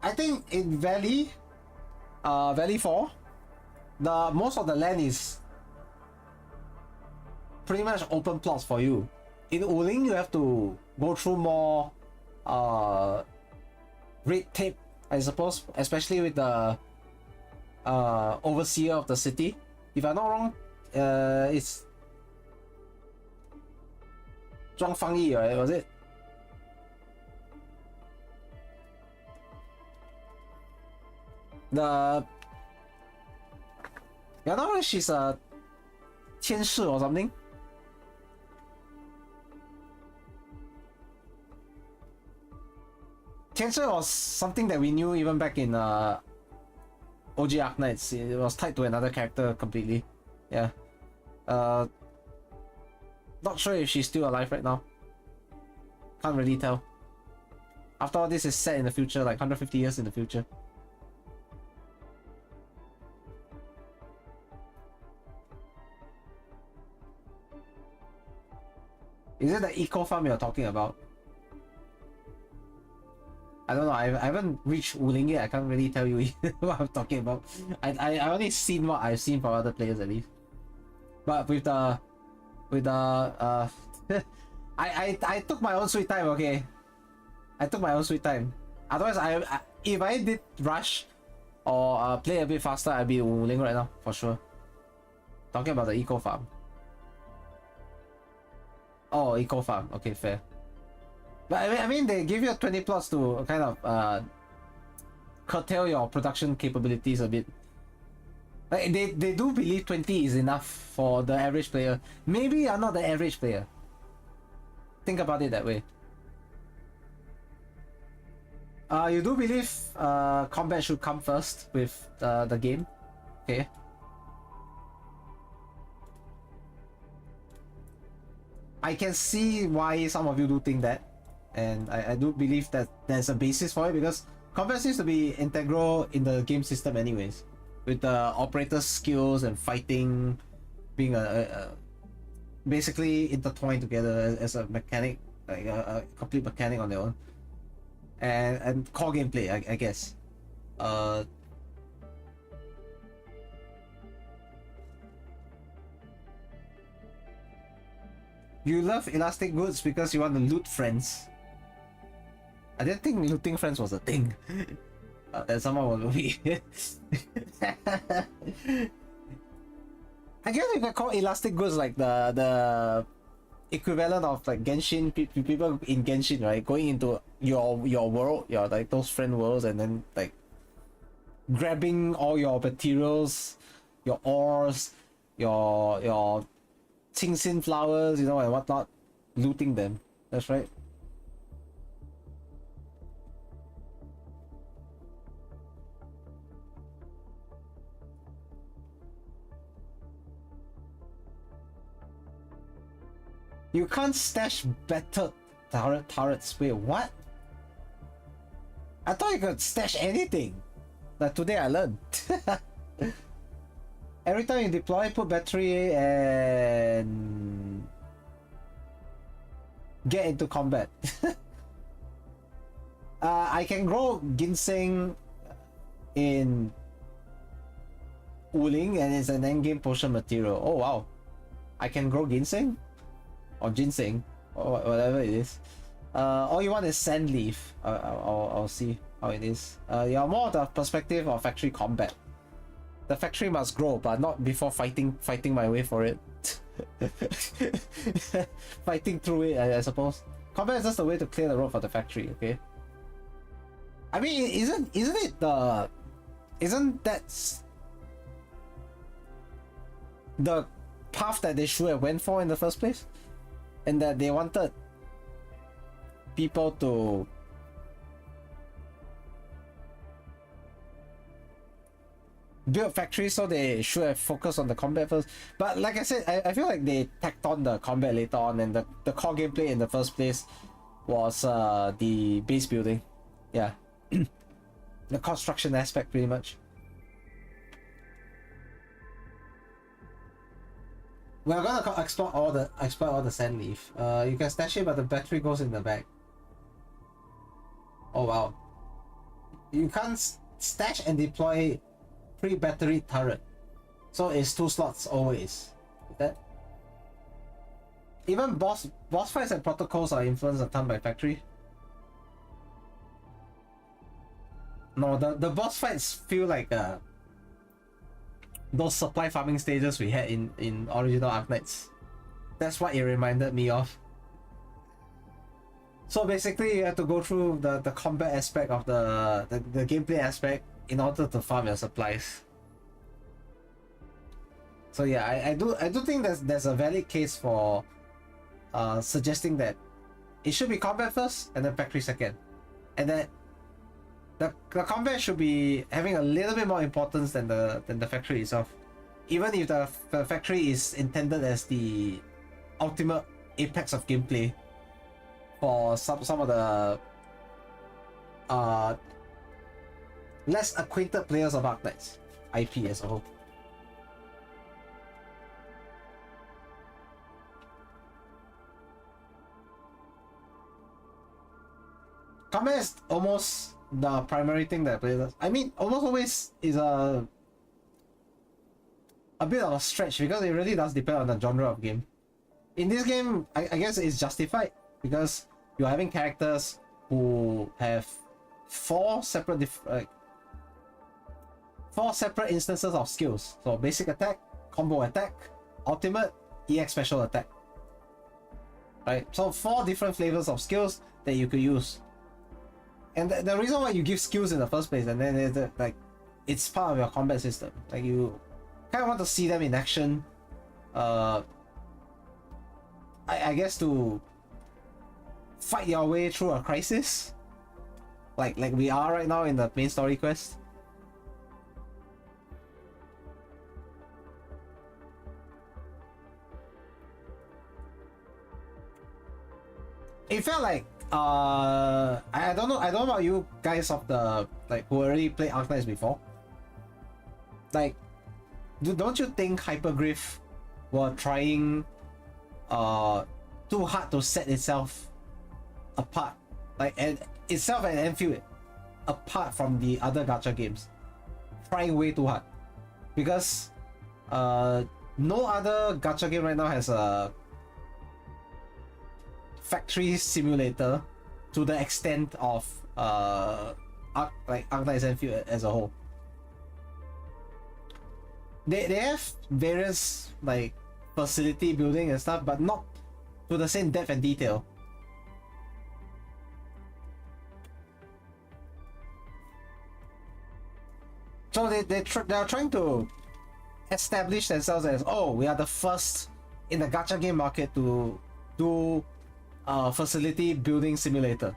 I think in Valley 4, the most of the land is pretty much open plots for you. In Wuling, you have to go through more red tape, I suppose, especially with the overseer of the city. If I'm not wrong, it's Zhuang Fangyi, right? Was it? You're not sure she's a 天使 or something? Tianshi was something that we knew even back in OG Arknights. It was tied to another character completely. Yeah. Not sure if she's still alive right now. Can't really tell. After all, this is set in the future, like 150 years in the future. Is it the eco farm you're talking about? I don't know. I haven't reached Wuling yet. I can't really tell you what I'm talking about. I only seen what I've seen from other players at least. But with the I took my own sweet time. Okay, I took my own sweet time. Otherwise, if I did rush or play a bit faster, I'd be in Wuling right now for sure. Talking about the eco farm. Oh, eco farm. Okay, fair. But I mean, they give you 20 plots to kind of curtail your production capabilities a bit. Like they do believe 20 is enough for the average player. Maybe you're not the average player. Think about it that way. You do believe combat should come first with the game. Okay. I can see why some of you do think that. And I do believe that there's a basis for it because combat seems to be integral in the game system anyways, with the operator's skills and fighting being basically intertwined together as a mechanic, like a complete mechanic on their own, and core gameplay, I guess. You love elastic goods because you want to loot friends. I didn't think looting friends was a thing. That someone will be. I guess you can call elastic goods like the equivalent of like Genshin, people in Genshin, right? Going into your world, your like those friend worlds, and then like grabbing all your materials, your ores, your Qingxin flowers, you know, and whatnot, looting them. That's right. You can't stash better turrets. Wait, what? I thought you could stash anything. Like today I learned. Every time you deploy, put battery and get into combat. I can grow ginseng in Wuling and it's an endgame potion material. Oh wow. I can grow ginseng? Or ginseng? Or whatever it is. All you want is sand leaf. I'll see how it is. You're more of the perspective of factory combat. The factory must grow, but not before fighting my way for it. Fighting through it, I suppose. Combat is just the way to clear the road for the factory, okay? I mean, isn't that the path that they should have went for in the first place? And that they wanted people to build factories, so they should have focused on the combat first. But like I said, I feel like they tacked on the combat later on, and the core gameplay in the first place was the base building. Yeah. The construction aspect, pretty much. We're gonna exploit all the sand leaf. You can stash it, but the battery goes in the back. Oh wow. You can't stash and deploy pre-battery turret, so it's 2 slots always. Is that? Even boss fights and protocols are influenced a ton by factory. No, the boss fights feel like those supply farming stages we had in original Arknights. That's what it reminded me of. So basically you have to go through the combat aspect of the gameplay aspect in order to farm your supplies. So yeah, I do think there's a valid case for suggesting that it should be combat first and then factory second. And that the combat should be having a little bit more importance than the factory itself. Even if the factory is intended as the ultimate apex of gameplay for some of the less acquainted players of Arknights IP as a whole. Combat is almost the primary thing that players. I mean, almost always is a bit of a stretch because it really does depend on the genre of game. In this game, I guess it's justified because you're having characters who have 4 separate instances of skills. So basic attack, combo attack, ultimate, EX special attack. Right? So 4 different flavors of skills that you could use. And the reason why you give skills in the first place, and then it's part of your combat system. Like you kind of want to see them in action. I guess to fight your way through a crisis, like we are right now in the main story quest. It felt like I don't know about you guys of the who already played Arknights before. Like, don't you think Hypergriff were trying too hard to set itself apart, and itself and Endfield apart from the other gacha games, trying way too hard, because no other gacha game right now has a factory simulator to the extent of Arknights Endfield as a whole. They have various facility building and stuff, but not to the same depth and detail. So they are trying to establish themselves as, oh, we are the first in the gacha game market to do facility building simulator.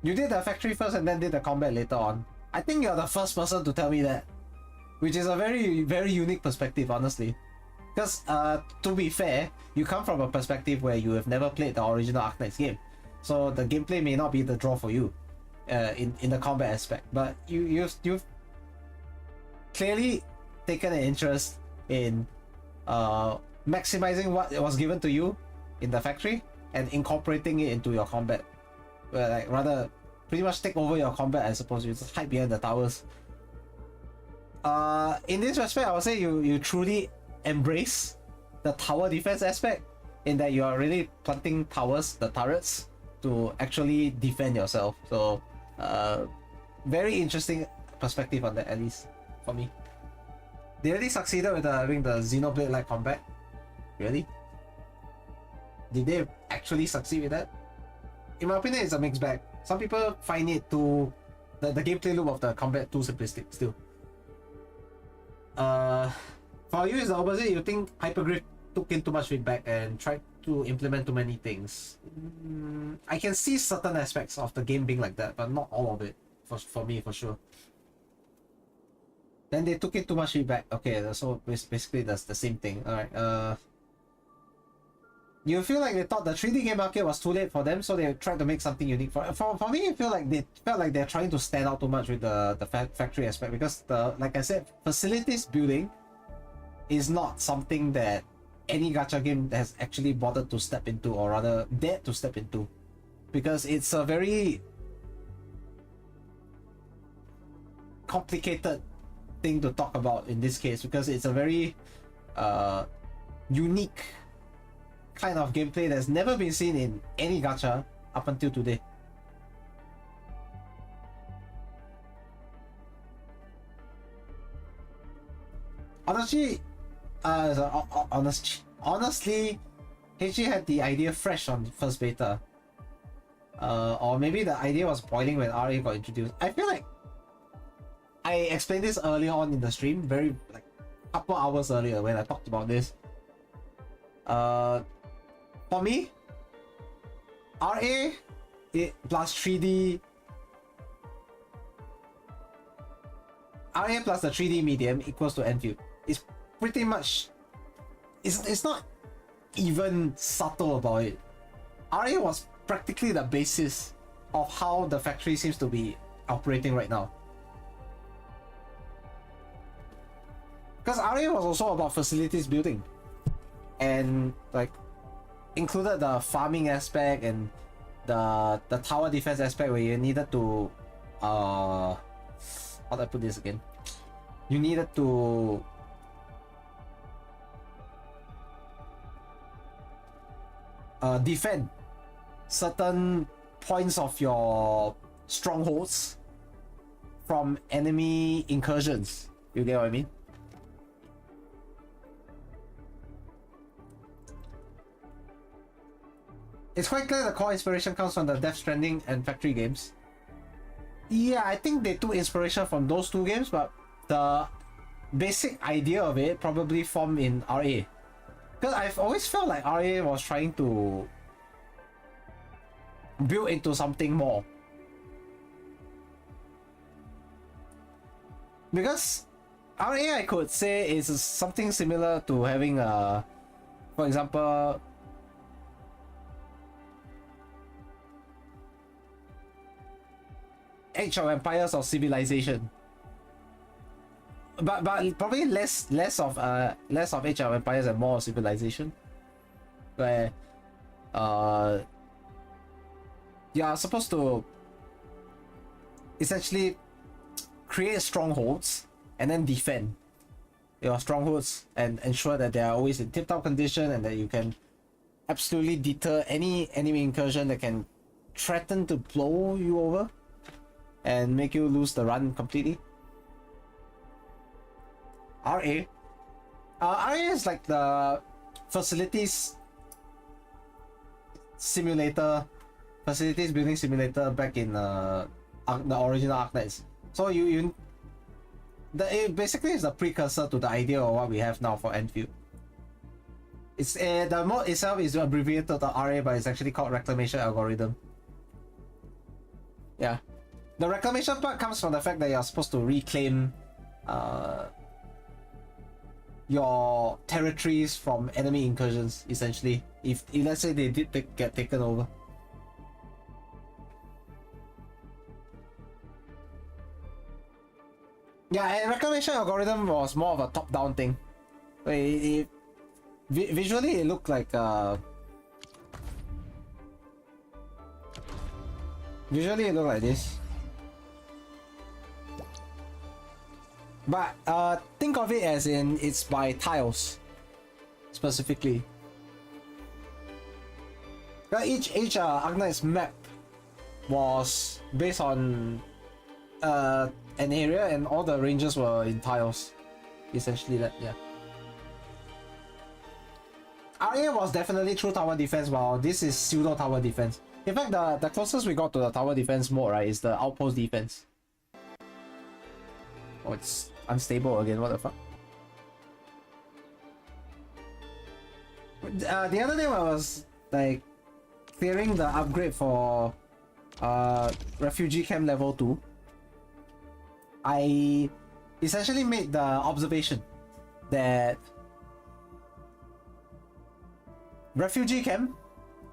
You did the factory first and then did the combat later on. I think you're the first person to tell me that, which is a very, very unique perspective, honestly. Because to be fair, you come from a perspective where you have never played the original Arknights game, so the gameplay may not be the draw for you in the combat aspect. But you've clearly taken an interest in maximizing what was given to you in the factory and incorporating it into your combat, rather pretty much take over your combat, I suppose. You just hide behind the towers. In this respect, I would say you truly embrace the tower defense aspect, in that you are really planting towers, the turrets, to actually defend yourself. So, very interesting perspective on that, at least for me. They really succeeded with having the Xenoblade-like combat. Really? Did they actually succeed with that? In my opinion, it's a mixed bag. Some people find it too... the gameplay loop of the combat too simplistic still. For you, it's the opposite. You think Hypergriff took in too much feedback and tried to implement too many things. I can see certain aspects of the game being like that, but not all of it. For me, for sure. Then they took in too much feedback. Okay, so basically that's the same thing. Alright, you feel like they thought the 3D game market was too late for them, so they tried to make something unique for me. I feel like they felt like they're trying to stand out too much with the factory aspect, because like I said, facilities building is not something that any gacha game has actually bothered to step into, or rather dared to step into, because it's a very complicated thing to talk about in this case, because it's a very unique kind of gameplay that's never been seen in any gacha up until today. Honestly, honestly, HG had the idea fresh on first beta. Or maybe the idea was boiling when RA got introduced. I feel like I explained this earlier on in the stream, very like a couple hours earlier when I talked about this. For me, RA plus 3D, RA plus the 3D medium equals to Endfield. It's pretty much, it's not even subtle about it. RA was practically the basis of how the factory seems to be operating right now. Because RA was also about facilities building, and like included the farming aspect and the tower defense aspect, where you needed to how do I put this again? You needed to defend certain points of your strongholds from enemy incursions. You get what I mean? It's quite clear the core inspiration comes from the Death Stranding and Factory games. Yeah, I think they took inspiration from those two games, but the basic idea of it probably formed in RA. Because I've always felt like RA was trying to build into something more. Because RA, I could say, is something similar to having for example, Age of Empires or Civilization, but probably less of Age of Empires and more of Civilization, where you are supposed to essentially create strongholds and then defend your strongholds and ensure that they are always in tip-top condition, and that you can absolutely deter any enemy incursion that can threaten to blow you over and make you lose the run completely. RA is like the facilities building simulator back in the original Arknights. So it basically is the precursor to the idea of what we have now for Endfield. It's the mode itself is abbreviated to RA, but it's actually called Reclamation Algorithm. Yeah. The reclamation part comes from the fact that you're supposed to reclaim your territories from enemy incursions, essentially. If let's say they did get taken over. Yeah, and reclamation algorithm was more of a top-down thing. Visually, it looked like Usually it look like this. But think of it as in it's by tiles specifically. Each Arknights map was based on an area, and all the ranges were in tiles. Essentially that, yeah. RA was definitely true tower defense, while this is pseudo tower defense. In fact, the closest we got to the tower defense mode, right, is the outpost defense. Oh, it's unstable again, what the fuck? The other day I was like clearing the upgrade for refugee camp level 2. I essentially made the observation that refugee camp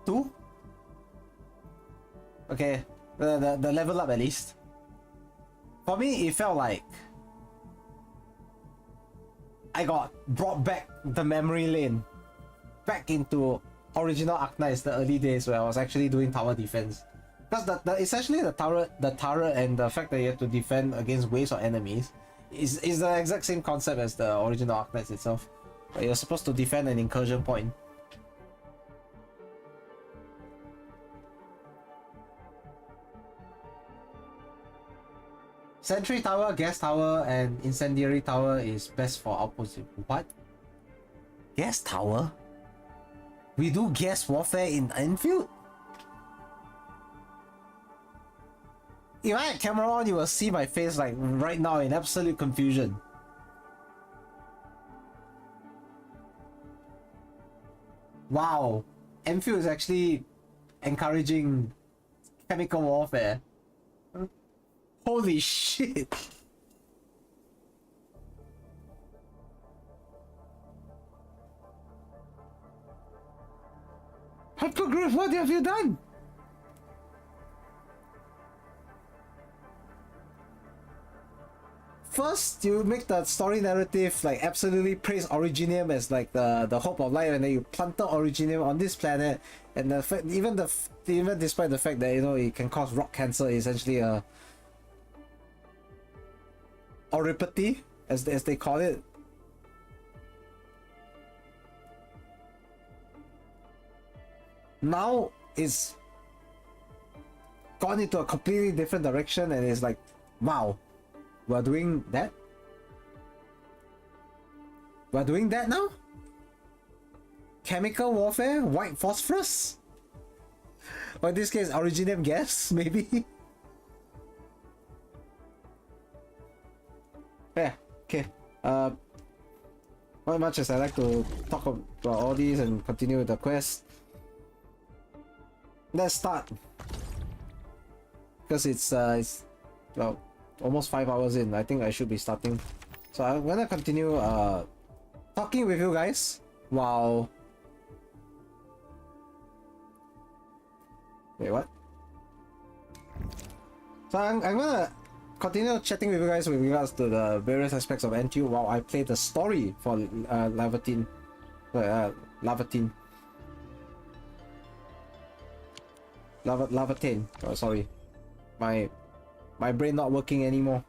2, okay, the level up at least, for me it felt like I got brought back the memory lane back into original Arknights, the early days where I was actually doing tower defense. Because essentially the turret and the fact that you have to defend against waves of enemies is the exact same concept as the original Arknights itself. But you're supposed to defend an incursion point. Sentry tower, gas tower, and incendiary tower is best for outposts. What? Gas tower? We do gas warfare in Endfield? If I had camera on, you will see my face like right now in absolute confusion. Wow, Endfield is actually encouraging chemical warfare. Holy shit! Hypergrowth, what have you done? First, you make the story narrative like absolutely praise Originium as like the hope of life, and then you planted Originium on this planet, and the fact, even despite the fact that, you know, it can cause rock cancer, essentially a oripathy, as they call it. Now it's gone into a completely different direction, and it's like, wow, we're doing that? We're doing that now? Chemical warfare? White phosphorus? Or in this case, Originium gas, maybe? Yeah, okay. Not much as I like to talk about all these and continue with the quest. Let's start. Because it's well, almost 5 hours in. I think I should be starting. So I'm gonna continue talking with you guys while... Wait, what? So I'm gonna continue chatting with you guys with regards to the various aspects of Endfield while I play the story for Laevatain. Laevatain. Oh, sorry. My brain not working anymore.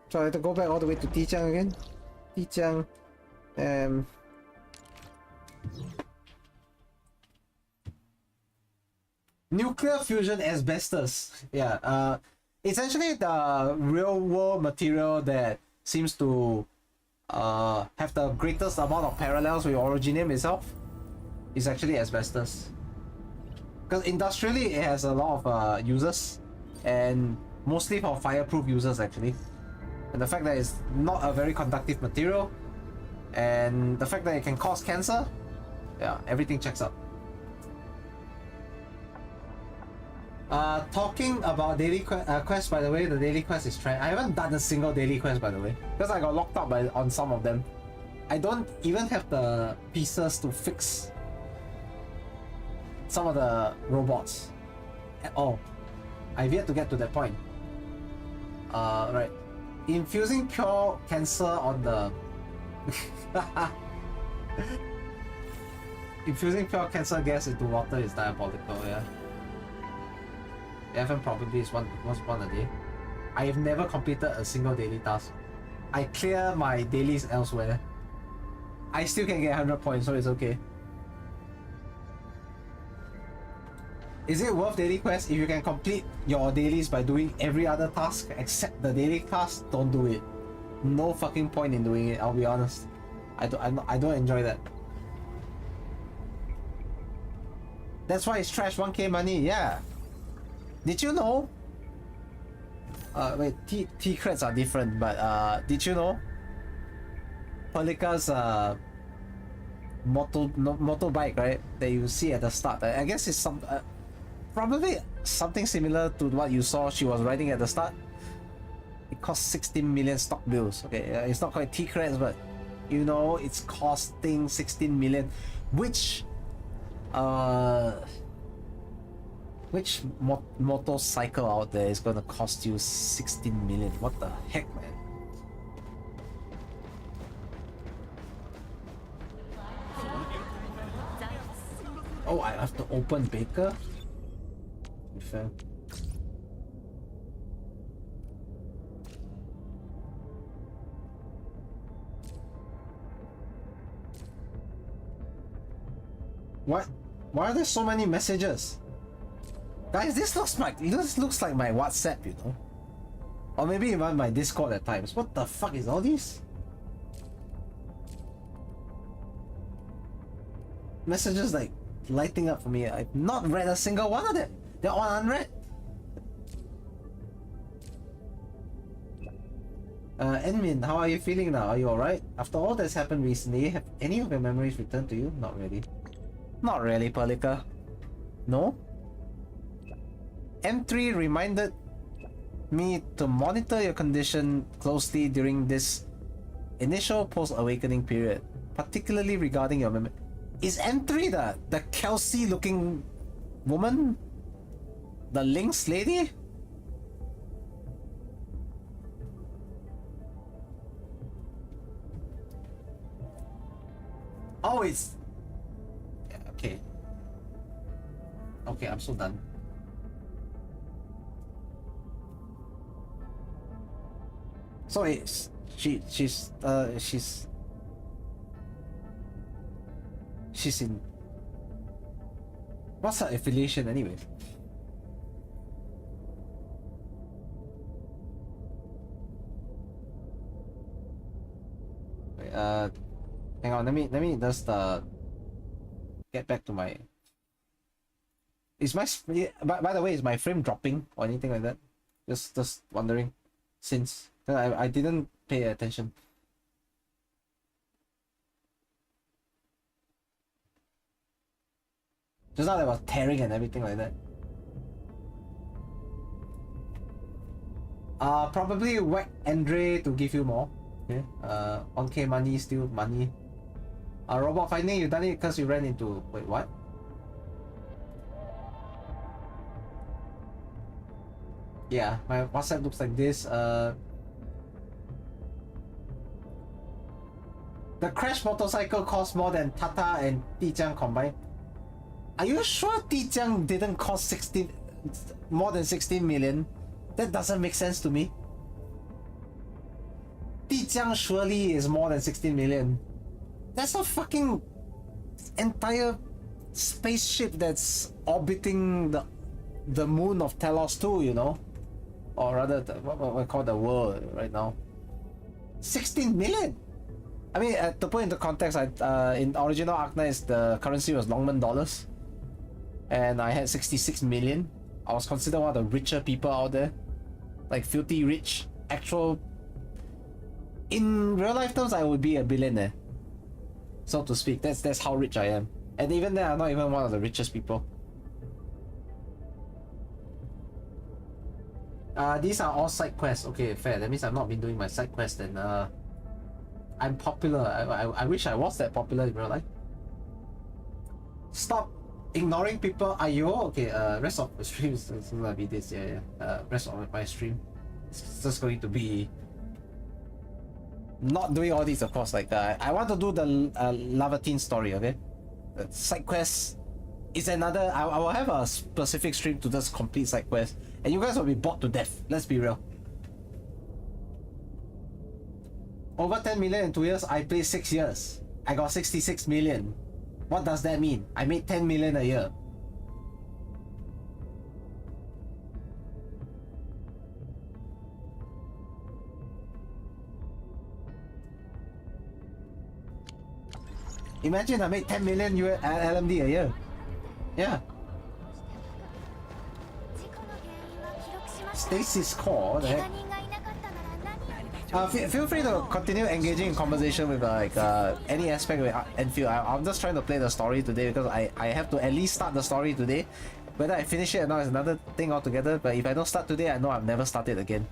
So I have to go back all the way to Tijiang again. Tijiang. Nuclear fusion asbestos. Yeah. Essentially the real world material that seems to have the greatest amount of parallels with Originium itself is actually asbestos. Because industrially it has a lot of uses, and mostly for fireproof users actually. And the fact that it's not a very conductive material, and the fact that it can cause cancer, yeah, everything checks out. Talking about daily quest, by the way, the daily quest is trying. I haven't done a single daily quest, by the way, because I got locked up on some of them. I don't even have the pieces to fix some of the robots at all. I've yet to get to that point. Right. Infusing pure cancer on the... infusing pure cancer gas into water is diabolical, yeah. FM probably is was one a day. I have never completed a single daily task. I clear my dailies elsewhere. I still can get 100 points, so it's okay. Is it worth daily quest? If you can complete your dailies by doing every other task except the daily task, don't do it. No fucking point in doing it, I'll be honest. I don't enjoy that. That's why it's trash 1k money, yeah. Did you know? Wait, T creds are different, but did you know? Pelika's motorbike, right? That you see at the start. I guess it's some probably something similar to what you saw she was riding at the start. It costs 16 million stock bills. Okay, it's not quite T creds, but you know it's costing 16 million, which motorcycle out there is gonna cost you 16 million? What the heck, man? Oh, I have to open Baker? To be fair. What? Why are there so many messages? Guys, this looks like my WhatsApp, you know? Or maybe even my Discord at times. What the fuck is all these? Messages like lighting up for me. I've not read a single one of them. They're all unread. Enmin, how are you feeling now? Are you alright? After all that's happened recently, have any of your memories returned to you? Not really. Not really, Pelika. No? M3 reminded me to monitor your condition closely during this initial post-awakening period, particularly regarding your memory. Is M3 the Kelsey looking woman? The Lynx lady? Oh, it's... Okay. Okay, I'm so done. So it's... She's in... What's her affiliation anyway? Wait, hang on, let me just get back to my... Is my... By the way, is my frame dropping or anything like that? Just wondering. Since I didn't pay attention. Just now there was tearing and everything like that. Probably whack Andre to give you more. Okay. 1k money, still money. Robot finding, you done it because you ran into... Wait, what? Yeah, my WhatsApp looks like this. The crash motorcycle cost more than Tata and Tijiang combined. Are you sure Tijiang didn't cost more than 16 million? That doesn't make sense to me. Tijiang surely is more than 16 million. That's a fucking entire spaceship that's orbiting the moon of Telos 2, you know? Or rather, what we call the world right now. 16 million! I mean, to put into context, in original Arknights, the currency was Longman dollars. And I had 66 million. I was considered one of the richer people out there. Like, filthy rich. Actual... In real life terms, I would be a billionaire. So to speak, that's how rich I am. And even then, I'm not even one of the richest people. These are all side quests. Okay, fair. That means I've not been doing my side quests, and I'm popular. I wish I was that popular in real life. Stop ignoring people. Are you okay? Rest of the stream is gonna be this. Yeah. Rest of my stream is just going to be not doing all these, of course. Like I want to do the Laevatain story. Okay, side quests is another. I will have a specific stream to just complete side quests, and you guys will be bored to death. Let's be real. Over 10 million in 2 years. I played 6 years. I got 66 million. What does that mean? I made 10 million a year. Imagine I made 10 million LMD a year. Yeah. Stasis core, what the heck? Feel free to continue engaging in conversation with any aspect with Endfield. I'm just trying to play the story today because I have to at least start the story today. Whether I finish it or not is another thing altogether, but if I don't start today, I know I've never started again.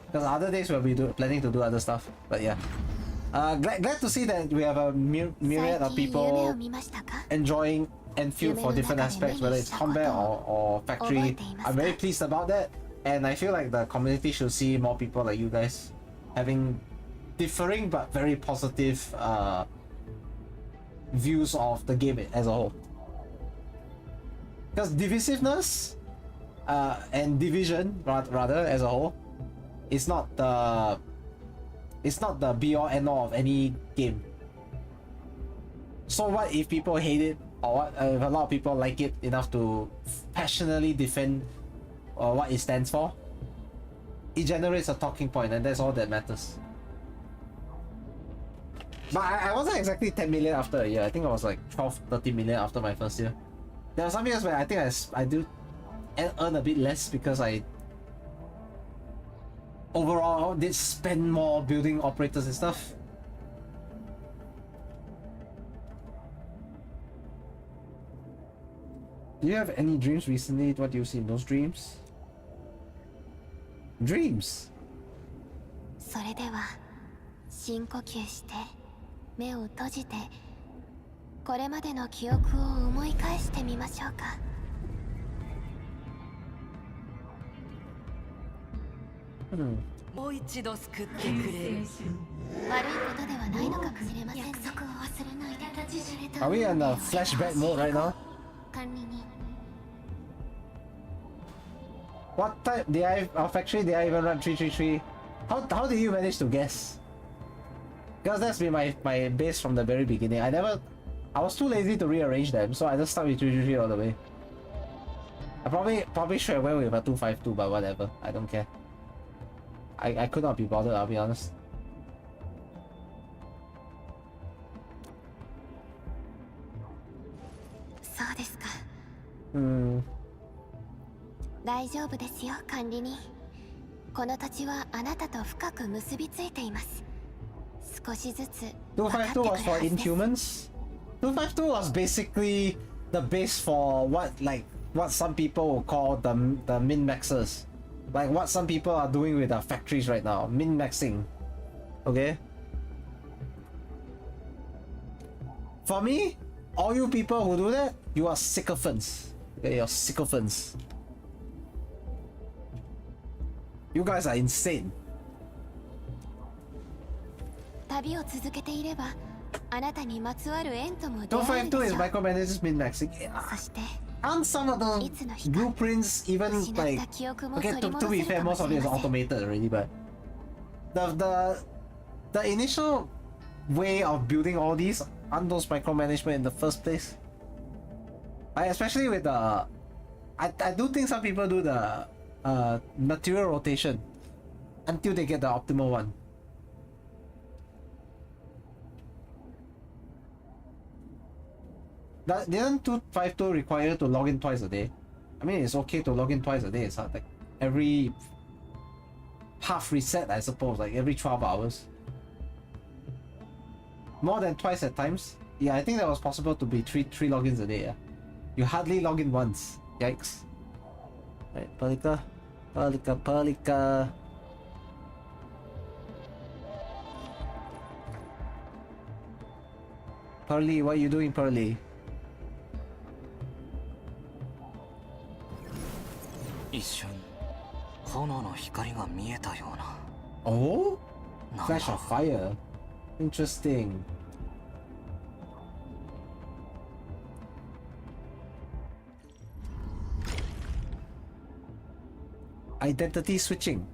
Because other days we'll be planning to do other stuff, but yeah. Glad to see that we have a myriad of people enjoying Endfield for different aspects, whether it's combat or factory. I'm very pleased about that, and I feel like the community should see more people like you guys having differing but very positive views of the game as a whole. Because divisiveness and division rather as a whole is not the be all end all of any game. So what if people hate it, or what if a lot of people like it enough to passionately defend what it stands for? It generates a talking point, and that's all that matters. But I wasn't exactly 10 million after a year. I think I was like 12-13 million after my first year. There were some years where I think I do earn a bit less because I overall did spend more building operators and stuff. Do you have any dreams recently? What do you see in those dreams? Dreams? それでは深呼吸して目を閉じてこれまでの記憶を思い返してみましょうか。もう一度救ってくれる。悪いことではないのかもしれませんね。約束を忘れないで。 Are we in a flashback mode right now? 管理人。 What type did our factory did I even run 333? How did you manage to guess? Because that's been my base from the very beginning. I was too lazy to rearrange them, so I just stuck with 333 all the way. I probably should have went with a 252, but whatever. I don't care. I could not be bothered, I'll be honest. So ですか。大丈夫ですよ、管理人。この土地はあなたと深く結びついています。少しずつ分かってくるはずです。 252 was for Inhumans. 252 was basically the base for what some people will call the min-maxers. Like what some people are doing with their factories right now. Min-maxing. Okay? For me, all you people who do that, you are sycophants. Okay, you're sycophants. You guys are insane. 旅を続けていれば、あなたにまつわる縁とも出会えるでしょう。 252 is micromanages min-maxing. そして Aren't some of the blueprints even like... Okay, to be fair, most of it is automated already, but... The initial way of building all these aren't those micromanagement in the first place. Especially with the... I do think some people do the material rotation until they get the optimal one. Didn't 252 require to log in twice a day? I mean, it's okay to log in twice a day. It's like every half reset, I suppose, like every 12 hours. More than twice at times. Yeah, I think that was possible to be three logins a day. Yeah, you hardly log in once. Yikes. Right, Pelika. Pearly, what are you doing, Pearly? 一瞬炎の光が見えたような。 Oh? Flash of fire. Interesting. Identity switching.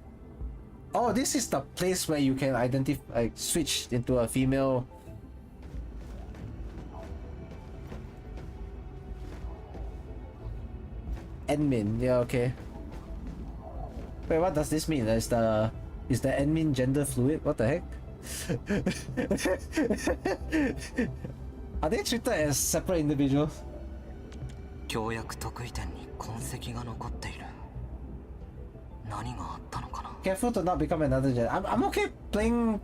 Oh, this is the place where you can identify, like, switch into a female. Admin, yeah, okay. Wait, what does this mean? Is the admin gender fluid? What the heck? Are they treated as separate individuals? 協約得意点に痕跡が残っている。何があったのかな。 Careful to not become another gender. I'm okay playing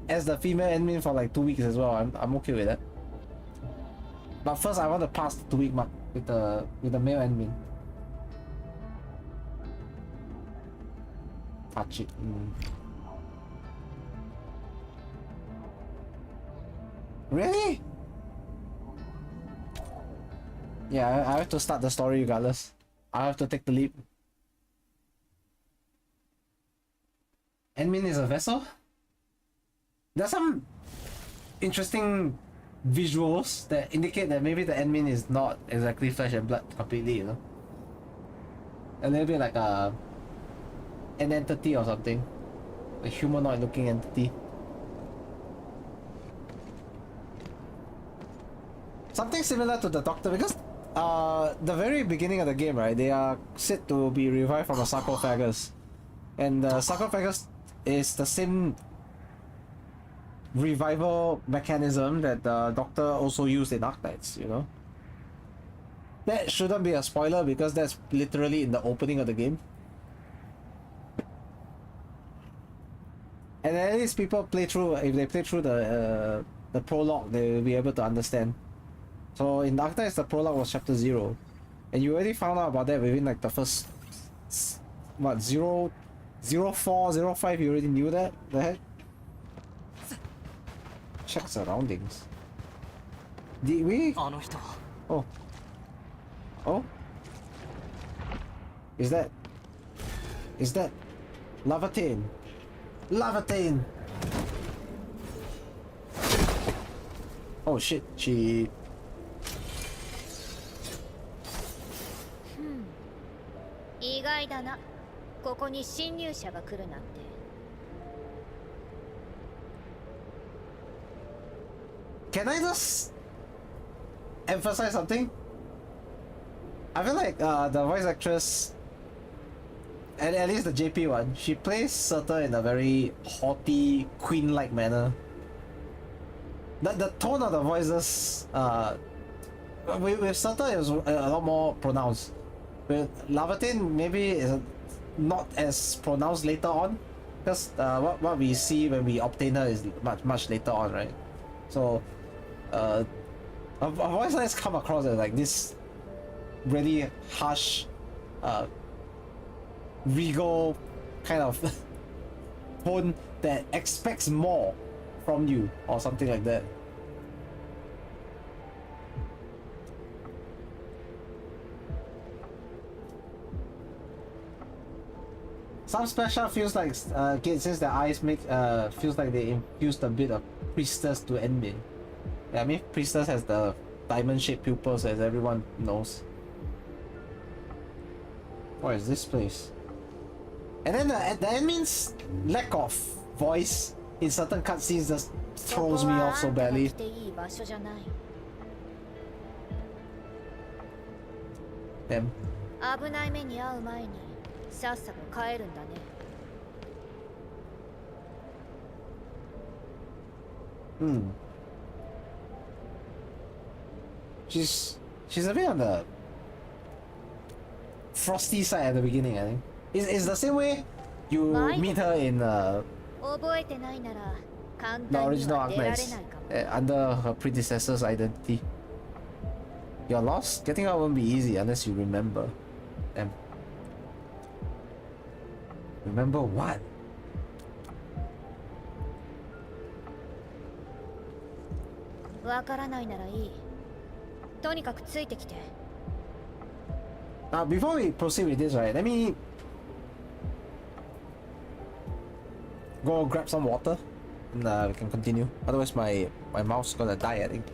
as the female admin for like 2 weeks as well. I'm okay with that. But first, I want to pass the 2-week mark with the male admin. Touch it. Really? Yeah, I have to start the story regardless. I have to take the leap. Admin is a vessel? There's some interesting visuals that indicate that maybe the admin is not exactly flesh and blood completely, you know? A little bit like an entity or something. A humanoid looking entity. Something similar to the Doctor, because the very beginning of the game, right, they are said to be revived from a sarcophagus. And the sarcophagus is the same revival mechanism that the Doctor also used in Arknights, you know? That shouldn't be a spoiler because that's literally in the opening of the game. And at least people play through, if they play through the prologue, they will be able to understand. So in Arknights, the prologue was chapter 0. And you already found out about that within like the first, what, 04, 05, you already knew that? The heck? Check surroundings. Did we? Oh. Oh? Is that Laevatain? Laevatain! Oh shit, she... Hmm. 意外だな。ここに侵入者が来るなんて。Can I just emphasize something? I feel like the voice actress, at least the JP one, she plays Surtur in a very haughty, queen-like manner. The tone of the voices, with Surtur it was a lot more pronounced. With Laevatain, maybe is not as pronounced later on, because what we see when we obtain her is much later on, right? So, her voice lines come across as like this really harsh, regal kind of tone that expects more from you or something like that. Some special feels like since their eyes make feels like they infused a bit of priestess to admin. Yeah, I mean priestess has the diamond-shaped pupils, as everyone knows. What is this place? And then the admin's lack of voice in certain cutscenes just throws me off so badly. Damn. 危ない目に遭う前にさっさと帰るんだね。Hmm. She's a bit on the frosty side at the beginning, I think. It's the same way you meet her in the original Arknights under her predecessor's identity. You're lost? Getting out won't be easy unless you remember. Damn. Remember what? Now, before we proceed with this, right, let me go grab some water and we can continue. Otherwise, my mouth's gonna die, I think.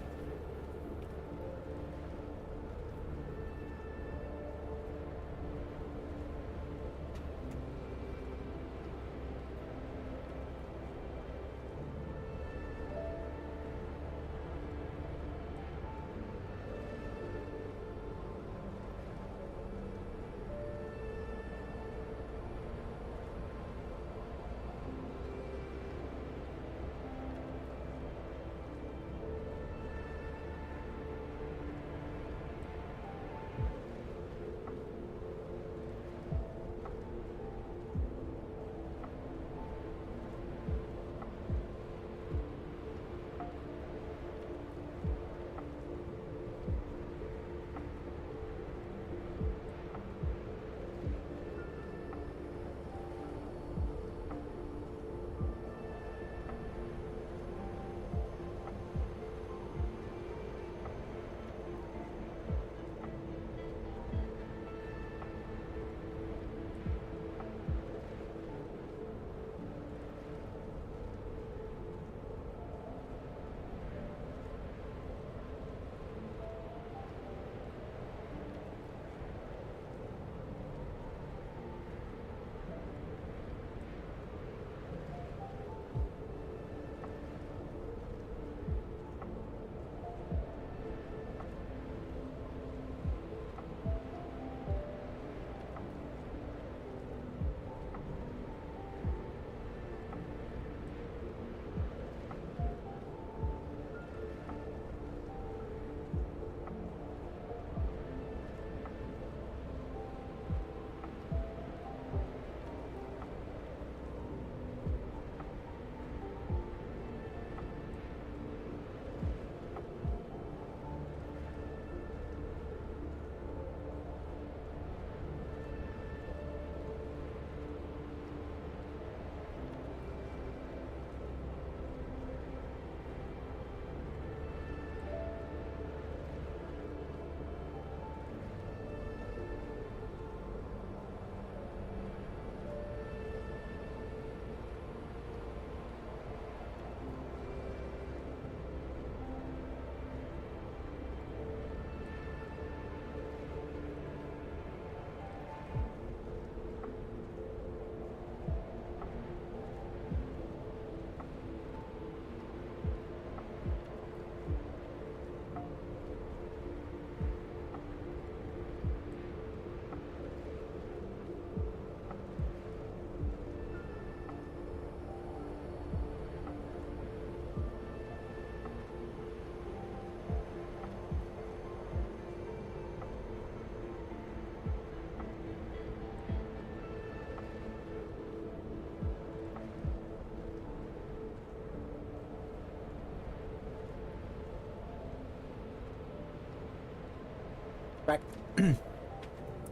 Back.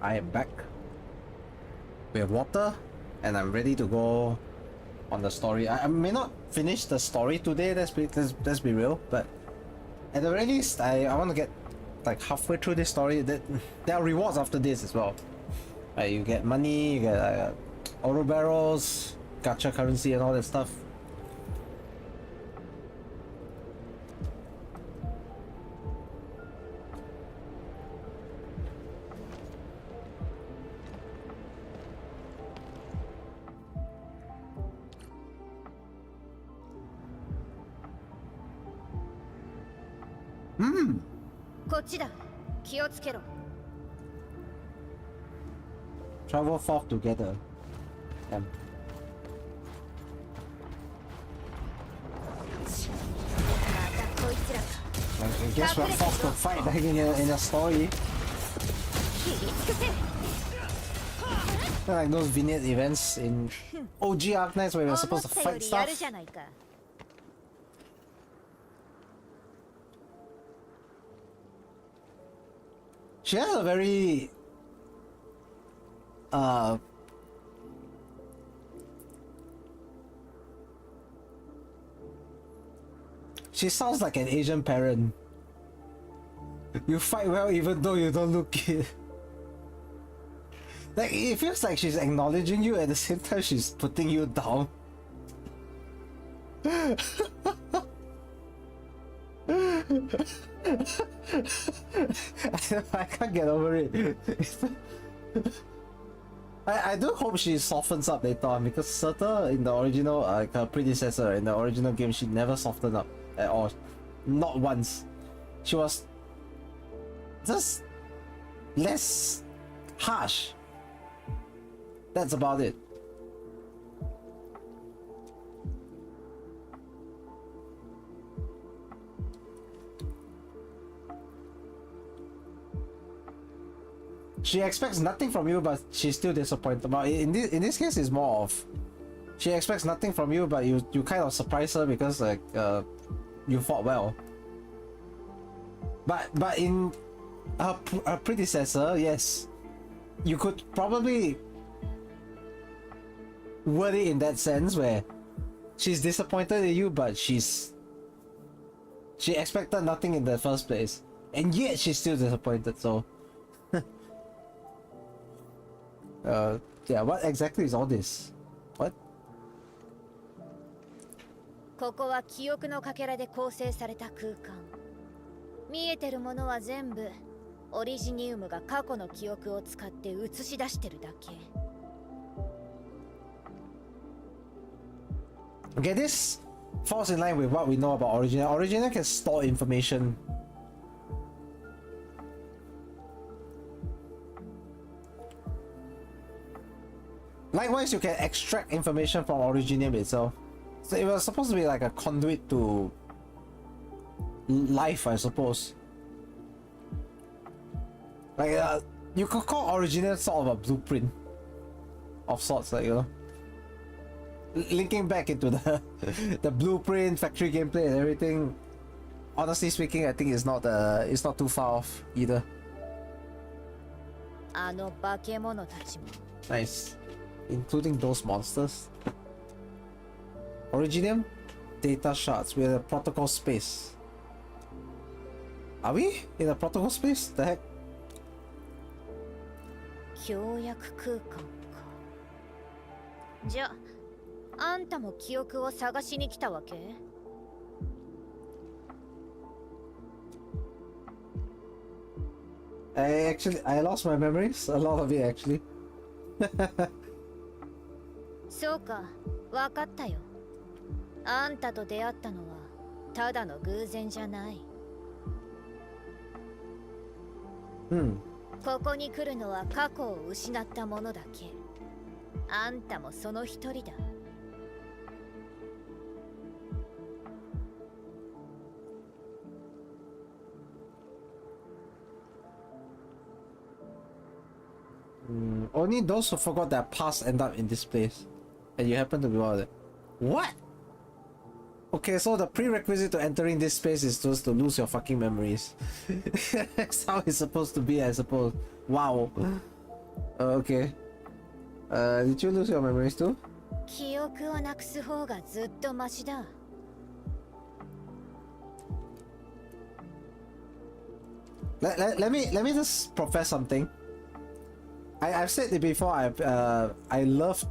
I am back. We have water, and I'm ready to go on the story. I may not finish the story today, let's be real, but at the very least, I want to get like halfway through this story. There are rewards after this as well. You get money, you get auto barrels, gacha currency, and all that stuff. Hmm. こっちだ。気をつけろ。 Travel forth together. I guess we're forced to fight like in a story. Like those vignette events in OG Arknights where we're supposed to fight stuff. She has a very she sounds like an Asian parent. You fight well even though you don't look it. Like, it feels like she's acknowledging you at the same time she's putting you down. I can't get over it. I do hope she softens up later on, because Surta in the original, like her predecessor in the original game, she never softened up at all. Not once. She was just less harsh. That's about it. She expects nothing from you, but she's still disappointed. But in this case, it's more of she expects nothing from you, but you kind of surprise her because like you fought well. But in her predecessor, yes, you could probably word it in that sense where she's disappointed in you, but she expected nothing in the first place, and yet she's still disappointed. So. Yeah, what exactly is all this? What? ここは記憶のかけらで構成された空間。見えてるものは全部オリジニウムが過去の記憶を使って映し出してるだけ。Okay, this falls in line with what we know about Original. Original can store information. Likewise, you can extract information from Originium itself. So it was supposed to be like a conduit to life, I suppose. Like, you could call Originium sort of a blueprint of sorts, like, you know. Linking back into the the blueprint, factory gameplay and everything. Honestly speaking, I think it's not too far off either. あの化け物たちも。 Nice. Including those monsters. Originium data shards. We're in a protocol space. Are we in a protocol space? The heck? 協約空間か。じゃあ、あんたも記憶を探しに来たわけ？ I lost my memories. A lot of it actually. そうか、わかったよ。あんたと出会ったのはただの偶然じゃない。ここに来るのは過去を失った者だけ。あんたもその一人だ。Only those who forgot their past end up in this place. And you happen to be one of them. What? Okay, so the prerequisite to entering this space is just to lose your fucking memories. That's how it's supposed to be, I suppose. Wow. Okay. Did you lose your memories too? 記憶をなくす方がずっとマシだ。Let me just profess something. I've said it before. I love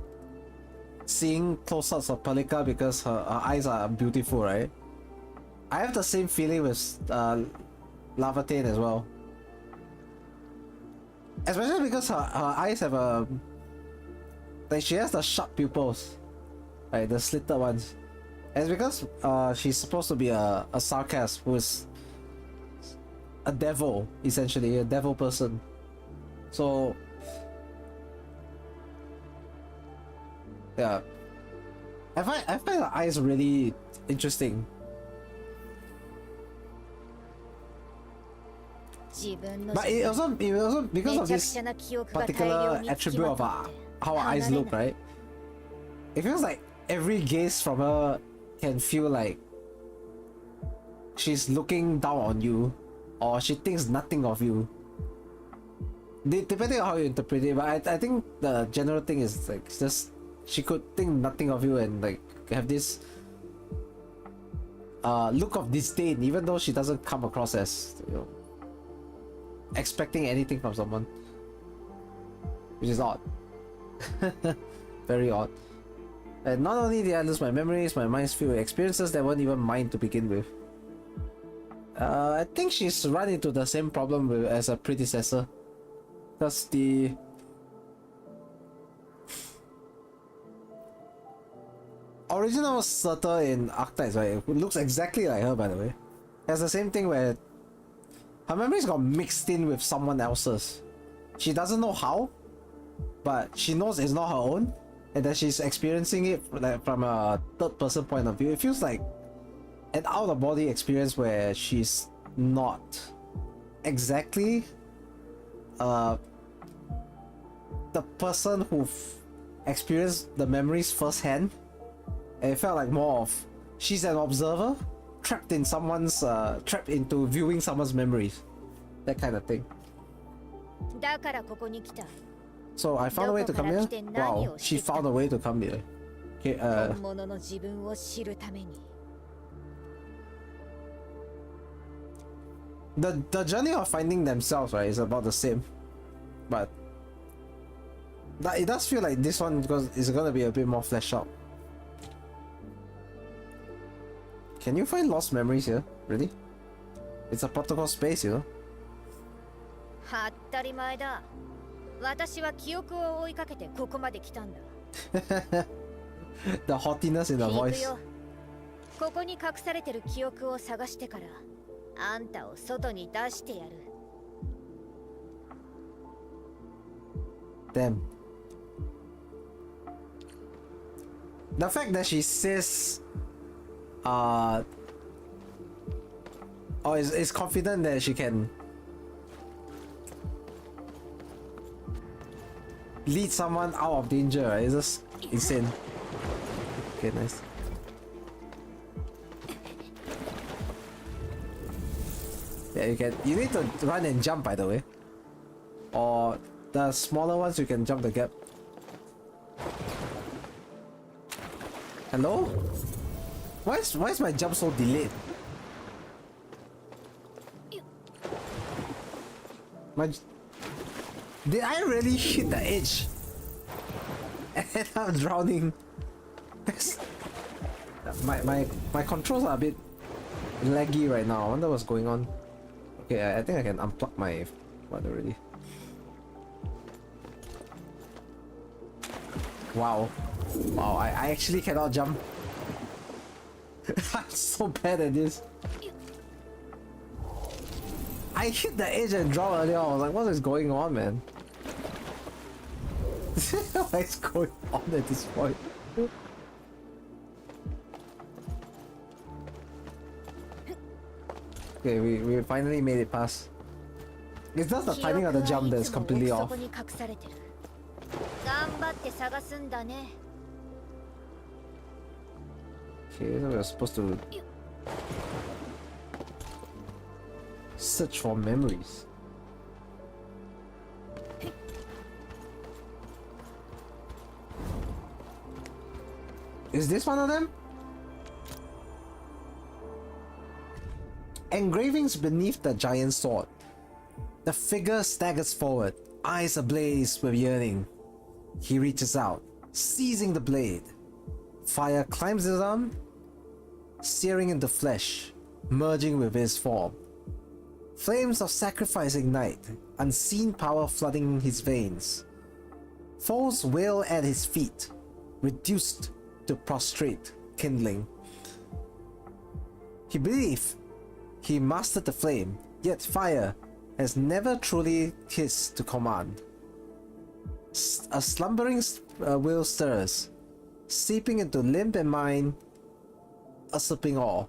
seeing close-ups of Pelika because her eyes are beautiful, right? I have the same feeling with Laevatain as well. Especially because her eyes have a... Like, she has the sharp pupils. Right, the slitted ones. And it's because she's supposed to be a sarcast who is a devil, essentially, a devil person. So... yeah. I find her eyes really interesting. But it also because of this particular attribute of how her eyes look, right? It feels like every gaze from her can feel like she's looking down on you, or she thinks nothing of you. Depending on how you interpret it, but I think the general thing is like just she could think nothing of you and like have this look of disdain, even though she doesn't come across as, you know, expecting anything from someone, which is odd. Very odd. And not only did I lose my memories, my mind's filled with experiences that weren't even mine to begin with. I think she's run into the same problem as a predecessor. Because the original Surtur in Arknights, right, who looks exactly like her, by the way, has the same thing where her memories got mixed in with someone else's. She doesn't know how, but she knows it's not her own, and that she's experiencing it like from a third-person point of view. It feels like an out-of-body experience where she's not exactly the person who experienced the memories firsthand. And it felt like more of she's an observer trapped in someone's trapped into viewing someone's memories, that kind of thing. So I found a way to come here. Wow, she found a way to come here. Okay, the journey of finding themselves, right, is about the same, but it does feel like this one because it's gonna be a bit more fleshed out. Can you find lost memories here? Really? It's a protocol space, you know? 当たり前だ。私は記憶を追いかけてここまで来たんだ。The haughtiness in the 聞く voice. よ。ここに隠されてる記憶を探してから、あんたを外に出してやる。Damn. The fact that she says is confident that she can lead someone out of danger, right? It's just insane. Okay, nice. Yeah, you need to run and jump, by the way. Or the smaller ones you can jump the gap. Hello? Why is my jump so delayed? Did I really hit the edge? And I'm drowning. My controls are a bit laggy right now. I wonder what's going on. Okay, I think I can unplug my what already. Wow. Wow, I actually cannot jump. I'm so bad at this. I hit the edge and dropped earlier. I was like, what is going on, man? What is going on at this point? Okay, we finally made it past. It's just the timing of the jump that's completely off. Okay, so we're supposed to search for memories. Is this one of them? Engravings beneath the giant sword. The figure staggers forward, eyes ablaze with yearning. He reaches out, seizing the blade. Fire climbs his arm, searing into flesh, merging with his form. Flames of sacrifice ignite, unseen power flooding his veins. Foes wail at his feet, reduced to prostrate, kindling. He believed he mastered the flame, yet fire has never truly his to command. A slumbering will stirs, seeping into limb and mind, usurping all.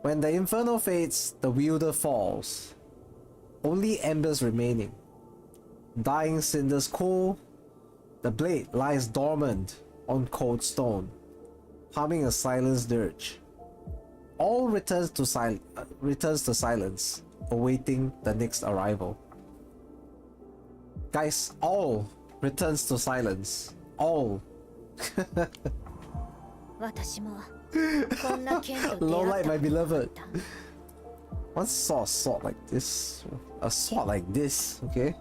When the inferno fades, the wielder falls, only embers remaining. Dying cinders cool, the blade lies dormant on cold stone, humming a silenced dirge. All returns to silence, awaiting the next arrival. Guys, all returns to silence. All. Low light, my beloved. Once saw a sword like this. A sword like this, okay?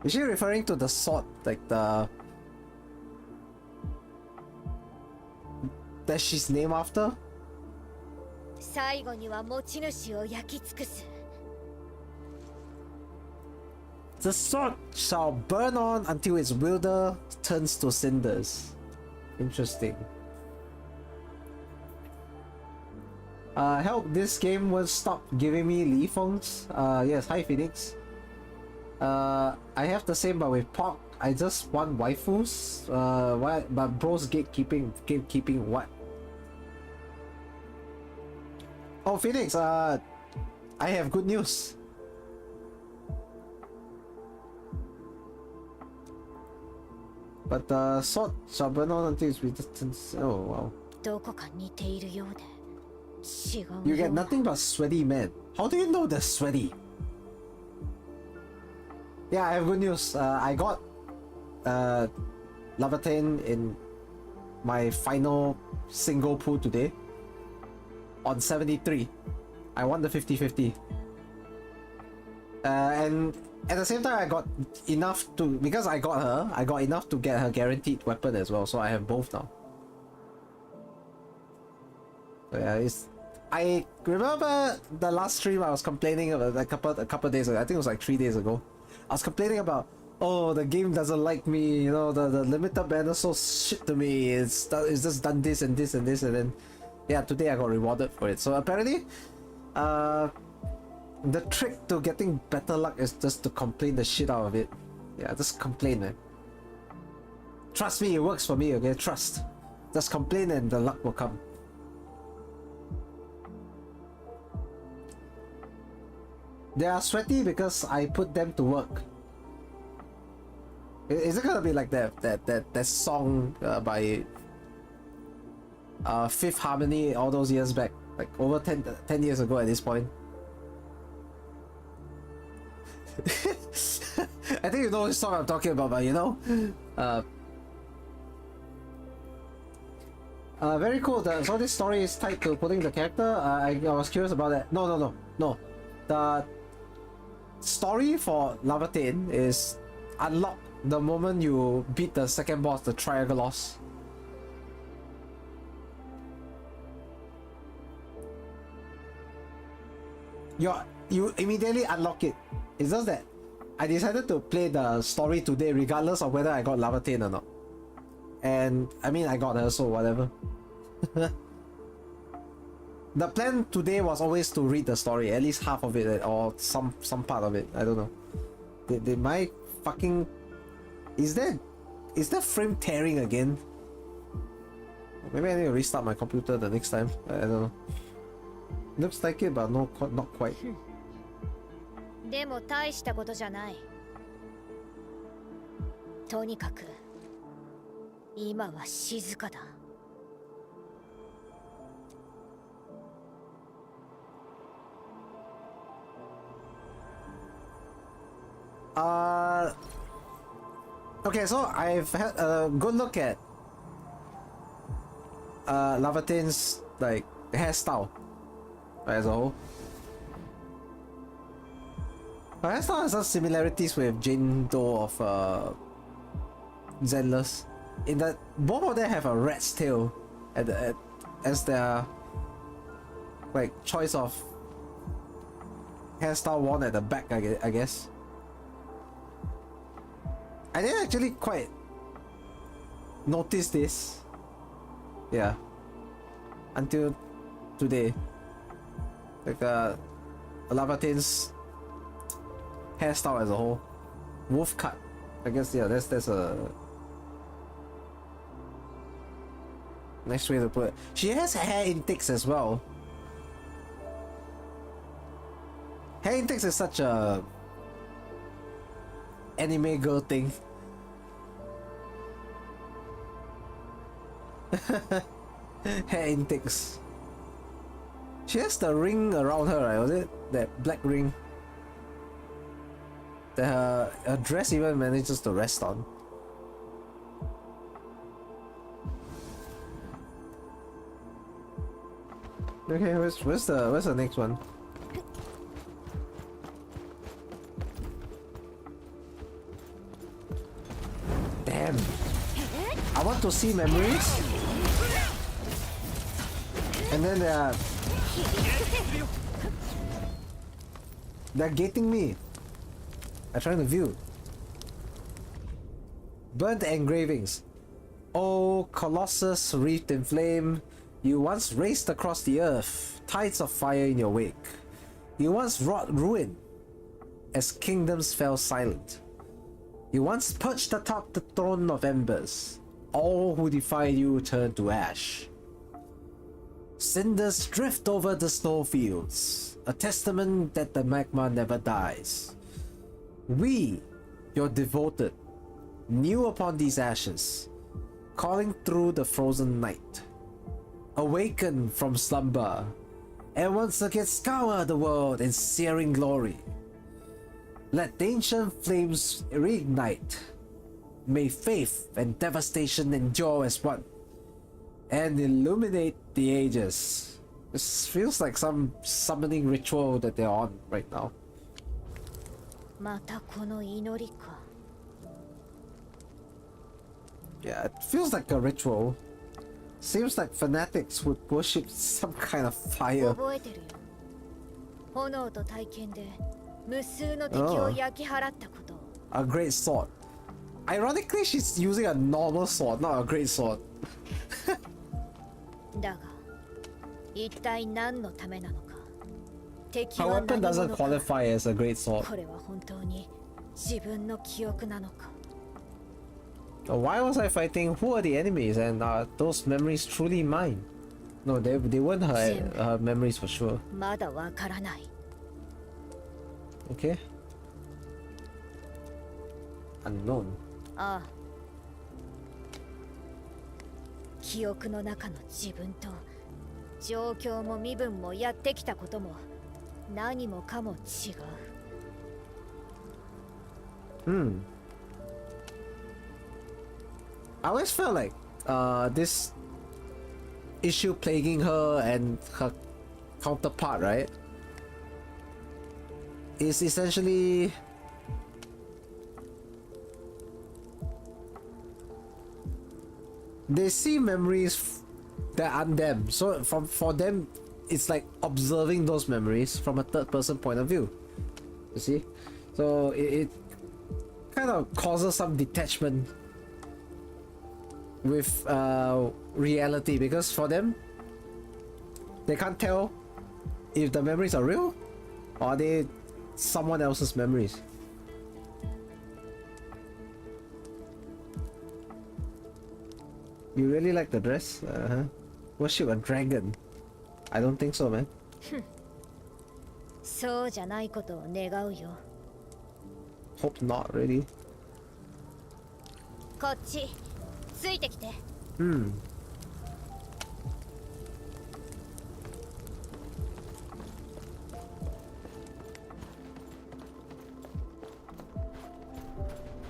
Is she referring to the sword, like the... that she's named after? The sword shall burn on until its wielder turns to cinders. Interesting. Help, this game will stop giving me Li-Fongs. Yes, hi Phoenix. I have the same but with Pork. I just want waifus. What? But bro's gatekeeping what? Oh, Phoenix, I have good news. But the sword shall burn on until it's resistant. Oh wow. You get nothing but sweaty men. How do you know they're sweaty? Yeah, I have good news. I got Laevatain in my final single pool today on 73. I won the 50-50. And at the same time I got enough to, because I got her, I got enough to get her guaranteed weapon as well, so I have both now. So yeah, I remember the last stream I was complaining about a couple days ago. I think it was like 3 days ago. I was complaining about, oh, the game doesn't like me, you know, the limited banner so shit to me. It's just done this and this and this, and then yeah, today I got rewarded for it. So apparently, the trick to getting better luck is just to complain the shit out of it. Yeah, just complain, man. Trust me, it works for me, okay? Trust. Just complain and the luck will come. They are sweaty because I put them to work. Is it gonna be like that song by Fifth Harmony all those years back? Like over 10 years ago at this point? I think you know which song I'm talking about, but you know? Very cool. So this story is tied to putting the character. I was curious about that. No. The story for Laevatain is unlocked the moment you beat the second boss, the Triagalos. You immediately unlock it. It's just that I decided to play the story today regardless of whether I got Laevatain or not. And I mean, I got her, so whatever. The plan today was always to read the story, at least half of it or some part of it. I don't know. Did my fucking... Is that frame tearing again? Maybe I need to restart my computer the next time. I don't know. Looks like it, but no, not quite. でも大したことじゃない。とにかく今は静かだ。Okay, so I've had a good look at Laevatain's like hairstyle as a whole. Her hairstyle has some similarities with Jane Doe of Zenless, in that both of them have a rat's tail as their like choice of hairstyle worn at the back, I guess. I didn't actually quite notice this, yeah, until today. Like Laevatain's hairstyle as a whole, wolf cut. I guess, yeah, that's a nice way to put it. She has hair intakes as well. Hair intakes is such a anime girl thing. Hair intakes. She has the ring around her, right? Was it that black ring that her dress even manages to rest on? Okay, where's the next one? Damn. I want to see memories. And then they're gating me. I'm trying to view. Burnt engravings. Oh, Colossus wreathed in flame, you once raced across the earth, tides of fire in your wake. You once wrought ruin as kingdoms fell silent. You once perched atop the throne of embers. All who defied you turned to ash. Cinders drift over the snowfields, a testament that the magma never dies. We, your devoted, knew upon these ashes, calling through the frozen night. Awaken from slumber, and once again scour the world in searing glory. Let the ancient flames reignite. May faith and devastation endure as one, and illuminate the ages. This feels like some summoning ritual that they're on right now. またこの祈りか。 Yeah, it feels like a ritual. Seems like fanatics would worship some kind of fire. 覚えてるよ。炎と体験で無数の敵を焼き払ったことを。A great sword. Ironically, she's using a normal sword, not a great sword. だが、一体何のためなのか。敵 Her は weapon 何者 doesn't か。 qualify as a great sword. これは本当に自分の記憶なのか。 Why was I fighting? Who are the enemies? And are those memories truly mine? No, they weren't her memories for sure. まだわからない。 Okay. Unknown. ああ。記憶の中の自分と状況も身分もやってきたことも何もかも違う。I always felt like this issue plaguing her and her counterpart, right, is essentially they see memories that aren't them. So for them, it's like observing those memories from a third person point of view. You see? So it kind of causes some detachment with reality, because for them, they can't tell if the memories are real or are they someone else's memories. You really like the dress? Worship a dragon? I don't think so, man. そうじゃないことを願うよ。 Hope not, really. こっちついてきて。Hmm.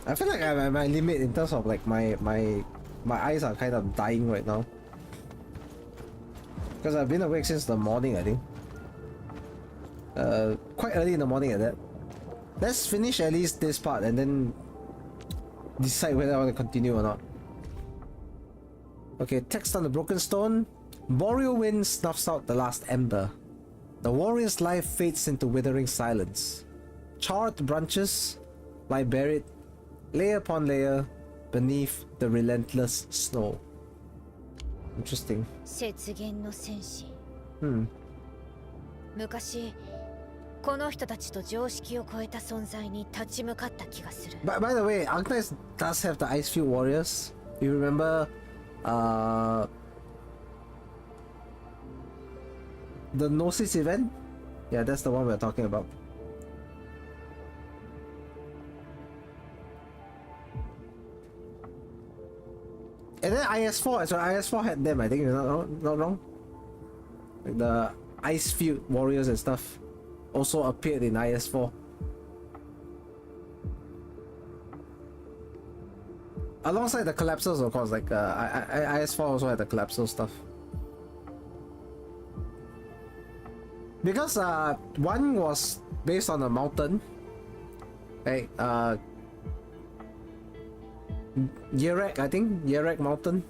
I feel like I'm at my limit in terms of like my eyes are kind of dying right now. Because I've been awake since the morning, I think. Quite early in the morning at that. Let's finish at least this part and then decide whether I want to continue or not. Okay, text on the broken stone. Boreal wind snuffs out the last ember. The warrior's life fades into withering silence. Charred branches lie buried, layer upon layer, beneath the relentless snow. Interesting. 雪原の戦士。Hmm. 昔この人たちと常識を超えた存在に立ち向かった気がする。By the way, Arknights does have the Icefield Warriors. You remember the Gnosis event? Yeah, that's the one we're talking about. And then IS4, so IS4 had them, I think, not wrong. Like the Icefield Warriors and stuff also appeared in IS4. Alongside the collapses, of course, like IS4 also had the collapsal stuff. Because one was based on a mountain, right? Yerek, I think, Yerek Mountain.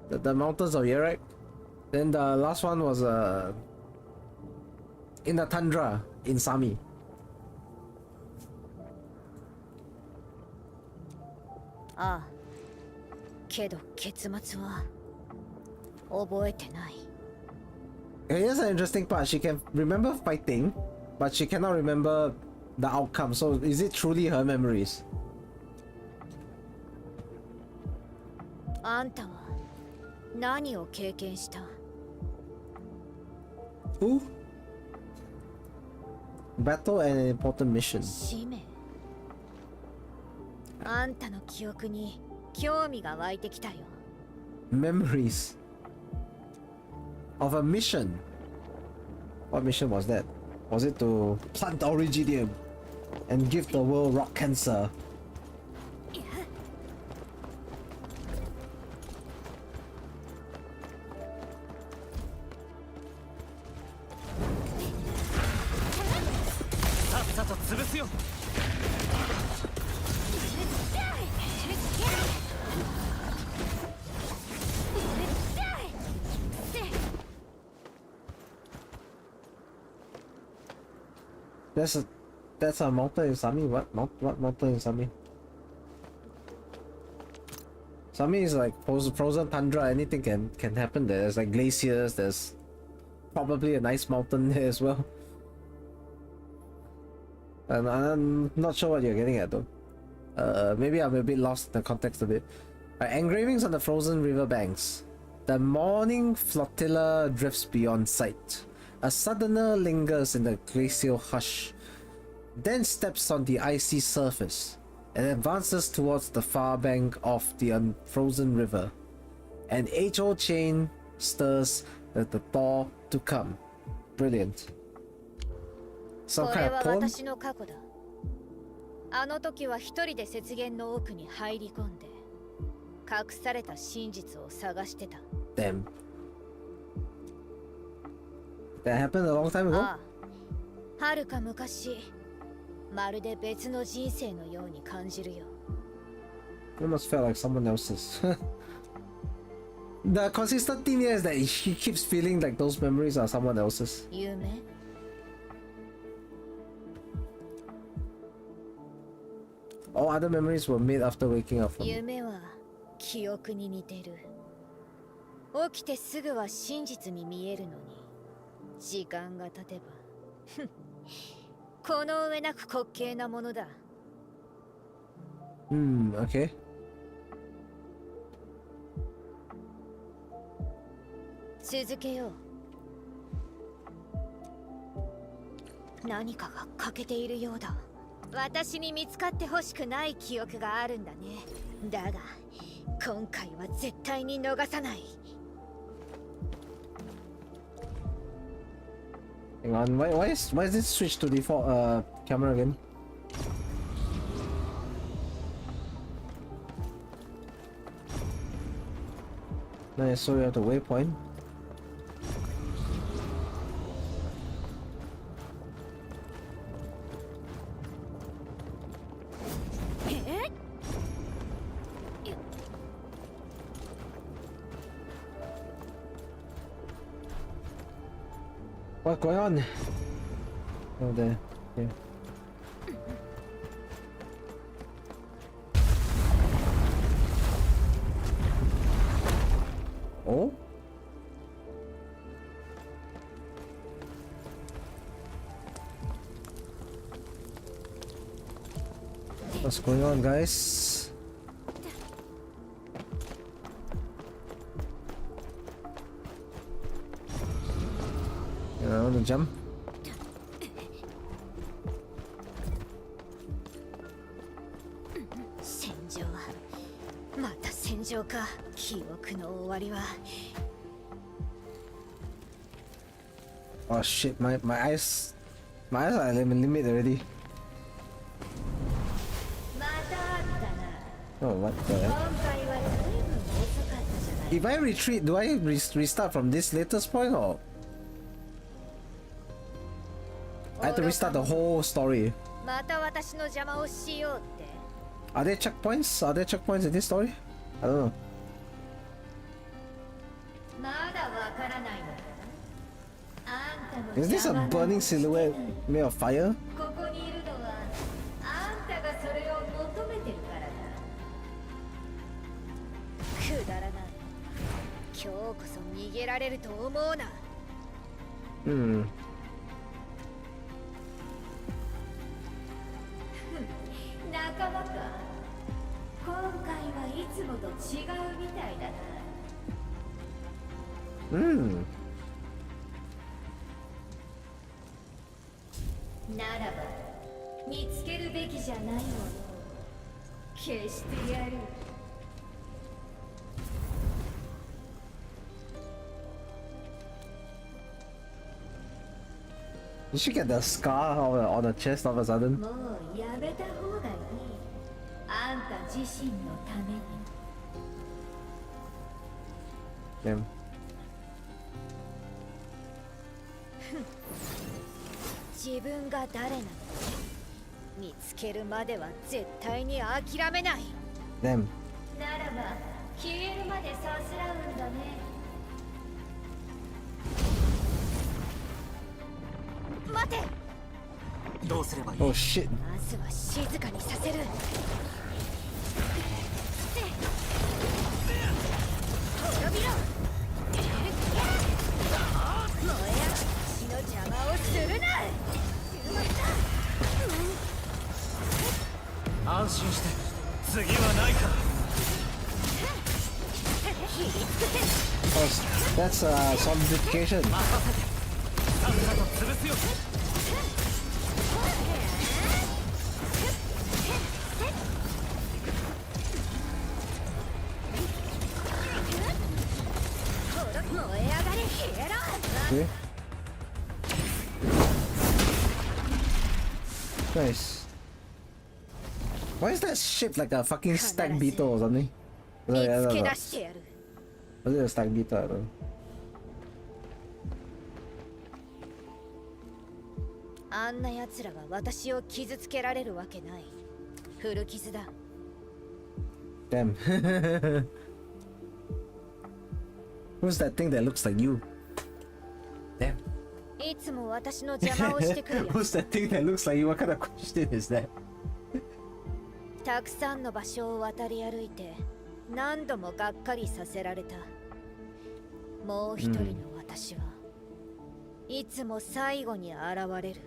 The mountains of Yerek. Then the last one was in the tundra in Sami. Ah, けど結末は覚えてない。 Here's an interesting part. She can remember fighting, but she cannot remember the outcome. So is it truly her memories? あんたは何を経験した？ Who? Battle and an important mission. 使命。あんたの記憶に興味が湧いてきたよ。 Memories of a mission. What mission was that? Was it to plant Originium and give the world rock cancer? That's a mountain in Sami. What mountain in Sami? Sami is like frozen tundra. Anything can happen there. There's like glaciers. There's probably a nice mountain there as well. And I'm not sure what you're getting at though. Maybe I'm a bit lost in the context of it. Engravings on the frozen river banks. The morning flotilla drifts beyond sight. A southerner lingers in the glacial hush, then steps on the icy surface and advances towards the far bank of the unfrozen river. An age-old chain stirs the thaw to come. Brilliant. Some こ kind れ of は poem? 私の過去だ。あの時は一人で雪原の奥に入り込んで隠された真実を探してた。 Damn. That happened a long time ago? ああ、はるか昔、まるで別の人生のように感じるよ。 It almost felt like someone else's. The consistent theme here is that he keeps feeling like those memories are someone else's. 夢？ All other memories were made after waking up from. 夢は記憶に似てる。起きてすぐは真実に見えるのに、時間が経てば、ふん、この上なく滑稽なものだ。Okay. 続けよう。何かが欠けているようだ。私に見つかってほしくない記憶があるんだね。だが今回は絶対に逃さない。 Hang on, why is this switch to default camera again? Nice, so we have the waypoint. What's going on? Oh, there. Yeah. Oh? What's going on, guys? I want to jump. Oh shit, my eyes are at limit already. Oh, what the heck? If I retreat, do I restart from this latest point, or I have to restart the whole story? Are there checkpoints? Are there checkpoints in this story? I don't know. Is this a burning silhouette made of fire? Hmm. 仲間か。今回はいつもと違うみたいだな。Hmm. ならば見つけるべきじゃないものを消してやる。You should get the scar on the chest all of a sudden. もうやめた方がいい。あんた自身のために。Damn. 自分が誰なのか見つけるまでは絶対に諦めない。 Damn. ならば消えるまでさすらうんだね。待て。どうすればいい？ Oh shit. まずは静かにさせる。滅びろ。燃えや血の邪魔をするな。安心して次はないか。 Oh, that's solidification. さっさと潰すよ。燃え上がれヒエロ。 Okay. Nice. Why is that shaped like a fucking stag beetle or something? 見 Was つけ出してやる。 it a stag beetle? I don't know. あんな奴らが私を傷つけられるわけない。古傷だ。 Damn. Who's that thing that looks like you? Damn. いつも私の邪魔をしてくるや Who's that thing that looks like you? What kind of question is that? たくさんの場所を渡り歩いて何度もがっかりさせられた。もう一人の私はいつも最後に現れる。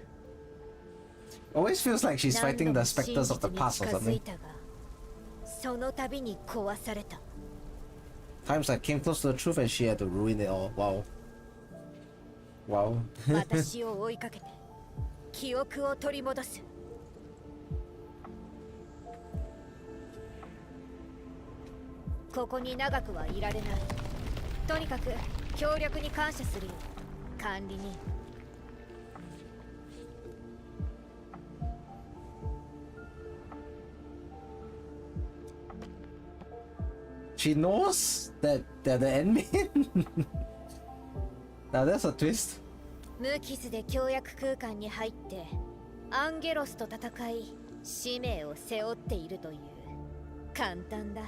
Always feels like she's fighting the specters of the past or something. その度に壊された。 Times I came close to the truth and she had to ruin it all. Wow. Wow. 私を追いかけて記憶を取り戻す。ここに長くはいられない。とにかく協力に感謝するよ、管理人。She knows that they're the enemy. Now that's a twist. 無傷で協約空間に入ってアンゲロスと戦い使命を背負っているという。簡単だ。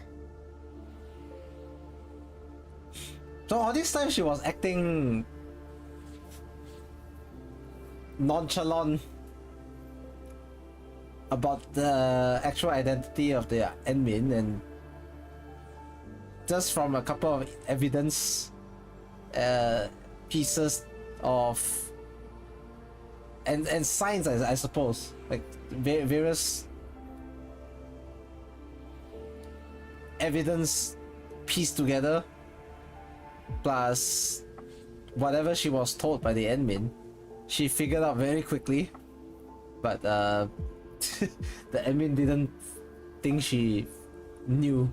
So all this time she was acting nonchalant about the actual identity of the admin, and just from a couple of evidence pieces of and signs, I suppose, like various evidence pieced together, plus whatever she was told by the admin, she figured out very quickly. But the admin didn't think she knew.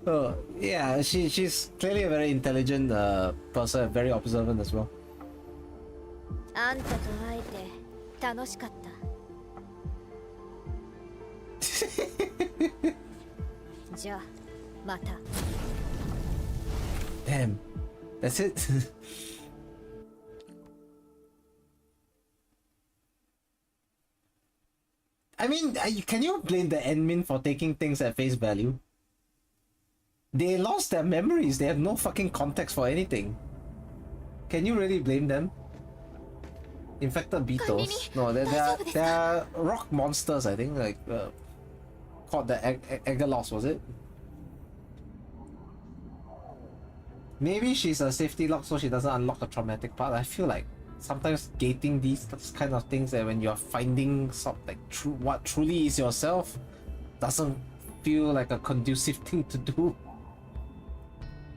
Oh, yeah, she's clearly a very intelligent person, very observant as well. あんたと会えて楽しかった。じゃあまた。Damn, that's it. I mean, can you blame the admin for taking things at face value? They lost their memories. They have no fucking context for anything. Can you really blame them? Infected beetles? No, they're rock monsters, I think. Like, called the Eggalos, was it? Maybe she's a safety lock so she doesn't unlock the traumatic part. I feel like sometimes gating these kind of things, that when you're finding something like what truly is yourself, doesn't feel like a conducive thing to do.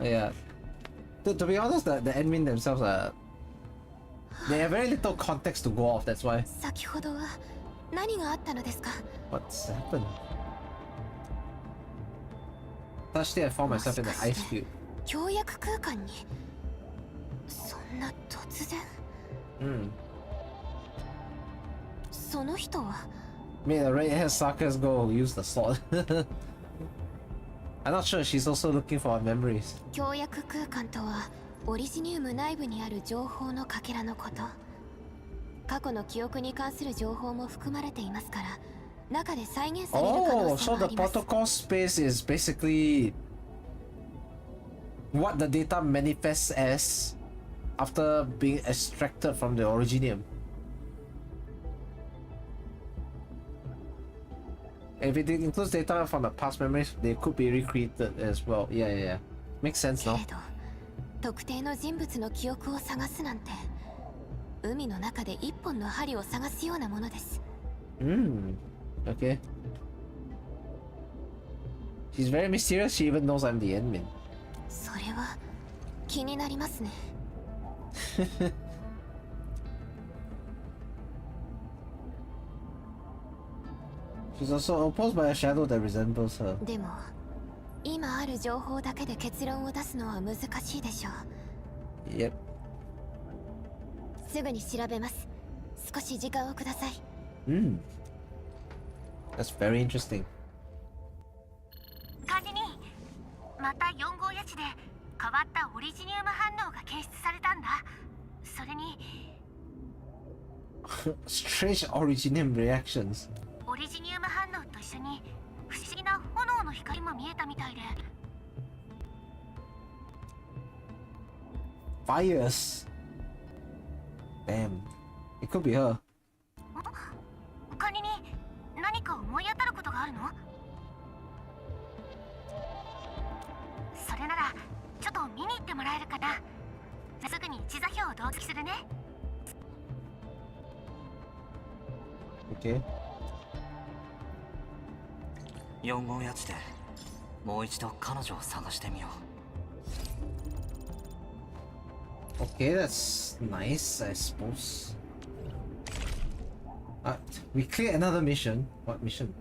Yeah. To be honest, the admin themselves are, they have very little context to go off, that's why. 先ほどは何があったのですか? What's happened? Last day I found myself in the ice field. 協約空間にそんな突然。その人は Made a red-haired suckers go use the sword. I'm not sure, she's also looking for our memories. 協約空間とはオリジニウム内部にある情報のかけらのこと。過去の記憶に関する情報も含まれていますから、中で再現される可能 Oh, 性 so もあ the ります。 protocol space is basically what the data manifests as after being extracted from the originium. If it includes data from the past memories, they could be recreated as well. Yeah. Makes sense け now. れど、特定の人物の記憶を探すなんて、海の中で一本の針を探すようなものです。Okay. She's very mysterious, she even knows I'm the admin. それは気になりますね。She's also opposed by a shadow that resembles her. でも、今ある情報だけで結論を出すのは難しいでしょう。Yep. すぐに調べます。少し時間をください。That's very interesting. 管理人、また4号ヤチで変わったオリジニウム反応が検出されたんだ。それにStrange originium reactions. オリジニウム反応と一緒に不思議な炎の光も見えたみたいで。Fires. Damn. It could be her. 管理人、何か思い当たることがあるの？それならちょっと見に行ってもらえるかな。すぐに地座標を同期するね。Okay. 4号やつでもう一度彼女を探してみよう。Okay, that's nice, I suppose. We clear another mission. What mission?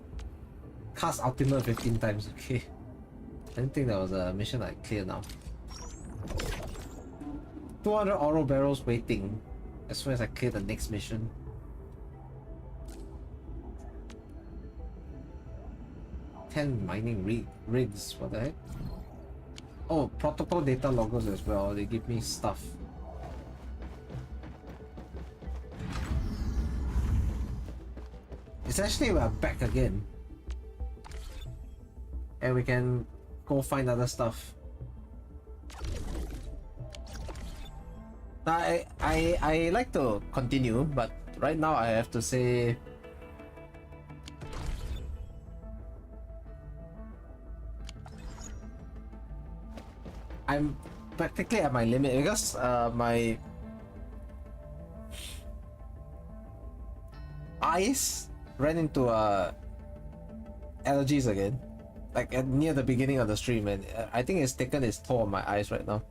Cast ultimate 15 times. Okay. I didn't think that was a mission I cleared now. 200 oro barrels waiting as soon as I clear the next mission. Mining rigs, what the heck? Oh, protocol data loggers as well, they give me stuff. Essentially we're back again. And we can go find other stuff. Now, I like to continue, but right now I have to say I'm practically at my limit because my eyes ran into allergies again, like near the beginning of the stream, and I think it's taken its toll on my eyes right now.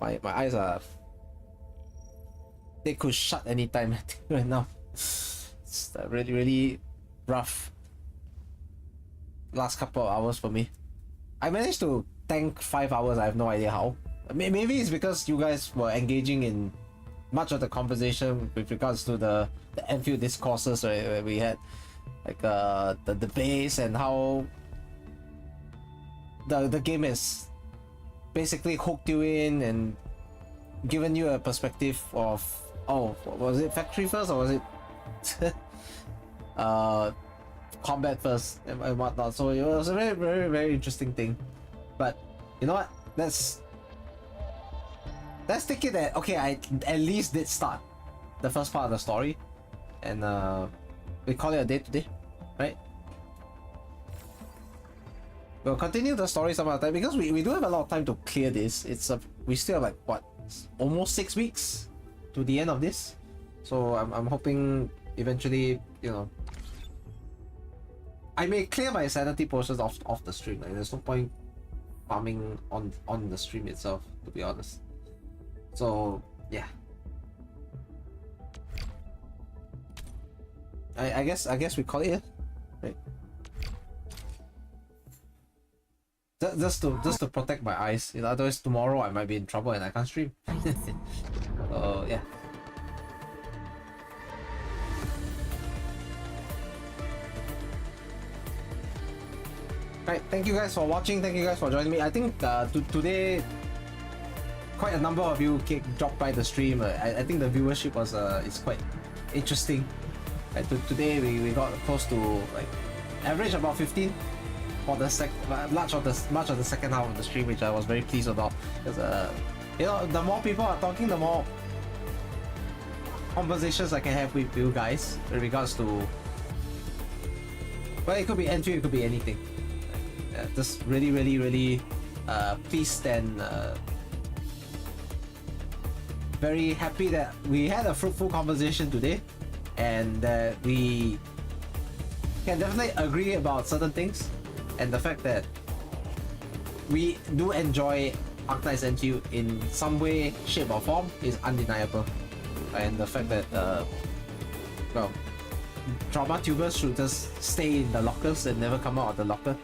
My eyes are, they could shut anytime right now. It's really rough last couple of hours for me. I managed to tank 5 hours. I have no idea how. Maybe it's because you guys were engaging in much of the conversation with regards to the Endfield discourses, right, where we had like the base and how the game is basically hooked you in and given you a perspective of, oh, was it factory first or was it combat first and whatnot. So it was a very interesting thing. But you know what, let's take it that okay, I at least did start the first part of the story, and we call it a day today, right? We'll continue the story some other time because we do have a lot of time to clear this. We still have like what, almost 6 weeks to the end of this, so I'm hoping eventually, you know, I may clear my sanity portions off the stream. Like there's no point farming on the stream itself, to be honest. So yeah, I guess we call it here, right? Just to protect my eyes, you know, otherwise tomorrow I might be in trouble and I can't stream. So yeah. Right, thank you guys for watching, thank you guys for joining me. I think today quite a number of you dropped by the stream. I think the viewership was is quite interesting. Right, today we got close to like average about 15 for the much of the second half of the stream, which I was very pleased about. Because you know, the more people are talking, the more conversations I can have with you guys in regards to, well, it could be entry, it could be anything. Just really pleased and very happy that we had a fruitful conversation today, and that we can definitely agree about certain things, and the fact that we do enjoy Arknights NQ in some way, shape or form is undeniable, and the fact that well, drama tubers should just stay in the lockers and never come out of the locker.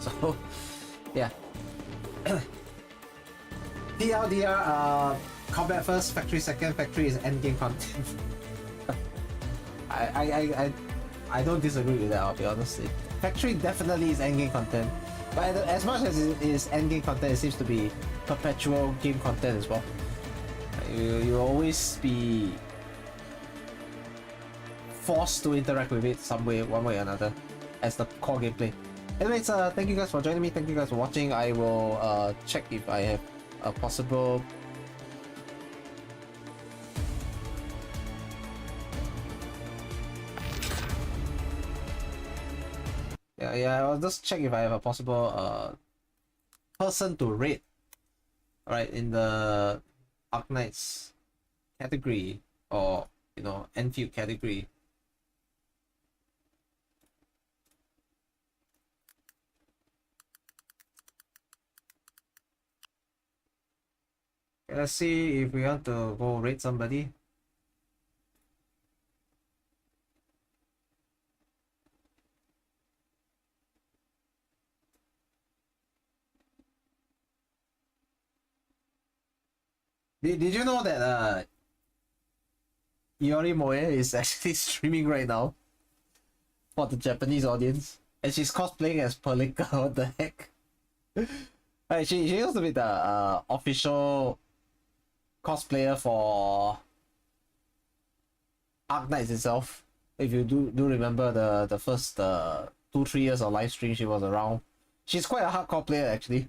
So yeah. TLDR, combat first, factory second. Factory is endgame content. I don't disagree with that, I'll be honest. Factory definitely is endgame content, but as much as it is endgame content, it seems to be perpetual game content as well. You'll always be forced to interact with it some way, one way or another, as the core gameplay. Anyways, thank you guys for joining me, thank you guys for watching. I will check if I have a possible yeah, I'll just check if I have a possible person to rate, alright, in the Arknights category, or you know, Endfield category. let's see if we want to go raid somebody. Did you know that Iori Moe is actually streaming right now for the Japanese audience, and she's cosplaying as Pelika? What the heck? She used to be the official cosplayer for Arknights itself. If you do remember the first 2-3 years of live stream, she was around. She's quite a hardcore player actually.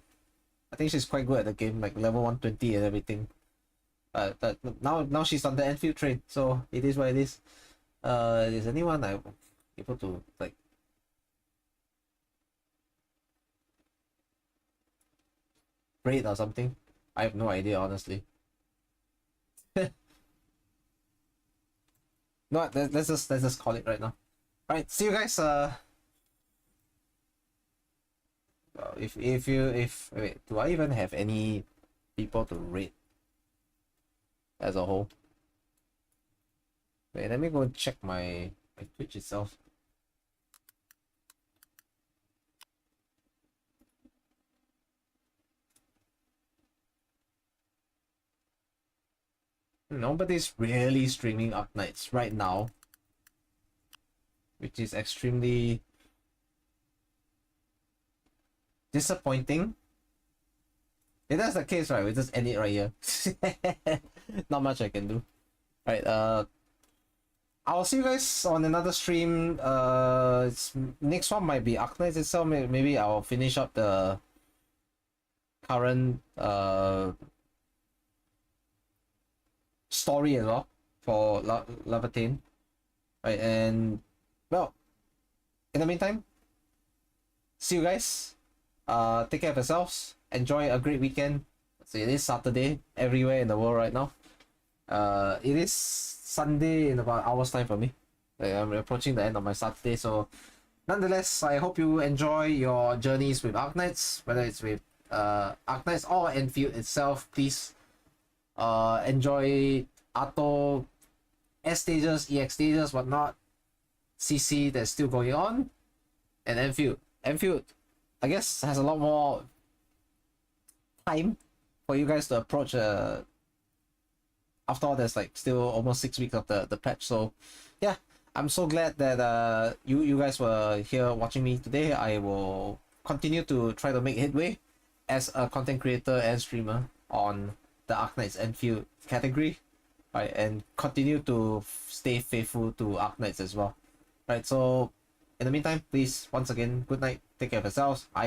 I think she's quite good at the game, like level 120 and everything. But now she's on the Endfield train, so it is what it is. Is anyone able to like raid or something? I have no idea, honestly. No, let's just call it right now. Alright, see you guys. If wait, do I even have any people to raid as a whole? Wait, let me go check my Twitch itself. Nobody's really streaming Arknights right now, which is extremely disappointing. If that's the case, right, we just end it right here. Not much I can do. Right, I'll see you guys on another stream. Next one might be Arknights itself. Maybe I'll finish up the current story as well for Laevatain. Right, and well, in the meantime, see you guys. Take care of yourselves. Enjoy a great weekend. So it is Saturday everywhere in the world right now. It is Sunday in about an hour's time for me. I'm approaching the end of my Saturday, so nonetheless, I hope you enjoy your journeys with Arknights, whether it's with Arknights or Endfield itself. Please enjoy Atto S stages, EX stages, whatnot. CC that's still going on, and Endfield, I guess, has a lot more time for you guys to approach. After all, there's like still almost 6 weeks of the patch, so yeah, I'm so glad that you guys were here watching me today. I will continue to try to make headway as a content creator and streamer on the Arknights Endfield category, right, and continue to stay faithful to Arknights as well, right. So in the meantime, please, once again, good night, take care of yourselves.